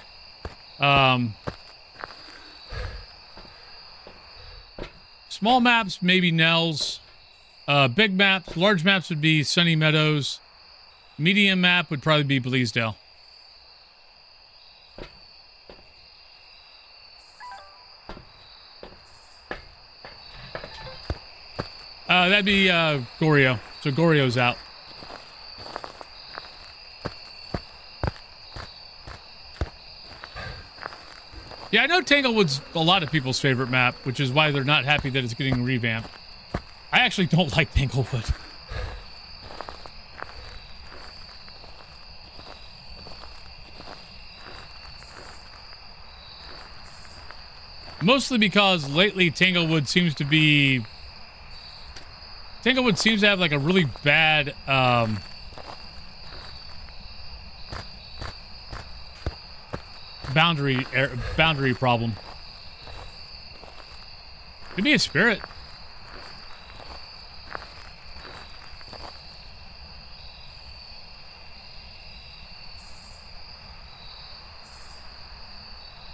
Small maps, maybe Nels. Big maps, large maps would be Sunny Meadows. Medium map would probably be Bleasdale. That'd be Goryo. So Goryo's out. Yeah, I know Tanglewood's a lot of people's favorite map, which is why they're not happy that it's getting revamped. I actually don't like Tanglewood. Mostly because lately Tanglewood seems to have like a really bad boundary problem. Give me a spirit.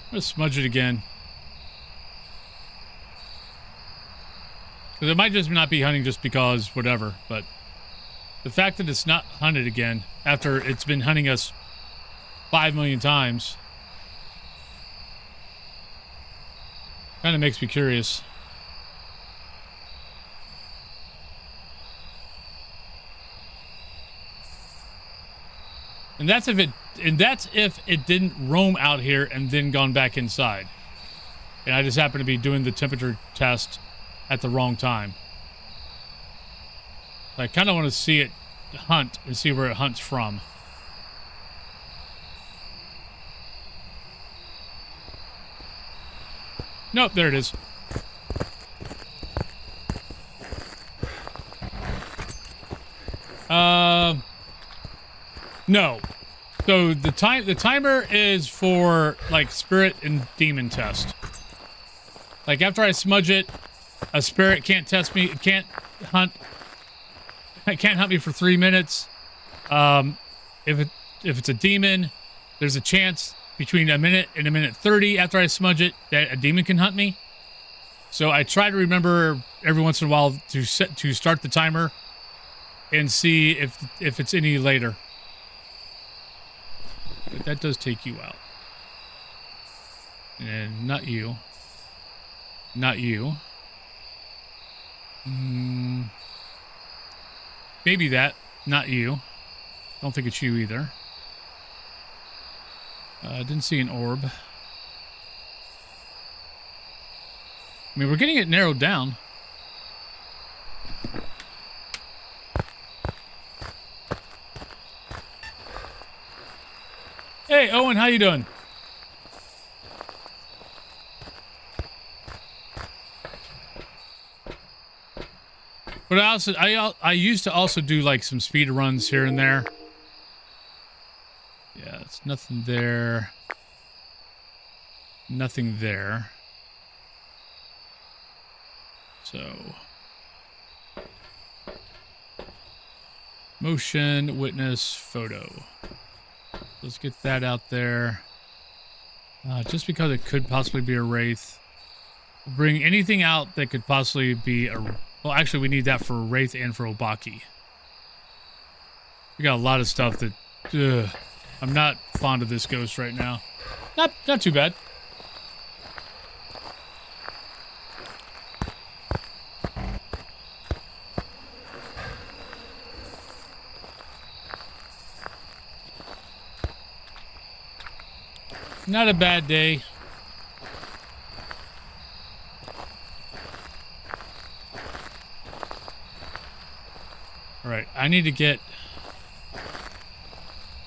I'm gonna smudge it again. Because it might just not be hunting just because whatever, but the fact that it's not hunted again after it's been hunting us 5 million times kind of makes me curious. And that's if it didn't roam out here and then gone back inside. And I just happened to be doing the temperature test at the wrong time. I kind of want to see it hunt and see where it hunts from. Nope, there it is. No. So the timer is for like spirit and demon test. Like after I smudge it, a spirit can't test me. It can't hunt. It can't hunt me for 3 minutes. If it's a demon, there's a chance between a minute and a minute 30 after I smudge it that a demon can hunt me. So I try to remember every once in a while to start the timer and see if it's any later. But that does take you out. And not you. Not you. Maybe that. Not you. Don't think it's you either. Didn't see an orb. I mean, we're getting it narrowed down. Hey, Owen, how you doing? But I used to also do like some speed runs here and there. Yeah, it's nothing there. Nothing there. So motion, witness, photo. Let's get that out there. Just because it could possibly be a wraith. Bring anything out that could possibly be a... Well, actually, we need that for wraith and for Obaki. We got a lot of stuff that... I'm not fond of this ghost right now. Not too bad. Not a bad day. All right, I need to get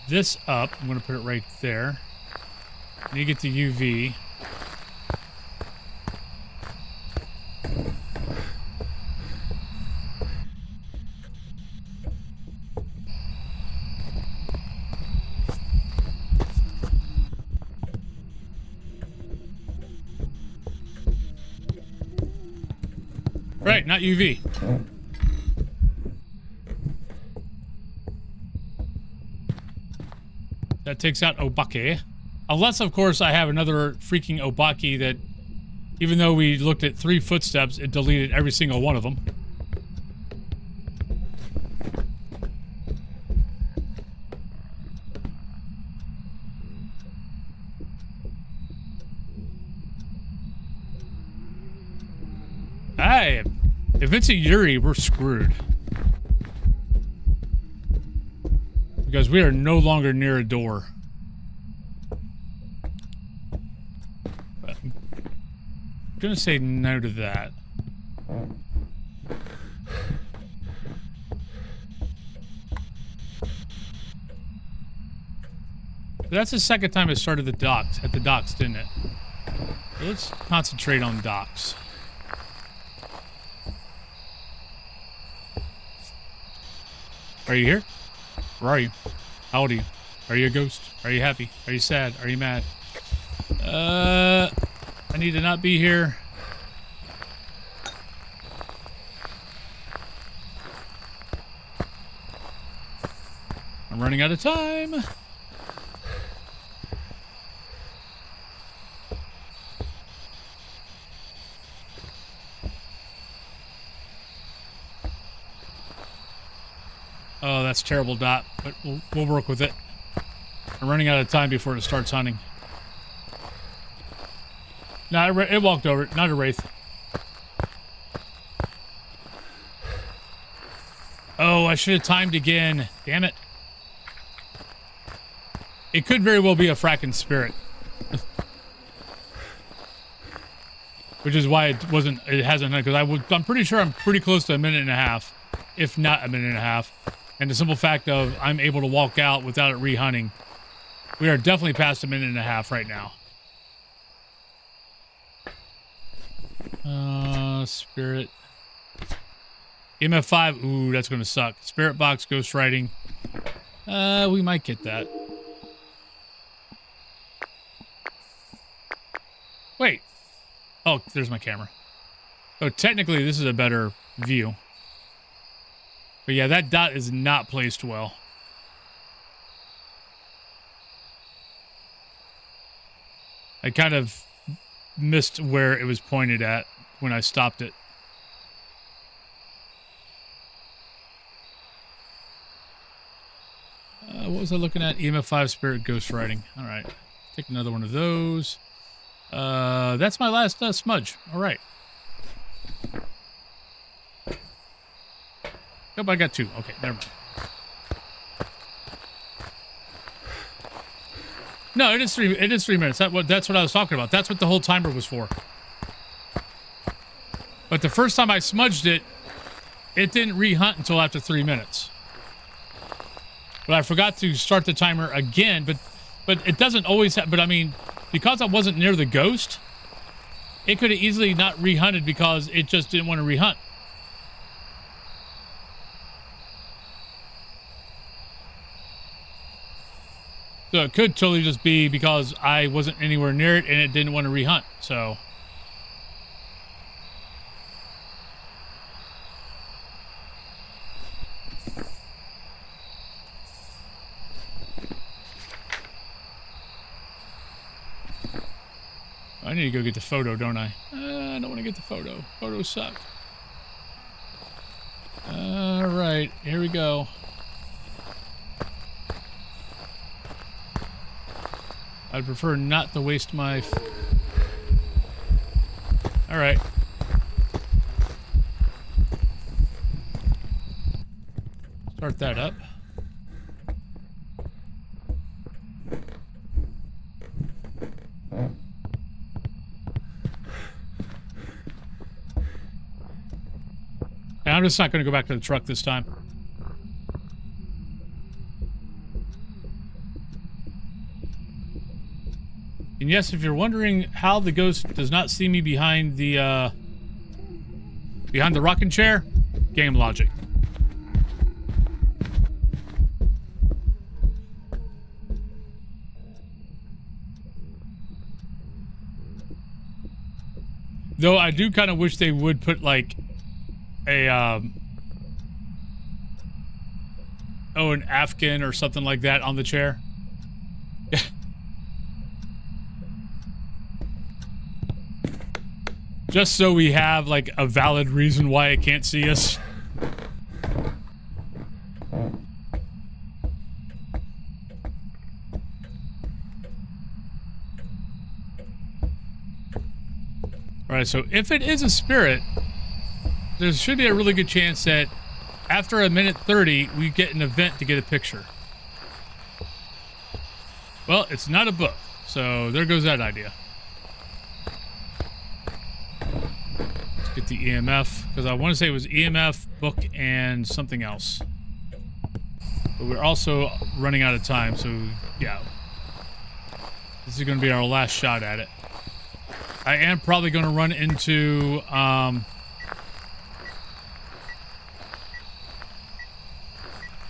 this up. I'm going to put it right there. I need to get the UV. Right, not UV. That takes out Obaki. Unless, of course, I have another freaking Obaki that, even though we looked at 3 footsteps, it deleted every single one of them. Hey, if it's a Yuri, we're screwed. Because we are no longer near a door. But I'm gonna say no to that. That's the second time I started at the docks, didn't it? Let's concentrate on docks. Are you here? Where are you? How old are you? Are you a ghost? Are you happy? Are you sad? Are you mad? I need to not be here. I'm running out of time. Oh, that's terrible, Dot, but we'll work with it. I'm running out of time before it starts hunting. No, it walked over. Not a wraith. Oh, I should have timed again. Damn it. It could very well be a fracking spirit. which is why it hasn't done, because I'm pretty sure I'm pretty close to a minute and a half, if not a minute and a half. And the simple fact of I'm able to walk out without it re-hunting. We are definitely past a minute and a half right now. Spirit. EMF 5. Ooh, that's going to suck. Spirit box, ghost writing. We might get that. Wait. Oh, there's my camera. So technically, this is a better view. But yeah, that dot is not placed well. I kind of missed where it was pointed at when I stopped it. What was I looking at? EMF 5 Spirit Ghost Writing. All right. Take another one of those. That's my last smudge. All right. Nope, I got 2. Okay, never mind. No, it is 3. It is 3 minutes. That's what I was talking about. That's what the whole timer was for. But the first time I smudged it, it didn't re-hunt until after 3 minutes. But I forgot to start the timer again. But it doesn't always have. But I mean, because I wasn't near the ghost, it could have easily not re-hunted because it just didn't want to re-hunt. So it could totally just be because I wasn't anywhere near it and it didn't want to re-hunt. So. I need to go get the photo, don't I? I don't want to get the photo. Photos suck. All right, here we go. I'd prefer not to waste my... All right. Start that up. And I'm just not going to go back to the truck this time. And yes, if you're wondering how the ghost does not see me behind the rocking chair, game logic. Though I do kind of wish they would put like a an Afghan or something like that on the chair. Just so we have like a valid reason why it can't see us. Alright, so if it is a spirit, there should be a really good chance that after a minute 30, we get an event to get a picture. Well, it's not a book, so there goes that idea. Let's get the EMF, because I want to say it was EMF, book, and something else. But we're also running out of time, so yeah. This is going to be our last shot at it. I am probably going to run into...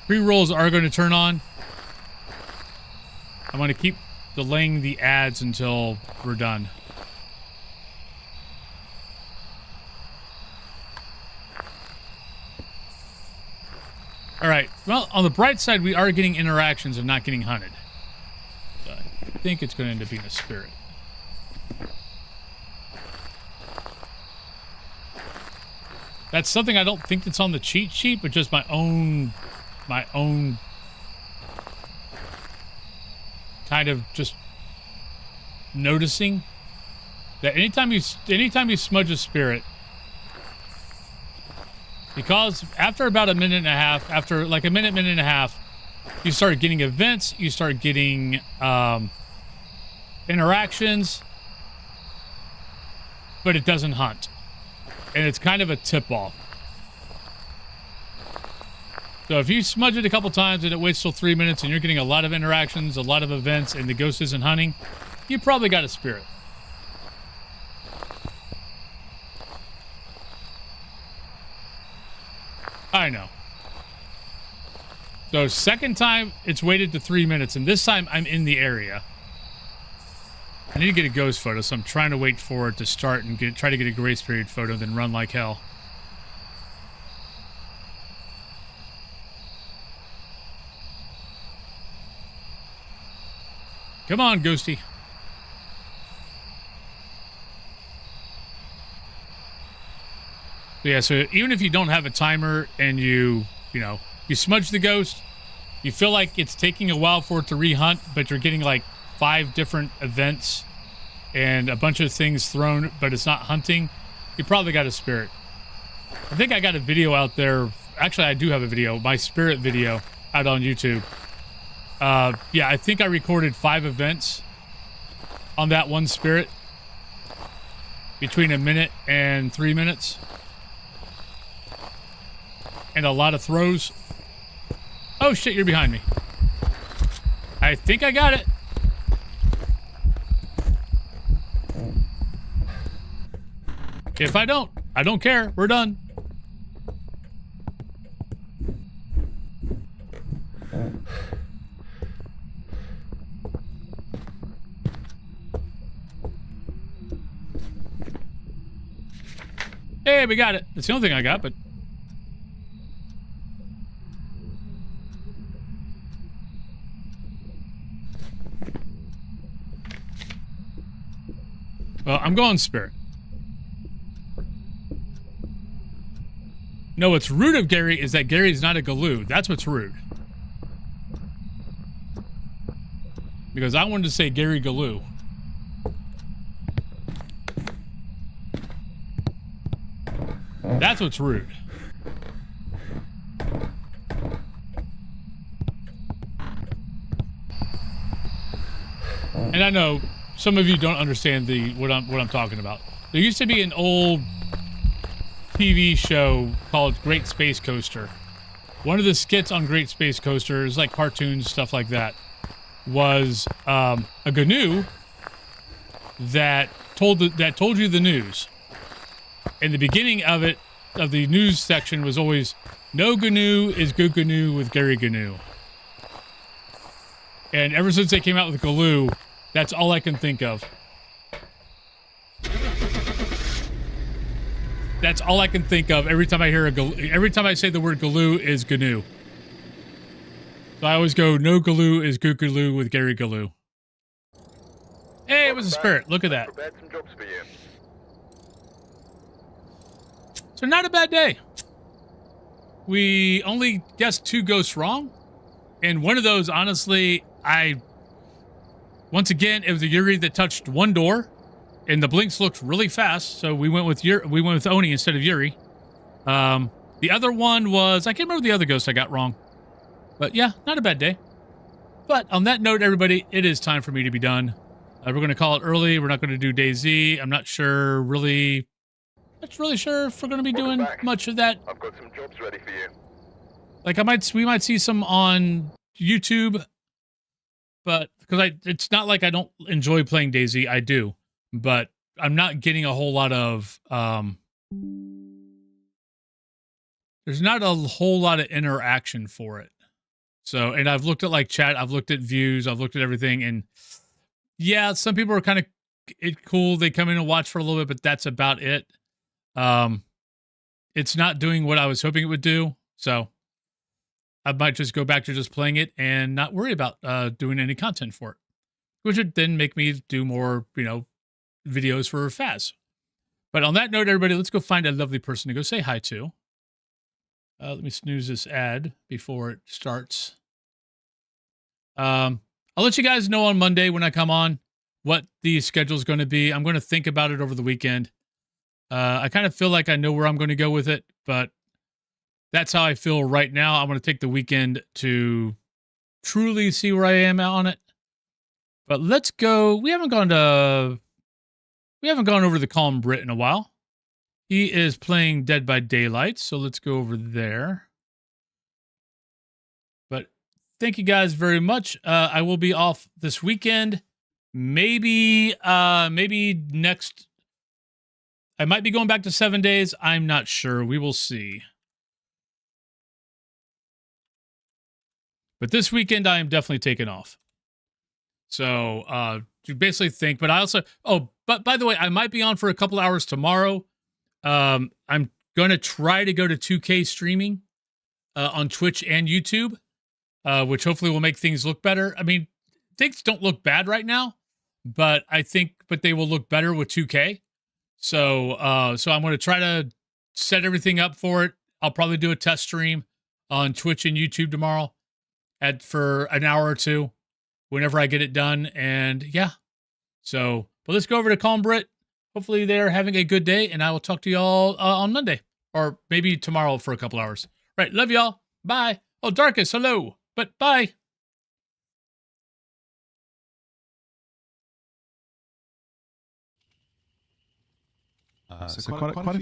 pre-rolls are going to turn on. I'm going to keep delaying the ads until we're done. Alright, well, on the bright side, we are getting interactions and not getting hunted. So I think it's going to end up being a spirit. That's something I don't think that's on the cheat sheet, but just my own kind of just noticing that anytime you smudge a spirit, because after about a minute and a half, after like a minute and a half, you start getting events, you start getting interactions, but it doesn't hunt. And it's kind of a tip-off. So if you smudge it a couple times and it waits till 3 minutes and you're getting a lot of interactions, a lot of events, and the ghost isn't hunting, you probably got a spirit. I know. So second time, it's waited to 3 minutes, and this time I'm in the area. I need to get a ghost photo, so I'm trying to wait for it to start and try to get a grace period photo, then run like hell. Come on, Ghosty. Yeah, so even if you don't have a timer and you smudge the ghost, you feel like it's taking a while for it to re-hunt, but you're getting like 5 different events and a bunch of things thrown, but it's not hunting, you probably got a spirit. I think I got a video out there. Actually, I do have a video, my spirit video out on YouTube. Yeah, I think I recorded 5 events on that one spirit between 1 minute and 3 minutes. And a lot of throws. Oh shit, you're behind me. I think I got it. If I don't care. We're done. Hey, we got it. That's the only thing I got, but... Well, I'm going spirit. No, what's rude of Gary is that Gary's not a Galoo. That's what's rude. Because I wanted to say Gary Galoo. That's what's rude. And I know some of you don't understand what I'm talking about. There used to be an old TV show called Great Space Coaster. One of the skits on Great Space Coaster is like cartoons, stuff like that. Was a GNU that told you the news. And the beginning of it, of the news section, was always, no GNU is good GNU with Gary GNU. And ever since they came out with Galoo, that's all I can think of. That's all I can think of every time I hear every time I say the word Galoo is GNU. So I always go, no Galoo is good Galoo with Gary Galoo. Hey, it was a spirit. Look at that. So not a bad day. We only guessed 2 ghosts wrong. And one of those, honestly, once again, it was a Yuri that touched one door, and the blinks looked really fast, so we went with Oni instead of Yuri. The other one was, I can't remember the other ghost I got wrong. But yeah, not a bad day. But on that note, everybody, it is time for me to be done. We're going to call it early. We're not going to do DayZ. I'm not really sure if we're going to be doing much of that. I've got some jobs ready for you. Like we might see some on YouTube, but because it's not like I don't enjoy playing DayZ. I do, but I'm not getting a whole lot of there's not a whole lot of interaction for it. So, and I've looked at like chat, I've looked at views, I've looked at everything, and yeah, some people are kind of cool. They come in and watch for a little bit, but that's about it. It's not doing what I was hoping it would do. So I might just go back to just playing it and not worry about doing any content for it, which would then make me do more, videos for Phaz. But on that note, everybody, let's go find a lovely person to go say hi to. Let me snooze this ad before it starts. I'll let you guys know on Monday when I come on what the schedule is going to be. I'm going to think about it over the weekend. I kind of feel like I know where I'm going to go with it, but that's how I feel right now. I'm going to take the weekend to truly see where I am on it. But let's go. We haven't We haven't gone over to the Calm Brit in a while. He is playing Dead by Daylight, so let's go over there. But thank you guys very much. I will be off this weekend. Maybe next. I might be going back to 7 days. I'm not sure. We will see. But this weekend, I am definitely taking off. So, to basically think, but I also, but by the way, I might be on for a couple hours tomorrow. I'm going to try to go to 2K streaming on Twitch and YouTube, which hopefully will make things look better. I mean, things don't look bad right now, but they will look better with 2K. So I'm going to try to set everything up for it. I'll probably do a test stream on Twitch and YouTube tomorrow for an hour or two whenever I get it done. And yeah, but let's go over to Calm Brit. Hopefully they're having a good day, and I will talk to y'all on Monday or maybe tomorrow for a couple hours. Right. Love y'all. Bye. Oh, Darkus, hello. But bye. So quite a few